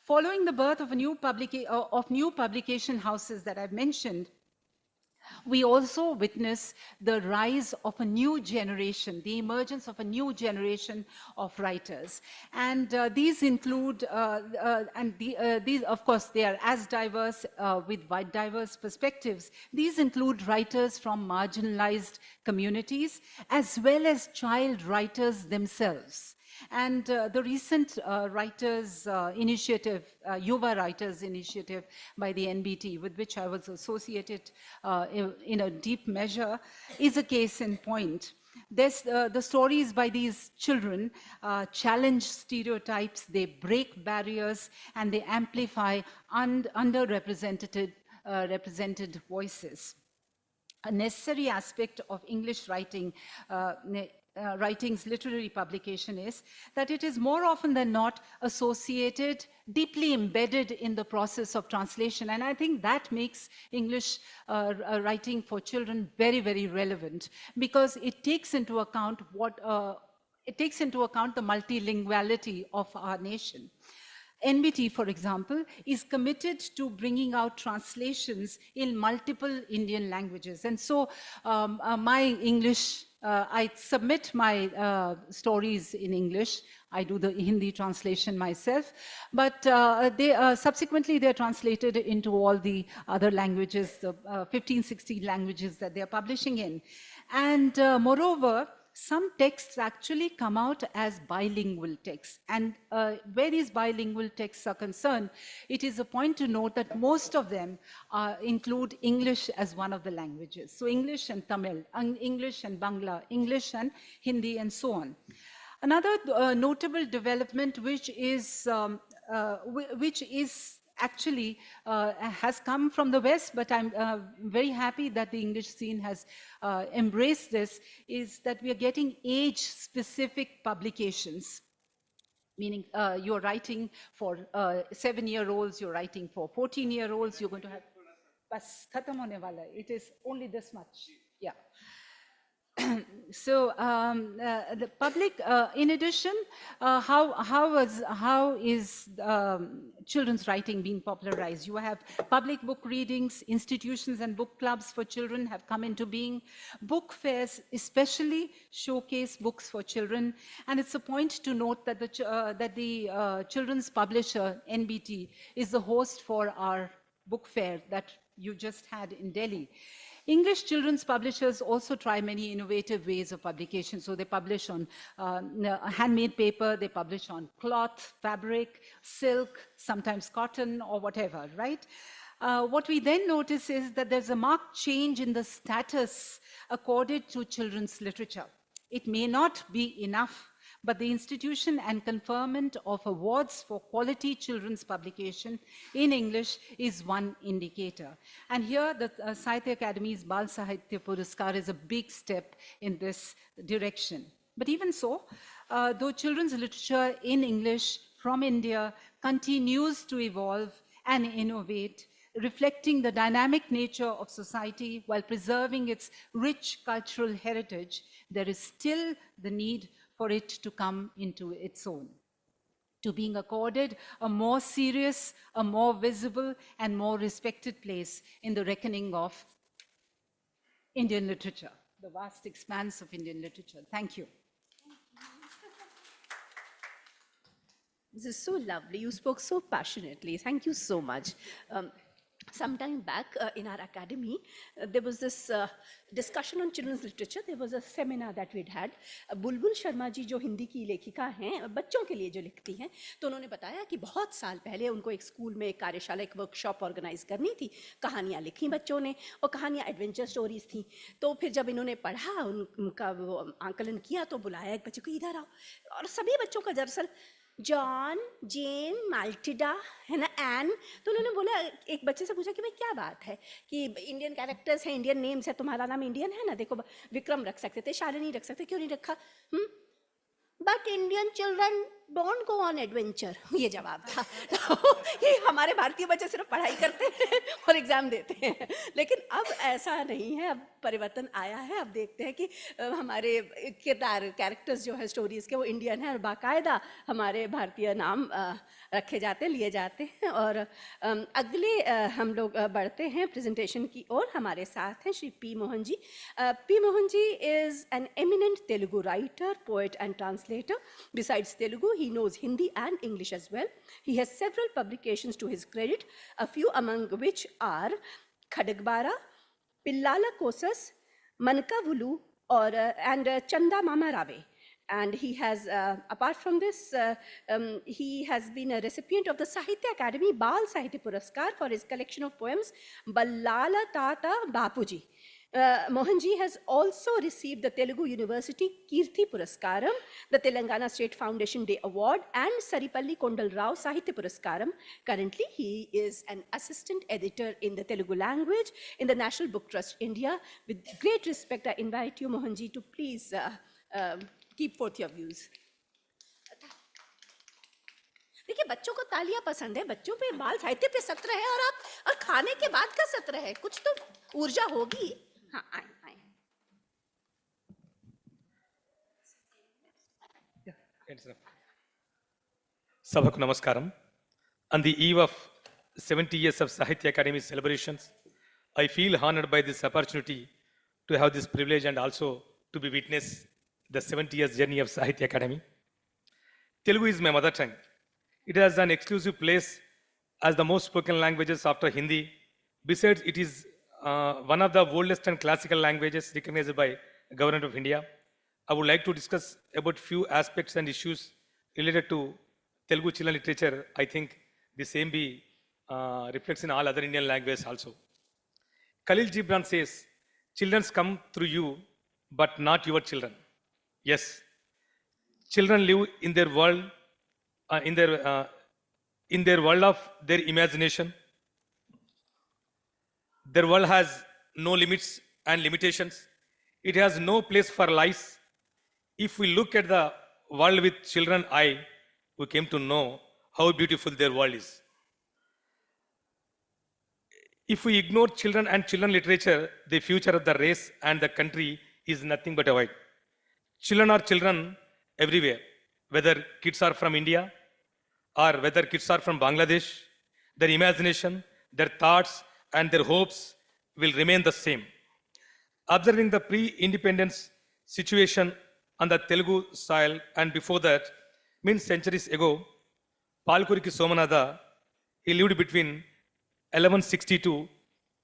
Following the birth of new publication houses that I've mentioned, we also witness the rise of a new generation, the emergence of a new generation of writers. And these include, these, of course, they are as diverse with diverse perspectives. These include writers from marginalized communities, as well as child writers themselves. And the recent writers initiative, Yuva Writers Initiative by the NBT, with which I was associated in a deep measure, is a case in point. The stories by these children challenge stereotypes, they break barriers, and they amplify underrepresented represented voices. A necessary aspect of English writing, writing's literary publication, is that it is more often than not associated, deeply embedded in the process of translation. And I think that makes English writing for children very, very relevant, because it takes into account the multilinguality of our nation. NBT, for example, is committed to bringing out translations in multiple Indian languages. And so my English, I submit my stories in English. I do the Hindi translation myself, but subsequently they're translated into all the other languages, the 15, 16 languages that they're publishing in. And moreover, some texts actually come out as bilingual texts. And where these bilingual texts are concerned, it is a point to note that most of them include English as one of the languages. So English and Tamil, English and Bangla, English and Hindi, and so on. Another notable development, which is actually has come from the West, but I'm very happy that the English scene has embraced this, is that we are getting age-specific publications. Meaning you're writing for 7-year-olds, you're writing for 14-year-olds, you're going to have... Bas, khatam hone wala. It is only this much. Yeah. So the public, in addition, how is children's writing being popularized? You have public book readings, institutions and book clubs for children have come into being. Book fairs especially showcase books for children, and it's a point to note that the children's publisher, NBT, is the host for our book fair that you just had in Delhi. English children's publishers also try many innovative ways of publication. So they publish on handmade paper, they publish on cloth, fabric, silk, sometimes cotton or whatever, right? What we then notice is that there's a marked change in the status accorded to children's literature. It may not be enough, but the institution and conferment of awards for quality children's publication in English is one indicator. And here the Sahitya Academy's Bal Sahitya Puraskar is a big step in this direction. But even so, though children's literature in English from India continues to evolve and innovate, reflecting the dynamic nature of society while preserving its rich cultural heritage, there is still the need for it to come into its own, to being accorded a more serious, a more visible, and more respected place in the reckoning of Indian literature, the vast expanse of Indian literature. Thank you. This is so lovely. You spoke so passionately. Thank you so much. Some time back in our academy, there was this discussion on children's literature. There was a seminar that we'd had. बुलबुल शर्मा जी जो हिंदी की लेखिका हैं, बच्चों के लिए जो लिखती हैं, तो उन्होंने बताया कि बहुत साल पहले उनको एक स्कूल में एक कार्यशाला, एक वर्कशॉप ऑर्गेनाइज करनी थी. कहानियाँ लिखी बच्चों ने और कहानियाँ एडवेंचर स्टोरीज थी. तो फिर जब इन्होंने पढ़ा, उनका वो आंकलन किया, तो बुलाया एक बच्चे को, इधर आओ. और सभी बच्चों का दरअसल जॉन, जेन, माल्टिडा है ना, एन. तो उन्होंने बोला, एक बच्चे से पूछा कि भाई क्या बात है कि इंडियन कैरेक्टर्स हैं, इंडियन नेम्स है, तुम्हारा नाम इंडियन है ना, देखो विक्रम रख सकते थे, शालिनी रख सकते, क्यों नहीं रखा? But Indian children don't go on adventure, ये जवाब था. तो ये हमारे भारतीय बच्चे सिर्फ पढ़ाई करते हैं और एग्जाम देते हैं, लेकिन अब ऐसा नहीं है. अब परिवर्तन आया है. अब देखते हैं कि हमारे किरदार, कैरेक्टर्स जो है स्टोरीज के, वो इंडियन है और बाकायदा हमारे भारतीय नाम रखे जाते, लिए जाते हैं. और अगले हम लोग बढ़ते हैं प्रेजेंटेशन की ओर. हमारे साथ हैं Shri P Mohan ji. P Mohan ji is an eminent Telugu writer, poet and translator. Besides Telugu, he knows Hindi and English as well. He has several publications to his credit, a few among which are Khadagbara, Pillala Kosas, Mankavulu, and Chanda Mama Rave. And he has, apart from this, he has been a recipient of the Sahitya Academy Bal Sahitya Puraskar for his collection of poems Ballala Tata Bapuji. Mohanji has also received the Telugu University Kirti Puraskaram, the Telangana State Foundation Day Award, and Saripalli Kondal Rao Sahitya Puraskaram. Currently, he is an assistant editor in the Telugu language in the National Book Trust India. With great respect, I invite you, Mohanji, to please keep forth your views. देखिए, बच्चों को तालियां पसंद है, बच्चों पे बाल साहित्य पे सत्र है, और खाने के बाद का सत्र है, कुछ तो ऊर्जा होगी. हाँ, आए. Sabhaku Namaskaram. On the eve of 70 years of Sahitya Academy celebrations, I feel honored by this opportunity to have this privilege and also to be witness the 70 years journey of Sahitya Academy. Telugu is my mother tongue. It has an exclusive place as the most spoken languages after Hindi. Besides, it is one of the oldest and classical languages recognized by the Government of India. I would like to discuss about few aspects and issues related to Telugu children literature. I think the same reflects in all other Indian languages also. Khalil Gibran says, children come through you, but not your children. Yes, children live in their world, in their world of their imagination. Their world has no limits and limitations. It has no place for lies. If we look at the world with children's eye, we came to know how beautiful their world is. If we ignore children and children literature, the future of the race and the country is nothing but a void. Children are children everywhere, whether kids are from India or whether kids are from Bangladesh. Their imagination, their thoughts, and their hopes will remain the same. Observing the pre-independence situation on the Telugu soil and before that, means centuries ago, Palkuriki Somanada, he lived between 1160 to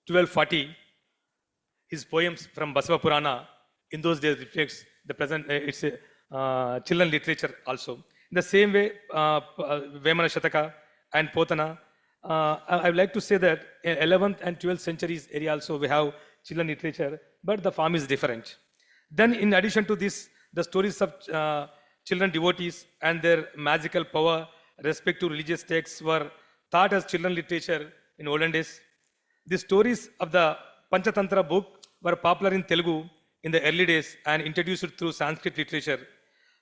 1240. His poems from Basava Purana in those days reflects the present, it's children literature also. In the same way, Vemana Shataka and Potana, I would like to say that in 11th and 12th centuries area also we have children literature, but the form is different. Then in addition to this, the stories of children devotees and their magical power, respect to religious texts were taught as children literature in olden days. The stories of the Panchatantra book were popular in Telugu in the early days and introduced through Sanskrit literature.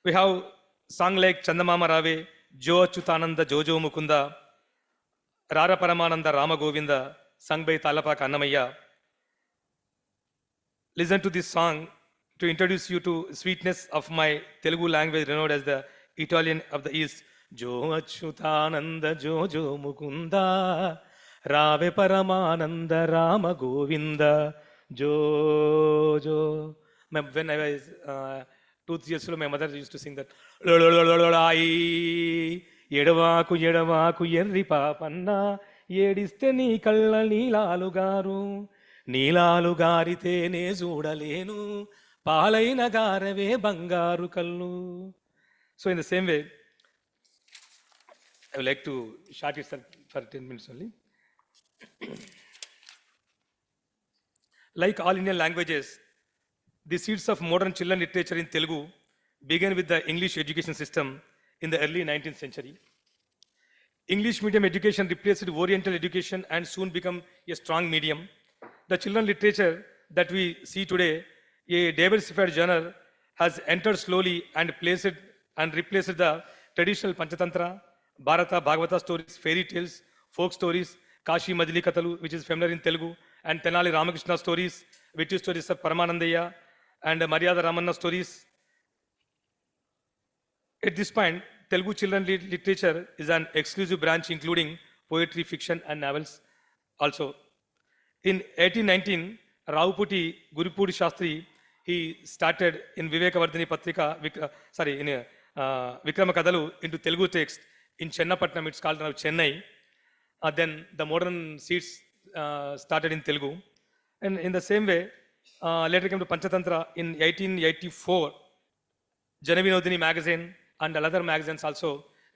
We have songs like Chandamama Rave, Jo Chutananda Jojo Mukunda, Rara Paramananda Rama Govinda, sung by Talapaka Annamaya. Listen to this song to introduce you to sweetness of my Telugu language renowned as the Italian of the East. Jo Achyutananda Jojo Mukunda, Rave Paramananda Rama Govinda, jo jo. When I was 2-3 years old, my mother used to sing that. "Lololololai, ఎడవాకు ఎడవాకు ఎర్రి పాపన్న ఏడిస్తే నీ కళ్ళ నీలాలు గారు నీలాలు గారితేనే చూడలేను పాలైన గారవే బంగారు కళ్ళు." So in the same way, I would like to short it for 10 minutes only. Like all Indian languages, the seeds of modern children literature in Telugu began with the English education system in the early 19th century. English medium education replaced Oriental education and soon became a strong medium. The children literature that we see today, a diversified genre, has entered slowly and replaced the traditional Panchatantra, Bharata, Bhagavata stories, fairy tales, folk stories, Kashi Majli Katalu, which is familiar in Telugu, and Tenali Ramakrishna stories, Vittu stories of Paramanandaya, and Maryada Ramanna stories. At this point, Telugu children literature is an exclusive branch including poetry, fiction, and novels also. In 1819, Rauputi Gurupudi Shastri, he started in Vivekavardhini Patrika, in Vikrama Kadalu into Telugu text in Chennapatnam, it's called now Chennai. Then the modern seeds started in Telugu. And in the same way, later came to Panchatantra in 1884. Janavinodini magazine and other magazines also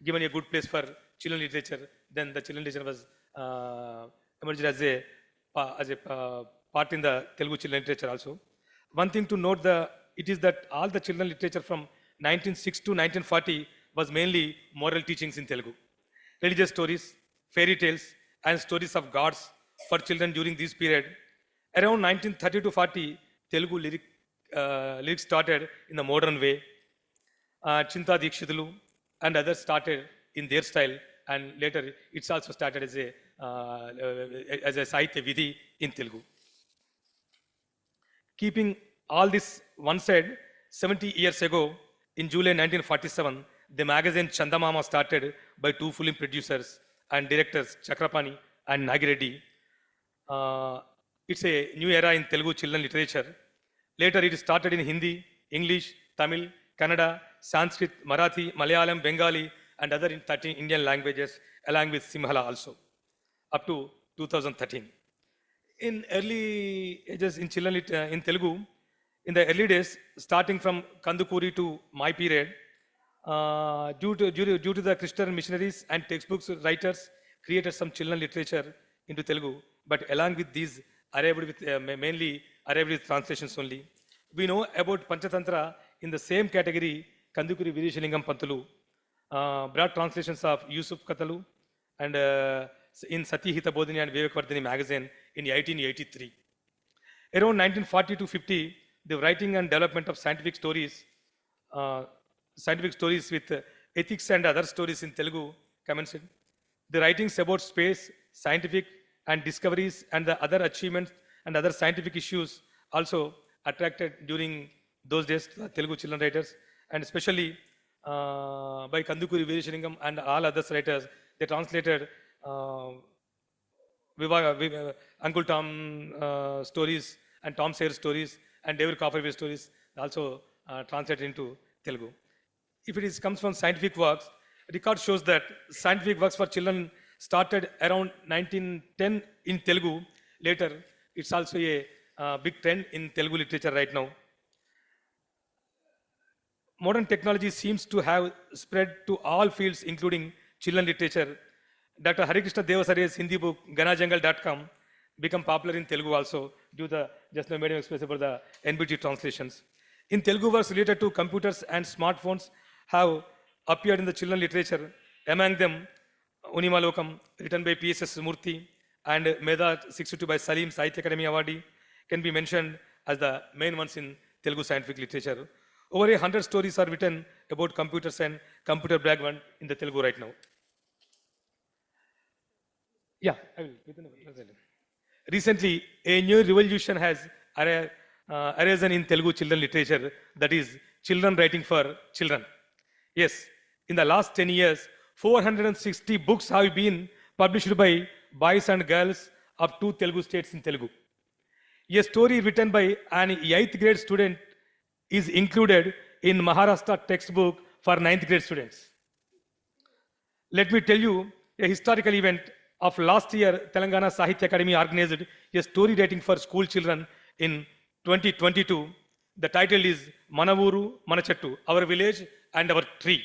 given a good place for children literature. Then the children literature was emerged as a part in the Telugu children literature also. One thing to note it is that all the children literature from 1906 to 1940 was mainly moral teachings in Telugu. Religious stories, fairy tales, and stories of gods for children during this period. Around 1930 to 40, Telugu lyrics started in the modern way. Chinta Dikshitulu and others started in their style, and later it's also started as a Sahitya Vidhi in Telugu. Keeping all this one side, 70 years ago, in July 1947, the magazine Chandamama started by two film producers and directors, Chakrapani and Nagireddy. It's a new era in Telugu children literature. Later it started in Hindi, English, Tamil, Kannada, Sanskrit, Marathi, Malayalam, Bengali, and other 13 Indian languages, along with Simhala also, up to 2013. In early ages in children in Telugu, in the early days, starting from Kandukuri to my period, due to the Christian missionaries and textbooks writers created some children literature into Telugu, but along with these mainly arrived with translations only. We know about Panchatantra in the same category. Kandukuri Virishilingam Pantulu brought translations of Yusuf Katalu and in Satyahita Bodhini and Vivekavardhini magazine in 1883. Around 1940 to 50, the writing and development of scientific stories with ethics and other stories in Telugu commenced. The writings about space, scientific and discoveries and the other achievements and other scientific issues also attracted during those days Telugu children writers, and especially by Kandukuri Virishilingam and all other writers. They translated Uncle Tom stories and Tom Sawyer stories and David Copperfield stories, also translated into Telugu. If it comes from scientific works, record shows that scientific works for children started around 1910 in Telugu. Later, it's also a big trend in Telugu literature right now. Modern technology seems to have spread to all fields, including children literature. Dr. Harikrishna Devasari's Hindi book, Ganajangal.com, become popular in Telugu also, due to the, just now made express about the NBT translations. In Telugu, works related to computers and smartphones have appeared in the children literature. Among them, Unimalokam, written by P.S.S. Murthy, and Meda 62 by Salim Sahitya Academy Awardee, can be mentioned as the main ones in Telugu scientific literature. Over 100 stories are written about computers and computer background in the Telugu right now. Yeah, I will. Recently, a new revolution has arisen in Telugu children literature, that is, children writing for children. Yes, in the last 10 years, 460 books have been published by boys and girls of 2 Telugu states in Telugu. A story written by an 8th grade student is included in Maharashtra textbook for 9th grade students. Let me tell you a historical event of last year. Telangana Sahitya Academy organized a story writing for school children in 2022. The title is Manavuru Manachettu, Our Village and Our Tree.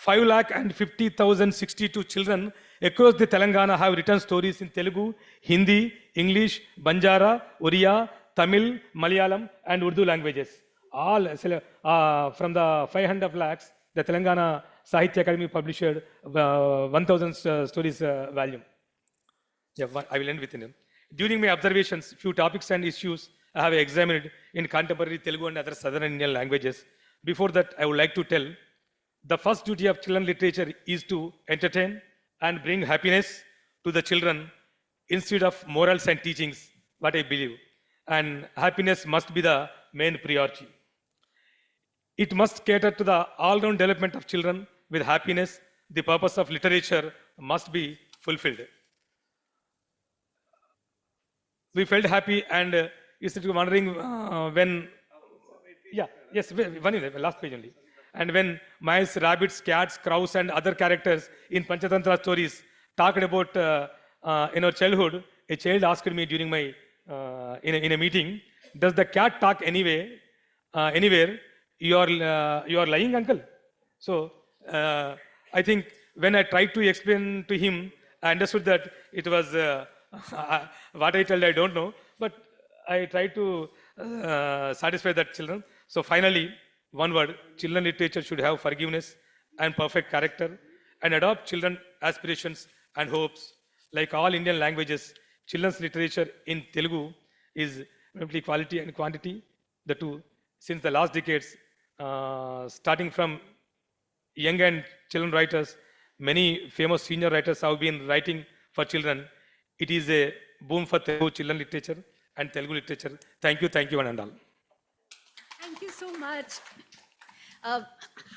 5,50,062 children across the Telangana have written stories in Telugu, Hindi, English, Banjara, Oriya, Tamil, Malayalam and Urdu languages. All from the 500 lakhs, the Telangana Sahitya Academy published 1,000 stories volume. Yeah, I will end with it. During my observations, few topics and issues I have examined in contemporary Telugu and other southern Indian languages. Before that, I would like to tell the first duty of children literature is to entertain and bring happiness to the children instead of morals and teachings, what I believe. And happiness must be the main priority. It must cater to the all-round development of children. With happiness, the purpose of literature must be fulfilled. We felt happy and is wondering when, last page only. And when mice, rabbits, cats, crows and other characters in Panchatantra stories talked about in our childhood, a child asked me during my, in a meeting, does the cat talk anywhere? You are lying, uncle. So I think when I tried to explain to him, I understood that it was what I told I don't know, but I tried to satisfy that children. So finally, one word, children literature should have forgiveness and perfect character and adopt children aspirations and hopes. Like all Indian languages, children's literature in Telugu is simply quality and quantity, the two. Since the last decades, starting from young and children writers, many famous senior writers have been writing for children. It is a boom for Telugu children literature and Telugu literature. Thank you, one and all. Thank you so much.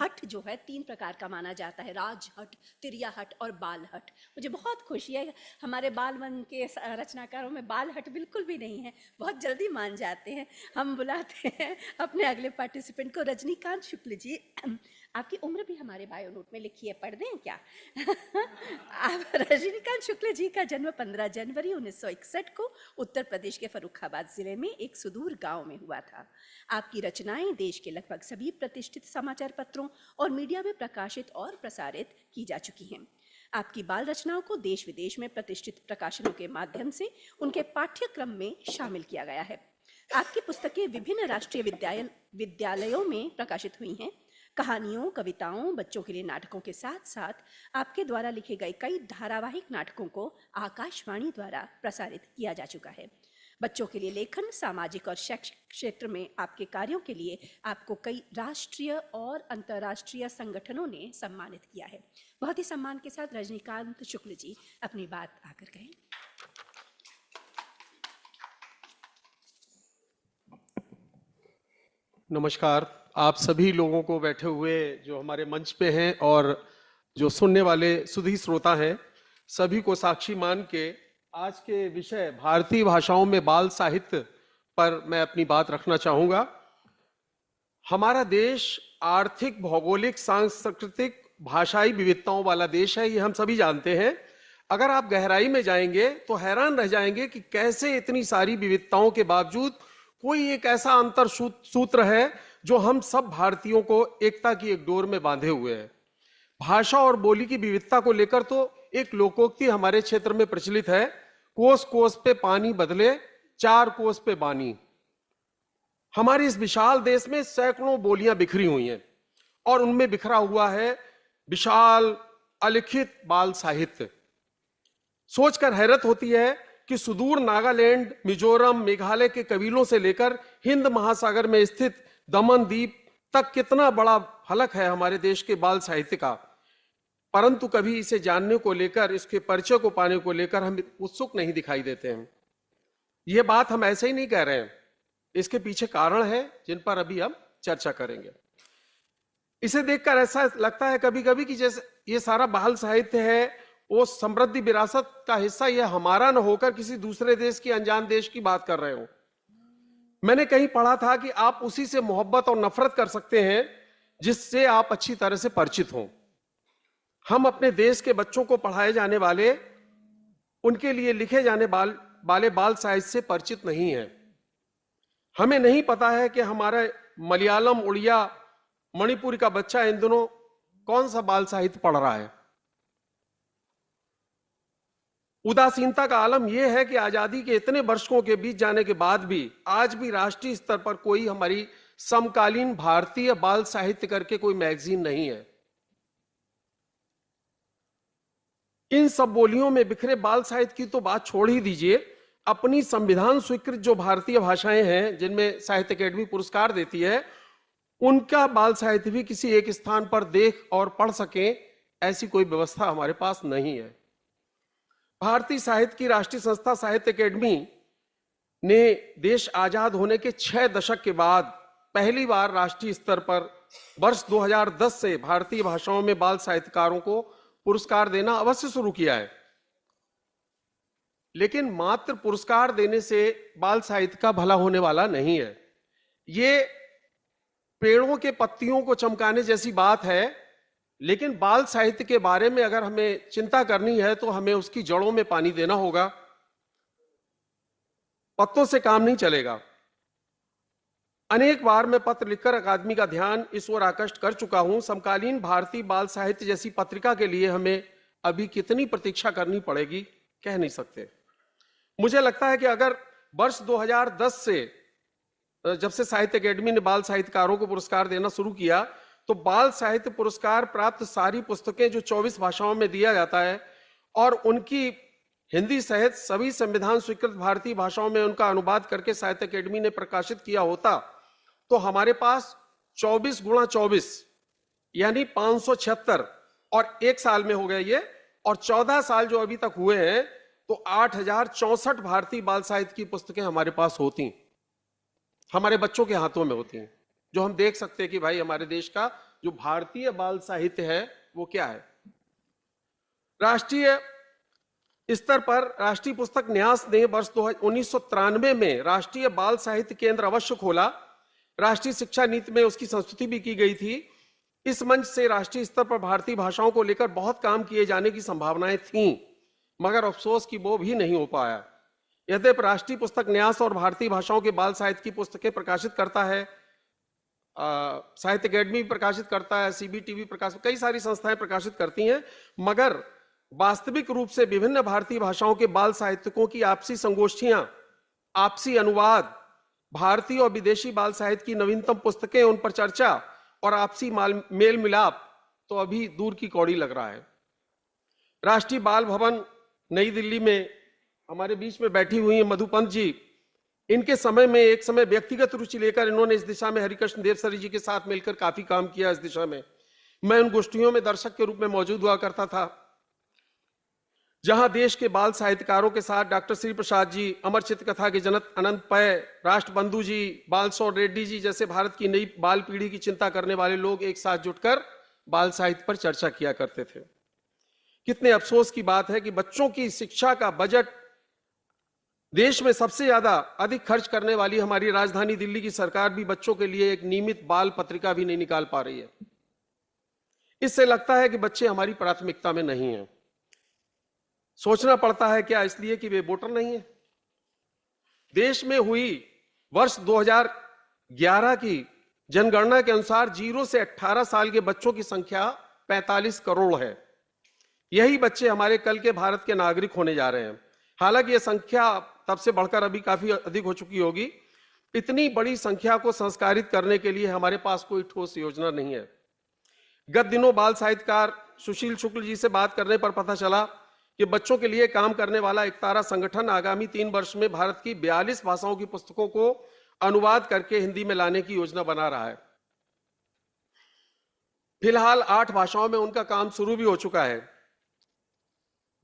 हट जो है 3 प्रकार का माना जाता है, राज हट, तिरिया हट और बाल हट। मुझे बहुत खुशी है हमारे बाल मन के रचनाकारों में बाल हट बिल्कुल भी नहीं है, बहुत जल्दी मान जाते हैं। हम बुलाते हैं अपने अगले पार्टिसिपेंट को, रजनीकांत शुक्ल जी। आपकी उम्र भी हमारे बायो नोट में लिखी है, पढ़ दें क्या? आप रजनीकांत शुक्ल जी का जन्म 15 जनवरी 1961 को उत्तर प्रदेश के फर्रुखाबाद जिले में एक सुदूर गांव में हुआ था। आपकी रचनाएं देश के लगभग सभी प्रतिष्ठित समाचार पत्रों और मीडिया में प्रकाशित और प्रसारित की जा चुकी हैं। आपकी बाल रचनाओं को देश विदेश में प्रतिष्ठित प्रकाशनों के माध्यम से उनके पाठ्यक्रम में शामिल किया गया है। आपकी पुस्तकें विभिन्न राष्ट्रीय विद्यालयों में प्रकाशित हुई हैं। कहानियों, कविताओं, बच्चों के लिए नाटकों के साथ साथ आपके द्वारा लिखे गए कई धारावाहिक नाटकों को आकाशवाणी द्वारा प्रसारित किया जा चुका है। बच्चों के लिए लेखन, सामाजिक और शैक्षिक क्षेत्र में आपके कार्यों के लिए आपको कई राष्ट्रीय और अंतर्राष्ट्रीय संगठनों ने सम्मानित किया है। बहुत ही सम्मान के साथ रजनीकांत शुक्ल जी अपनी बात आकर कहें। नमस्कार, आप सभी लोगों को बैठे हुए जो हमारे मंच पे हैं और जो सुनने वाले सुधी श्रोता हैं, सभी को साक्षी मान के आज के विषय भारतीय भाषाओं में बाल साहित्य पर मैं अपनी बात रखना चाहूँगा। हमारा देश आर्थिक, भौगोलिक, सांस्कृतिक, भाषाई विविधताओं वाला देश है, ये हम सभी जानते हैं। अगर आप गहराई में जाएंगे तो हैरान रह जाएंगे कि कैसे इतनी सारी विविधताओं के बावजूद कोई एक ऐसा अंतर सूत्र है जो हम सब भारतीयों को एकता की एक डोर में बांधे हुए है। भाषा और बोली की विविधता को लेकर तो एक लोकोक्ति हमारे क्षेत्र में प्रचलित है, कोस कोस पे पानी बदले, 4 कोस पे बानी। हमारे इस विशाल देश में सैकड़ों बोलियां बिखरी हुई हैं और उनमें बिखरा हुआ है विशाल अलिखित बाल साहित्य। सोचकर हैरत होती है कि सुदूर नागालैंड, मिजोरम, मेघालय के कबीलों से लेकर हिंद महासागर में स्थित दमन द्वीप तक कितना बड़ा फलक है हमारे देश के बाल साहित्य का। परंतु कभी इसे जानने को लेकर, इसके परिचय को पाने को लेकर हम उत्सुक नहीं दिखाई देते हैं। यह बात हम ऐसे ही नहीं कह रहे हैं, इसके पीछे कारण है जिन पर अभी हम चर्चा करेंगे। इसे देखकर ऐसा लगता है कभी कभी कि जैसे ये सारा बाल साहित्य है वो समृद्धि विरासत का हिस्सा, यह हमारा न होकर किसी दूसरे देश की, अनजान देश की बात कर रहे हो। मैंने कहीं पढ़ा था कि आप उसी से मोहब्बत और नफरत कर सकते हैं जिससे आप अच्छी तरह से परिचित हों। हम अपने देश के बच्चों को पढ़ाए जाने वाले, उनके लिए लिखे जाने वाले बाल साहित्य से परिचित नहीं हैं। हमें नहीं पता है कि हमारा मलयालम, उड़िया, मणिपुरी का बच्चा इन दिनों कौन सा बाल साहित्य पढ़ रहा है। उदासीनता का आलम यह है कि आजादी के इतने वर्षों के बीत जाने के बाद भी आज भी राष्ट्रीय स्तर पर कोई हमारी समकालीन भारतीय बाल साहित्य करके कोई मैगजीन नहीं है। इन सब बोलियों में बिखरे बाल साहित्य की तो बात छोड़ ही दीजिए, अपनी संविधान स्वीकृत जो भारतीय भाषाएं हैं जिनमें साहित्य अकेडमी पुरस्कार देती है, उनका बाल साहित्य भी किसी एक स्थान पर देख और पढ़ सकें, ऐसी कोई व्यवस्था हमारे पास नहीं है। भारतीय साहित्य की राष्ट्रीय संस्था साहित्य अकेडमी ने देश आजाद होने के 6 दशक के बाद पहली बार राष्ट्रीय स्तर पर वर्ष 2010 से भारतीय भाषाओं में बाल साहित्यकारों को पुरस्कार देना अवश्य शुरू किया है। लेकिन मात्र पुरस्कार देने से बाल साहित्य का भला होने वाला नहीं है। ये पेड़ों के पत्तियों को चमकाने जैसी बात है, लेकिन बाल साहित्य के बारे में अगर हमें चिंता करनी है तो हमें उसकी जड़ों में पानी देना होगा। पत्तों से काम नहीं चलेगा। अनेक बार मैं पत्र लिखकर अकादमी का ध्यान इस ओर आकृष्ट कर चुका हूं। समकालीन भारतीय बाल साहित्य जैसी पत्रिका के लिए हमें अभी कितनी प्रतीक्षा करनी पड़ेगी, कह नहीं सकते। मुझे लगता है कि अगर वर्ष 2010 से, जब से साहित्य अकेडमी ने बाल साहित्यकारों को पुरस्कार देना शुरू किया, तो बाल साहित्य पुरस्कार प्राप्त सारी पुस्तकें जो 24 भाषाओं में दिया जाता है और उनकी हिंदी सहित सभी संविधान स्वीकृत भारतीय भाषाओं में उनका अनुवाद करके साहित्य अकेडमी ने प्रकाशित किया होता, तो हमारे पास 24 गुणा 24 यानी 576 और एक साल में हो गया ये, और 14 साल जो अभी तक हुए हैं तो 8064 भारतीय बाल साहित्य की पुस्तकें हमारे पास होती, हमारे बच्चों के हाथों में होती हैं, जो हम देख सकते हैं कि भाई हमारे देश का जो भारतीय बाल साहित्य है वो क्या है। राष्ट्रीय स्तर पर राष्ट्रीय पुस्तक न्यास ने वर्ष 1993 में राष्ट्रीय बाल साहित्य केंद्र अवश्य खोला। राष्ट्रीय शिक्षा नीति में उसकी संस्तुति भी की गई थी। इस मंच से राष्ट्रीय स्तर पर भारतीय भाषाओं को लेकर बहुत काम किए जाने की संभावनाएं थीं, मगर अफसोस कि वो भी नहीं हो पाया। यद्यपि राष्ट्रीय पुस्तक न्यास और भारतीय भाषाओं के बाल साहित्य की पुस्तकें प्रकाशित करता है, साहित्य अकेडमी भी प्रकाशित करता है, सीबीटी भी प्रकाशित, कई सारी संस्थाएं प्रकाशित करती हैं, मगर वास्तविक रूप से विभिन्न भारतीय भाषाओं के बाल साहित्यकों की आपसी संगोष्ठियां, आपसी अनुवाद, भारतीय और विदेशी बाल साहित्य की नवीनतम पुस्तकें, उन पर चर्चा और आपसी मेल मिलाप तो अभी दूर की कौड़ी लग रहा है। राष्ट्रीय बाल भवन नई दिल्ली में हमारे बीच में बैठी हुई हैं मधुपंत जी। इनके समय में एक समय व्यक्तिगत रुचि लेकर इन्होंने इस दिशा में हरिकृष्ण देवसरी जी के साथ मिलकर काफी काम किया इस दिशा में। मैं उन गोष्ठियों में दर्शक के रूप में मौजूद हुआ करता था, जहां देश के बाल साहित्यकारों के साथ डॉक्टर श्री प्रसाद जी, अमर चित्रकथा के जनक अनंत पै, राष्ट्रबंधु जी, बालसौर रेड्डी जी जैसे भारत की नई बाल पीढ़ी की चिंता करने वाले लोग एक साथ जुटकर बाल साहित्य पर चर्चा किया करते थे। कितने अफसोस की बात है कि बच्चों की शिक्षा का बजट देश में सबसे ज्यादा अधिक खर्च करने वाली हमारी राजधानी दिल्ली की सरकार भी बच्चों के लिए एक नियमित बाल पत्रिका भी नहीं निकाल पा रही है। इससे लगता है कि बच्चे हमारी प्राथमिकता में नहीं हैं। सोचना पड़ता है क्या इसलिए कि वे वोटर नहीं है। देश में हुई वर्ष 2011 की जनगणना के अनुसार 0 से 18 साल के बच्चों की संख्या 45 करोड़ है। यही बच्चे हमारे कल के भारत के नागरिक होने जा रहे हैं। हालांकि यह संख्या तब से बढ़कर अभी काफी अधिक हो चुकी होगी। इतनी बड़ी संख्या को संस्कारित करने के लिए हमारे पास कोई ठोस योजना नहीं है। गत दिनों बाल साहित्यकार सुशील शुक्ल जी से बात करने पर पता चला कि बच्चों के लिए काम करने वाला एक तारा संगठन आगामी 3 वर्ष में भारत की 42 भाषाओं की पुस्तकों को अनुवाद करके हिंदी में लाने की योजना बना रहा है। फिलहाल 8 भाषाओं में उनका काम शुरू भी हो चुका है।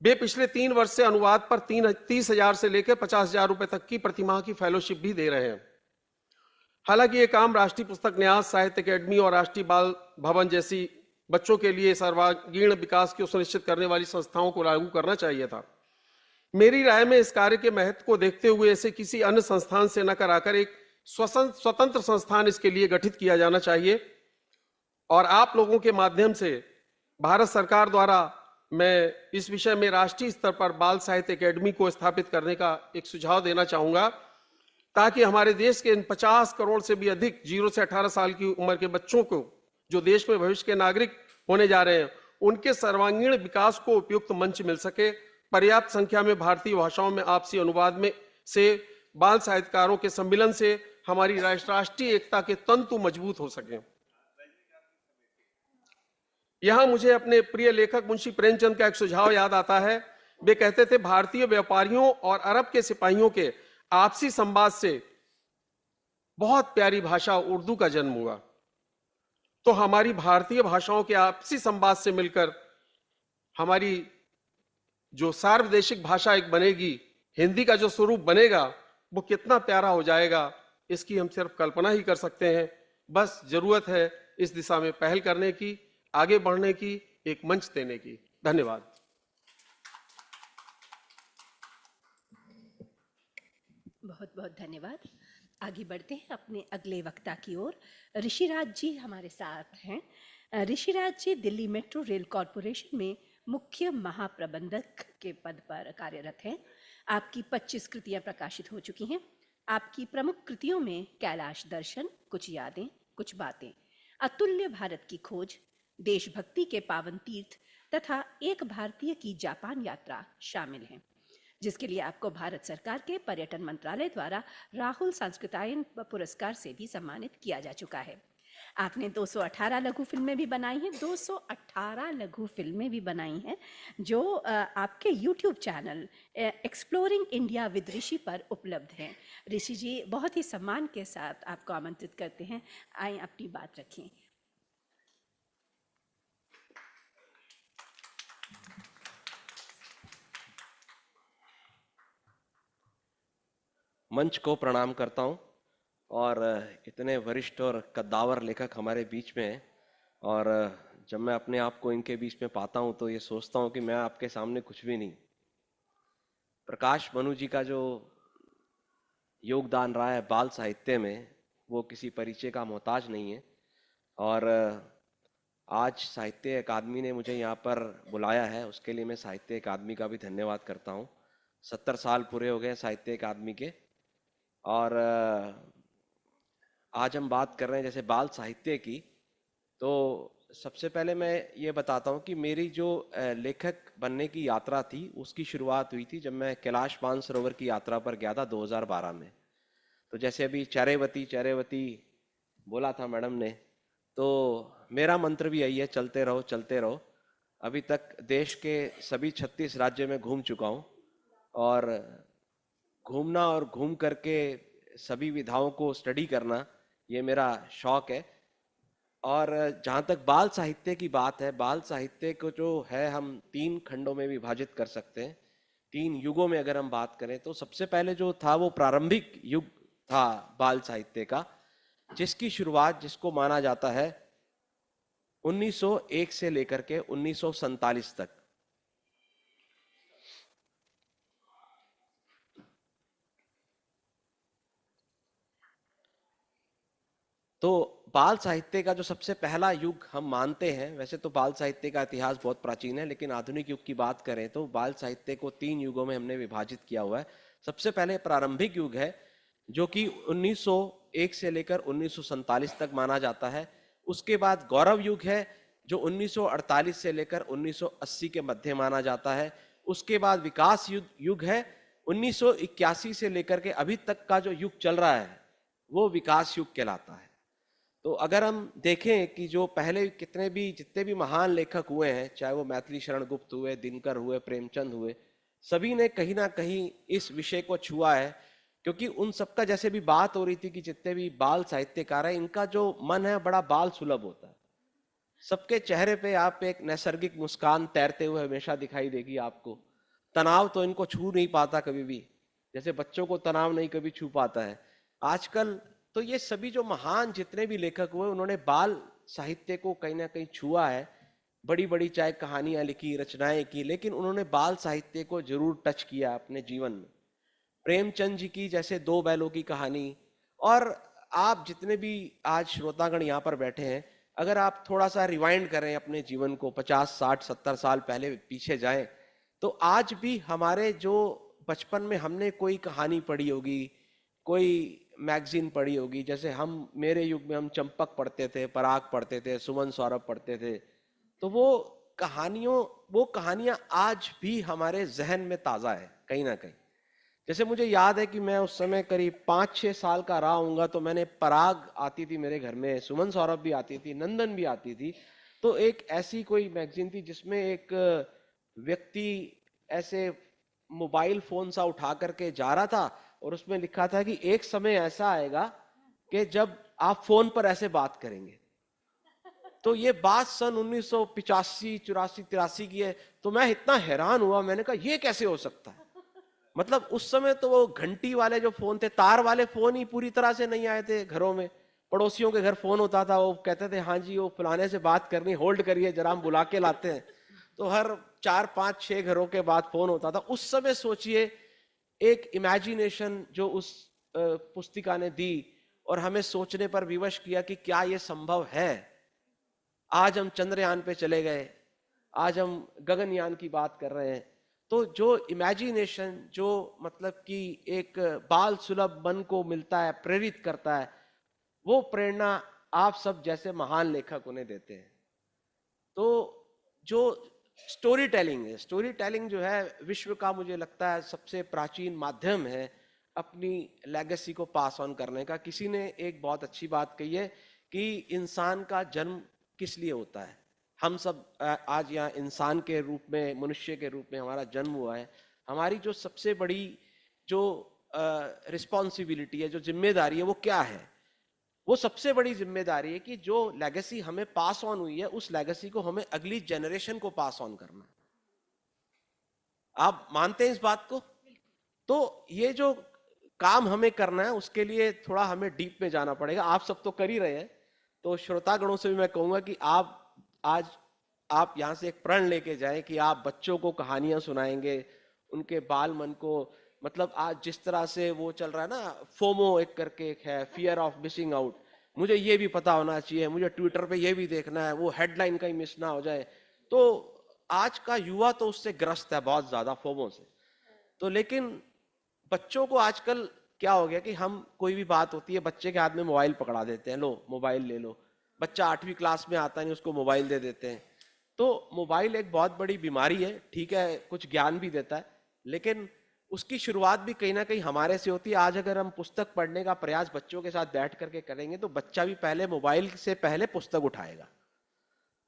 वे पिछले 3 वर्ष से अनुवाद पर 30,000 से लेकर 50,000 रुपए तक की प्रतिमाह की फेलोशिप भी दे रहे हैं। हालांकि ये काम राष्ट्रीय पुस्तक न्यास, साहित्य अकेडमी और राष्ट्रीय बाल भवन जैसी बच्चों के लिए सर्वांगीण विकास को सुनिश्चित करने वाली संस्थाओं को लागू करना चाहिए था। मेरी राय में इस कार्य के महत्व को देखते हुए इसे किसी अन्य संस्थान से न कराकर एक स्वतंत्र संस्थान इसके लिए गठित किया जाना चाहिए। और आप लोगों के माध्यम से भारत सरकार द्वारा मैं इस विषय में राष्ट्रीय स्तर पर बाल साहित्य एकेडमी को स्थापित करने का एक सुझाव देना चाहूंगा, ताकि हमारे देश के इन 50 करोड़ से भी अधिक 0 से 18 साल की उम्र के बच्चों को, जो देश में भविष्य के नागरिक होने जा रहे हैं, उनके सर्वांगीण विकास को उपयुक्त मंच मिल सके। पर्याप्त संख्या में भारतीय भाषाओं में आपसी अनुवाद में से बाल साहित्यकारों के सम्मिलन से हमारी राष्ट्रीय एकता के तंतु मजबूत हो सके। यहां मुझे अपने प्रिय लेखक मुंशी प्रेमचंद का एक सुझाव याद आता है। वे कहते थे, भारतीय व्यापारियों और अरब के सिपाहियों के आपसी संवाद से बहुत प्यारी भाषा उर्दू का जन्म हुआ। तो हमारी भारतीय भाषाओं के आपसी संवाद से मिलकर हमारी जो सार्वदेशिक भाषा एक बनेगी, हिंदी का जो स्वरूप बनेगा, वो कितना प्यारा हो जाएगा, इसकी हम सिर्फ कल्पना ही कर सकते हैं। बस जरूरत है इस दिशा में पहल करने की, आगे बढ़ने की, एक मंच देने की। धन्यवाद। बहुत बहुत धन्यवाद। आगे बढ़ते हैं अपने अगले वक्ता की ओर। ऋषिराज जी हमारे साथ हैं। ऋषिराज जी दिल्ली मेट्रो रेल कॉरपोरेशन में मुख्य महाप्रबंधक के पद पर कार्यरत हैं। आपकी 25 कृतियां प्रकाशित हो चुकी हैं। आपकी प्रमुख कृतियों में कैलाश दर्शन, कुछ यादें, कुछ बातें, अतुल्य भारत की खोज, देशभक्ति के पावन तीर्थ तथा एक भारतीय की जापान यात्रा शामिल हैं, जिसके लिए आपको भारत सरकार के पर्यटन मंत्रालय द्वारा राहुल सांस्कृतिक पुरस्कार से भी सम्मानित किया जा चुका है। आपने 218 लघु फिल्में भी बनाई हैं, 218 लघु फिल्में भी बनाई हैं, जो आपके YouTube channel exploring India with Rishi पर उपलब्ध हैं। ऋषि जी, बहुत ही सम्मान के साथ आपको आमंत्रित करते हैं, आए अपनी बात रखें। मंच को प्रणाम करता हूं। और इतने वरिष्ठ और कद्दावर लेखक हमारे बीच में हैं, और जब मैं अपने आप को इनके बीच में पाता हूं तो ये सोचता हूं कि मैं आपके सामने कुछ भी नहीं। प्रकाश मनु जी का जो योगदान रहा है बाल साहित्य में, वो किसी परिचय का मोहताज नहीं है। और आज साहित्य अकादमी ने मुझे यहाँ पर बुलाया है, उसके लिए मैं साहित्य अकादमी का भी धन्यवाद करता हूँ। 70 साल पूरे हो गए साहित्य अकादमी के। और आज हम बात कर रहे हैं जैसे बाल साहित्य की, तो सबसे पहले मैं ये बताता हूँ कि मेरी जो लेखक बनने की यात्रा थी, उसकी शुरुआत हुई थी जब मैं कैलाश मानसरोवर की यात्रा पर गया था 2012 में। तो जैसे अभी चरैवती बोला था मैडम ने, तो मेरा मंत्र भी यही है, चलते रहो चलते रहो। अभी तक देश के सभी 36 राज्य में घूम चुका हूँ, और घूमना और घूम करके सभी विधाओं को स्टडी करना, ये मेरा शौक है। और जहाँ तक बाल साहित्य की बात है, बाल साहित्य को जो है हम 3 खंडों में विभाजित कर सकते हैं। 3 युगों में अगर हम बात करें तो सबसे पहले जो था वो प्रारंभिक युग था बाल साहित्य का, जिसकी शुरुआत, जिसको माना जाता है 1901 से लेकर के 1947 तक। तो बाल साहित्य का जो सबसे पहला युग हम मानते हैं, वैसे तो बाल साहित्य का इतिहास बहुत प्राचीन है, लेकिन आधुनिक युग की बात करें तो बाल साहित्य को 3 युगों में हमने विभाजित किया हुआ है। सबसे पहले प्रारंभिक युग है, जो कि 1901 से लेकर 1947 तक माना जाता है। उसके बाद गौरव युग है, जो 1948 से लेकर 1980 के मध्य माना जाता है। उसके बाद विकास युग है, 1981 से लेकर के अभी तक का जो युग चल रहा है वो विकास युग कहलाता है। तो अगर हम देखें कि जो पहले जितने भी महान लेखक हुए हैं, चाहे वो मैथिली शरण गुप्त हुए, दिनकर हुए, प्रेमचंद हुए, सभी ने कहीं ना कहीं इस विषय को छुआ है। क्योंकि उन सबका जैसे भी बात हो रही थी कि जितने भी बाल साहित्यकार हैं, इनका जो मन है बड़ा बाल सुलभ होता है। सबके चेहरे पे आप एक नैसर्गिक मुस्कान तैरते हुए हमेशा दिखाई देगी आपको। तनाव तो इनको छू नहीं पाता कभी भी, जैसे बच्चों को तनाव नहीं कभी छू पाता है आजकल। तो ये सभी जो महान जितने भी लेखक हुए, उन्होंने बाल साहित्य को कहीं ना कहीं छुआ है। बड़ी बड़ी चाहे कहानियां लिखी, रचनाएं की, लेकिन उन्होंने बाल साहित्य को जरूर टच किया अपने जीवन में। प्रेमचंद जी की जैसे 2 बैलों की कहानी, और आप जितने भी आज श्रोतागण यहाँ पर बैठे हैं, अगर आप थोड़ा सा रिवाइंड करें अपने जीवन को 50, 60, 70 साल पहले पीछे जाएं, तो आज भी हमारे जो बचपन में हमने कोई कहानी पढ़ी होगी, कोई मैगजीन पढ़ी होगी, जैसे मेरे युग में हम चंपक पढ़ते थे, पराग पढ़ते थे, सुमन सौरभ पढ़ते थे, तो वो कहानियां आज भी हमारे जहन में ताजा है कहीं ना कहीं। जैसे मुझे याद है कि मैं उस समय करीब 5-6 साल का रहा हूँगा, तो मैंने पराग आती थी मेरे घर में, सुमन सौरभ भी आती थी, नंदन भी आती थी। तो एक ऐसी कोई मैगजीन थी जिसमें एक व्यक्ति ऐसे मोबाइल फोन सा उठा करके जा रहा था और उसमें लिखा था कि एक समय ऐसा आएगा कि जब आप फोन पर ऐसे बात करेंगे। तो ये बात सन 1985, 84, 83 की है। तो मैं इतना हैरान हुआ, मैंने कहा ये कैसे हो सकता है। मतलब उस समय तो वो घंटी वाले जो फोन थे, तार वाले फोन ही पूरी तरह से नहीं आए थे घरों में। पड़ोसियों के घर फोन होता था, वो कहते थे हाँ जी वो फलाने से बात करनी, होल्ड करिए जरा हम बुला के लाते हैं। तो हर 4, 5, 6 घरों के बाद फोन होता था। उस समय सोचिए एक इमेजिनेशन जो उस पुस्तिका ने दी और हमें सोचने पर विवश किया कि क्या ये संभव है। आज हम चंद्रयान पे चले गए, आज हम गगनयान की बात कर रहे हैं। तो जो इमेजिनेशन, जो मतलब कि एक बाल सुलभ मन को मिलता है, प्रेरित करता है, वो प्रेरणा आप सब जैसे महान लेखक उन्हें देते हैं। तो जो स्टोरी टेलिंग है, स्टोरी टेलिंग जो है विश्व का मुझे लगता है सबसे प्राचीन माध्यम है अपनी लेगेसी को पास ऑन करने का। किसी ने एक बहुत अच्छी बात कही है कि इंसान का जन्म किस लिए होता है। हम सब आज यहाँ इंसान के रूप में, मनुष्य के रूप में हमारा जन्म हुआ है। हमारी जो सबसे बड़ी जो रिस्पॉन्सिबिलिटी है, जो जिम्मेदारी है, वो क्या है? वो सबसे बड़ी जिम्मेदारी है कि जो लेगेसी हमें पास ऑन हुई है, उस लेगेसी को हमें अगली जनरेशन को पास ऑन करना है। आप मानते हैं इस बात को? तो ये जो काम हमें करना है, उसके लिए थोड़ा हमें डीप में जाना पड़ेगा। आप सब तो कर ही रहे हैं, तो श्रोतागणों से भी मैं कहूंगा कि आप यहाँ से एक प्रण लेके जाएं कि आप बच्चों को कहानियां सुनाएंगे, उनके बाल मन को, मतलब आज जिस तरह से वो चल रहा है ना, फोमो एक करके एक है, फियर ऑफ मिसिंग आउट, मुझे ये भी पता होना चाहिए, मुझे ट्विटर पे ये भी देखना है, वो हेडलाइन कहीं मिस ना हो जाए। तो आज का युवा तो उससे ग्रस्त है बहुत ज्यादा, फोमो से। तो लेकिन बच्चों को आजकल क्या हो गया कि हम कोई भी बात होती है, बच्चे के हाथ में मोबाइल पकड़ा देते हैं, लो मोबाइल ले लो। बच्चा 8वीं क्लास में आता नहीं, उसको मोबाइल दे देते हैं। तो मोबाइल एक बहुत बड़ी बीमारी है, ठीक है, कुछ ज्ञान भी देता है, लेकिन उसकी शुरुआत भी कहीं ना कहीं हमारे से होती है। आज अगर हम पुस्तक पढ़ने का प्रयास बच्चों के साथ बैठ करके करेंगे, तो बच्चा भी पहले मोबाइल से पहले पुस्तक उठाएगा।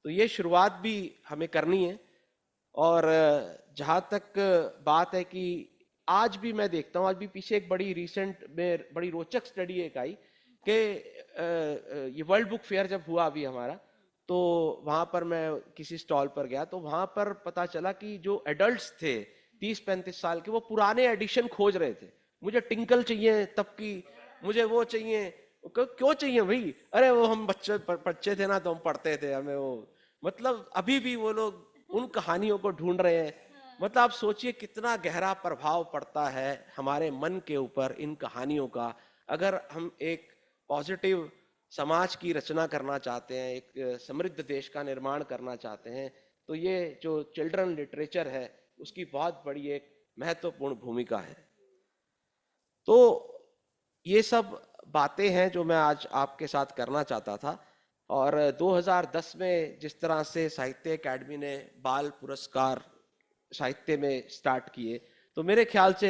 तो ये शुरुआत भी हमें करनी है। और जहाँ तक बात है कि आज भी मैं देखता हूँ, आज भी पीछे एक बड़ी रिसेंट में बड़ी रोचक स्टडी एक आई कि ये वर्ल्ड बुक फेयर जब हुआ अभी हमारा, तो वहाँ पर मैं किसी स्टॉल पर गया, तो वहाँ पर पता चला कि जो एडल्ट्स थे 30-35 साल के, वो पुराने एडिशन खोज रहे थे। मुझे टिंकल चाहिए तब की, मुझे वो चाहिए। क्यों चाहिए भाई? अरे वो हम बच्चे थे ना, तो हम पढ़ते थे, हमें वो, मतलब अभी भी वो लोग उन कहानियों को ढूंढ रहे हैं। मतलब आप सोचिए कितना गहरा प्रभाव पड़ता है हमारे मन के ऊपर इन कहानियों का। अगर हम एक पॉजिटिव समाज की रचना करना चाहते हैं, एक समृद्ध देश का निर्माण करना चाहते हैं, तो ये जो चिल्ड्रन लिटरेचर है, उसकी बहुत बड़ी एक महत्वपूर्ण भूमिका है। तो ये सब बातें हैं जो मैं आज आपके साथ करना चाहता था। और 2010 में जिस तरह से साहित्य अकादमी ने बाल पुरस्कार साहित्य में स्टार्ट किए, तो मेरे ख्याल से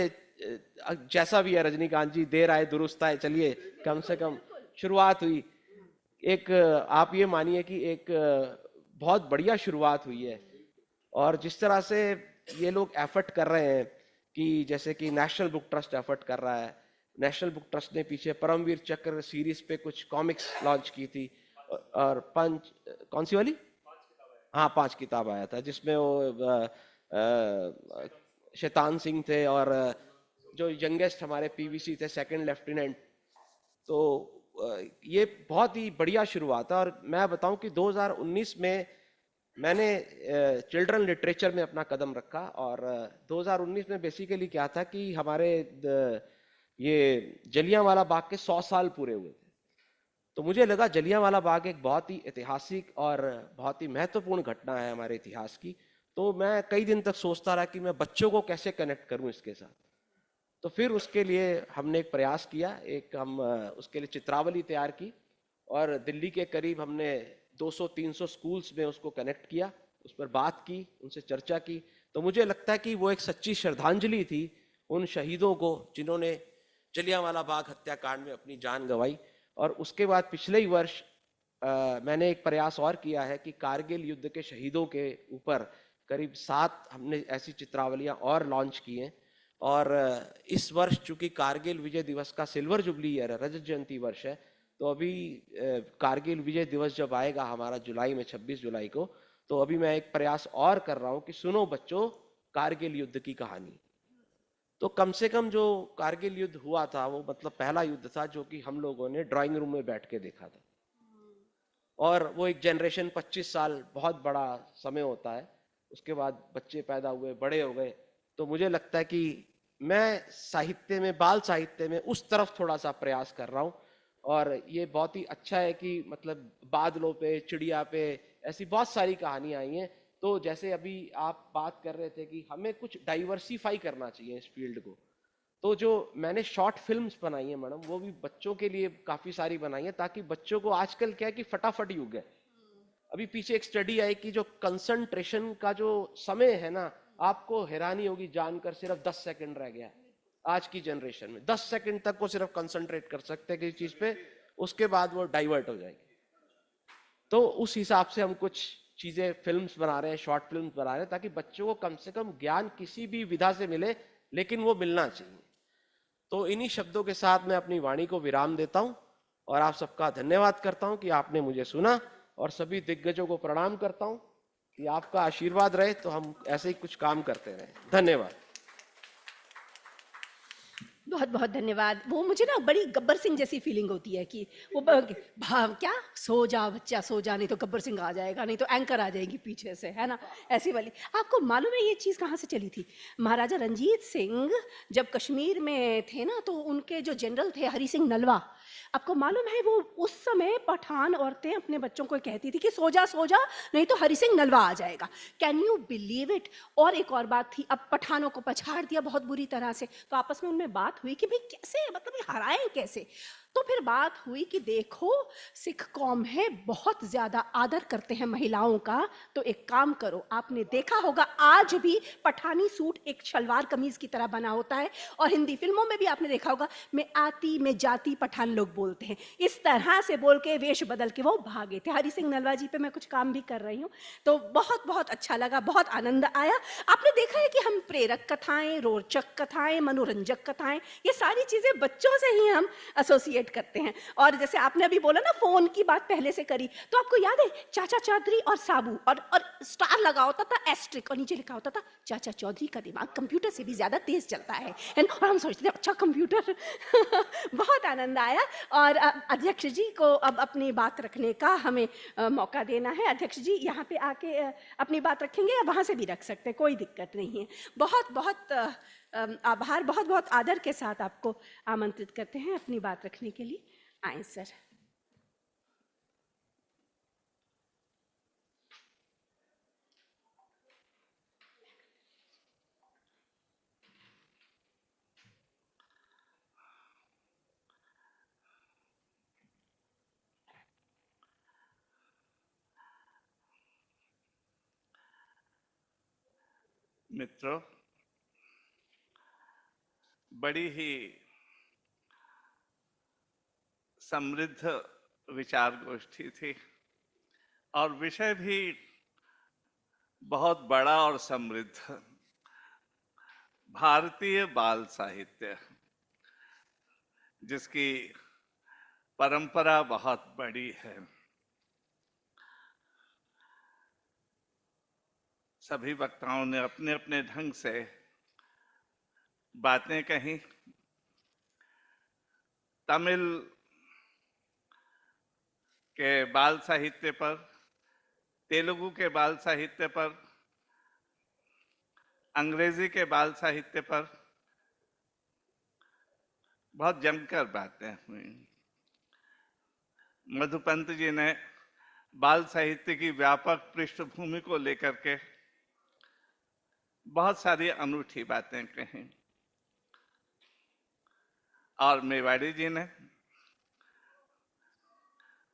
जैसा भी है रजनीकांत जी, देर आए दुरुस्त आए, चलिए कम से कम शुरुआत हुई। एक आप ये मानिए कि एक बहुत बढ़िया शुरुआत हुई है। और जिस तरह से ये लोग एफर्ट कर रहे हैं कि जैसे कि नेशनल बुक ट्रस्ट एफर्ट कर रहा है, नेशनल बुक ट्रस्ट ने पीछे परमवीर चक्र सीरीज पे कुछ कॉमिक्स लॉन्च की थी, और कौन सी वाली? हाँ, 5 किताब आया था, जिसमें वो शैतान सिंह थे और जो यंगेस्ट हमारे पीवीसी थे, सेकंड लेफ्टिनेंट। तो ये बहुत ही बढ़िया शुरुआत है। और मैं बताऊं कि 2019 में मैंने चिल्ड्रन लिटरेचर में अपना कदम रखा। और 2019 में बेसिकली क्या था कि हमारे ये जलियांवाला बाग के 100 साल पूरे हुए थे। तो मुझे लगा जलियांवाला बाग एक बहुत ही ऐतिहासिक और बहुत ही महत्वपूर्ण घटना है हमारे इतिहास की। तो मैं कई दिन तक सोचता रहा कि मैं बच्चों को कैसे कनेक्ट करूं इसके साथ। तो फिर उसके लिए हमने एक प्रयास किया, हम उसके लिए चित्रावली तैयार की और दिल्ली के करीब हमने 200-300 स्कूल्स में उसको कनेक्ट किया, उस पर बात की, उनसे चर्चा की। तो मुझे लगता है कि वो एक सच्ची श्रद्धांजलि थी उन शहीदों को जिन्होंने जलियांवाला बाग हत्याकांड में अपनी जान गंवाई। और उसके बाद पिछले ही वर्ष मैंने एक प्रयास और किया है कि कारगिल युद्ध के शहीदों के ऊपर करीब 7 हमने ऐसी चित्रावलियां और लॉन्च की हैं। और इस वर्ष चूंकि कारगिल विजय दिवस का सिल्वर जुबली ईयर है, रजत जयंती वर्ष है, तो अभी कारगिल विजय दिवस जब आएगा हमारा जुलाई में 26 जुलाई को, तो अभी मैं एक प्रयास और कर रहा हूं कि सुनो बच्चों कारगिल युद्ध की कहानी। तो कम से कम जो कारगिल युद्ध हुआ था वो मतलब पहला युद्ध था जो कि हम लोगों ने ड्राइंग रूम में बैठ के देखा था। और वो एक जनरेशन 25 साल बहुत बड़ा समय होता है, उसके बाद बच्चे पैदा हुए, बड़े हो गए। तो मुझे लगता है कि मैं साहित्य में, बाल साहित्य में उस तरफ थोड़ा सा प्रयास कर रहा हूँ। और ये बहुत ही अच्छा है कि मतलब बादलों पे, चिड़िया पे ऐसी बहुत सारी कहानियां आई हैं। तो जैसे अभी आप बात कर रहे थे कि हमें कुछ डाइवर्सिफाई करना चाहिए इस फील्ड को, तो जो मैंने शॉर्ट फिल्म्स बनाई हैं मैडम, वो भी बच्चों के लिए काफ़ी सारी बनाई है, ताकि बच्चों को, आजकल क्या है कि फटाफट युग है। अभी पीछे एक स्टडी आई कि जो कंसंट्रेशन का जो समय है ना, आपको हैरानी होगी जानकर, सिर्फ 10 सेकंड रह गया आज की जनरेशन में। 10 सेकंड तक वो सिर्फ कंसंट्रेट कर सकते हैं किसी चीज पे, उसके बाद वो डाइवर्ट हो जाएगी। तो उस हिसाब से हम कुछ चीजें, फिल्म्स बना रहे हैं, शॉर्ट फिल्म्स बना रहे हैं, ताकि बच्चों को कम से कम ज्ञान किसी भी विधा से मिले, लेकिन वो मिलना चाहिए। तो इन्हीं शब्दों के साथ मैं अपनी वाणी को विराम देता हूं और आप सबका धन्यवाद करता हूं कि आपने मुझे सुना, और सभी दिग्गजों को प्रणाम करता हूं कि आपका आशीर्वाद रहे तो हम ऐसे ही कुछ काम करते रहें। धन्यवाद। बहुत बहुत धन्यवाद। वो मुझे ना बड़ी गब्बर सिंह जैसी फीलिंग होती है कि वो भाव क्या, सो जा बच्चा सो जा, नहीं तो गब्बर सिंह आ जाएगा, नहीं तो एंकर आ जाएगी पीछे से, है ना, ऐसी वाली। आपको मालूम है ये चीज़ कहाँ से चली थी? महाराजा रंजीत सिंह जब कश्मीर में थे ना, तो उनके जो जनरल थे हरि सिंह नलवा, आपको मालूम है वो उस समय पठान औरतें अपने बच्चों को कहती थी कि सो जा नहीं तो हरि सिंह नलवा आ जाएगा। Can you believe it? और एक और बात थी, अब पठानों को पछाड़ दिया बहुत बुरी तरह से, तो आपस में उनमें बात हुई कि भाई कैसे, मतलब ये हराएं कैसे। तो फिर बात हुई कि देखो सिख कौम है, बहुत ज्यादा आदर करते हैं महिलाओं का, तो एक काम करो, आपने देखा होगा आज भी पठानी सूट एक शलवार कमीज की तरह बना होता है, और हिंदी फिल्मों में भी आपने देखा होगा, मैं आती मैं जाती पठान लोग बोलते हैं, इस तरह से बोल के वेश बदल के वो भागे थे। हरि सिंह नलवा जी पे मैं कुछ काम भी कर रही हूँ, तो बहुत बहुत अच्छा लगा, बहुत आनंद आया। आपने देखा है कि हम प्रेरक कथाएं, रोचक कथाएं, मनोरंजक कथाएं, ये सारी चीजें बच्चों से ही हम एसोसिएट करते हैं। और जैसे आपने अभी बोला ना, फोन की बात पहले से करी, तो आपको याद है चाचा चौधरी और साबू, और स्टार लगा होता था, एस्ट्रिक, और नीचे लिखा होता था चाचा चौधरी का दिमाग कंप्यूटर से भी ज्यादा तेज चलता है। और हम सोचते थे अच्छा कंप्यूटर। बहुत आनंद आया। और अध्यक्ष जी को अब अपनी बात रखने का हमें मौका देना है। अध्यक्ष जी यहाँ पे आके अपनी बात रखेंगे, या वहां से भी रख सकते हैं, कोई दिक्कत नहीं है। बहुत बहुत आभार, बहुत बहुत आदर के साथ आपको आमंत्रित करते हैं अपनी बात रखने के लिए। आए सर। मित्रों, बड़ी ही समृद्ध विचार गोष्ठी थी, और विषय भी बहुत बड़ा और समृद्ध। भारतीय बाल साहित्य, जिसकी परंपरा बहुत बड़ी है। सभी वक्ताओं ने अपने अपने ढंग से बातें कही। तमिल के बाल साहित्य पर, तेलुगु के बाल साहित्य पर, अंग्रेजी के बाल साहित्य पर, बहुत जमकर बातें हुई। मधुपंत जी ने बाल साहित्य की व्यापक पृष्ठभूमि को लेकर के बहुत सारी अनूठी बातें कही, और मेवाड़ी जी ने,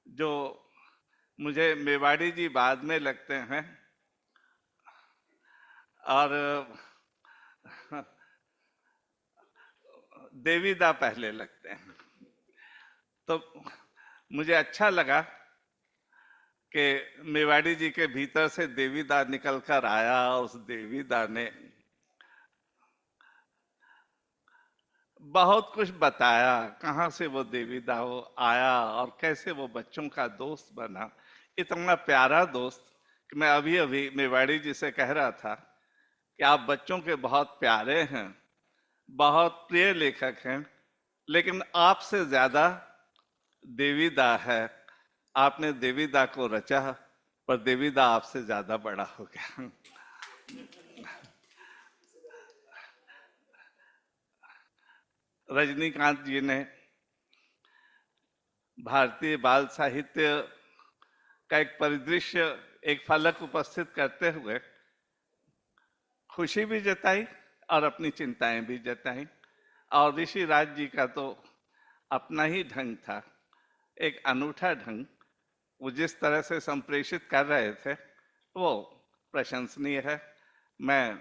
जो मुझे मेवाड़ी जी बाद में लगते हैं और देवीदा पहले लगते हैं, तो मुझे अच्छा लगा कि मेवाड़ी जी के भीतर से देवीदा निकल कर आया। उस देवीदा ने बहुत कुछ बताया, कहाँ से वो देवीदा वो आया और कैसे वो बच्चों का दोस्त बना। इतना प्यारा दोस्त कि मैं अभी अभी मेवाड़ी जी से कह रहा था कि आप बच्चों के बहुत प्यारे हैं, बहुत प्रिय लेखक हैं, लेकिन आपसे ज्यादा देवीदा है। आपने देवीदा को रचा, पर देवीदा आपसे ज्यादा बड़ा हो गया। रजनीकांत जी ने भारतीय बाल साहित्य का एक परिदृश्य, एक फलक उपस्थित करते हुए खुशी भी जताई और अपनी चिंताएं भी जताई। और ऋषि राज जी का तो अपना ही ढंग था, एक अनूठा ढंग। वो जिस तरह से संप्रेषित कर रहे थे वो प्रशंसनीय है। मैं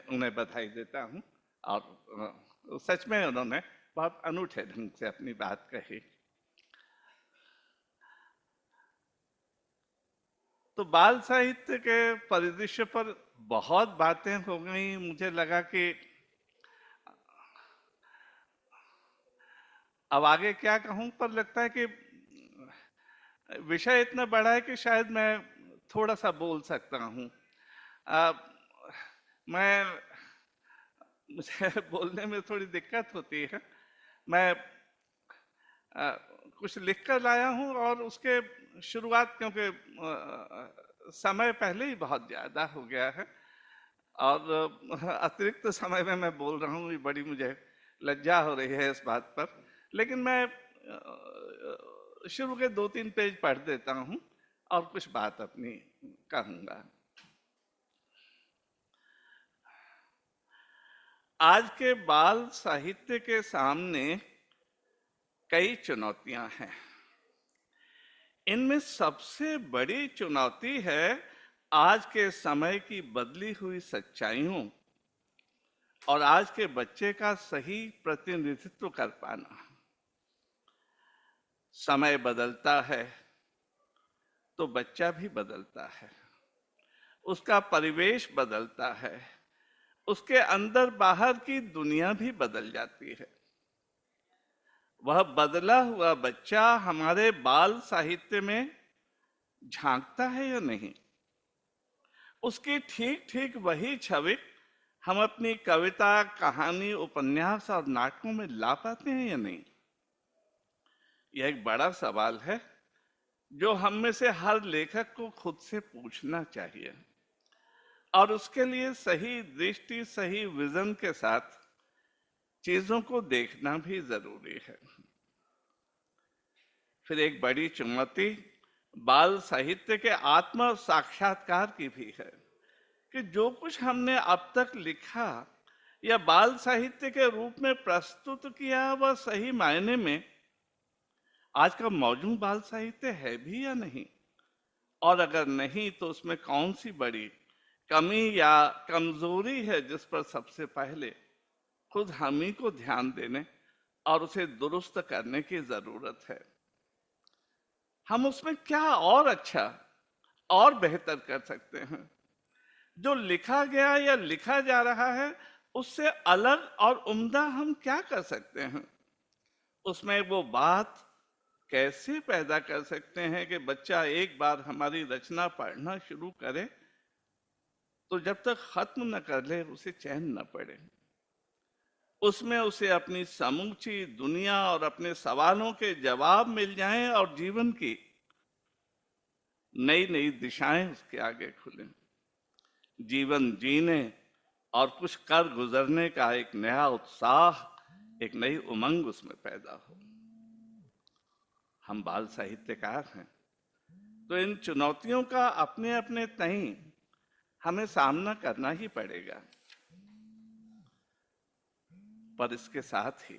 उन्हें बधाई देता हूँ, और सच में उन्होंने बहुत अनूठे ढंग से अपनी बात कही। तो बाल साहित्य के परिदृश्य पर बहुत बातें हो गई। मुझे लगा कि अब आगे क्या कहूं, पर लगता है कि विषय इतना बड़ा है कि शायद मैं थोड़ा सा बोल सकता हूं। मुझे बोलने में थोड़ी दिक्कत होती है। मैं कुछ लिख कर लाया हूं और उसके शुरुआत, क्योंकि समय पहले ही बहुत ज्यादा हो गया है और अतिरिक्त समय में मैं बोल रहा हूँ, ये बड़ी मुझे लज्जा हो रही है इस बात पर। लेकिन मैं शुरू के 2-3 पेज पढ़ देता हूँ और कुछ बात अपनी कहूंगा। आज के बाल साहित्य के सामने कई चुनौतियां हैं। इनमें सबसे बड़ी चुनौती है आज के समय की बदली हुई सच्चाइयों और आज के बच्चे का सही प्रतिनिधित्व कर पाना। समय बदलता है तो बच्चा भी बदलता है, उसका परिवेश बदलता है, उसके अंदर बाहर की दुनिया भी बदल जाती है। वह बदला हुआ बच्चा हमारे बाल साहित्य में झांकता है या नहीं? उसकी ठीक ठीक वही छवि हम अपनी कविता, कहानी, उपन्यास और नाटकों में ला पाते हैं या नहीं? यह एक बड़ा सवाल है जो हम में से हर लेखक को खुद से पूछना चाहिए, और उसके लिए सही दृष्टि, सही विजन के साथ चीजों को देखना भी जरूरी है। फिर एक बड़ी चुनौती बाल साहित्य के आत्म साक्षात्कार की भी है कि जो कुछ हमने अब तक लिखा या बाल साहित्य के रूप में प्रस्तुत किया, वह सही मायने में आज का मौजूद बाल साहित्य है भी या नहीं, और अगर नहीं तो उसमें कौन सी बड़ी कमी या कमजोरी है जिस पर सबसे पहले खुद हम ही को ध्यान देने और उसे दुरुस्त करने की जरूरत है। हम उसमें क्या और अच्छा और बेहतर कर सकते हैं? जो लिखा गया या लिखा जा रहा है उससे अलग और उम्दा हम क्या कर सकते हैं? उसमें वो बात कैसे पैदा कर सकते हैं कि बच्चा एक बार हमारी रचना पढ़ना शुरू करे तो जब तक खत्म न कर ले उसे चैन न पड़े। उसमें उसे अपनी समूची दुनिया और अपने सवालों के जवाब मिल जाएं और जीवन की नई नई दिशाएं उसके आगे खुलें। जीवन जीने और कुछ कर गुजरने का एक नया उत्साह, एक नई उमंग उसमें पैदा हो। हम बाल साहित्यकार हैं, तो इन चुनौतियों का अपने अपने तय हमें सामना करना ही पड़ेगा। पर इसके साथ ही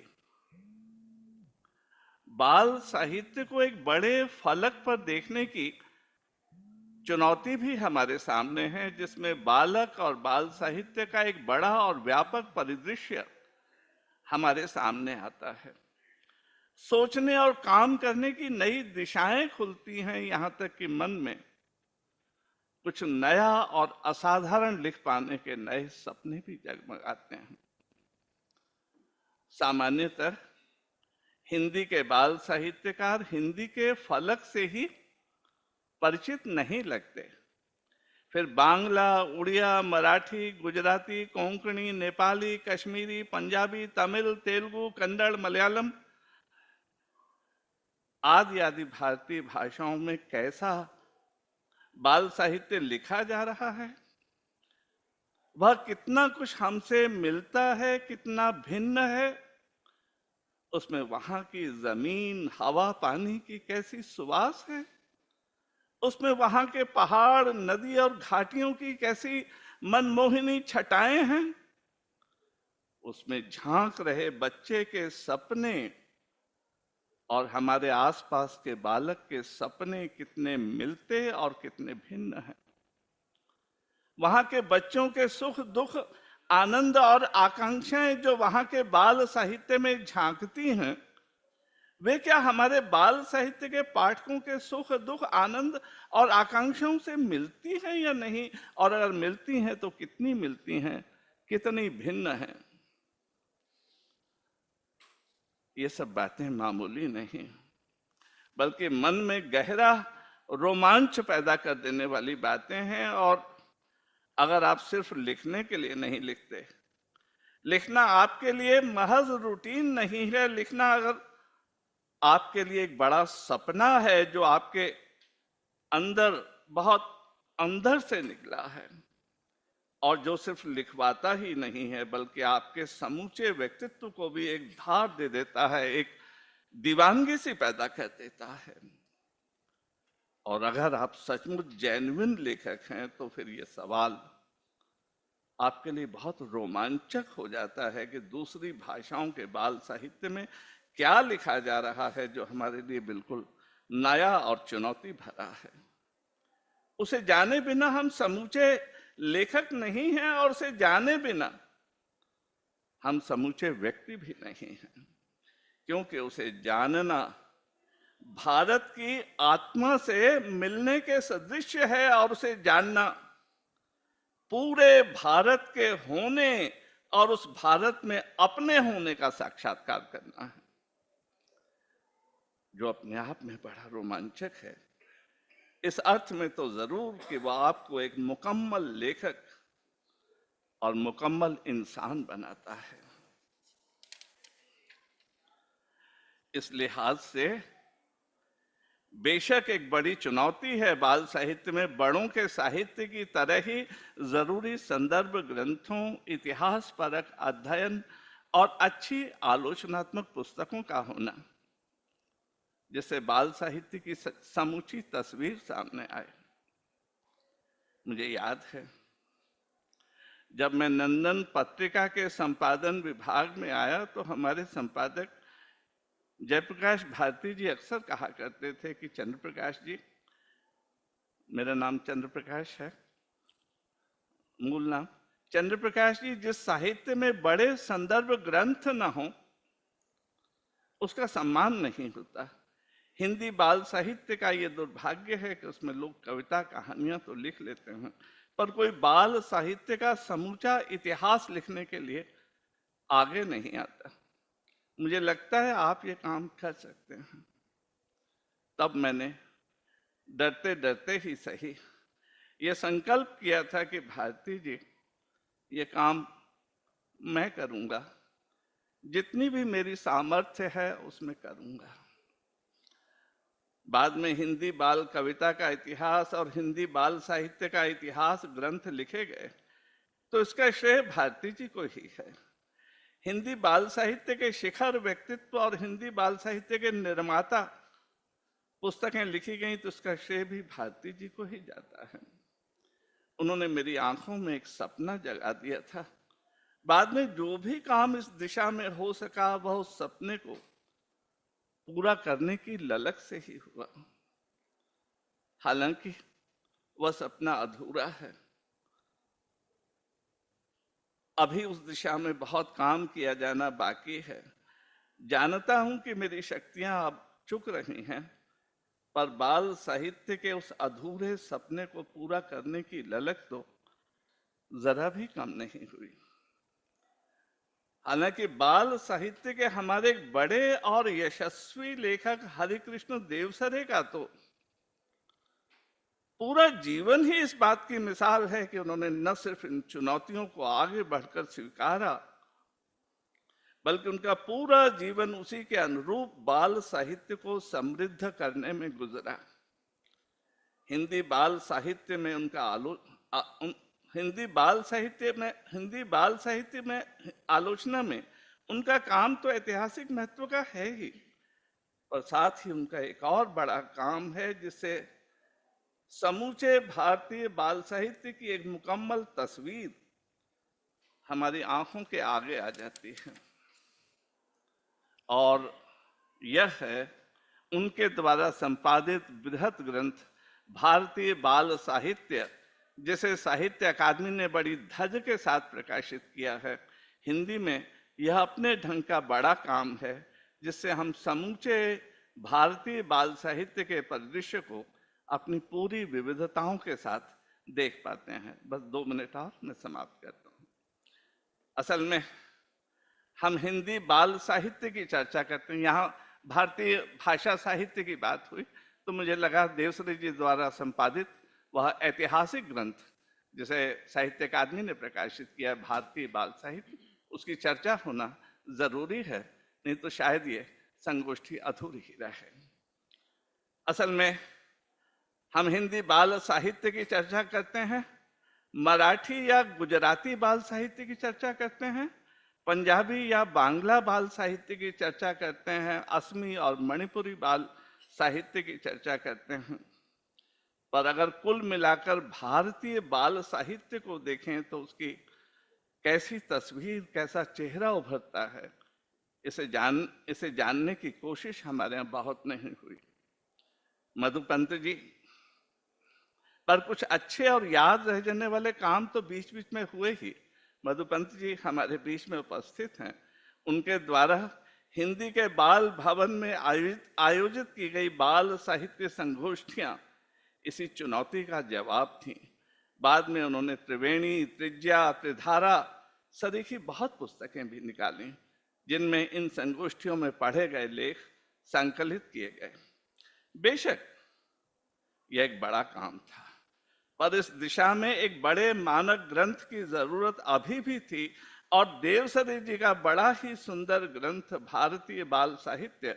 बाल साहित्य को एक बड़े फलक पर देखने की चुनौती भी हमारे सामने है, जिसमें बालक और बाल साहित्य का एक बड़ा और व्यापक परिदृश्य हमारे सामने आता है। सोचने और काम करने की नई दिशाएं खुलती हैं, यहां तक कि मन में कुछ नया और असाधारण लिख पाने के नए सपने भी जगमगाते हैं। सामान्यतः हिंदी के बाल साहित्यकार हिंदी के फलक से ही परिचित नहीं लगते। फिर बांग्ला, उड़िया, मराठी, गुजराती, कोंकणी, नेपाली, कश्मीरी, पंजाबी, तमिल, तेलुगु, कन्नड़, मलयालम आदि आदि भारतीय भाषाओं में कैसा बाल साहित्य लिखा जा रहा है, वह कितना कुछ हमसे मिलता है, कितना भिन्न है, उसमें वहां की जमीन, हवा, पानी की कैसी सुवास है, उसमें वहां के पहाड़, नदी और घाटियों की कैसी मनमोहिनी छटाएं हैं, उसमें झांक रहे बच्चे के सपने और हमारे आसपास के बालक के सपने कितने मिलते और कितने भिन्न हैं। वहां के बच्चों के सुख दुख, आनंद और आकांक्षाएं जो वहां के बाल साहित्य में झांकती हैं, वे क्या हमारे बाल साहित्य के पाठकों के सुख दुख, आनंद और आकांक्षाओं से मिलती हैं या नहीं? और अगर मिलती हैं तो कितनी मिलती हैं, कितनी भिन्न हैं? ये सब बातें मामूली नहीं, बल्कि मन में गहरा रोमांच पैदा कर देने वाली बातें हैं। और अगर आप सिर्फ लिखने के लिए नहीं लिखते, लिखना आपके लिए महज रूटीन नहीं है, लिखना अगर आपके लिए एक बड़ा सपना है जो आपके अंदर बहुत अंदर से निकला है, और जो सिर्फ लिखवाता ही नहीं है बल्कि आपके समूचे व्यक्तित्व को भी एक धार दे देता है, एक दीवानगी सी पैदा कर देता है। और अगर आप सचमुच जेन्युइन लेखक हैं तो फिर ये सवाल आपके लिए बहुत रोमांचक हो जाता है कि दूसरी भाषाओं के बाल साहित्य में क्या लिखा जा रहा है जो हमारे लिए बिल्कुल नया और चुनौती भरा है। उसे जाने बिना हम समूचे लेखक नहीं हैं, और उसे जाने बिना हम समूचे व्यक्ति भी नहीं हैं, क्योंकि उसे जानना भारत की आत्मा से मिलने के सदृश है, और उसे जानना पूरे भारत के होने और उस भारत में अपने होने का साक्षात्कार करना है, जो अपने आप में बड़ा रोमांचक है। इस अर्थ में तो जरूर कि वह आपको एक मुकम्मल लेखक और मुकम्मल इंसान बनाता है। इस लिहाज से बेशक एक बड़ी चुनौती है बाल साहित्य में बड़ों के साहित्य की तरह ही जरूरी संदर्भ ग्रंथों, इतिहास परक अध्ययन और अच्छी आलोचनात्मक पुस्तकों का होना, जिससे बाल साहित्य की समूची तस्वीर सामने आए। मुझे याद है जब मैं नंदन पत्रिका के संपादन विभाग में आया तो हमारे संपादक जयप्रकाश भारती जी अक्सर कहा करते थे कि चंद्र प्रकाश जी, मेरा नाम चंद्र प्रकाश है, मूल नाम चंद्र प्रकाश जी, जिस साहित्य में बड़े संदर्भ ग्रंथ न हो उसका सम्मान नहीं होता। हिंदी बाल साहित्य का ये दुर्भाग्य है कि उसमें लोग कविता कहानियां तो लिख लेते हैं, पर कोई बाल साहित्य का समूचा इतिहास लिखने के लिए आगे नहीं आता। मुझे लगता है आप ये काम कर सकते हैं। तब मैंने डरते डरते ही सही ये संकल्प किया था कि भारती जी, ये काम मैं करूंगा, जितनी भी मेरी सामर्थ्य है उसमें करूंगा। बाद में हिंदी बाल कविता का इतिहास और हिंदी बाल साहित्य का इतिहास ग्रंथ लिखे गए, तो इसका श्रेय भारती जी को ही है। हिंदी बाल साहित्य के शिखर व्यक्तित्व और हिंदी बाल साहित्य के निर्माता पुस्तकें लिखी गई तो इसका श्रेय भी भारती जी को ही जाता है। उन्होंने मेरी आंखों में एक सपना जगा दिया था। बाद में जो भी काम इस दिशा में हो सका वह उस सपने को पूरा करने की ललक से ही हुआ। हालांकि वह सपना अधूरा है, अभी उस दिशा में बहुत काम किया जाना बाकी है। जानता हूं कि मेरी शक्तियां अब चुक रही हैं, पर बाल साहित्य के उस अधूरे सपने को पूरा करने की ललक तो जरा भी कम नहीं हुई। हालांकि बाल साहित्य के हमारे एक बड़े और यशस्वी लेखक हरिकृष्ण देवसरे का तो पूरा जीवन ही इस बात की मिसाल है कि उन्होंने न सिर्फ इन चुनौतियों को आगे बढ़कर स्वीकारा, बल्कि उनका पूरा जीवन उसी के अनुरूप बाल साहित्य को समृद्ध करने में गुजरा। हिंदी बाल साहित्य में आलोचना में उनका काम तो ऐतिहासिक महत्व का है ही, और साथ ही उनका एक और बड़ा काम है जिससे समूचे भारतीय बाल साहित्य की एक मुकम्मल तस्वीर हमारी आंखों के आगे आ जाती है, और यह है उनके द्वारा संपादित बृहत ग्रंथ भारतीय बाल साहित्य, जिसे साहित्य अकादमी ने बड़ी धज के साथ प्रकाशित किया है। हिंदी में यह अपने ढंग का बड़ा काम है जिससे हम समूचे भारतीय बाल साहित्य के परिदृश्य को अपनी पूरी विविधताओं के साथ देख पाते हैं। बस 2 मिनट और मैं समाप्त करता हूँ। असल में हम हिंदी बाल साहित्य की चर्चा करते हैं, यहाँ भारतीय भाषा साहित्य की बात हुई तो मुझे लगा देवसरे जी द्वारा संपादित वह ऐतिहासिक ग्रंथ जिसे साहित्य अकादमी ने प्रकाशित किया भारतीय बाल साहित्य, उसकी चर्चा होना जरूरी है, नहीं तो शायद ये संगोष्ठी अधूरी ही रहे। असल में हम हिंदी बाल साहित्य की चर्चा करते हैं, मराठी या गुजराती बाल साहित्य की चर्चा करते हैं, पंजाबी या बांग्ला बाल साहित्य की चर्चा करते हैं, असमी और मणिपुरी बाल साहित्य की चर्चा करते हैं, पर अगर कुल मिलाकर भारतीय बाल साहित्य को देखें तो उसकी कैसी तस्वीर, कैसा चेहरा उभरता है, इसे जानने की कोशिश हमारे यहाँ बहुत नहीं हुई। मधुपंत जी पर कुछ अच्छे और याद रह जाने वाले काम तो बीच बीच में हुए ही। मधुपंत जी हमारे बीच में उपस्थित हैं, उनके द्वारा हिंदी के बाल भवन में आयोजित की गई बाल साहित्य संगोष्ठियां इसी चुनौती का जवाब थी। बाद में उन्होंने त्रिवेणी, त्रिज्या, त्रिधारा सरीखी बहुत पुस्तकें भी निकाली जिनमें इन संगोष्ठियों में पढ़े गए लेख संकलित किए गए। बेशक यह एक बड़ा काम था, पर इस दिशा में एक बड़े मानक ग्रंथ की जरूरत अभी भी थी, और देवसरे जी का बड़ा ही सुंदर ग्रंथ भारतीय बाल साहित्य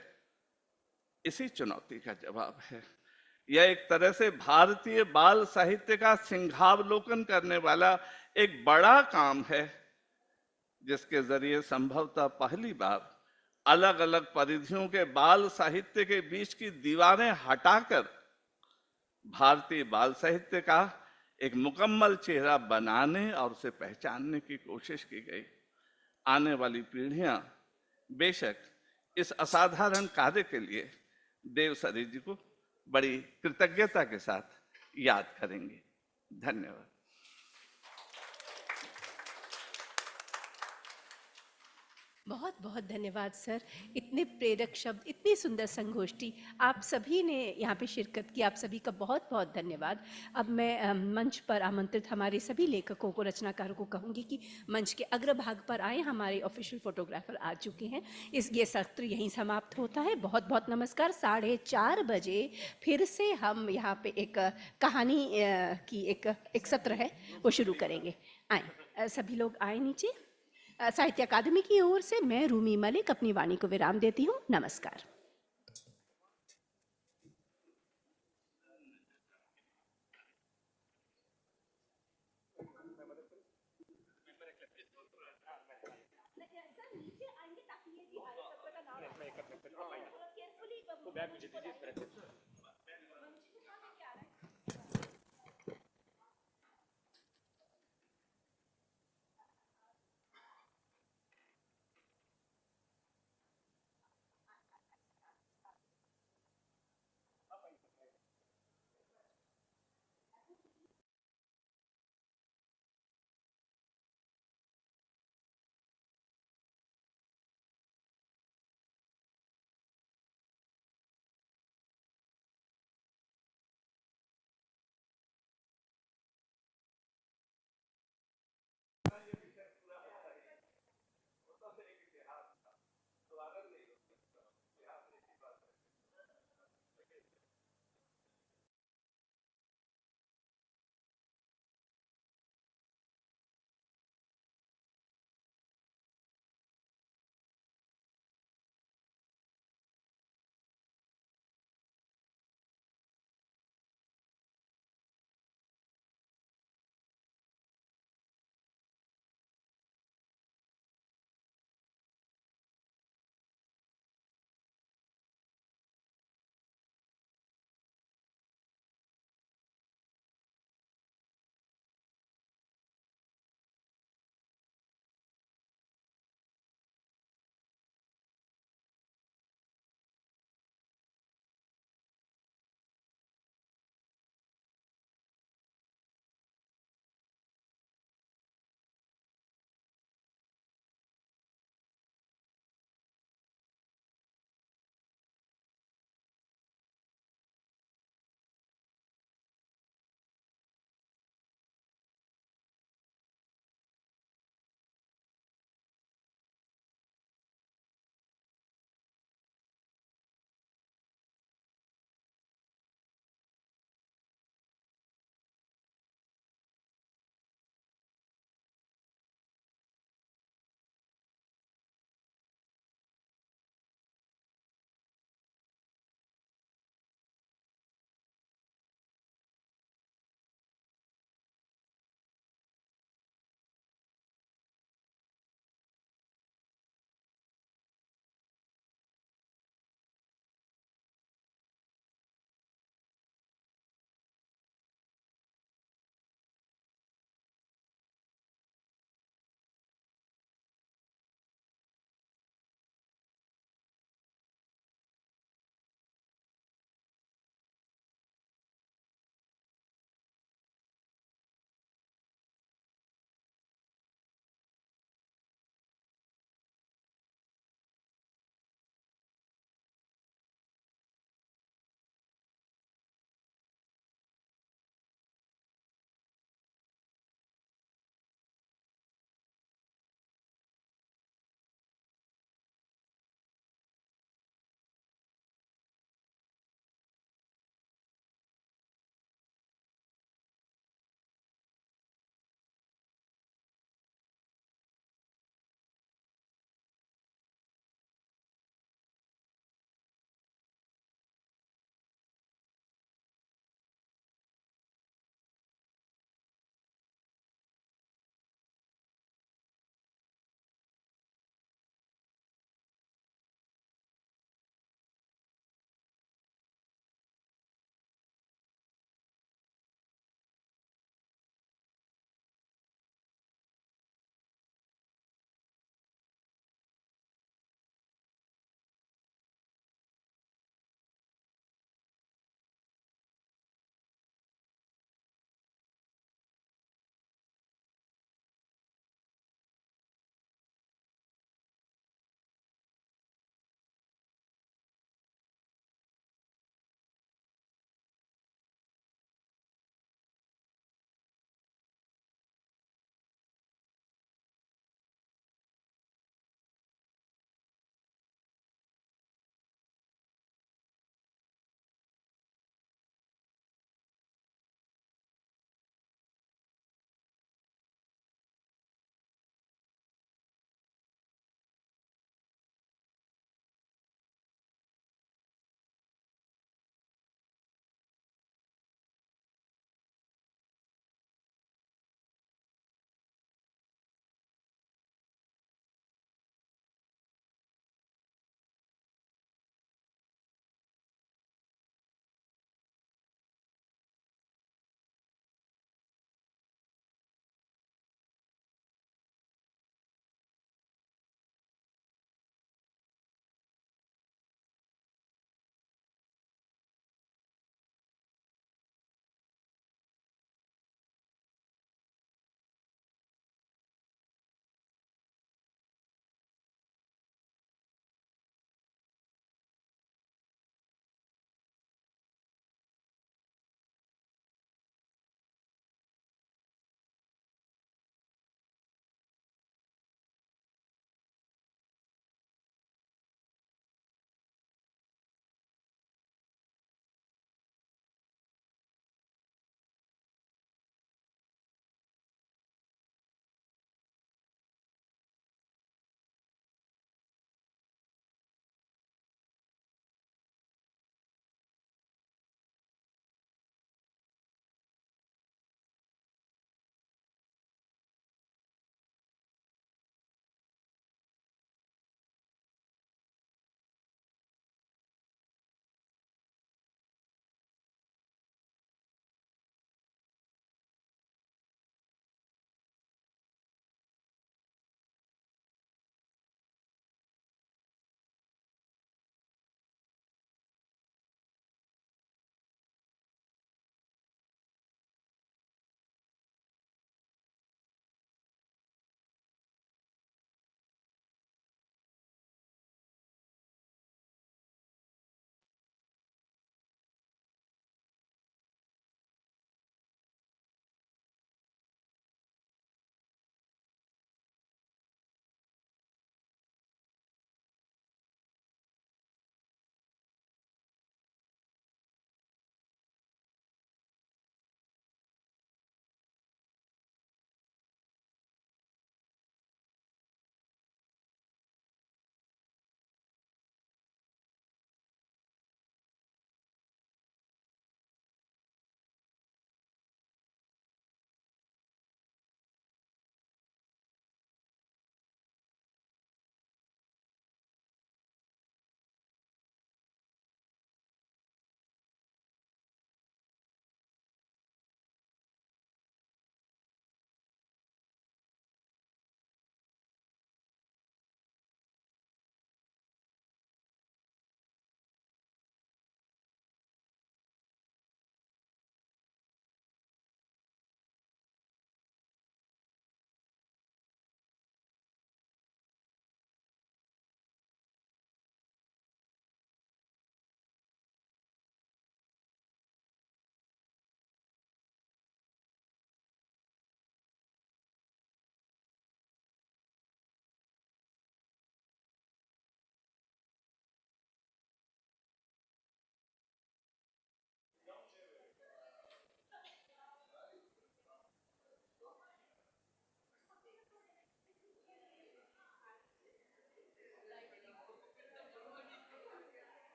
इसी चुनौती का जवाब है। यह एक तरह से भारतीय बाल साहित्य का सिंहावलोकन करने वाला एक बड़ा काम है, जिसके जरिए संभवतः पहली बार अलग अलग परिधियों के बाल साहित्य के बीच की दीवारें हटाकर भारतीय बाल साहित्य का एक मुकम्मल चेहरा बनाने और उसे पहचानने की कोशिश की गई। आने वाली पीढ़ियां बेशक इस असाधारण कार्य के लिए देवसरे जी को बड़ी कृतज्ञता के साथ याद करेंगे। धन्यवाद। बहुत बहुत धन्यवाद सर, इतने प्रेरक शब्द, इतनी सुंदर संगोष्ठी, आप सभी ने यहाँ पे शिरकत की, आप सभी का बहुत बहुत धन्यवाद। अब मैं मंच पर आमंत्रित हमारे सभी लेखकों को, रचनाकारों को कहूँगी कि मंच के अग्रभाग पर आए। हमारे ऑफिशियल फोटोग्राफर आ चुके हैं। ये सत्र यहीं समाप्त होता है। बहुत बहुत नमस्कार। 4:30 बजे फिर से हम यहाँ पे एक कहानी की एक सत्र है वो शुरू करेंगे। आए सभी लोग, आए नीचे। साहित्य अकादमी की ओर से मैं रूमी मलिक अपनी वाणी को विराम देती हूँ। नमस्कार। आपको बैग मुझे दीजिए।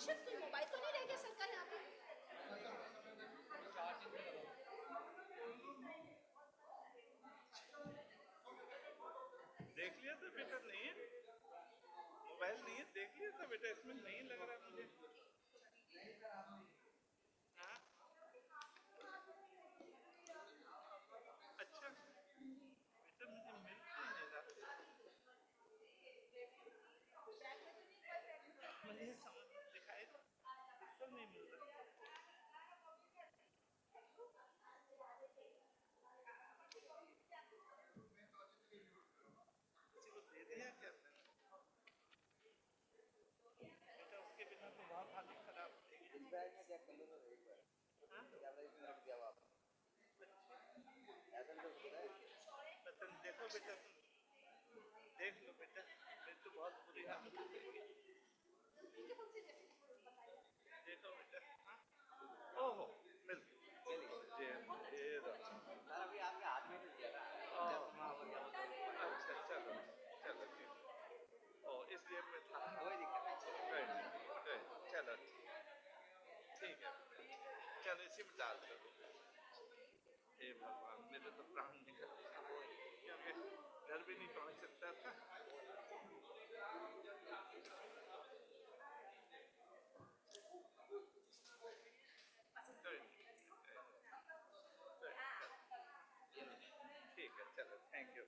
अक्षत कोई मोबाइल तो नहीं रह गया सरकार यहाँ पे? देख लिया था बेटा, नहीं है मोबाइल, नहीं है, देख लिया था बेटा, इसमें नहीं लग रहा मुझे। हाँ? अच्छा बेटा, मुझे मिल क्यों नहीं रहा? मुझे समझ दिखाई बिल्कुल नहीं मिल रहा। किसी को दे दिया क्या आपने? बेटा उसके बिना तो बहुत हालत खराब हो जाएगी। हाँ? बतन देखो बेटा, तुम देख लो बेटा, मेरी तो बहुत बुरी हालत हो जाएगी। देखो बेटा। हाँ? ओहो, मिल गई। ये अभी आपके हाथ में नहीं दिया ना। अच्छा चलो चलो ठीक। ओ इस जेब में था, कोई दिक्कत नहीं। चलो ठीक है, चलो इसी में डाल दो। हे भगवान, मेरे तो प्राण निकल गए, क्योंकि घर भी नहीं पहुंच सकता था। ठीक है, चलो थैंक यू।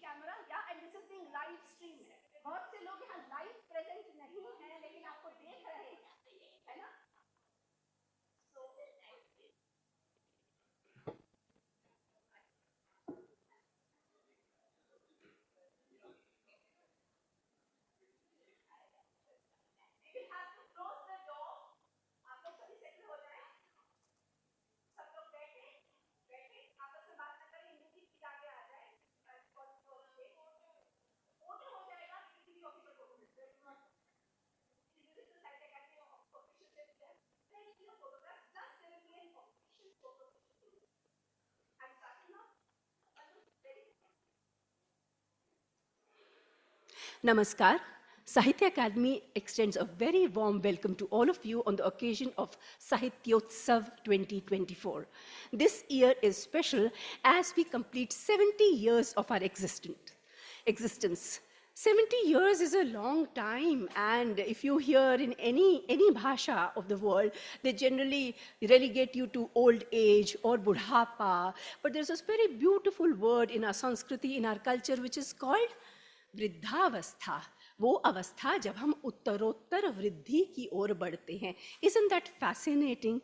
कैमरा या and this is being live stream. बहुत से लोग यहाँ लाइव प्रेजेंट नहीं हैं लेकिन आपको देख रहे हैं, है ना? We have to close the door. आप लोग सभी सेटल हो जाएं। सब लोग बैठे बैठे आपस में बात न करें, इंदु जी प्लीज आगे आ जाए। फोटो हो जाएगा किसी भी ऑफिसर को Namaskar. Sahitya Academy extends a very warm welcome to all of you on the occasion of Sahityotsav 2024. This year is special as we complete 70 years of our existence. 70 years is a long time, and if you hear in any bhasha of the world, they generally relegate you to old age or budhapa. But there's this very beautiful word in our Sanskriti, in our culture, which is called वृद्धावस्था। वो अवस्था जब हम उत्तरोत्तर वृद्धि की ओर बढ़ते हैं। Isn't that fascinating?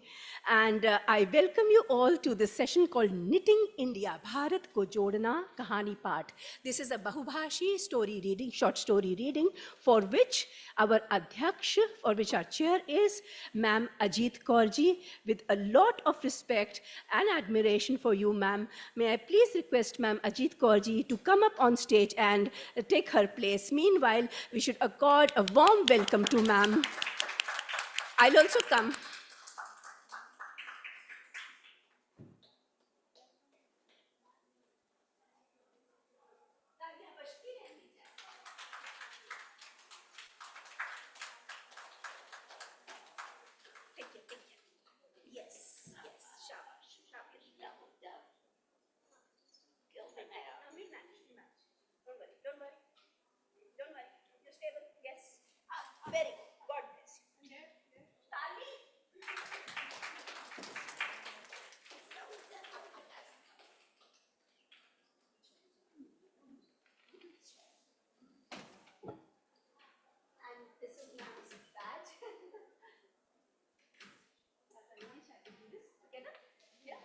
And I welcome you all to this session called Knitting India, Bharat को जोड़ना कहानी पाठ। This is a बहुभाषी story reading, short story reading, for which our अध्यक्ष, for which our chair is Ma'am Ajit Kaur ji. With a lot of respect and admiration for you, ma'am, may I please request Ma'am Ajit Kaur ji to come up on stage and take her place. Meanwhile, we should accord a warm welcome to ma'am. I'll also come. Yes, shabash, shabash. Don't worry. Don't worry. You're stable. Yes. Very good. God bless you. Tali. And this is Ma'am's badge. Shall we do this together? Yeah.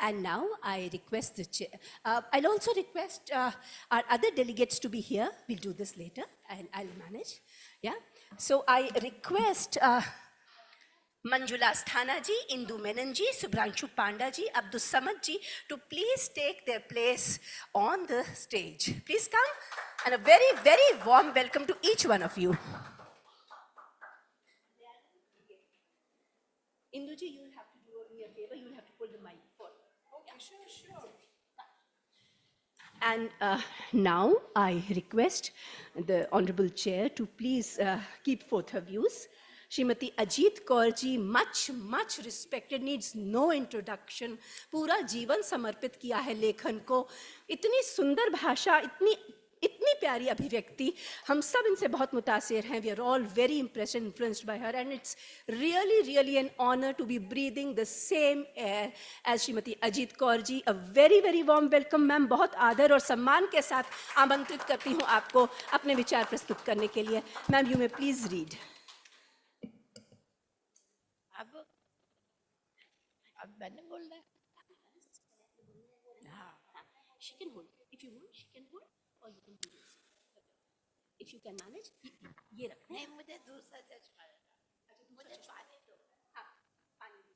And now I request the chair. I'll also request our other delegates to be here. We'll do this later, and I'll manage. Yeah. So I request Manjula Sthana ji, Indu Menon ji, Subhranshu Panda ji, Abdus Samad ji to please take their place on the stage. Please come, and a very, very warm welcome to each one of you. Indu ji, you'll have to do me a favor. You'll have to pull the mic forward. Okay, sure. And now I request the Honorable Chair to please keep forth her views. Srimati Ajit Kaur ji, much respected, needs no introduction. पूरा जीवन समर्पित किया है लेखन को। इतनी सुंदर भाषा, इतनी प्यारी अभिव्यक्ति, हम सब इनसे बहुत मुतासिर हैं. We are all very impressed and influenced by her, and it's really an honor to be breathing the same air as Srimati Ajit Kaur ji. A very warm welcome, ma'am. बहुत आदर और सम्मान के साथ आमंत्रित करती हूँ आपको अपने विचार प्रस्तुत करने के लिए. Ma'am, you may please read. अब मैंने बोलना है. She can hold. If you want, she can hold, or you can do this. If you can manage, ये रखना. नहीं, मुझे दूसरा चश्मा लेना. मुझे पानी दो. हाँ, पानी दो.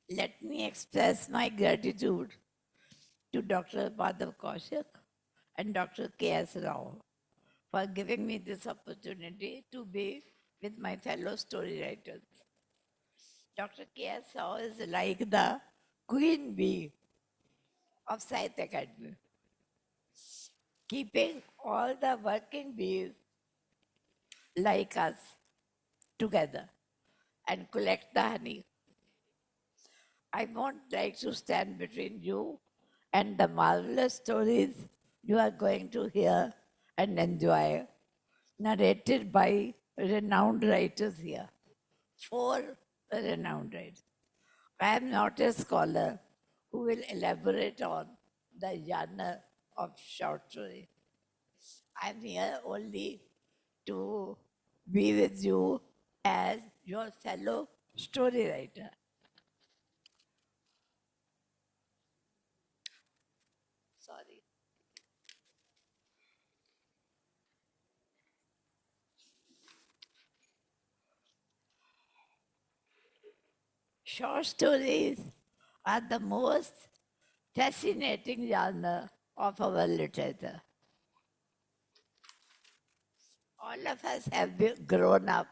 Let me express my gratitude to Dr. Madhav Kaushik and Dr. K.S. Rao for giving me this opportunity to be with my fellow story writers. Dr. K.S. Rao is like the queen bee of Sahitya Academy, keeping all the working bees like us together and collect the honey. I won't like to stand between you and the marvelous stories you are going to hear and enjoy, narrated by renowned writers here. 4 renowned writers. I am not a scholar who will elaborate on the genre of short story. I am here only to be with you as your fellow story writer. Sorry. Short stories are the most fascinating genre of our literature. All of us have grown up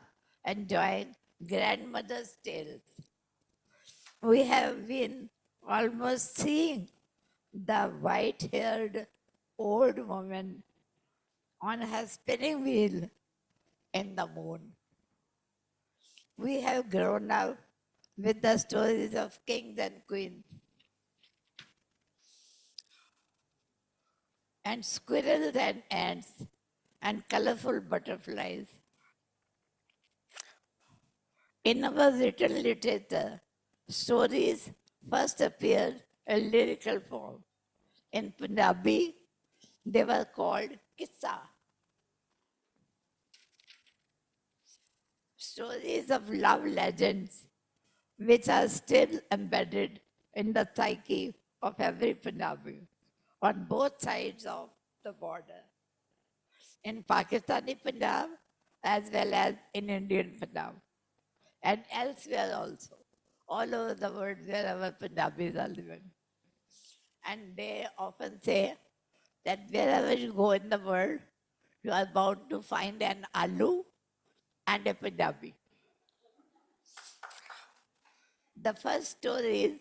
enjoying grandmother's tales. We have been almost seeing the white-haired old woman on her spinning wheel in the moon. We have grown up with the stories of kings and queens and squirrels and ants and colorful butterflies. In our written literature, stories first appeared in lyrical form. In Punjabi, they were called kissa. Stories of love legends, which are still embedded in the psyche of every Punjabi on both sides of the border. In Pakistani Punjab, as well as in Indian Punjab, and elsewhere also, all over the world wherever Punjabis are living. And they often say that wherever you go in the world, you are bound to find an Alu and a Punjabi. The first stories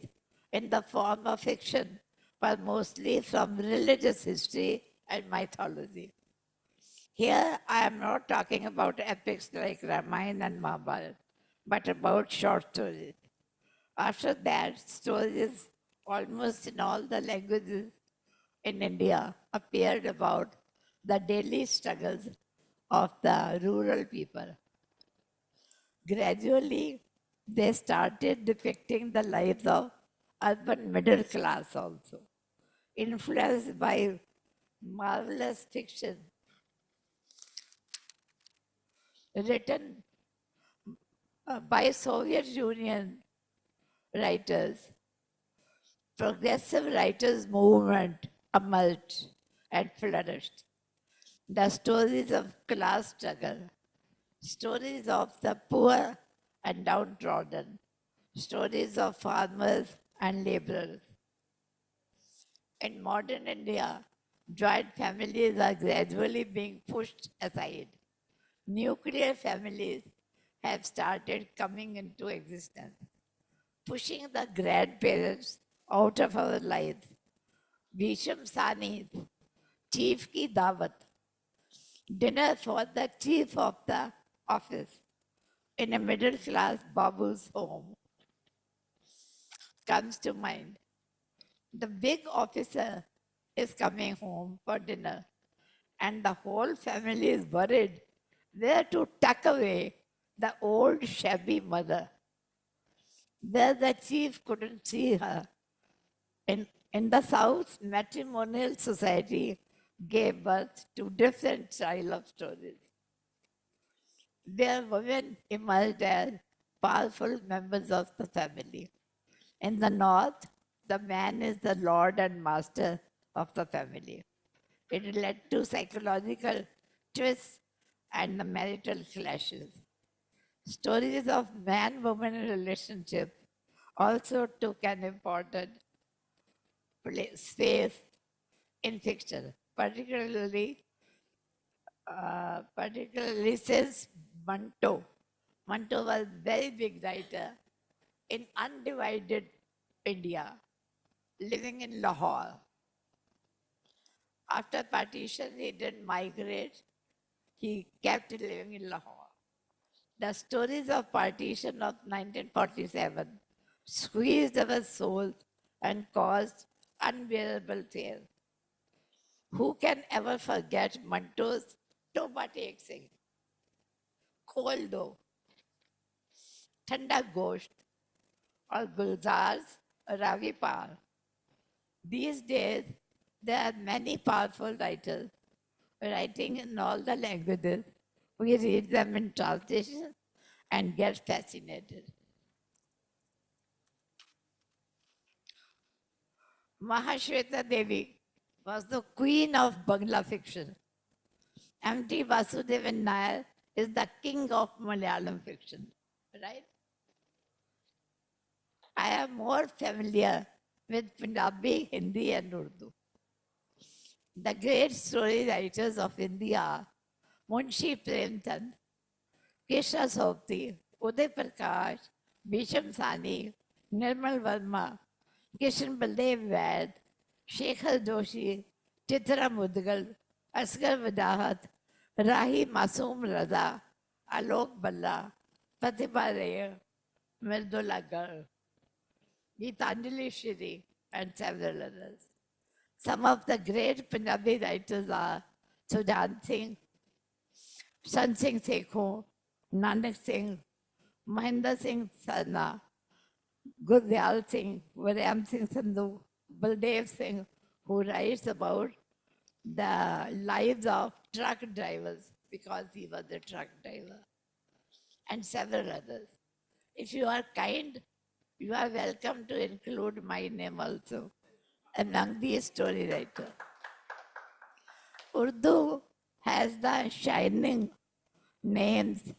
in the form of fiction were mostly from religious history and mythology. Here, I am not talking about epics like Ramayana and Mahabharata, but about short stories. After that, stories almost in all the languages in India appeared about the daily struggles of the rural people. Gradually, they started depicting the lives of urban middle class also, influenced by marvelous fiction written by Soviet Union writers. Progressive writers' movement emerged and flourished. The stories of class struggle, stories of the poor and downtrodden, stories of farmers and laborers. In modern India, joint families are gradually being pushed aside. Nuclear families have started coming into existence, pushing the grandparents out of our lives. Bisham Sani, chief ki dawat, dinner for the chief of the office in a middle class babu's home comes to mind. The big officer is coming home for dinner, and the whole family is worried where to tuck away the old shabby mother, where the chief couldn't see her. In the South, matrimonial society gave birth to different style of stories, where women emerged as powerful members of the family. In the North, the man is the lord and master of the family. It led to psychological twists and the marital clashes. Stories of man-woman relationship also took an important space in fiction. particularly since Manto. Manto was very big writer in undivided India, living in Lahore. After partition, he didn't migrate. He kept living in Lahore. The stories of partition of 1947 squeezed our souls and caused unbearable fear. Who can ever forget Manto's Toba Take Singh, Koldo, Thanda Gosht, or Gulzar's Ravi Par? These days, there are many powerful writers writing in all the languages. We read them in translation and get fascinated. Mahashweta Devi was the queen of Bangla fiction. M.T. Vasudevan Nair is the king of Malayalam fiction, right? I am more familiar with Punjabi, Hindi, and Urdu. The great story writers of India are Munshi Premchand, Krishna Sopti, Uday Prakash, Bhisham Sani, Nirmal Verma, Kishan Baldev Vaid, Shekhar Joshi, Chitra Mudgal, Asghar Vidahat, Rahi Masoom Raza, Alok Balla, Pratibha Ray, Mirdula Gar, Geetanjali Shiri, and several others. Some of the great Punjabi writers are Sujan Singh, San Singh Sekho, Nanak Singh, Mahinder Singh Sarna, Gurdial Singh, Varyam Singh Sandhu, Baldev Singh, who writes about the lives of truck drivers because he was a truck driver, and several others. If you are kind, you are welcome to include my name also among these story writers. Urdu has the shining names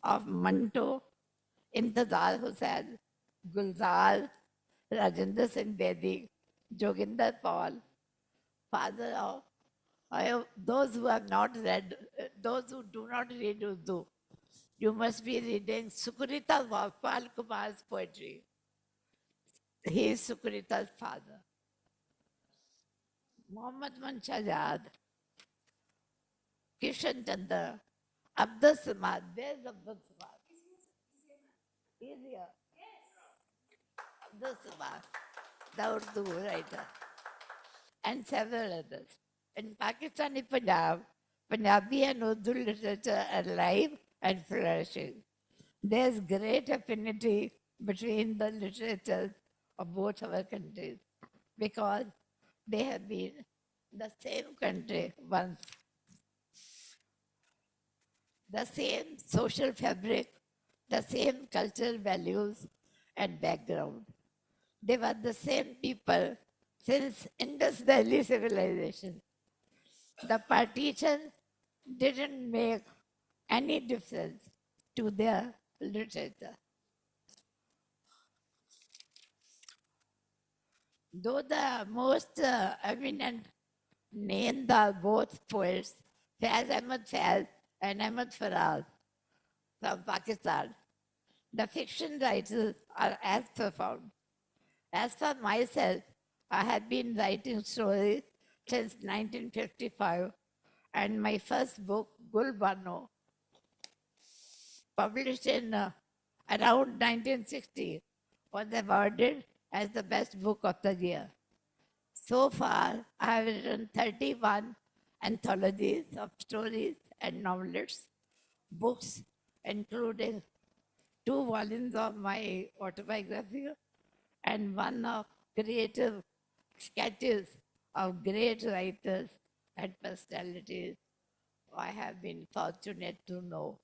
of Manto, Intezar Hussain, Gulzar, Rajendra Singh Bedi, Joginder Paul, father of those who have not read, those who do not read Urdu, you must be reading Sukrita Pal Kumar's poetry. He is Sukrita's father. Muhammad Manshajad, Kishan Chandra, Abdul Samad. Where's Abdul Samad? He's here. Abdul Samad, the Urdu writer, and several others. In Pakistani Punjab, Punjabi and Urdu literature are alive and flourishing. There's great affinity between the literatures of both our countries because they have been the same country once. The same social fabric, the same cultural values and background. They were the same people since Indus Valley civilization. The partition didn't make any difference to their literature. Though the most eminent named are both poets, Faiz Ahmad Faiz and Ahmad Faraz from Pakistan, the fiction writers are as profound. As for myself, I have been writing stories since 1955, and my first book, Gul Bano, published in around 1960, was awarded as the best book of the year. So far, I have written 31 anthologies of stories and novelettes, books, including 2 volumes of my autobiography and one of creative sketches of great writers and personalities I have been fortunate to know.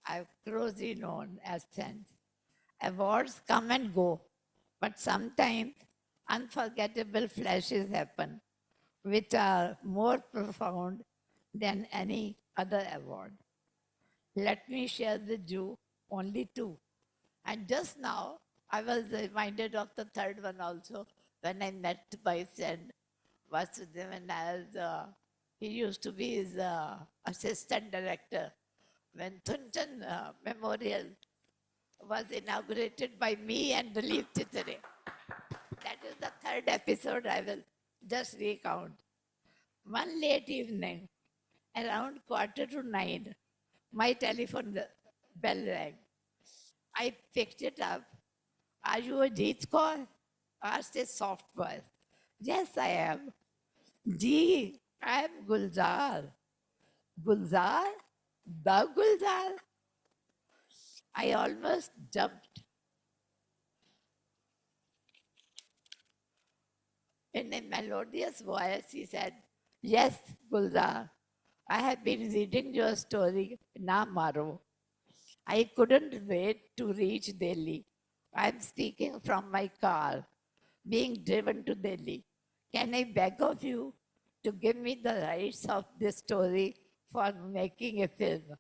I'm closely known as saints. Awards come and go, but sometimes unforgettable flashes happen, which are more profound than any other award. Let me share with you only 2. And just now, I was reminded of the third one also, when I met my friend Vasudevan as he used to be his assistant director when Thunchan Memorial was inaugurated by me and Dilip Chitare. That is the third episode I will just recount. One late evening, around 8:45, my telephone bell rang. I picked it up. Are you a Jeet's call? Asked a soft voice. Yes, I am. Ji, I am Gulzar. Gulzar? The Gulzar? I almost jumped. In a melodious voice, he said, Yes, Gulzar, I have been reading your story, Na Maro. I couldn't wait to reach Delhi. I am speaking from my car, being driven to Delhi. Can I beg of you to give me the rights of this story for making a film?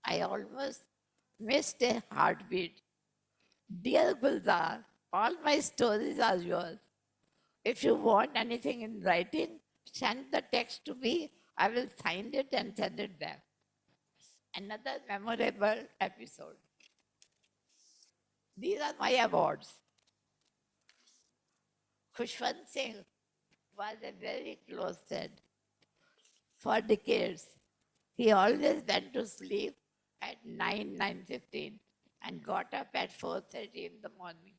I almost missed a heartbeat. Dear Gulzar, all my stories are yours. If you want anything in writing, send the text to me. I will sign it and send it back. Another memorable episode. These are my awards. Khushwant Singh was a very close friend. For decades, he always went to sleep at 9:15 and got up at 4:30 in the morning.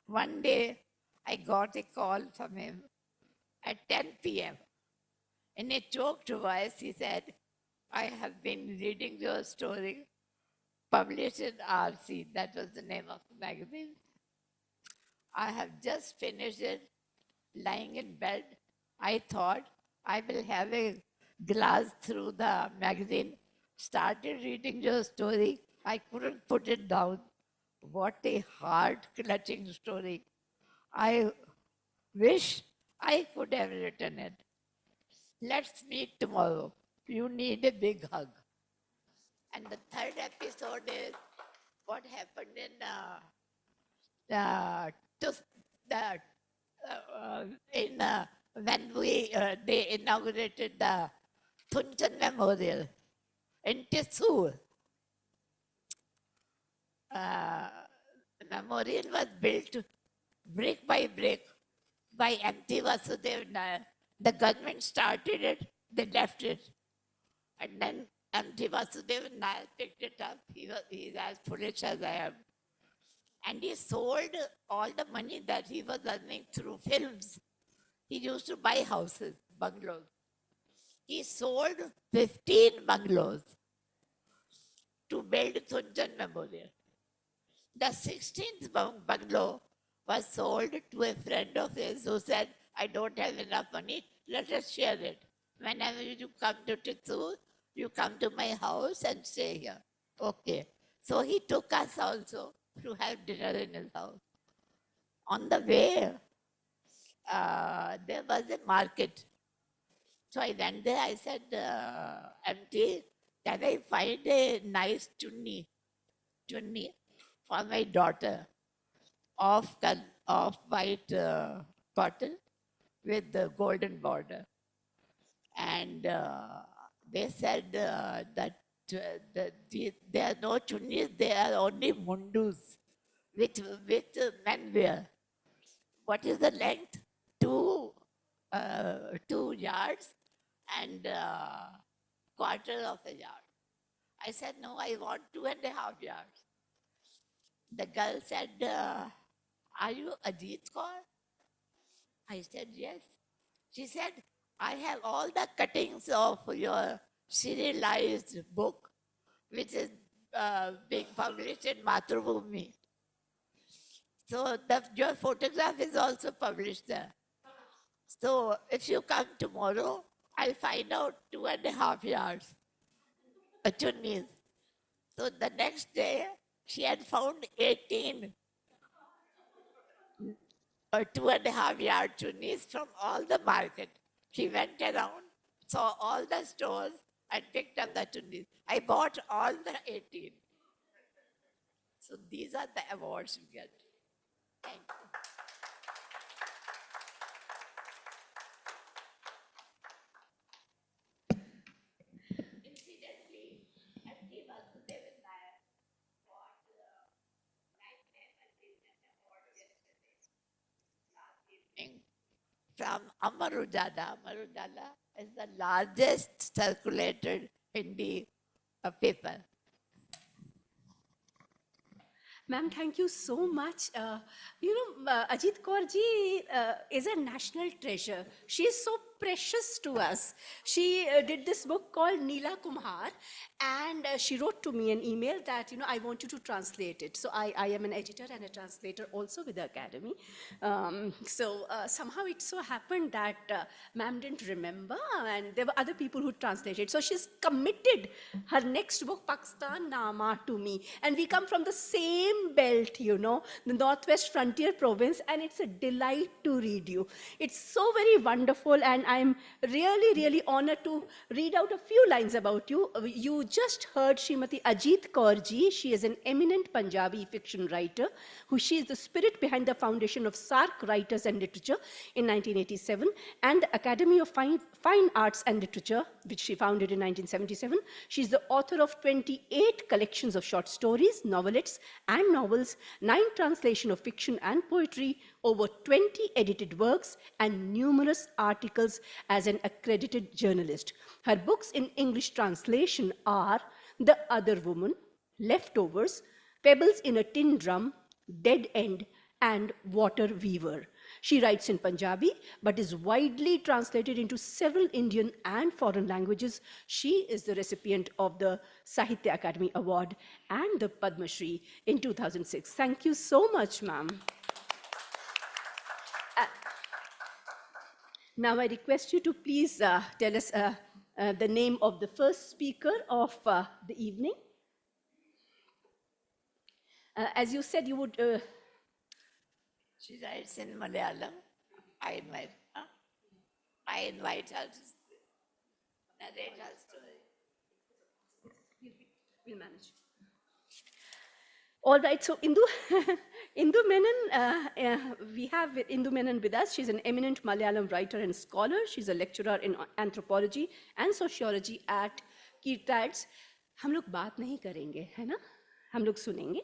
One day, I got a call from him at 10 p.m. In a choked voice, he said, I have been reading your story, published in RC, that was the name of the magazine. I have just finished it, lying in bed. I thought I will have a glass through the magazine, started reading your story. I couldn't put it down. What a heart-clutching story. I wish I could have written it. Let's meet tomorrow. You need a big hug. And the third episode is what happened in when they inaugurated the Thunchan Memorial in Tissur. The memorial was built brick by brick by M.T. Vasudev Nair. The government started it, they left it. And then M.T. Vasudev Nair picked it up. He's as foolish as I am. And he sold all the money that he was earning through films. He used to buy houses, bungalows. He sold 15 bungalows to build Thunchan Memorial. The 16th bungalow was sold to a friend of his who said, I don't have enough money, let us share it. Whenever you come to Titsur, you come to my house and stay here. Okay. So he took us also to have dinner in his house. On the way, there was a market. So I went there, I said, MT, can I find a nice chunni for my daughter of white cotton with the golden border? And they said that there are no chunnis, there are only mundus, which men wear. What is the length? 2 yards and quarter of a yard. I said, no, I want 2.5 yards. The girl said, are you Ajit Kaur? I said, yes. She said, I have all the cuttings of your serialized book, which is being published in Mathrubhumi. So your photograph is also published there. So if you come tomorrow, I'll find out 2.5 yards chunnis. So the next day, she had found 18 2.5 yard chunnis from all the market. She went around, saw all the stores, and picked up the chunnis. I bought all the 18. So these are the awards you get. From Amar Ujala. Amar Ujala is the largest circulated Hindi paper. Ma'am, thank you so much. Ajit Kaur ji is a national treasure. She is so precious to us. She did this book called Neela Kumhar, and she wrote to me an email that, I want you to translate it. So I am an editor and a translator also with the Academy. Somehow it so happened that ma'am didn't remember, and there were other people who translated. So she's committed her next book, Pakistan Nama, to me. And we come from the same belt, the Northwest Frontier Province, and it's a delight to read you. It's so very wonderful, and I'm really, really honored to read out a few lines about you. You just heard Srimati Ajit Kaur ji. She is an eminent Punjabi fiction writer, she is the spirit behind the foundation of SARC Writers and Literature in 1987, and the Academy of Fine Arts and Literature, which she founded in 1977. She is the author of 28 collections of short stories, novelettes, and novels, 9 translations of fiction and poetry, over 20 edited works, and numerous articles as an accredited journalist. Her books in English translation are The Other Woman, Leftovers, Pebbles in a Tin Drum, Dead End, and Water Weaver. She writes in Punjabi, but is widely translated into several Indian and foreign languages. She is the recipient of the Sahitya Akademi Award and the Padma Shri in 2006. Thank you so much, ma'am. Now I request you to please tell us the name of the first speaker of the evening. As you said, you would... She writes in Malayalam. I invite her to narrate her story. We'll manage. All right, so Indu Menon, we have Indu Menon with us. She's an eminent Malayalam writer and scholar. She's a lecturer in anthropology and sociology at Kirtads. हम लोग बात नहीं करेंगे, है ना? हम लोग सुनेंगे.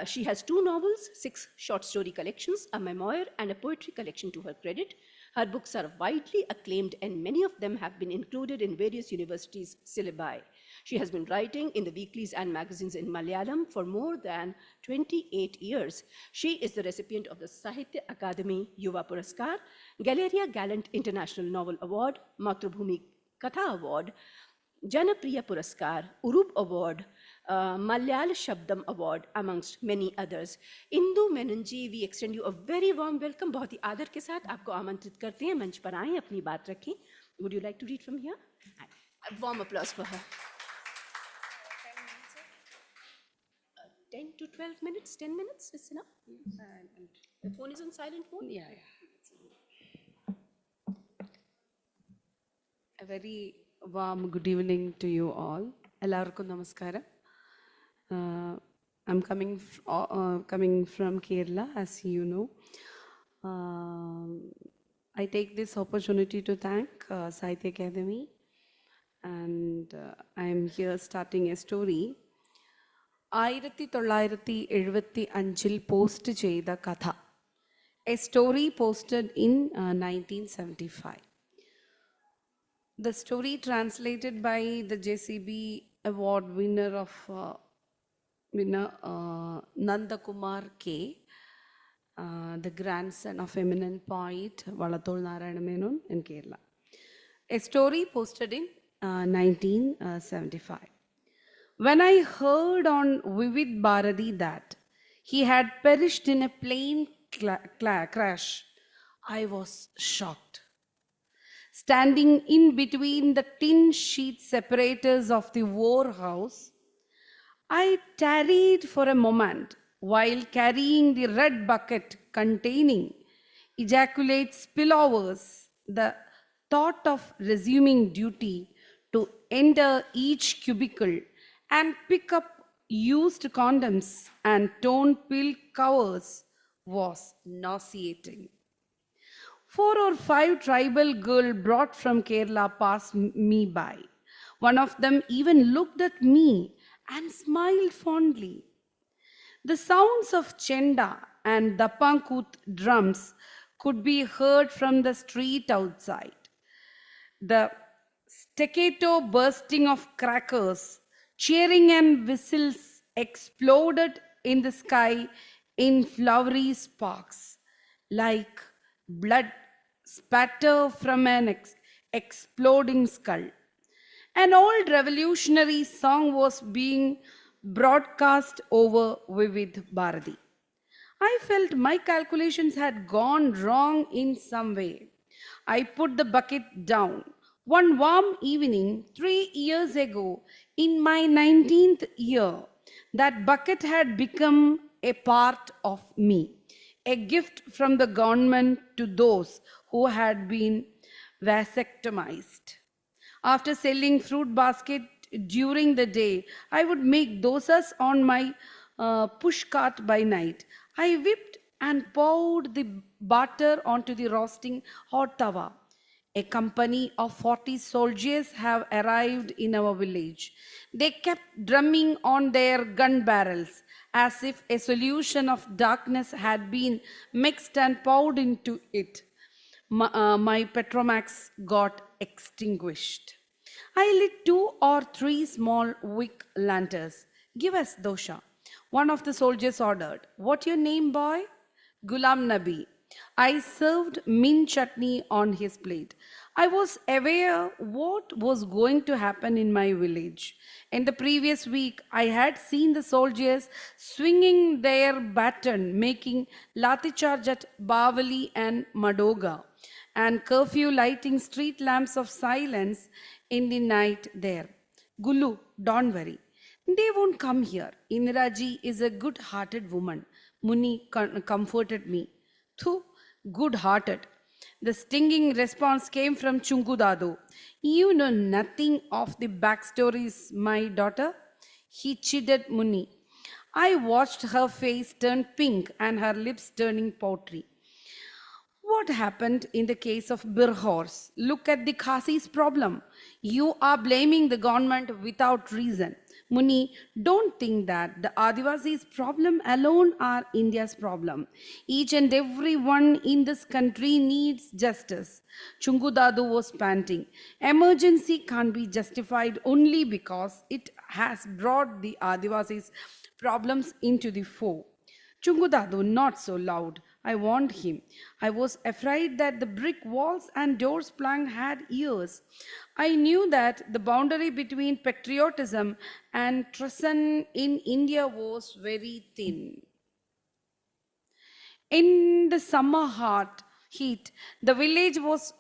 She has 2 novels, 6 short story collections, a memoir, and a poetry collection to her credit. Her books are widely acclaimed, and many of them have been included in various universities' syllabi. She has been writing in the weeklies and magazines in Malayalam for more than 28 years. She is the recipient of the Sahitya Akademi Yuva Puraskar, Galleria Gallant International Novel Award, Matrubhumi Katha Award, Janapriya Puraskar, Urup Award, Malayal Shabdam Award, amongst many others. Indu Menon ji, we extend you a very warm welcome. बहुत ही आदर के साथ आपको आमंत्रित करते हैं, मंच पर आएं, अपनी बात रखें. Would you like to read from here? A warm applause for her. 10 to 12 minutes, 10 minutes is enough. The phone is on silent mode? Yeah. A very warm good evening to you all. Ellarkkum namaskaram. I'm coming from Kerala, as you know. I take this opportunity to thank Sahitya Akademi, and I am here starting a story. 1975 post ചെയ്ത കഥ, a story posted in 1975. The story translated by the JCB award winner of Nanda Kumar K, the grandson of eminent poet Valathol Narayana Menon in Kerala. A story posted in 1975. When I heard on Vivid Bharati that he had perished in a plane crash, I was shocked. Standing in between the tin sheet separators of the war house, I tarried for a moment while carrying the red bucket containing ejaculate spillovers, the thought of resuming duty to enter each cubicle and pick up used condoms and torn pill covers was nauseating. 4 or 5 tribal girls brought from Kerala passed me by. One of them even looked at me and smiled fondly. The sounds of chenda and dapankut drums could be heard from the street outside. The staccato bursting of crackers, cheering and whistles exploded in the sky in flowery sparks, like blood spatter from an exploding skull. An old revolutionary song was being broadcast over Vivid Bharati. I felt my calculations had gone wrong in some way. I put the bucket down. One warm evening, 3 years ago, in my 19th year, that bucket had become a part of me, a gift from the government to those who had been vasectomized. After selling fruit basket during the day, I would make dosas on my push cart by night. I whipped and poured the butter onto the roasting hot tawa. A company of 40 soldiers have arrived in our village. They kept drumming on their gun barrels as if a solution of darkness had been mixed and poured into it. My Petromax got extinguished. I lit 2 or 3 small wick lanterns. Give us dosha. One of the soldiers ordered. What your name, boy? Gulam Nabi. I served mint chutney on his plate. I was aware what was going to happen in my village. In the previous week, I had seen the soldiers swinging their baton, making lati charge at Bavali and Madoga, and curfew lighting street lamps of silence in the night there. Gulu, don't worry. They won't come here. Indiraji is a good-hearted woman. Muni comforted me. Thu, good-hearted. The stinging response came from Chungudadu. You know nothing of the backstories, my daughter. He chided Muni. I watched her face turn pink and her lips turning powdery. What happened in the case of Bir Horse? Look at the Khasi's problem. You are blaming the government without reason. Muni, don't think that the Adivasis' problem alone are India's problem. Each and every one in this country needs justice. Chungudadu was panting. Emergency can't be justified only because it has brought the Adivasis' problems into the fore. Chungudadu, not so loud. I warned him. I was afraid that the brick walls and doors plank had ears. I knew that the boundary between patriotism and treason in India was very thin. In the summer heat, the village was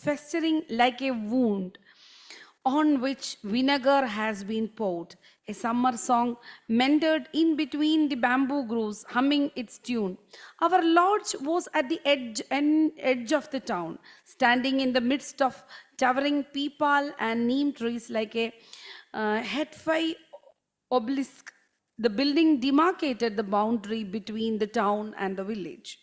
festering like a wound on which vinegar has been poured. A summer song meandered in between the bamboo grooves, humming its tune. Our lodge was at the edge of the town, standing in the midst of towering peepal and neem trees like a headfy obelisk. The building demarcated the boundary between the town and the village.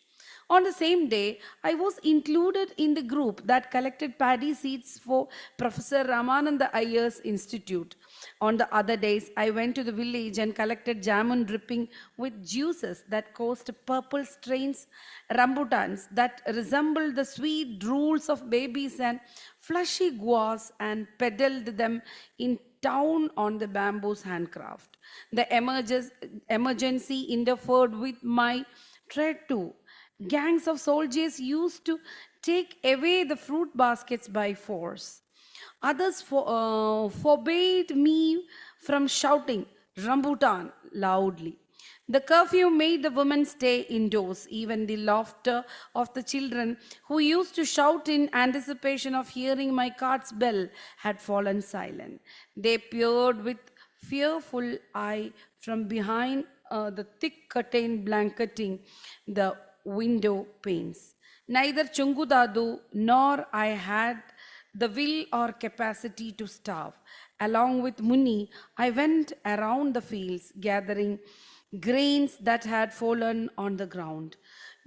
On the same day, I was included in the group that collected paddy seeds for Professor Ramananda Iyer's Institute. On the other days, I went to the village and collected jamun dripping with juices that caused purple strains, rambutans that resembled the sweet drools of babies and fleshy guas, and peddled them in town on the bamboo's handcraft. The emergency interfered with my trade too. Gangs of soldiers used to take away the fruit baskets by force. Others forbade me from shouting rambutan loudly. The curfew made the women stay indoors. Even the laughter of the children who used to shout in anticipation of hearing my cart's bell had fallen silent. They peered with fearful eye from behind the thick curtain blanketing the window panes. Neither Chungudadu nor I had the will or capacity to starve. Along with Muni, I went around the fields gathering grains that had fallen on the ground.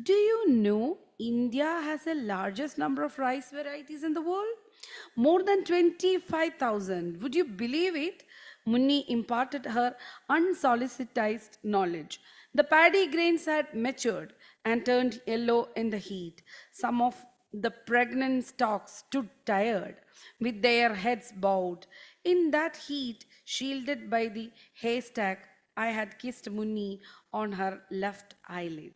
Do you know India has the largest number of rice varieties in the world? More than 25,000. Would you believe it? Munni imparted her unsolicited knowledge. The paddy grains had matured and turned yellow in the heat. Some of the pregnant stalks stood tired, with their heads bowed. In that heat, shielded by the haystack, I had kissed Munni on her left eyelid.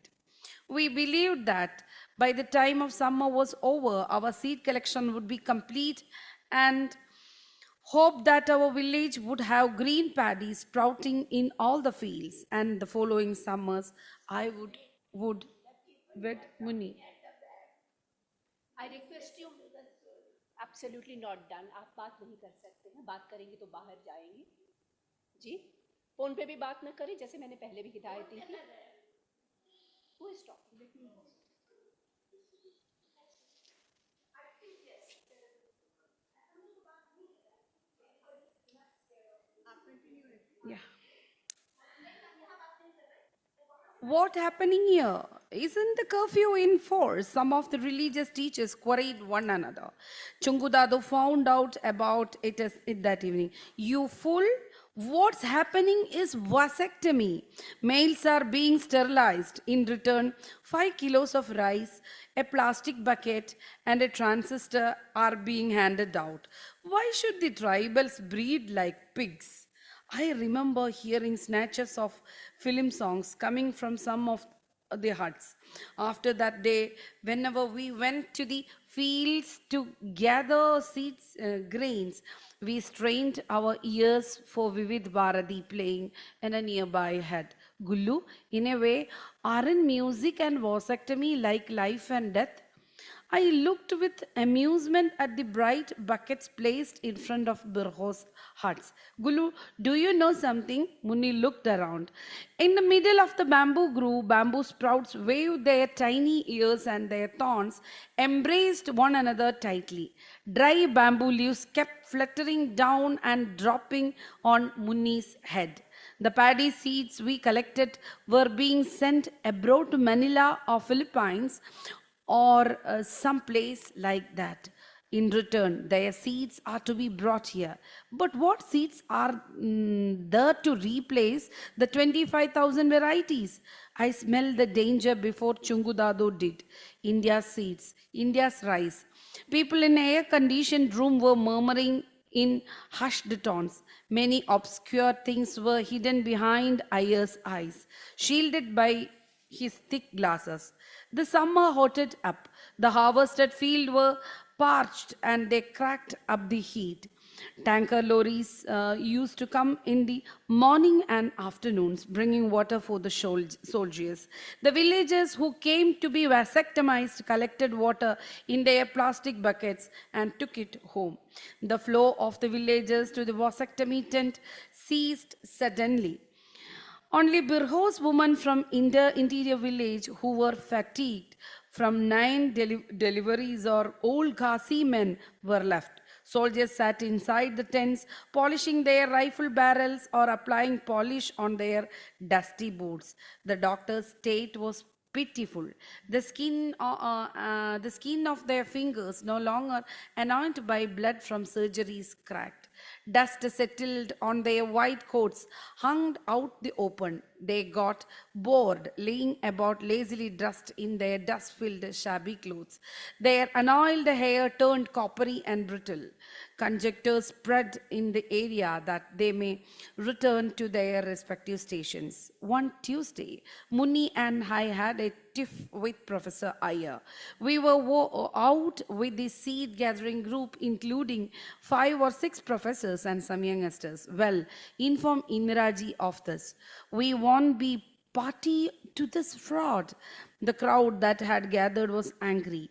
We believed that by the time of summer was over, our seed collection would be complete and hoped that our village would have green paddy sprouting in all the fields. And the following summers, I would wed Muni. I request you, absolutely not done. आप बात नहीं कर सकते हैं, बात करेंगे तो बाहर जाएंगे जी। फोन पे भी बात न करें, जैसे मैंने पहले भी हिदायत दी थी। Who is talking? Let me know. Yeah. What happening here? Isn't the curfew in force? Some of the religious teachers queried one another. Chungudadu found out about it that evening. You fool! What's happening is vasectomy. Males are being sterilized. In return, 5 kilos of rice, a plastic bucket, and a transistor are being handed out. Why should the tribals breed like pigs? I remember hearing snatches of film songs coming from some of the huts. After that day, whenever we went to the fields to gather seeds, grains, we strained our ears for Vivid Bharati playing in a nearby hut. Gullu, in a way, aren't music and vasectomy like life and death? I looked with amusement at the bright buckets placed in front of Birho's huts. Gulu, do you know something? Muni looked around. In the middle of the bamboo grove, bamboo sprouts waved their tiny ears and their thorns embraced one another tightly. Dry bamboo leaves kept fluttering down and dropping on Muni's head. The paddy seeds we collected were being sent abroad to Manila or Philippines or some place like that. In return, their seeds are to be brought here. But what seeds are there to replace the 25,000 varieties? I smelled the danger before Chungudado did. India's seeds, India's rice. People in an air-conditioned room were murmuring in hushed tones. Many obscure things were hidden behind Ayer's eyes, shielded by his thick glasses. The summer hotted up. The harvested field were parched and they cracked up the heat. Tanker lorries used to come in the morning and afternoons, bringing water for the soldiers. The villagers who came to be vasectomized collected water in their plastic buckets and took it home. The flow of the villagers to the vasectomy tent ceased suddenly. Only Birho's women from interior village who were fatigued from 9 deliveries or old Khasi men were left. Soldiers sat inside the tents, polishing their rifle barrels or applying polish on their dusty boots. The doctor's state was pitiful. The skin of their fingers, no longer anointed by blood from surgeries, cracked. Dust settled on their white coats, hung out the open. They got bored, laying about lazily dressed in their dust-filled shabby clothes. Their unoiled hair turned coppery and brittle. Conjectures spread in the area that they may return to their respective stations. One Tuesday, Muni and I had a tiff with Professor Iyer. We were out with the seed gathering group, including 5 or 6 professors and some youngsters. Well, inform Indiraji of this. We won't be party to this fraud. The crowd that had gathered was angry.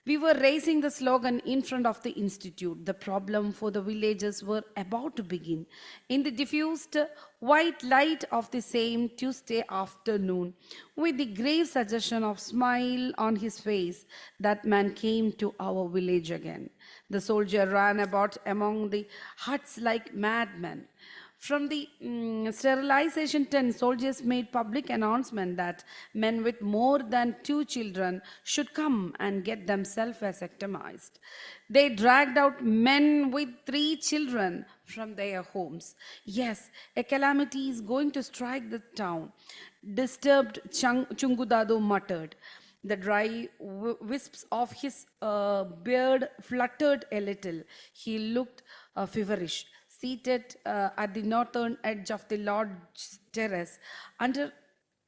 We were raising the slogan in front of the institute. The problem for the villagers were about to begin. In the diffused white light of the same Tuesday afternoon, with the grave suggestion of smile on his face, that man came to our village again. The soldier ran about among the huts like madman. From the sterilization tent, soldiers made public announcement that men with more than 2 children should come and get themselves vasectomized. They dragged out men with 3 children from their homes. Yes, a calamity is going to strike the town. Disturbed Chungudado muttered. The dry wisps of his beard fluttered a little. He looked feverish. Seated at the northern edge of the lodge terrace, under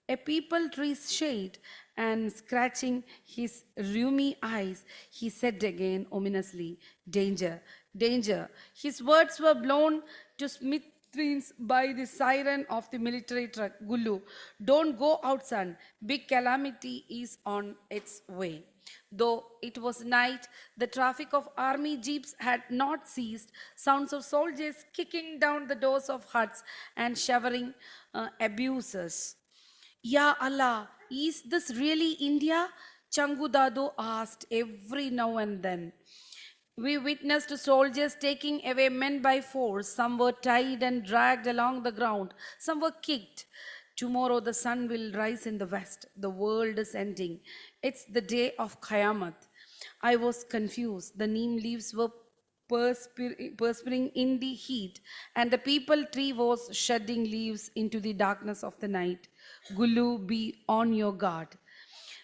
a peepal tree's shade, and scratching his rheumy eyes, he said again ominously, "Danger, danger." His words were blown to smithereens by the siren of the military truck. "Gulu, don't go out, son. Big calamity is on its way." Though it was night, the traffic of army jeeps had not ceased. Sounds of soldiers kicking down the doors of huts and showering abuses. "Ya Allah, is this really India?" Changudado asked every now and then. We witnessed soldiers taking away men by force. Some were tied and dragged along the ground. Some were kicked. Tomorrow the sun will rise in the west. The world is ending. It's the day of Qiyamah. I was confused. The neem leaves were perspiring in the heat, and the peepal tree was shedding leaves into the darkness of the night. Gulu, be on your guard.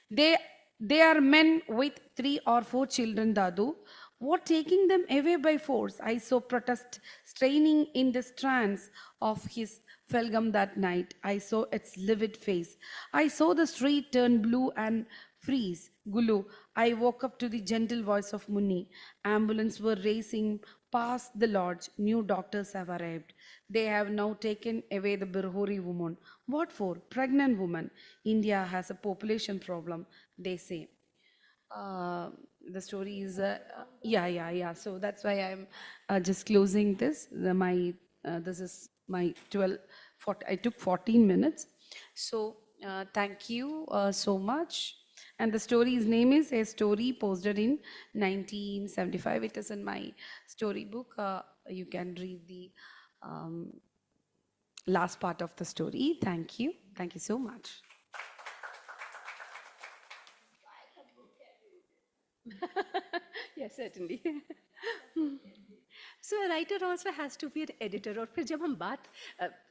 They are men with 3 or 4 children, Dadu. What taking them away by force? I saw protest straining in the strands of his felgum that night. I saw its livid face. I saw the street turn blue and freeze. Gulu, I woke up to the gentle voice of Munni. Ambulance were racing past the lodge. New doctors have arrived. They have now taken away the Birhori woman. What for? Pregnant woman. India has a population problem, they say. The story is, yeah. So that's why I'm just closing this. This is my 40, I took 14 minutes. So thank you so much. And the story's name is A Story, posted in 1975. It is in my storybook. You can read the last part of the story. Thank you. Thank you so much. Yes, certainly. So a writer also has to be an editor. और फिर जब हम बात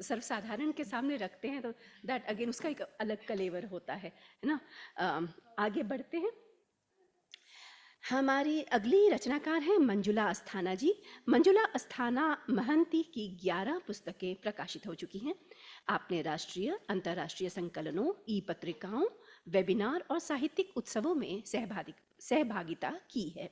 सर्वसाधारण के सामने रखते हैं तो that again उसका एक अलग कलेवर होता है ना. आगे बढ़ते हैं. हमारी अगली रचनाकार हैं मंजुला अस्थाना जी. मंजुला अस्थाना महंती की 11 पुस्तकें प्रकाशित हो चुकी हैं. आपने राष्ट्रीय अंतर्राष्ट्रीय संकलनों, ई पत्रिकाओं, वेबिनार और साहित्यिक उत्सवों में सहभागिता की है.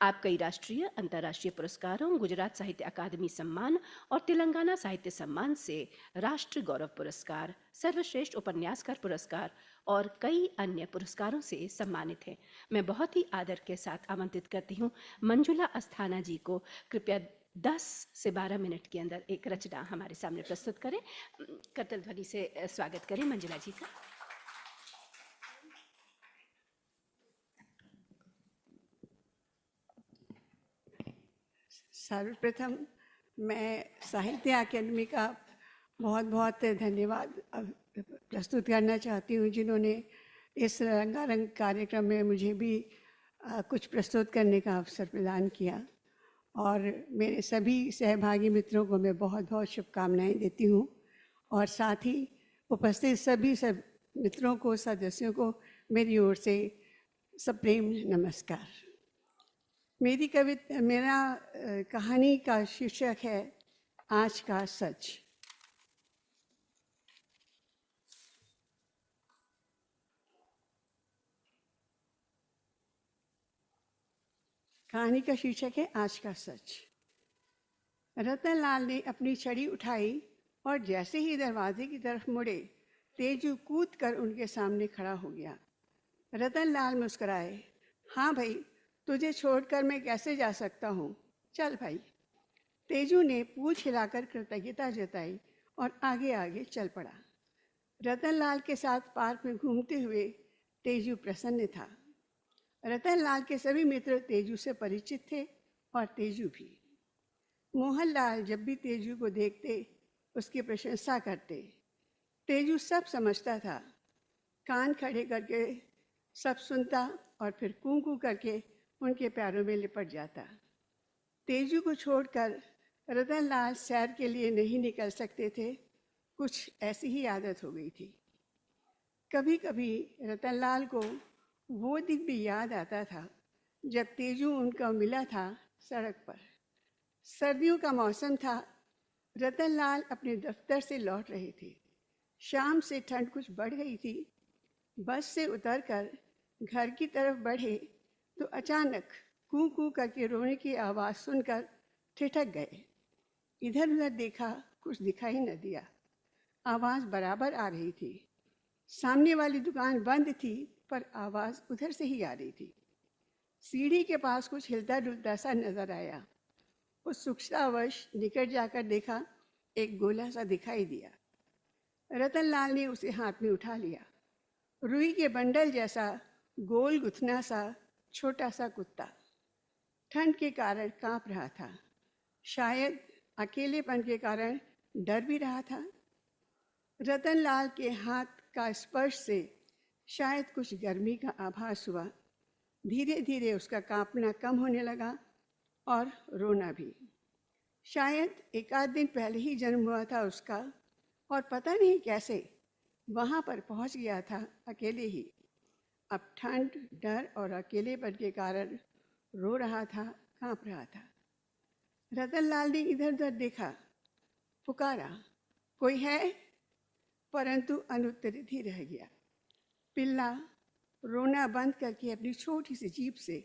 आप कई राष्ट्रीय अंतर्राष्ट्रीय पुरस्कारों, गुजरात साहित्य अकादमी सम्मान और तेलंगाना साहित्य सम्मान से राष्ट्र गौरव पुरस्कार, सर्वश्रेष्ठ उपन्यासकार पुरस्कार और कई अन्य पुरस्कारों से सम्मानित हैं. मैं बहुत ही आदर के साथ आमंत्रित करती हूँ मंजुला अस्थाना जी को. कृपया 10 से 12 मिनट के अंदर एक रचना हमारे सामने प्रस्तुत करें. करतल ध्वनि से स्वागत करें मंजुला जी का. सर्वप्रथम मैं साहित्य अकादमी का बहुत बहुत धन्यवाद प्रस्तुत करना चाहती हूँ, जिन्होंने इस रंगारंग कार्यक्रम में मुझे भी कुछ प्रस्तुत करने का अवसर प्रदान किया. और मेरे सभी सहभागी मित्रों को मैं बहुत बहुत शुभकामनाएं देती हूँ. और साथ ही उपस्थित सभी मित्रों को, सदस्यों को मेरी ओर से सप्रेम नमस्कार. मेरा कहानी का शीर्षक है आज का सच. कहानी का शीर्षक है आज का सच. रतन लाल ने अपनी छड़ी उठाई और जैसे ही दरवाजे की तरफ मुड़े, तेजू कूद कर उनके सामने खड़ा हो गया. रतन लाल मुस्कुराए. हाँ भाई, तुझे छोड़कर मैं कैसे जा सकता हूँ, चल भाई. तेजू ने पूंछ हिलाकर कृतज्ञता जताई और आगे आगे चल पड़ा. रतन लाल के साथ पार्क में घूमते हुए तेजू प्रसन्न था. रतन लाल के सभी मित्र तेजू से परिचित थे और तेजू भी. मोहन लाल जब भी तेजू को देखते उसकी प्रशंसा करते। तेजू सब समझता था, कान खड़े करके सब सुनता और फिर कूं कूं करके उनके पैरों में लिपट जाता। तेजू को छोड़कर रतनलाल सैर के लिए नहीं निकल सकते थे, कुछ ऐसी ही आदत हो गई थी। कभी कभी रतनलाल को वो दिन भी याद आता था जब तेजू उनका मिला था सड़क पर। सर्दियों का मौसम था, रतनलाल अपने दफ्तर से लौट रहे थे। शाम से ठंड कुछ बढ़ गई थी। बस से उतरकर घर की तरफ बढ़े तो अचानक कूं कूं करके रोने की आवाज़ सुनकर ठिठक गए। इधर उधर देखा, कुछ दिखाई न दिया। आवाज़ बराबर आ रही थी। सामने वाली दुकान बंद थी, पर आवाज़ उधर से ही आ रही थी। सीढ़ी के पास कुछ हिलता डुलता सा नजर आया। उत्सुकतावश निकट जाकर देखा, एक गोला सा दिखाई दिया। रतनलाल ने उसे हाथ में उठा लिया। रुई के बंडल जैसा गोल गुथना सा छोटा सा कुत्ता। ठंड के कारण कांप रहा था, शायद अकेलेपन के कारण डर भी रहा था। रतनलाल के हाथ का स्पर्श से शायद कुछ गर्मी का आभास हुआ। धीरे धीरे उसका कांपना कम होने लगा और रोना भी। शायद एक आध दिन पहले ही जन्म हुआ था उसका, और पता नहीं कैसे वहाँ पर पहुँच गया था अकेले ही। अब ठंड, डर और अकेलेपन के कारण रो रहा था, कांप रहा था। रतनलाल ने इधर उधर देखा, पुकारा, कोई है? परंतु अनुत्तरित ही रह गया। पिल्ला रोना बंद करके अपनी छोटी सी जीभ से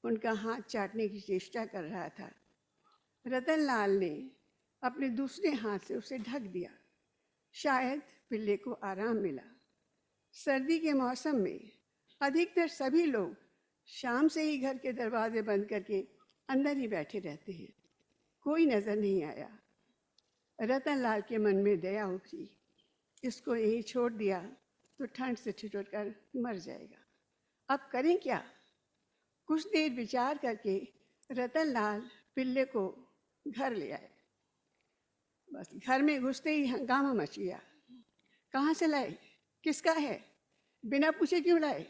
उनका हाथ चाटने की चेष्टा कर रहा था। रतनलाल ने अपने दूसरे हाथ से उसे ढक दिया। शायद पिल्ले को आराम मिला। सर्दी के मौसम में अधिकतर सभी लोग शाम से ही घर के दरवाजे बंद करके अंदर ही बैठे रहते हैं। कोई नजर नहीं आया। रतनलाल के मन में दया उठी, इसको यहीं छोड़ दिया तो ठंड से ठिठुर कर मर जाएगा। अब करें क्या? कुछ देर विचार करके रतनलाल पिल्ले को घर ले आए। बस घर में घुसते ही हंगामा मच गया। कहाँ से लाए? किसका है? बिना पूछे क्यों लाए?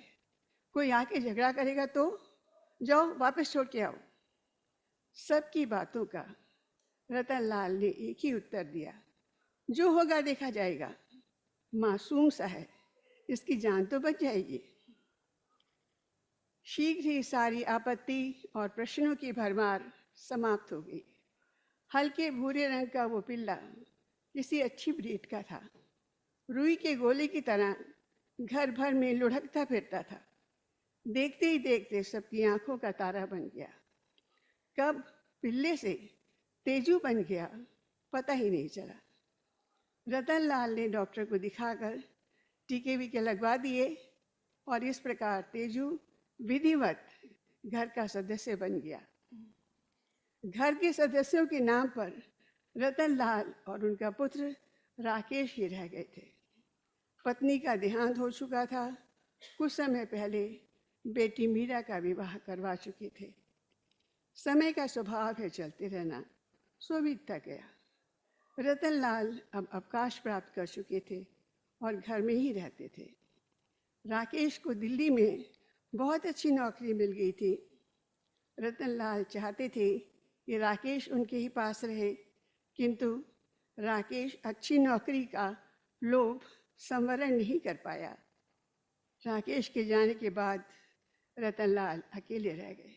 कोई आके झगड़ा करेगा तो? जाओ वापस छोड़ के आओ। सबकी बातों का रतनलाल ने एक ही उत्तर दिया, जो होगा देखा जाएगा। मासूम सा है, इसकी जान तो बच जाएगी। शीघ्र ही सारी आपत्ति और प्रश्नों की भरमार समाप्त हो गई। हल्के भूरे रंग का वो पिल्ला किसी अच्छी ब्रीड का था। रुई के गोले की तरह घर भर में लुढ़कता फिरता था। देखते ही देखते सबकी आंखों का तारा बन गया। कब पिल्ले से तेजू बन गया, पता ही नहीं चला। रतनलाल ने डॉक्टर को दिखाकर टीके वीके लगवा दिए और इस प्रकार तेजू विधिवत घर का सदस्य बन गया। घर के सदस्यों के नाम पर रतनलाल और उनका पुत्र राकेश ही रह गए थे। पत्नी का देहांत हो चुका था। कुछ समय पहले बेटी मीरा का विवाह करवा चुके थे। समय का स्वभाव है चलते रहना, सो बीतता गया। रतनलाल अब अवकाश प्राप्त कर चुके थे और घर में ही रहते थे। राकेश को दिल्ली में बहुत अच्छी नौकरी मिल गई थी। रतनलाल चाहते थे कि राकेश उनके ही पास रहे, किंतु राकेश अच्छी नौकरी का लोभ संवरण नहीं कर पाया। राकेश के जाने के बाद रतनलाल अकेले रह गए।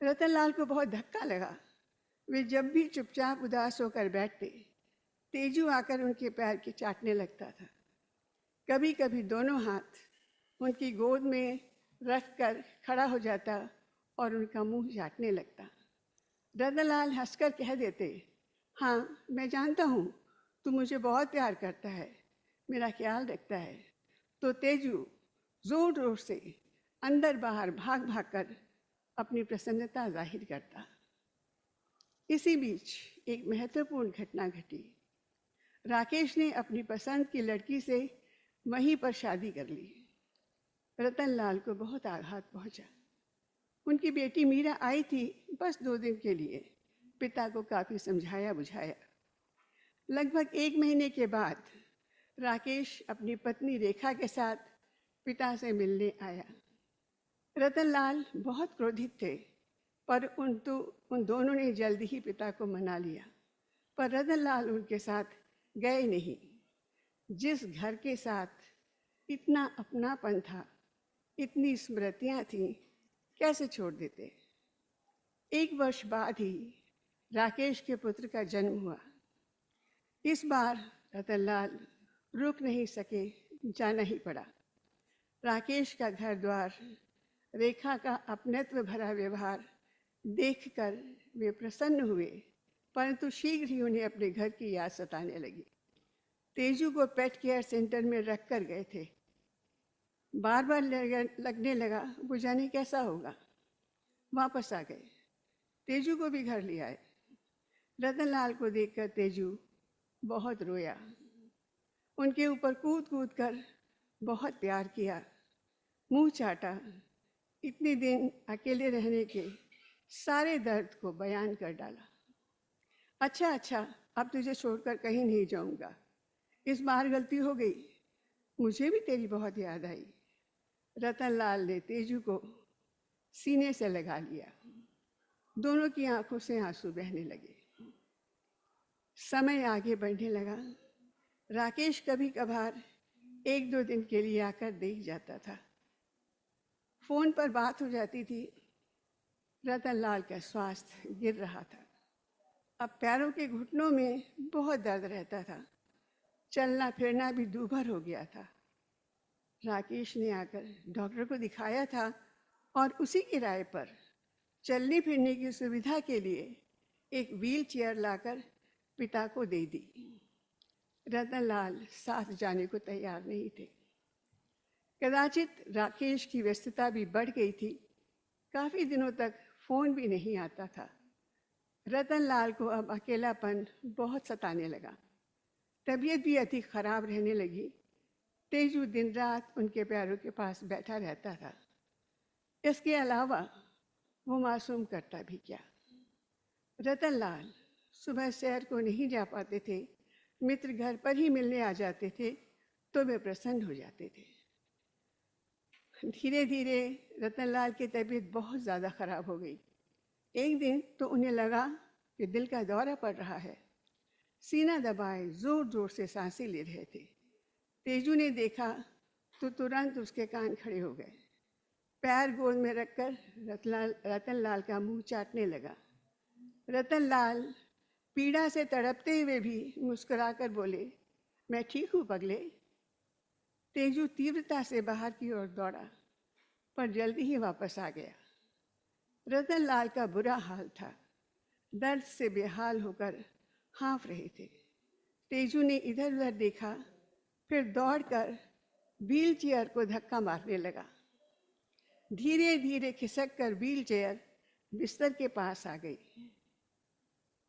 रतनलाल को बहुत धक्का लगा। वे जब भी चुपचाप उदास होकर बैठते, तेजू आकर उनके पैर के चाटने लगता था। कभी कभी दोनों हाथ उनकी गोद में रखकर खड़ा हो जाता और उनका मुंह चाटने लगता। रतनलाल हंसकर कह देते, हाँ मैं जानता हूँ तू मुझे बहुत प्यार करता है, मेरा ख्याल रखता है। तो तेजू जोर जोर से अंदर बाहर भाग भाग कर अपनी प्रसन्नता जाहिर करता। इसी बीच एक महत्वपूर्ण घटना घटी। राकेश ने अपनी पसंद की लड़की से वहीं पर शादी कर ली। रतनलाल को बहुत आघात पहुंचा। उनकी बेटी मीरा आई थी बस 2 दिन के लिए। पिता को काफी समझाया बुझाया। लगभग 1 महीने के बाद राकेश अपनी पत्नी रेखा के साथ पिता से मिलने आया। रतनलाल बहुत क्रोधित थे, पर उन दोनों ने जल्दी ही पिता को मना लिया। पर रतनलाल उनके साथ गए नहीं। जिस घर के साथ इतना अपनापन था, इतनी स्मृतियां थीं, कैसे छोड़ देते। 1 वर्ष बाद ही राकेश के पुत्र का जन्म हुआ। इस बार रतनलाल रुक नहीं सके, जाना ही पड़ा। राकेश का घर द्वार, रेखा का अपनत्व भरा व्यवहार देखकर वे प्रसन्न हुए, परंतु शीघ्र ही उन्हें अपने घर की याद सताने लगी। तेजू को पेट केयर सेंटर में रख कर गए थे। बार बार लगने लगा, वो जाने कैसा होगा। वापस आ गए। तेजू को भी घर ले आए। रतनलाल को देखकर तेजू बहुत रोया। उनके ऊपर कूद कूद कर बहुत प्यार किया, मुंह चाटा। इतने दिन अकेले रहने के सारे दर्द को बयान कर डाला। अच्छा अच्छा, अब तुझे छोड़कर कहीं नहीं जाऊंगा। इस बार गलती हो गई, मुझे भी तेरी बहुत याद आई। रतनलाल ने तेजू को सीने से लगा लिया। दोनों की आंखों से आंसू बहने लगे। समय आगे बढ़ने लगा। राकेश कभी कभार 1-2 दिन के लिए आकर देख जाता था। फोन पर बात हो जाती थी। रतनलाल का स्वास्थ्य गिर रहा था। अब पैरों के घुटनों में बहुत दर्द रहता था। चलना फिरना भी दूभर हो गया था। राकेश ने आकर डॉक्टर को दिखाया था और उसी की राय पर चलने फिरने की सुविधा के लिए एक व्हील चेयर लाकर पिता को दे दी। रतनलाल साथ जाने को तैयार नहीं थे। कदाचित राकेश की व्यस्तता भी बढ़ गई थी। काफी दिनों तक फोन भी नहीं आता था। रतनलाल को अब अकेलापन बहुत सताने लगा। तबीयत भी अधिक खराब रहने लगी। तेजू दिन रात उनके पैरों के पास बैठा रहता था। इसके अलावा वो मासूम करता भी क्या। रतनलाल सुबह सैर को नहीं जा पाते थे। मित्र घर पर ही मिलने आ जाते थे तो वे प्रसन्न हो जाते थे। धीरे धीरे रतनलाल की तबीयत बहुत ज़्यादा खराब हो गई। एक दिन तो उन्हें लगा कि दिल का दौरा पड़ रहा है। सीना दबाए जोर जोर से सांसें ले रहे थे। तेजू ने देखा तो तुरंत उसके कान खड़े हो गए। पैर गोद में रखकर रतनलाल का मुंह चाटने लगा। रतनलाल पीड़ा से तड़पते हुए भी मुस्कुराकर बोले, मैं ठीक हूँ पगले। तेजू तीव्रता से बाहर की ओर दौड़ा, पर जल्दी ही वापस आ गया। रतनलाल का बुरा हाल था। दर्द से बेहाल होकर हाँफ रहे थे। तेजू ने इधर उधर देखा, फिर दौड़कर व्हील चेयर को धक्का मारने लगा। धीरे धीरे खिसक कर व्हील चेयर बिस्तर के पास आ गई।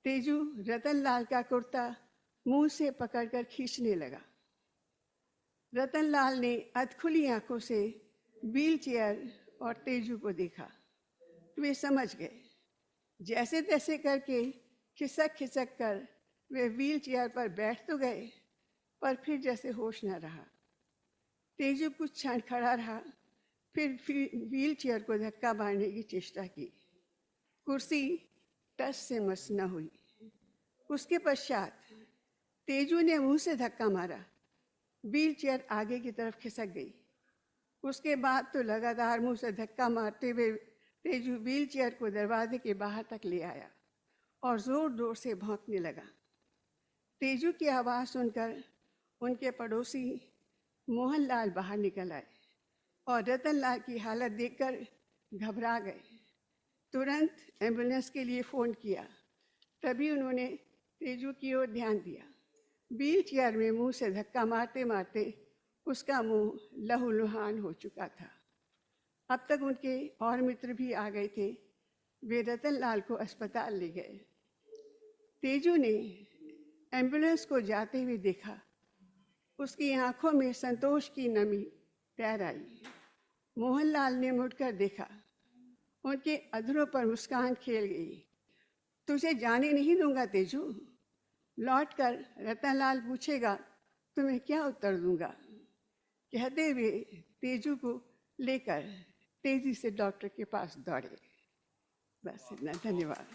तेजू रतनलाल का कुर्ता मुंह से पकड़कर खींचने लगा। रतनलाल ने अधखुली आंखों से व्हील चेयर और तेजू को देखा। वे समझ गए। जैसे तैसे करके खिसक खिसक कर वे व्हील चेयर पर बैठ तो गए, पर फिर जैसे होश न रहा। तेजू कुछ क्षण खड़ा रहा, फिर व्हील चेयर को धक्का मारने की चेष्टा की। कुर्सी टस से मस न हुई। उसके पश्चात तेजू ने मुंह से धक्का मारा। व्हील चेयर आगे की तरफ खिसक गई। उसके बाद तो लगातार मुंह से धक्का मारते हुए तेजू व्हील चेयर को दरवाजे के बाहर तक ले आया और जोर जोर से भौंकने लगा। तेजू की आवाज़ सुनकर उनके पड़ोसी मोहनलाल बाहर निकल आए और रतनलाल की हालत देखकर घबरा गए। तुरंत एम्बुलेंस के लिए फ़ोन किया। तभी उन्होंने तेजू की ओर ध्यान दिया। व्हील चेयर में मुंह से धक्का मारते मारते उसका मुंह लहूलुहान हो चुका था। अब तक उनके और मित्र भी आ गए थे। वे रतनलाल को अस्पताल ले गए। तेजू ने एम्बुलेंस को जाते हुए देखा। उसकी आंखों में संतोष की नमी तैर आई। मोहनलाल ने मुड़कर देखा। उनके अधरों पर मुस्कान खेल गई। तुझे जाने नहीं दूंगा तेजू। लौट कर रतनलाल पूछेगा तो मैं क्या उत्तर दूंगा। कहते हुए तेजू को लेकर तेजी से डॉक्टर के पास दौड़े। बस इतना, धन्यवाद।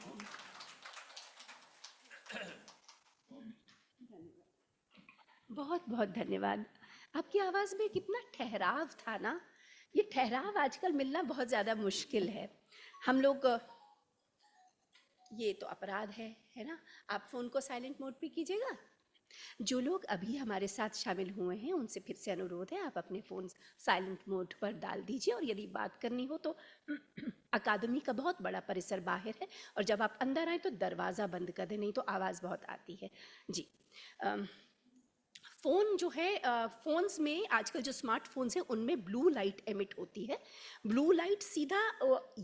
बहुत बहुत धन्यवाद। आपकी आवाज़ में कितना ठहराव था ना, ये ठहराव आजकल मिलना बहुत ज़्यादा मुश्किल है। हम लोग, ये तो अपराध है ना। आप फ़ोन को साइलेंट मोड पे कीजिएगा। जो लोग अभी हमारे साथ शामिल हुए हैं उनसे फिर से अनुरोध है, आप अपने फ़ोन साइलेंट मोड पर डाल दीजिए, और यदि बात करनी हो तो अकादमी का बहुत बड़ा परिसर बाहर है, और जब आप अंदर आए तो दरवाज़ा बंद कर दें, नहीं तो आवाज़ बहुत आती है जी। फ़ोन जो है, फ़ोन्स में आजकल जो स्मार्टफोन्स हैं उनमें ब्लू लाइट एमिट होती है। ब्लू लाइट सीधा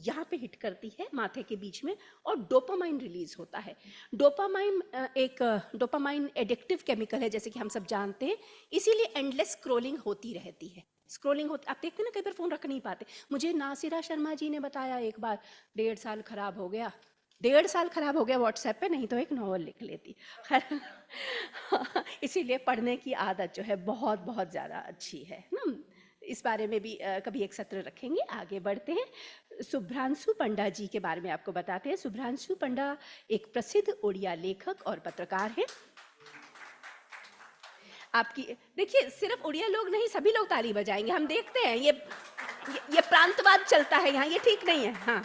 यहाँ पे हिट करती है माथे के बीच में, और डोपामाइन रिलीज होता है। डोपामाइन एक डोपामाइन एडिक्टिव केमिकल है, जैसे कि हम सब जानते हैं, इसीलिए एंडलेस स्क्रॉलिंग होती रहती है। स्क्रॉलिंग होती, आप देखते हैं ना, कई बार फ़ोन रख नहीं पाते। मुझे नासिरा शर्मा जी ने बताया एक बार, 1.5 साल खराब हो गया, 1.5 साल खराब हो गया व्हाट्सएप पे, नहीं तो एक नॉवल लिख लेती। खैर इसीलिए पढ़ने की आदत जो है बहुत बहुत ज़्यादा अच्छी है ना। इस बारे में भी कभी एक सत्र रखेंगे। आगे बढ़ते हैं। शुभ्रांशु पंडा जी के बारे में आपको बताते हैं। शुभ्रांशु पंडा एक प्रसिद्ध ओडिया लेखक और पत्रकार हैं। आपकी देखिए, सिर्फ उड़िया लोग नहीं, सभी लोग ताली बजाएंगे, हम देखते हैं। ये प्रांतवाद चलता है यहाँ, ये ठीक नहीं है। हाँ,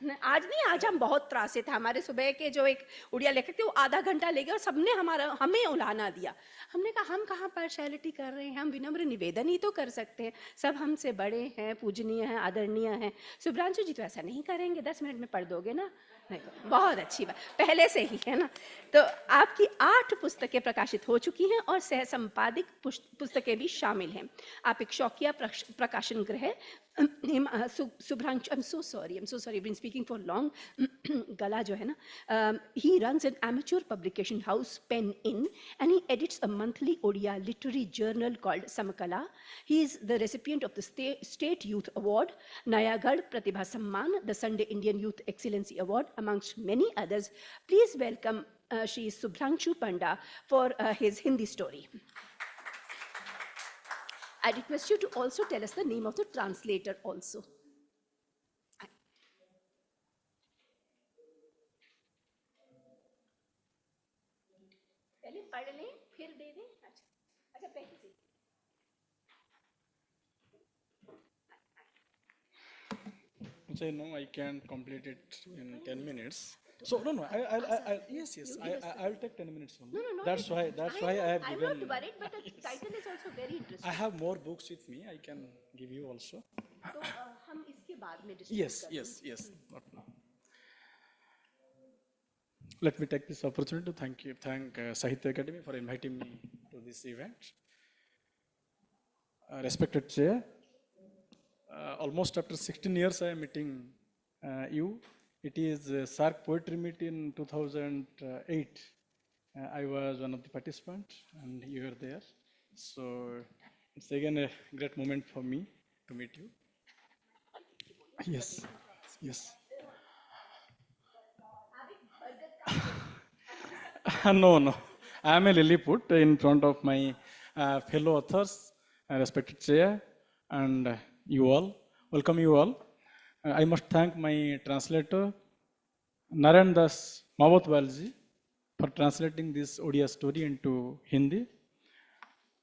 आज नहीं, आज हम बहुत त्रासित थे। हमारे सुबह के जो एक उड़िया लेखक थे वो आधा घंटा ले गए और सबने हमें उलाहना दिया। हमने कहा हम कहाँ पार्शियलिटी कर रहे हैं, हम विनम्र निवेदन ही तो कर सकते हैं, सब हमसे बड़े हैं, पूजनीय हैं, आदरणीय हैं। शुभ्रांशु जी तो ऐसा नहीं करेंगे, 10 मिनट में पढ़ दोगे ना। नहीं, बहुत अच्छी बात, पहले से ही है ना। तो आपकी 8 पुस्तकें प्रकाशित हो चुकी हैं और सह संपादित पुस्तकें भी शामिल हैं। आप एक शौकिया प्रकाशन गृह Subhranshu, I'm so sorry, I've been speaking for long. Gala jo hai na, he runs an amateur publication house, Pen In, and he edits a monthly Odia literary journal called Samakala. He is the recipient of the State Youth Award, Nayagad Pratibha Samman, the Sunday Indian Youth Excellency Award, amongst many others. Please welcome Shri Subhranshu Panda for his Hindi story. I request you to also tell us the name of the translator also. पहले पढ़ लें, फिर दे दें। अच्छा पहले से। So no, I can complete it in 10 minutes. So no, yes, I'll take 10 minutes only. No. That's why I have given. I'm not worried, but the title is also very interesting. I have more books with me. I can give you also. तो हम इसके बाद में discuss करेंगे। Yes. Not now. Let me take this opportunity to thank Sahitya Academy for inviting me to this event. Respected Chair, almost after 16 years I am meeting you. It is SARC Poetry Meet in 2008. I was one of the participants and you were there. So it's again a great moment for me to meet you. Yes. No. I am a Lilliput in front of my fellow authors, respected Chair, and you all. Welcome you all. I must thank my translator, Narayan Das Mawatwalji, for translating this Odia story into Hindi.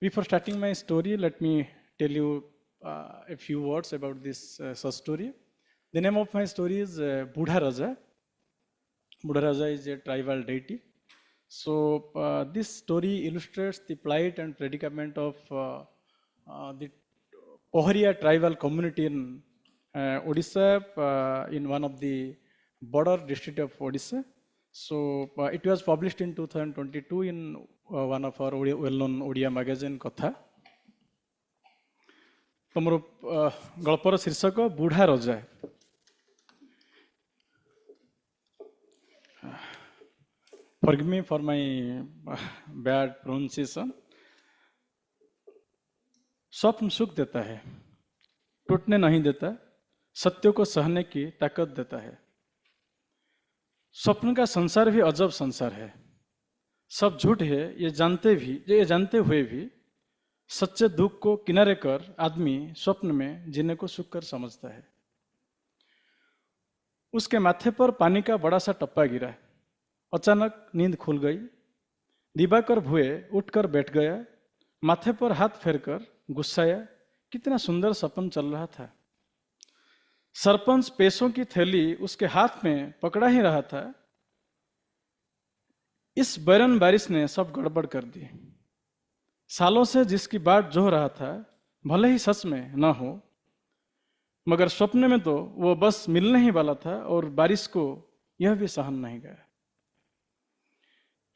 Before starting my story, let me tell you a few words about this short story. The name of my story is Budha Raja. Budha Raja is a tribal deity. So this story illustrates the plight and predicament of the Poharia tribal community in Odisha, in one of the border district of Odisha. So it was published in 2022 in one of our well-known Odia magazine, Katha. तो मोर गल्पर शीर्षक बुढ़ा रजा। Forgive me for my bad pronunciation. स्वप्न सुख देता है, टूटने नहीं देता, सत्यों को सहने की ताकत देता है। स्वप्न का संसार भी अजब संसार है। सब झूठ है ये जानते हुए भी सच्चे दुख को किनारे कर आदमी स्वप्न में जीने को सुख कर समझता है। उसके माथे पर पानी का बड़ा सा टप्पा गिरा। अचानक नींद खुल गई। दिवाकर भुए उठकर बैठ गया। माथे पर हाथ फेरकर गुस्साया। कितना सुंदर सपन चल रहा था। सरपंच पैसों की थैली उसके हाथ में पकड़ा ही रहा था। इस बैरन बारिश ने सब गड़बड़ कर दी। सालों से जिसकी बाट जोह रहा था, भले ही सच में न हो, मगर स्वप्न में तो वो बस मिलने ही वाला था और बारिश को यह भी सहन नहीं गया।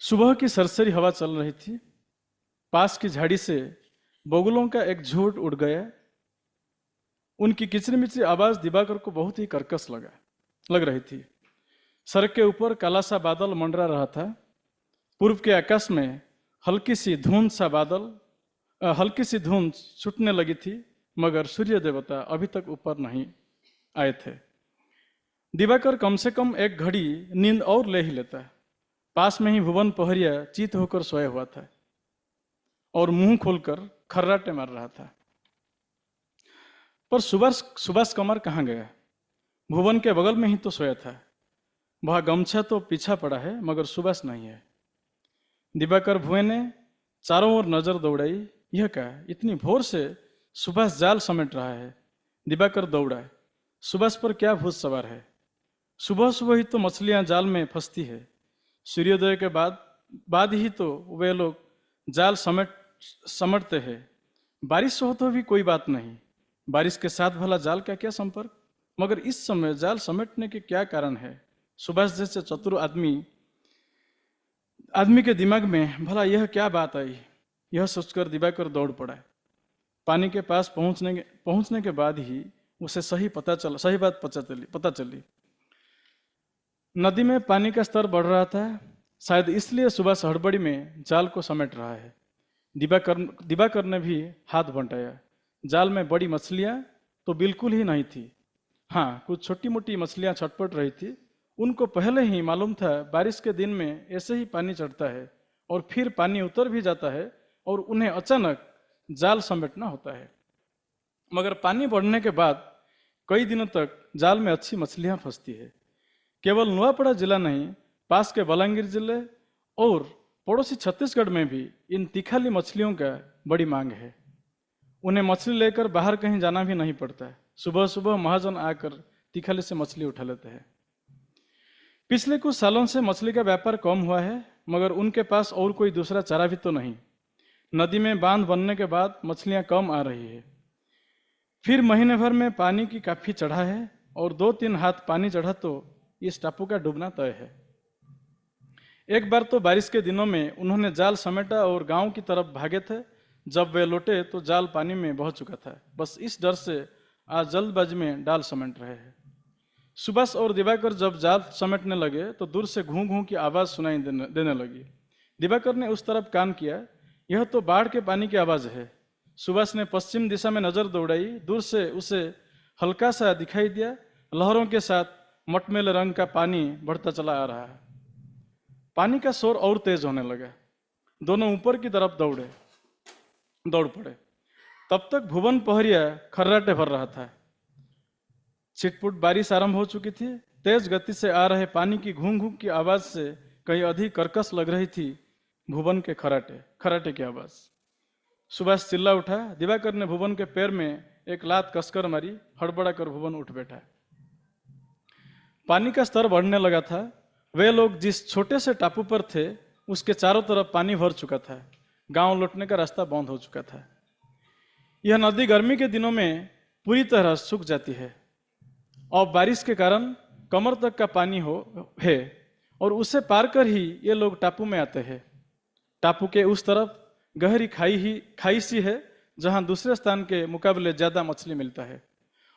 सुबह की सरसरी हवा चल रही थी। पास की झाड़ी से बगुलों का एक झुंड उड़ गया। उनकी किचरी-मिचरी आवाज दिवाकर को बहुत ही कर्कश लग रही थी। सड़क के ऊपर काला सा बादल मंडरा रहा था। पूर्व के आकाश में हल्की सी धुंध छूटने लगी थी, मगर सूर्य देवता अभी तक ऊपर नहीं आए थे। दिवाकर कम से कम एक घड़ी नींद और ले ही लेता। पास में ही भुवन पहरिया चित होकर सोया हुआ था और मुंह खोलकर खर्राटे मार रहा था। पर सुभाष कमर कहाँ गया? भुवन के बगल में ही तो सोया था। वह गमछा तो पीछा पड़ा है, मगर सुभाष नहीं है। दिवाकर भुए ने चारों ओर नजर दौड़ाई। यह क्या, इतनी भोर से सुभाष जाल समेट रहा है। दिवाकर दौड़ा। सुभाष पर क्या भूत सवार है? सुबह सुबह ही तो मछलियां जाल में फंसती है। सूर्योदय के बाद ही तो वे लोग जाल समेटते हैं। बारिश हो तो भी कोई बात नहीं, बारिश के साथ भला जाल का क्या संपर्क? मगर इस समय जाल समेटने के क्या कारण है? सुभाष जैसे चतुर आदमी के दिमाग में भला यह क्या बात आई? यह सोचकर दिवाकर दौड़ पड़ा। पानी के पास पहुंचने के बाद ही उसे सही बात पता चली। नदी में पानी का स्तर बढ़ रहा था। शायद इसलिए सुभाष हड़बड़ी में जाल को समेट रहा है। दिवाकर ने भी हाथ बंटाया। जाल में बड़ी मछलियां तो बिल्कुल ही नहीं थी। हाँ, कुछ छोटी मोटी मछलियां छटपट रही थी। उनको पहले ही मालूम था बारिश के दिन में ऐसे ही पानी चढ़ता है और फिर पानी उतर भी जाता है और उन्हें अचानक जाल समेटना होता है। मगर पानी बढ़ने के बाद कई दिनों तक जाल में अच्छी मछलियां फंसती है। केवल नुआपड़ा जिला नहीं, पास के बलांगीर जिले और पड़ोसी छत्तीसगढ़ में भी इन तिखाली मछलियों का बड़ी मांग है। उन्हें मछली लेकर बाहर कहीं जाना भी नहीं पड़ता। सुबह सुबह महाजन आकर तिखाली से मछली उठा लेते हैं। पिछले कुछ सालों से मछली का व्यापार कम हुआ है, मगर उनके पास और कोई दूसरा चारा भी तो नहीं। नदी में बांध बनने के बाद मछलियां कम आ रही है। फिर महीने भर में पानी की काफी चढ़ा है और 2-3 हाथ पानी चढ़ा तो इस टापू का डूबना तय है। एक बार तो बारिश के दिनों में उन्होंने जाल समेटा और गांव की तरफ भागे थे। जब वे लौटे तो जाल पानी में बह चुका था। बस इस डर से आज जल्दबाजी में डाल समेट रहे हैं। सुभाष और दिवाकर जब जाल समेटने लगे तो दूर से घूं घूं की आवाज सुनाई देने लगी। दिवाकर ने उस तरफ कान किया। यह तो बाढ़ के पानी की आवाज है। सुभाष ने पश्चिम दिशा में नजर दौड़ाई। दूर से उसे हल्का सा दिखाई दिया। लहरों के साथ मटमैले रंग का पानी बढ़ता चला आ रहा है। पानी का शोर और तेज होने लगा। दोनों ऊपर की तरफ दौड़ पड़े। तब तक भुवन पहरिया खर्राटे भर रहा था। छिटपुट बारिश आरंभ हो चुकी थी। तेज गति से आ रहे पानी की घूं घूं की आवाज से कहीं अधिक कर्कश लग रही थी भुवन के खराटे की आवाज। सुभाष चिल्ला उठा। दिवाकर ने भुवन के पैर में एक लात कसकर मारी। हड़बड़ा कर भुवन उठ बैठा। पानी का स्तर बढ़ने लगा था। वे लोग जिस छोटे से टापू पर थे उसके चारों तरफ पानी भर चुका था। गांव लौटने का रास्ता बंद हो चुका था। यह नदी गर्मी के दिनों में पूरी तरह सूख जाती है और बारिश के कारण कमर तक का पानी है और उसे पार कर ही ये लोग टापू में आते हैं। टापू के उस तरफ गहरी खाई सी है जहां दूसरे स्थान के मुकाबले ज्यादा मछली मिलता है।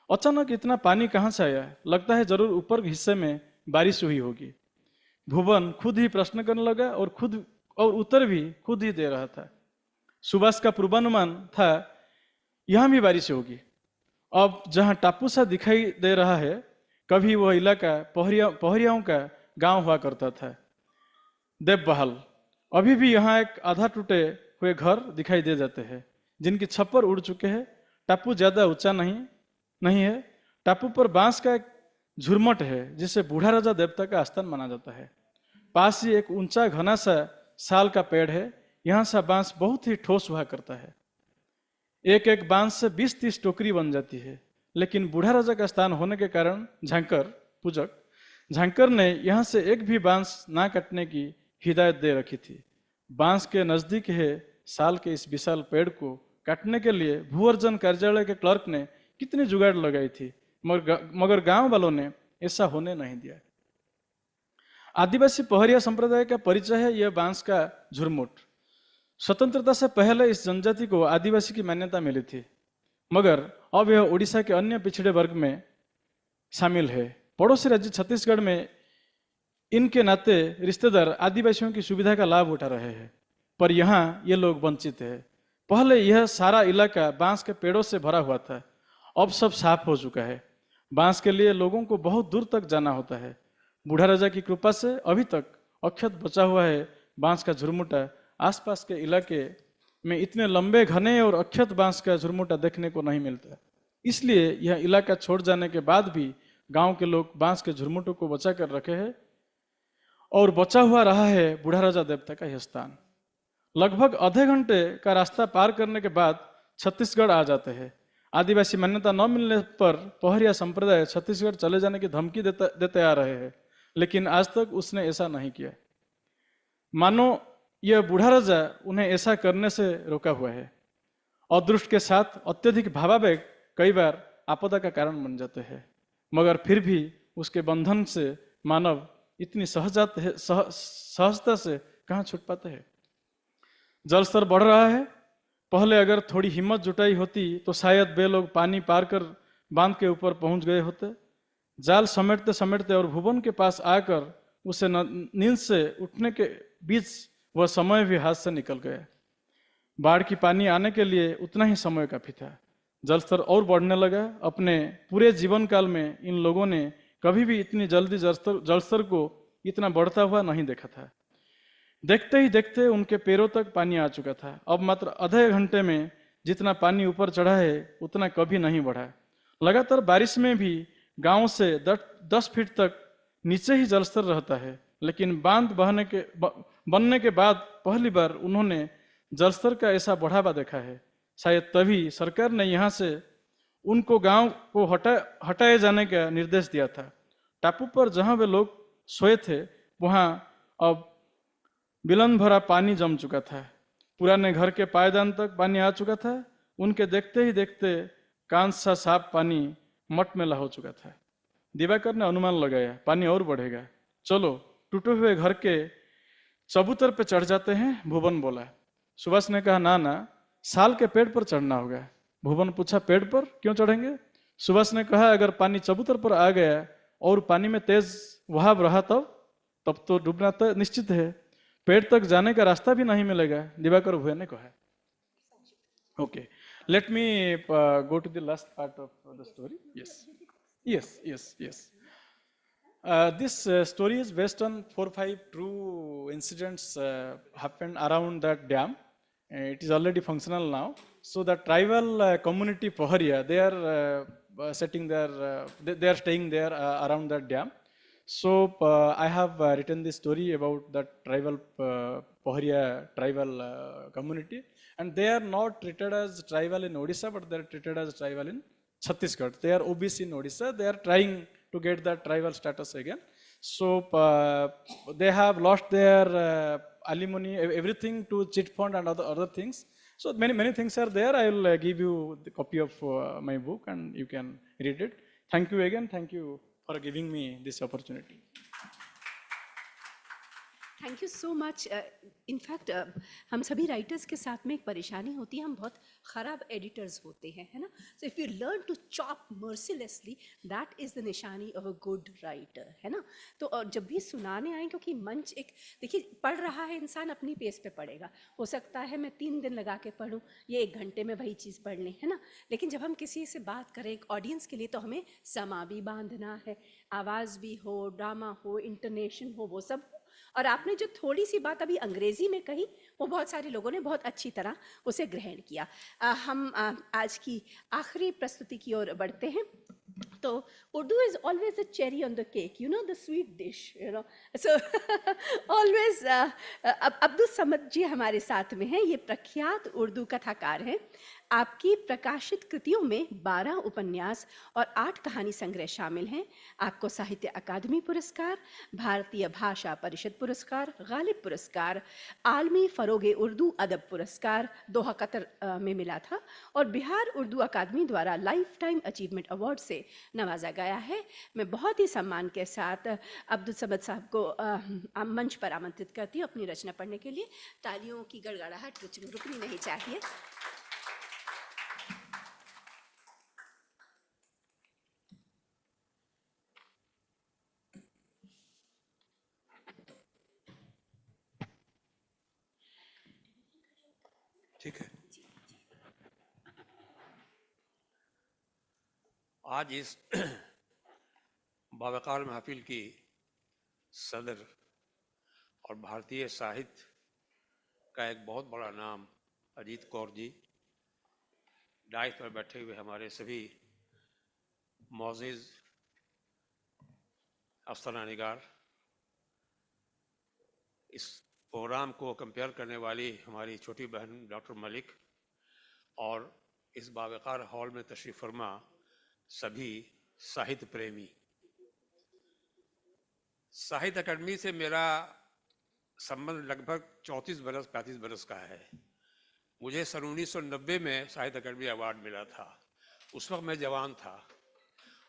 अचानक इतना पानी कहां से आया? लगता है जरूर ऊपर के हिस्से में बारिश हुई होगी। भुवन खुद ही प्रश्न करने लगा और उत्तर भी खुद ही दे रहा था। सुभाष का पूर्वानुमान था यहां भी बारिश होगी। अब जहां टापू सा दिखाई दे रहा है, कभी वह इलाका पहरियाओं का गांव हुआ करता था। देवबहाल अभी भी यहाँ एक आधा टूटे हुए घर दिखाई दे जाते हैं जिनकी छप्पर उड़ चुके हैं। टापू ज्यादा ऊंचा नहीं है। टापू पर बांस का एक झुरमट है जिसे बूढ़ा राजा देवता का आस्थान माना जाता है। पास ही एक ऊंचा घना सा साल का पेड़ है। यहाँ सा बांस बहुत ही ठोस हुआ करता है। एक एक बांस से 20-30 टोकरी बन जाती है। लेकिन बूढ़ा राजा का स्थान होने के कारण झांकर ने यहाँ से एक भी बांस ना काटने की हिदायत दे रखी थी। बांस के नजदीक है साल के इस विशाल पेड़ को काटने के लिए भूअर्जन कार्यालय के क्लर्क ने कितनी जुगाड़ लगाई थी, मगर गांव वालों ने ऐसा होने नहीं दिया। आदिवासी पहरिया संप्रदाय का परिचय है यह बांस का झुरमुट। स्वतंत्रता से पहले इस जनजाति को आदिवासी की मान्यता मिली थी, मगर अब यह उड़ीसा के अन्य पिछड़े वर्ग में शामिल है। पड़ोसी राज्य छत्तीसगढ़ में इनके नाते रिश्तेदार आदिवासियों की सुविधा का लाभ उठा रहे हैं, पर यहाँ ये लोग वंचित है। पहले यह सारा इलाका बांस के पेड़ों से भरा हुआ था, अब सब साफ हो चुका है। बांस के लिए लोगों को बहुत दूर तक जाना होता है। बूढ़ा राजा की कृपा से अभी तक अक्षत बचा हुआ है बांस का झुरमुटा। आसपास के इलाके में इतने लंबे घने और अक्षत बांस का झुरमुटा देखने को नहीं मिलता। इसलिए यह इलाका छोड़ जाने के बाद भी गांव के लोग बांस के झुरमुटों को बचा कर रखे हैं और बचा हुआ रहा है बूढ़ा राजा देवता का यह स्थान। लगभग आधे घंटे का रास्ता पार करने के बाद छत्तीसगढ़ आ जाते हैं। आदिवासी मान्यता न मिलने पर पहरिया संप्रदाय छत्तीसगढ़ चले जाने की धमकी देते आ रहे हैं, लेकिन आज तक उसने ऐसा नहीं किया। मानो यह बूढ़ा राजा उन्हें ऐसा करने से रोका हुआ है। अदृष्ट के साथ अत्यधिक भावावेग कई बार आपदा का कारण बन जाते हैं, मगर फिर भी उसके बंधन से मानव इतनी सहजता से कहाँ छूट पाते हैं। जल स्तर बढ़ रहा है। पहले अगर थोड़ी हिम्मत जुटाई होती तो शायद वे लोग पानी पार कर बांध के ऊपर पहुंच गए होते। जाल समेटते समेटते और भुवन के पास आकर उसे नींद से उठने के बीच वह समय भी हाथ से निकल गया। बाढ़ की पानी आने के लिए उतना ही समय काफी था। जल स्तर और बढ़ने लगा। अपने पूरे जीवन काल में इन लोगों ने कभी भी इतनी जल्दी जल स्तर को इतना बढ़ता हुआ नहीं देखा था। देखते ही देखते उनके पैरों तक पानी आ चुका था। अब मात्र आधे घंटे में जितना पानी ऊपर चढ़ा है उतना कभी नहीं बढ़ा। लगातार बारिश में भी गांव से 10 फीट तक नीचे ही जलस्तर रहता है, लेकिन बांध बनने के बाद पहली बार उन्होंने जलस्तर का ऐसा बढ़ावा देखा है। शायद तभी सरकार ने यहाँ से उनको गांव को हटाए जाने का निर्देश दिया था। टापू पर जहां वे लोग सोए थे वहां अब बिलन भरा पानी जम चुका था। पुराने घर के पायदान तक पानी आ चुका था। उनके देखते ही देखते कांच सा साफ पानी मटमेला हो चुका था। दिवाकर ने अनुमान लगाया पानी और बढ़ेगा। चलो टूटे हुए घर के चबूतर पे चढ़ जाते हैं, भुवन बोला। सुभाष ने कहा ना ना, साल के पेड़ पर चढ़ना होगा। भुवन पूछा पेड़ पर क्यों चढ़ेंगे? सुभाष ने कहा अगर पानी चबूतर पर आ गया और पानी में तेज बहाव रहा तब तो डूबना तो निश्चित है। पेड़ तक जाने का रास्ता भी नहीं मिलेगा, दिवाकर भुवन ने कहा। Okay, let me go to the last part of the story. Yes. This story is based on 4 or 5 true incidents happened around that dam. It is already functional now. So the tribal community Paharia, they are they are staying there around that dam. So I have written this story about that tribal Paharia tribal community, and they are not treated as tribal in Odisha, but they are treated as tribal in Chhattisgarh. They are OBC in Odisha. They are trying to get that tribal status again. So they have lost their alimony, everything to chit fund and other things. So many things are there. I will give you the copy of my book and you can read it. Thank you again. Thank you for giving me this opportunity. Thank you so much. In fact हम सभी writers के साथ में एक परेशानी होती है, हम बहुत ख़राब एडिटर्स होते हैं, है ना। So if you learn to chop mercilessly, that is the निशानी ऑफ अ गुड राइटर, है ना। तो जब भी सुनाने आए, क्योंकि मंच एक, देखिए पढ़ रहा है इंसान अपनी पेस पे पढ़ेगा। हो सकता है मैं 3 दिन लगा के पढूं, ये 1 घंटे में वही चीज़ पढ़ लें, है ना। लेकिन जब हम किसी से बात करें एक ऑडियंस के लिए, तो हमें समा भी बांधना है, आवाज़ भी हो, ड्रामा हो, इंटोनेशन हो, वो सब, और आपने जो थोड़ी सी बात अभी अंग्रेजी में कही वो बहुत सारे लोगों ने बहुत अच्छी तरह उसे ग्रहण किया। हम आज की आखिरी प्रस्तुति की ओर बढ़ते हैं। तो Urdu is always a cherry on the cake, you know, the sweet dish, you know, so always. Abdul Samad ji हमारे साथ में हैं। ये प्रख्यात उर्दू कथाकार हैं। आपकी प्रकाशित कृतियों में 12 उपन्यास और 8 कहानी संग्रह शामिल हैं। आपको साहित्य अकादमी पुरस्कार, भारतीय भाषा परिषद पुरस्कार, गालिब पुरस्कार, आलमी फरोगे उर्दू अदब पुरस्कार दोहा कतर में मिला था और बिहार उर्दू अकादमी द्वारा लाइफ टाइम अचीवमेंट अवार्ड से नवाजा गया है। मैं बहुत ही सम्मान के साथ अब्दुल समद साहब को मंच पर आमंत्रित करती हूँ अपनी रचना पढ़ने के लिए। तालियों की गड़गड़ाहट रुकनी नहीं चाहिए। ठीक है। आज इस बावकार महफिल की सदर और भारतीय साहित्य का एक बहुत बड़ा नाम अजीत कौर जी, डाइस पर बैठे हुए हमारे सभी मोअज़्ज़िज़ अफ़साना-निगार, इस प्रोग्राम को कंपेयर करने वाली हमारी छोटी बहन डॉक्टर मलिक और इस बावकार हॉल में तशरीफ़ फरमा सभी साहित्य प्रेमी। साहित्य अकादमी से मेरा संबंध लगभग 35 बरस का है। मुझे सन 1990 में साहित्य अकादमी अवार्ड मिला था। उस वक्त मैं जवान था।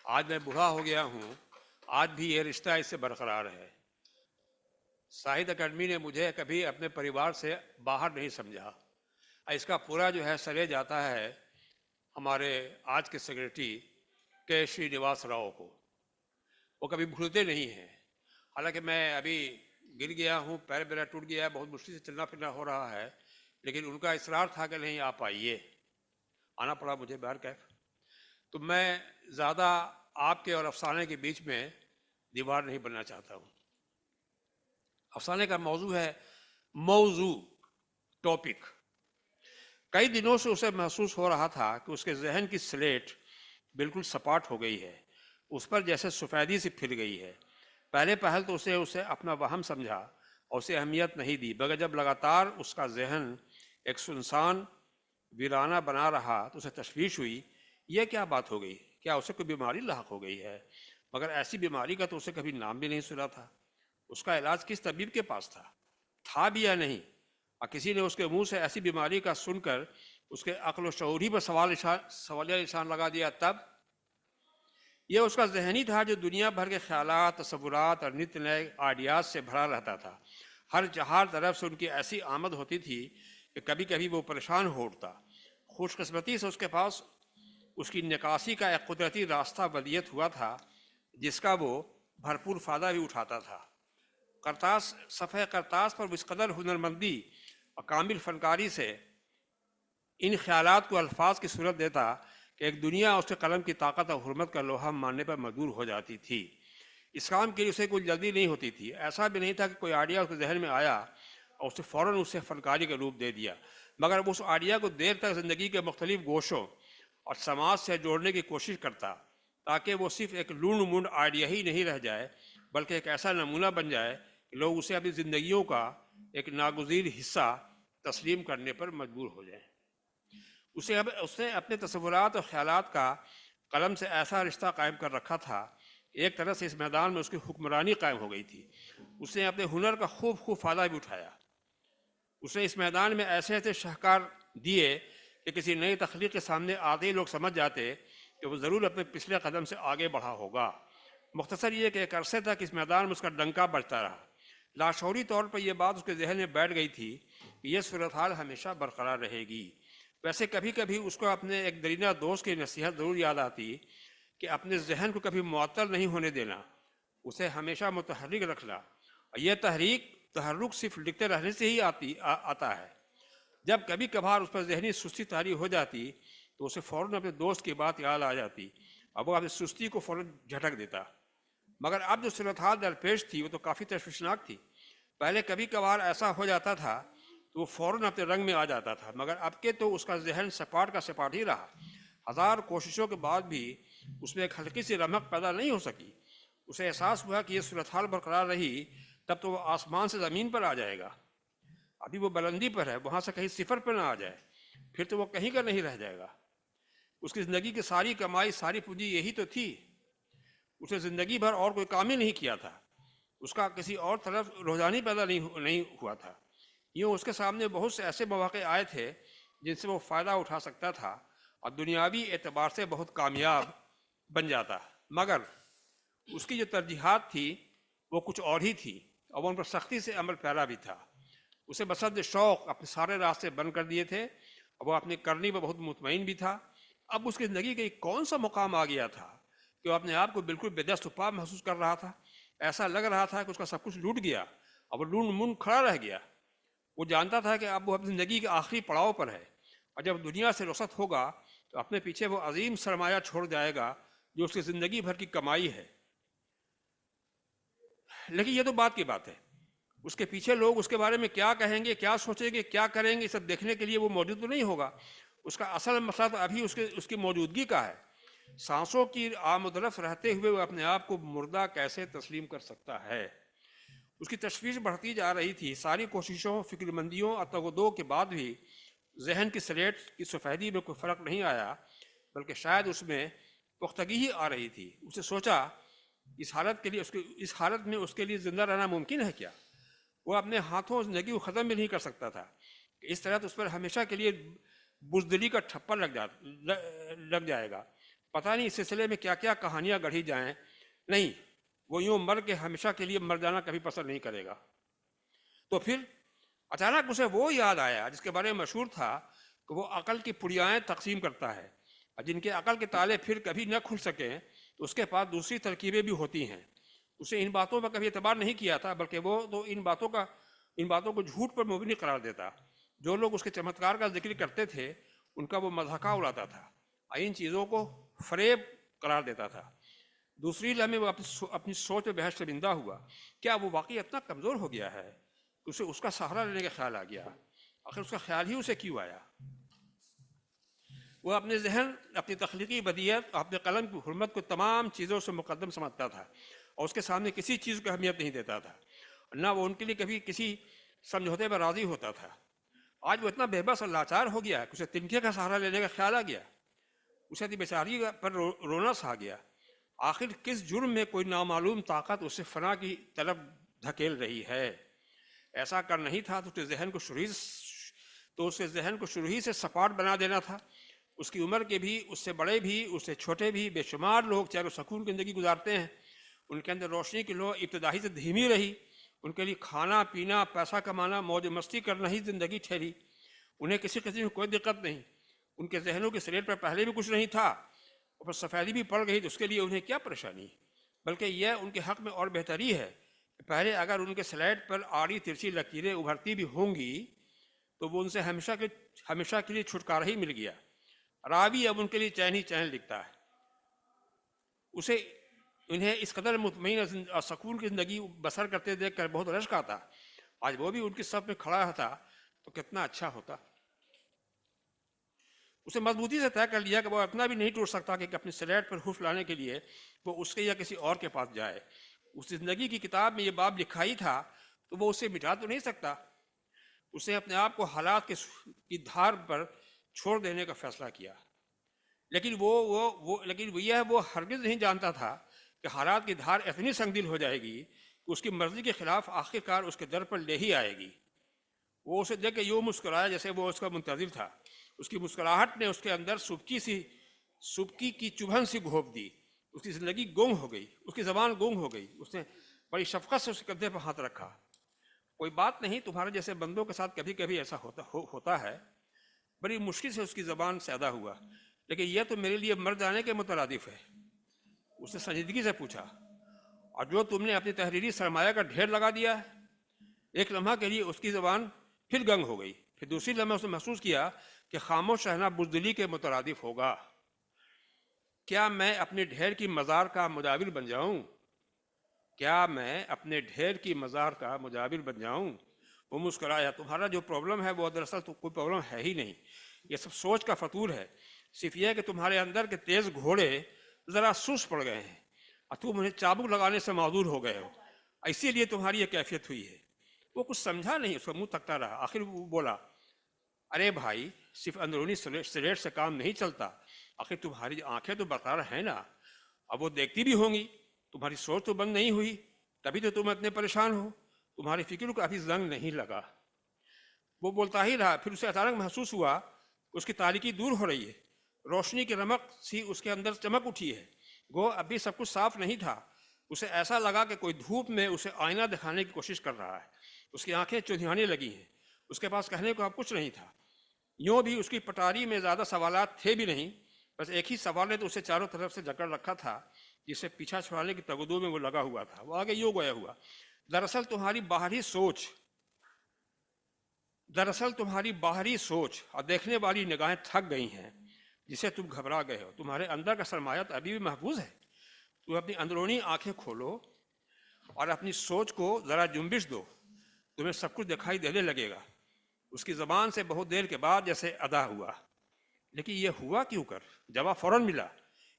आज मैं बूढ़ा हो गया हूँ, आज भी ये रिश्ता इससे बरकरार है। साहित्य अकादमी ने मुझे कभी अपने परिवार से बाहर नहीं समझा। इसका पूरा जो है श्रेय जाता है हमारे आज के सेक्रेटरी के श्रीनिवास राव को। वो कभी भूलते नहीं हैं। हालांकि मैं अभी गिर गया हूँ, पैर मेरा टूट गया है, बहुत मुश्किल से चलना फिरना हो रहा है, लेकिन उनका इसरार था कि नहीं आप आइए। आना पड़ा मुझे बाहर कैफ। तो मैं ज़्यादा आपके और अफसाने के बीच में दीवार नहीं बनना चाहता हूँ। अफसाने का मौजू है टॉपिक। कई दिनों से उसे महसूस हो रहा था कि उसके जहन की स्लेट बिल्कुल सपाट हो गई है, उस पर जैसे सफ़ेदी सी फिर गई है। पहले पहल तो उसे अपना वहम समझा और उसे अहमियत नहीं दी, मगर जब लगातार उसका जहन एक सुनसान वीराना बना रहा तो उसे तशवीश हुई, यह क्या बात हो गई? क्या उसे कोई बीमारी लाहक हो गई है? मगर ऐसी बीमारी का तो उसे कभी नाम भी नहीं सुना था। उसका इलाज किस तबीब के पास था भी या नहीं? और किसी ने उसके मुंह से ऐसी बीमारी का सुनकर उसके अक्ल व शऊर ही पर सवालिया निशान लगा दिया। तब यह उसका जहनी था जो दुनिया भर के ख्यालात, तसव्वुरात और नित्य नए आइडियाज से भरा रहता था। हर जहार तरफ से उनकी ऐसी आमद होती थी कि कभी कभी वो परेशान हो उठता। खुशकिस्मती से उसके पास उसकी निकासी का एक कुदरती रास्ता वदियत हुआ था, जिसका वो भरपूर फ़ायदा भी उठाता था। सफ़े करतास पर इस कदर हुनरमंदी और कामिल फनकारी से इन ख्यालात को अल्फाज की सूरत देता कि एक दुनिया उसके कलम की ताकत और हुर्मत का लोहा मानने पर मजबूर हो जाती थी। इस काम के लिए उसे कोई जल्दी नहीं होती थी। ऐसा भी नहीं था कि कोई आइडिया उसके जहन में आया और उसे फ़ौरन उसे फनकारी का रूप दे दिया, मगर वो उस आइडिया को देर तक ज़िंदगी के मुख्तलिफ गोशों और समाज से जोड़ने की कोशिश करता, ताकि वो सिर्फ एक लूंड मुंड आइडिया ही नहीं रह जाए, बल्कि एक ऐसा नमूना बन जाए कि लोग उसे अपनी ज़िंदगियों का एक नागुज़ीर हिस्सा तस्लीम करने पर मजबूर हो जाएं। उसने अपने तसव्वुरात और ख्यालात का कलम से ऐसा रिश्ता कायम कर रखा था, एक तरह से इस मैदान में उसकी हुक्मरानी कायम हो गई थी। उसने अपने हुनर का खूब फ़ायदा भी उठाया। उसने इस मैदान में ऐसे ऐसे शाहकार दिए कि किसी नई तख्लीक के सामने आते ही लोग समझ जाते कि वो ज़रूर अपने पिछले कदम से आगे बढ़ा होगा। मुख्तसर ये कि एक अरसे तक इस मैदान में उसका डंका बजता रहा। लाशौरी तौर पर यह बात उसके जहन में बैठ गई थी कि यह सूरत हाल हमेशा बरकरार रहेगी। वैसे कभी कभी उसको अपने एक दरीना दोस्त की नसीहत ज़रूर याद आती कि अपने जहन को कभी मुअत्तल नहीं होने देना, उसे हमेशा मुतहर्रिक रखना। और यह तहर्रुक सिर्फ लिखते रहने से ही आता है। जब कभी कभार उस पर जहनी सुस्ती तारी हो जाती तो उसे फ़ौरन अपने दोस्त की बात याद आ जाती और वो अपनी सुस्ती को फ़ौरन झटक देता। मगर अब जो सूरत हाल दरपेश थी वो तो काफ़ी तशवीशनाक थी। पहले कभी कभार ऐसा हो जाता था तो वो फौरन अपने रंग में आ जाता था, मगर अब के तो उसका जहन सपाट का सपाट ही रहा। हजार कोशिशों के बाद भी उसमें एक हल्की सी रमक पैदा नहीं हो सकी। उसे एहसास हुआ कि ये सूरत हाल बरकरार रही तब तो वो आसमान से ज़मीन पर आ जाएगा। अभी वो बुलंदी पर है, वहाँ से कहीं सिफर पर ना आ जाए, फिर तो वो कहीं का नहीं रह जाएगा। उसकी ज़िंदगी की सारी कमाई, सारी पूंजी यही तो थी। उसने ज़िंदगी भर और कोई काम ही नहीं किया था। उसका किसी और तरफ रुझान पैदा नहीं हुआ था। यूँ उसके सामने बहुत से ऐसे मौके आए थे जिनसे वो फ़ायदा उठा सकता था और दुनियावी एतबार से बहुत कामयाब बन जाता, मगर उसकी जो तरजीहात थी वो कुछ और ही थी और वो उन पर सख्ती से अमल पैरा भी था। उसे बसद शौक़ अपने सारे रास्ते बंद कर दिए थे और वो अपनी करनी पर बहुत मुतमईन भी था। अब उसकी ज़िंदगी का कौन सा मुकाम आ गया था कि वो अपने आप को बिल्कुल बेदस्त उपा महसूस कर रहा था। ऐसा लग रहा था कि उसका सब कुछ लूट गया और वो लून मुन खड़ा रह गया। वो जानता था कि अब वो अपनी ज़िंदगी के आखिरी पड़ाव पर है और जब दुनिया से रुखसत होगा तो अपने पीछे वो अजीम सरमाया छोड़ जाएगा जो उसकी ज़िंदगी भर की कमाई है। लेकिन ये तो बात की बात है, उसके पीछे लोग उसके बारे में क्या कहेंगे, क्या सोचेंगे, क्या करेंगे, सब देखने के लिए वो मौजूद तो नहीं होगा। उसका असल मसला तो अभी उसकी मौजूदगी का है। सांसों की आमदरफ रहते हुए वो अपने आप को मुर्दा कैसे तस्लीम कर सकता है। उसकी तशवीश बढ़ती जा रही थी। सारी कोशिशों, फिक्रमंदियों और तगदो के बाद भी जहन की स्लेट की सफ़ेदी में कोई फ़र्क नहीं आया, बल्कि शायद उसमें पुख्तगी ही आ रही थी। उसे सोचा इस हालत में उसके लिए ज़िंदा रहना मुमकिन है क्या? वो अपने हाथों ज़िंदगी को ख़त्म भी नहीं कर सकता था। इस तरह तो उस पर हमेशा के लिए बुज़दिली का ठप्पा लग जाएगा। पता नहीं इस सिलसिले में क्या क्या कहानियाँ गढ़ी जाएं। नहीं, वो यूँ मर के हमेशा के लिए मर जाना कभी पसंद नहीं करेगा। तो फिर अचानक उसे वो याद आया जिसके बारे में मशहूर था कि वो अकल की पुड़ियाएँ तकसीम करता है और जिनके अकल के ताले फिर कभी न खुल सकें तो उसके पास दूसरी तरकीबें भी होती हैं। उसे इन बातों पर कभी एतबार नहीं किया था, बल्कि वो तो इन बातों को झूठ पर मुबनी करार देता। जो लोग उसके चमत्कार का जिक्र करते थे उनका वो मज़ाका उड़ाता था और इन चीज़ों को फरेब करार देता था। दूसरी लम्हे वो अपनी सोच में बहस शर्मिंदा हुआ। क्या वो वाकई इतना कमज़ोर हो गया है? उसे उसका सहारा लेने का ख्याल आ गया। आखिर उसका ख्याल ही उसे क्यों आया? वो अपने जहन, अपनी तख्लीकी बदियत, अपने कलम की हुर्मत को तमाम चीज़ों से मुकद्दम समझता था और उसके सामने किसी चीज़ को अहमियत नहीं देता था, ना वो उनके लिए कभी किसी समझौते पर राज़ी होता था। आज वो इतना बेबस और लाचार हो गया कि उसे तिनके का सहारा लेने का ख्याल आ गया। उसे अपनी बेचारी पर रोना सा गया। आखिर किस जुर्म में कोई नामालूम ताकत उसे फना की तरफ धकेल रही है? ऐसा कर नहीं था तो उसके जहन को शुरू ही से सपाट बना देना था। उसकी उम्र के भी, उससे बड़े भी, उससे छोटे भी बेशुमार लोग चाहे सुकून की ज़िंदगी गुजारते हैं। उनके अंदर रोशनी की लो इब्तदाई से धीमी रही। उनके लिए खाना पीना, पैसा कमाना, मौज मस्ती करना ही ज़िंदगी ठहरी। उन्हें किसी किस्म की कोई दिक्कत नहीं। उनके जहनों के स्लेट पर पहले भी कुछ नहीं था, और सफ़ेदी भी पड़ गई तो उसके लिए उन्हें क्या परेशानी? बल्कि यह उनके हक़ में और बेहतरी है कि पहले अगर उनके स्लेट पर आड़ी तिरछी लकीरें उभरती भी होंगी तो वो उनसे हमेशा के लिए छुटकारा ही मिल गया। रावी अब उनके लिए चैन ही चैन लिखता है। उसे उन्हें इस कदर मुतमईन और सुकून की ज़िंदगी बसर करते देख कर बहुत रश्क आता। आज वो भी उनकी सफ़ में खड़ा था तो कितना अच्छा होता। उसे मजबूती से तय कर लिया कि वो इतना भी नहीं टूट सकता कि अपनी स्लेट पर हुफ लाने के लिए वो उसके या किसी और के पास जाए। उस ज़िंदगी की किताब में ये बाब लिखा ही था तो वो उसे मिटा तो नहीं सकता। उसे अपने आप को हालात की धार पर छोड़ देने का फैसला किया। लेकिन वो हरगिज़ नहीं जानता था कि हालात की धार इतनी संगदिल हो जाएगी कि उसकी मर्जी के खिलाफ आखिरकार उसके दर पर ले ही आएगी। वो उसे देख के यूँ मुस्कुराया जैसे वो उसका मुंतज़िर था। उसकी मुस्कुराहट ने उसके अंदर सुबकी की चुभन सी घोंप दी। उसकी ज़िंदगी गुम हो गई, उसकी ज़बान गुम हो गई। उसने बड़ी शफ़क़त से उसके कंधे पर हाथ रखा। कोई बात नहीं, तुम्हारे जैसे बंदों के साथ कभी कभी ऐसा होता है। बड़ी मुश्किल से उसकी ज़बान सैदा हुआ, लेकिन यह तो मेरे लिए मर जाने के मुतरादिफ है। उसने संजीदगी से पूछा, और जो तुमने अपनी तहरीरी सरमाया का ढेर लगा दिया है? एक लम्हा के लिए उसकी ज़बान फिर गंग हो गई। फिर दूसरी लम्हा उसने महसूस किया कि खामोश रहना बुज़दिली के मुतरादिफ होगा। क्या मैं अपने ढेर की मज़ार का मुजाविर बन जाऊं? क्या मैं अपने ढेर की मज़ार का मुजाबिर बन जाऊं? वो मुस्कुराया, तुम्हारा जो प्रॉब्लम है वो दरअसल तो कोई प्रॉब्लम है ही नहीं, ये सब सोच का फतूर है। सिर्फ यह है कि तुम्हारे अंदर के तेज घोड़े ज़रा सुस्त पड़ गए हैं और तुम उन्हें चाबुक लगाने से माजूर हो गए हो, इसीलिए तुम्हारी ये कैफियत हुई है। वो कुछ समझा नहीं, उसका मुंह तकता रहा। आखिर वो बोला, अरे भाई, सिर्फ अंदरूनी सिलेट से काम नहीं चलता, आखिर तुम्हारी आंखें तो बरकरार हैं ना, अब वो देखती भी होंगी, तुम्हारी सोच तो बंद नहीं हुई, तभी तो तुम इतने परेशान हो, तुम्हारी फिक्र को अभी जंग नहीं लगा। वो बोलता ही रहा, फिर उसे अचानक महसूस हुआ उसकी तारीकी दूर हो रही है, रोशनी की रमक सी उसके अंदर चमक उठी है। गो अभी सब कुछ साफ नहीं था, उसे ऐसा लगा कि कोई धूप में उसे आईना दिखाने की कोशिश कर रहा है। उसकी आंखें चुंधियाने लगी हैं, उसके पास कहने को अब कुछ नहीं था। यूँ भी उसकी पटारी में ज़्यादा सवालात थे भी नहीं, बस एक ही सवाल ने तो उसे चारों तरफ से जकड़ रखा था, जिसे पीछा छुड़ाने की तगदू में वो लगा हुआ था। वो आगे यूँ गया हुआ, दरअसल तुम्हारी बाहरी सोच और देखने वाली निगाहें थक गई हैं, जिसे तुम घबरा गए हो। तुम्हारे अंदर का सरमाया तो अभी भी महफूज है। तुम अपनी अंदरूनी आंखें खोलो और अपनी सोच को ज़रा जुम्बिश दो, तुम्हें सब कुछ दिखाई देने लगेगा। उसकी ज़बान से बहुत देर के बाद जैसे अदा हुआ, लेकिन ये हुआ क्यों कर? जवाब फौरन मिला,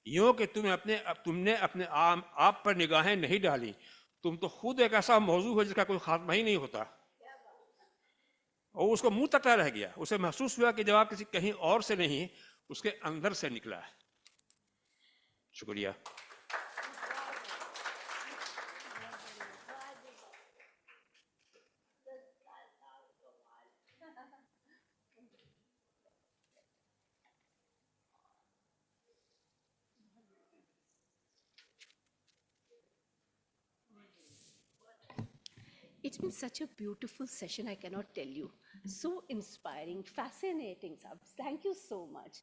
यूँ कि तुमने अपने आप पर निगाहें नहीं डाली, तुम तो खुद एक ऐसा मौजू है जिसका कोई खात्मा ही नहीं होता। और उसको मुंह तकता रह गया। उसे महसूस हुआ कि जवाब किसी कहीं और से नहीं, उसके अंदर से निकला है। शुक्रिया। It's been such a beautiful session, I cannot tell you. So inspiring, fascinating, साहब. Thank you so much.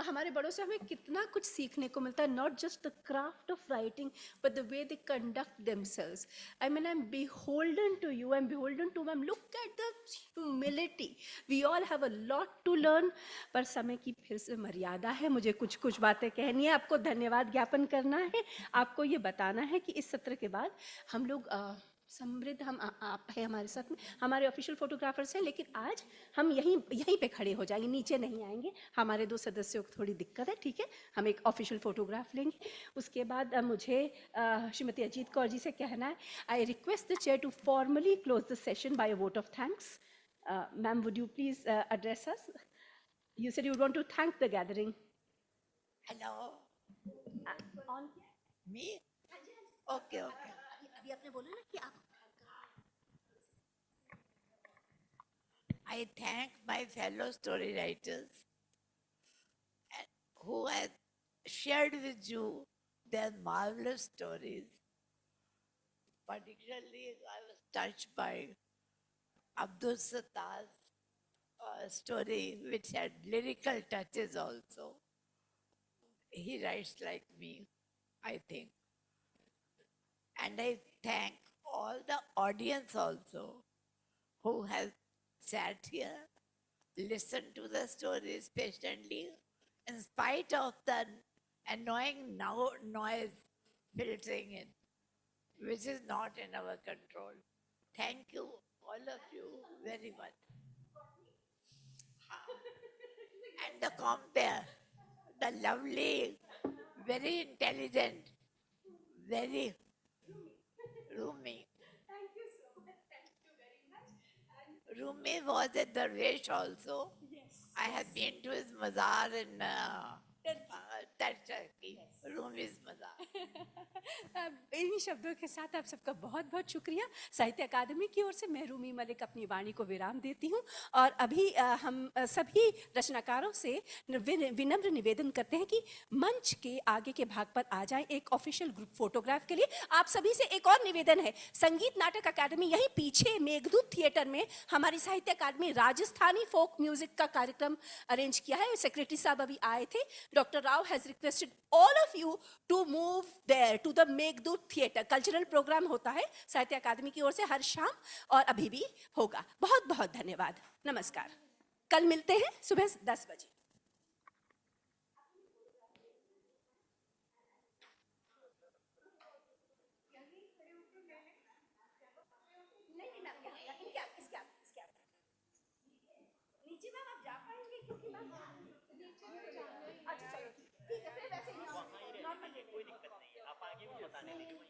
हमारे बड़ों से हमें कितना कुछ सीखने को मिलता है, not just the craft of writing, but the way they conduct themselves. I mean, I'm beholden to you, I'm beholden to them. Look at the humility. We all have a lot to learn, पर समय की फिर से मर्यादा है. मुझे कुछ कुछ बातें कहनी है, आपको धन्यवाद ज्ञापन करना है, आपको ये बताना है कि इस सत्र के बाद हम लोग समृद्ध, हम आप है हमारे साथ में, हमारे ऑफिशियल फोटोग्राफर्स हैं, लेकिन आज हम यहीं पे खड़े हो जाएंगे, नीचे नहीं आएंगे। हमारे 2 सदस्यों को थोड़ी दिक्कत है, ठीक है, हम एक ऑफिशियल फोटोग्राफ लेंगे। उसके बाद मुझे श्रीमती अजीत कौर जी से कहना है, I request the chair to formally close the session by a vote of thanks. Ma'am, would you please address us? You said you want to thank the gathering. Hello, on me? Okay okay. अभी आपने बोला ना कि आप I thank my fellow story writers who have shared with you their marvelous stories. Particularly, I was touched by Abdul Sattar's story, which had lyrical touches also. He writes like me, I think. And I thank all the audience also who have sat here, listened to the stories patiently, in spite of the annoying noise filtering in, which is not in our control. Thank you, all of you, very much. And the compare, the lovely, very intelligent, very roomy. Rumi was a Darwish also. Yes. I have been to his mazar in Turkey. Rumi's mazar. इन्हीं शब्दों के साथ आप सबका बहुत बहुत शुक्रिया. साहित्य अकादमी की ओर से मैं रूमी मलिक अपनी वाणी को विराम देती हूँ और अभी हम सभी रचनाकारों से विनम्र निवेदन करते हैं कि मंच के आगे के भाग पर आ जाएं एक ऑफिशियल ग्रुप फोटोग्राफ के लिए. आप सभी से एक और निवेदन है, संगीत नाटक अकादमी यहीं पीछे मेघदूत थिएटर में हमारी साहित्य अकादमी राजस्थानी फोक म्यूजिक का कार्यक्रम अरेंज किया है. सेक्रेटरी साहब अभी आए थे. Doctor Rao has requested all of you to move there to the Meghdoot theatre. Cultural programme होता है साहित्य अकादमी की ओर से हर शाम और अभी भी होगा. बहुत बहुत धन्यवाद. नमस्कार. कल मिलते हैं सुबह 10 बजे. गाने लिखे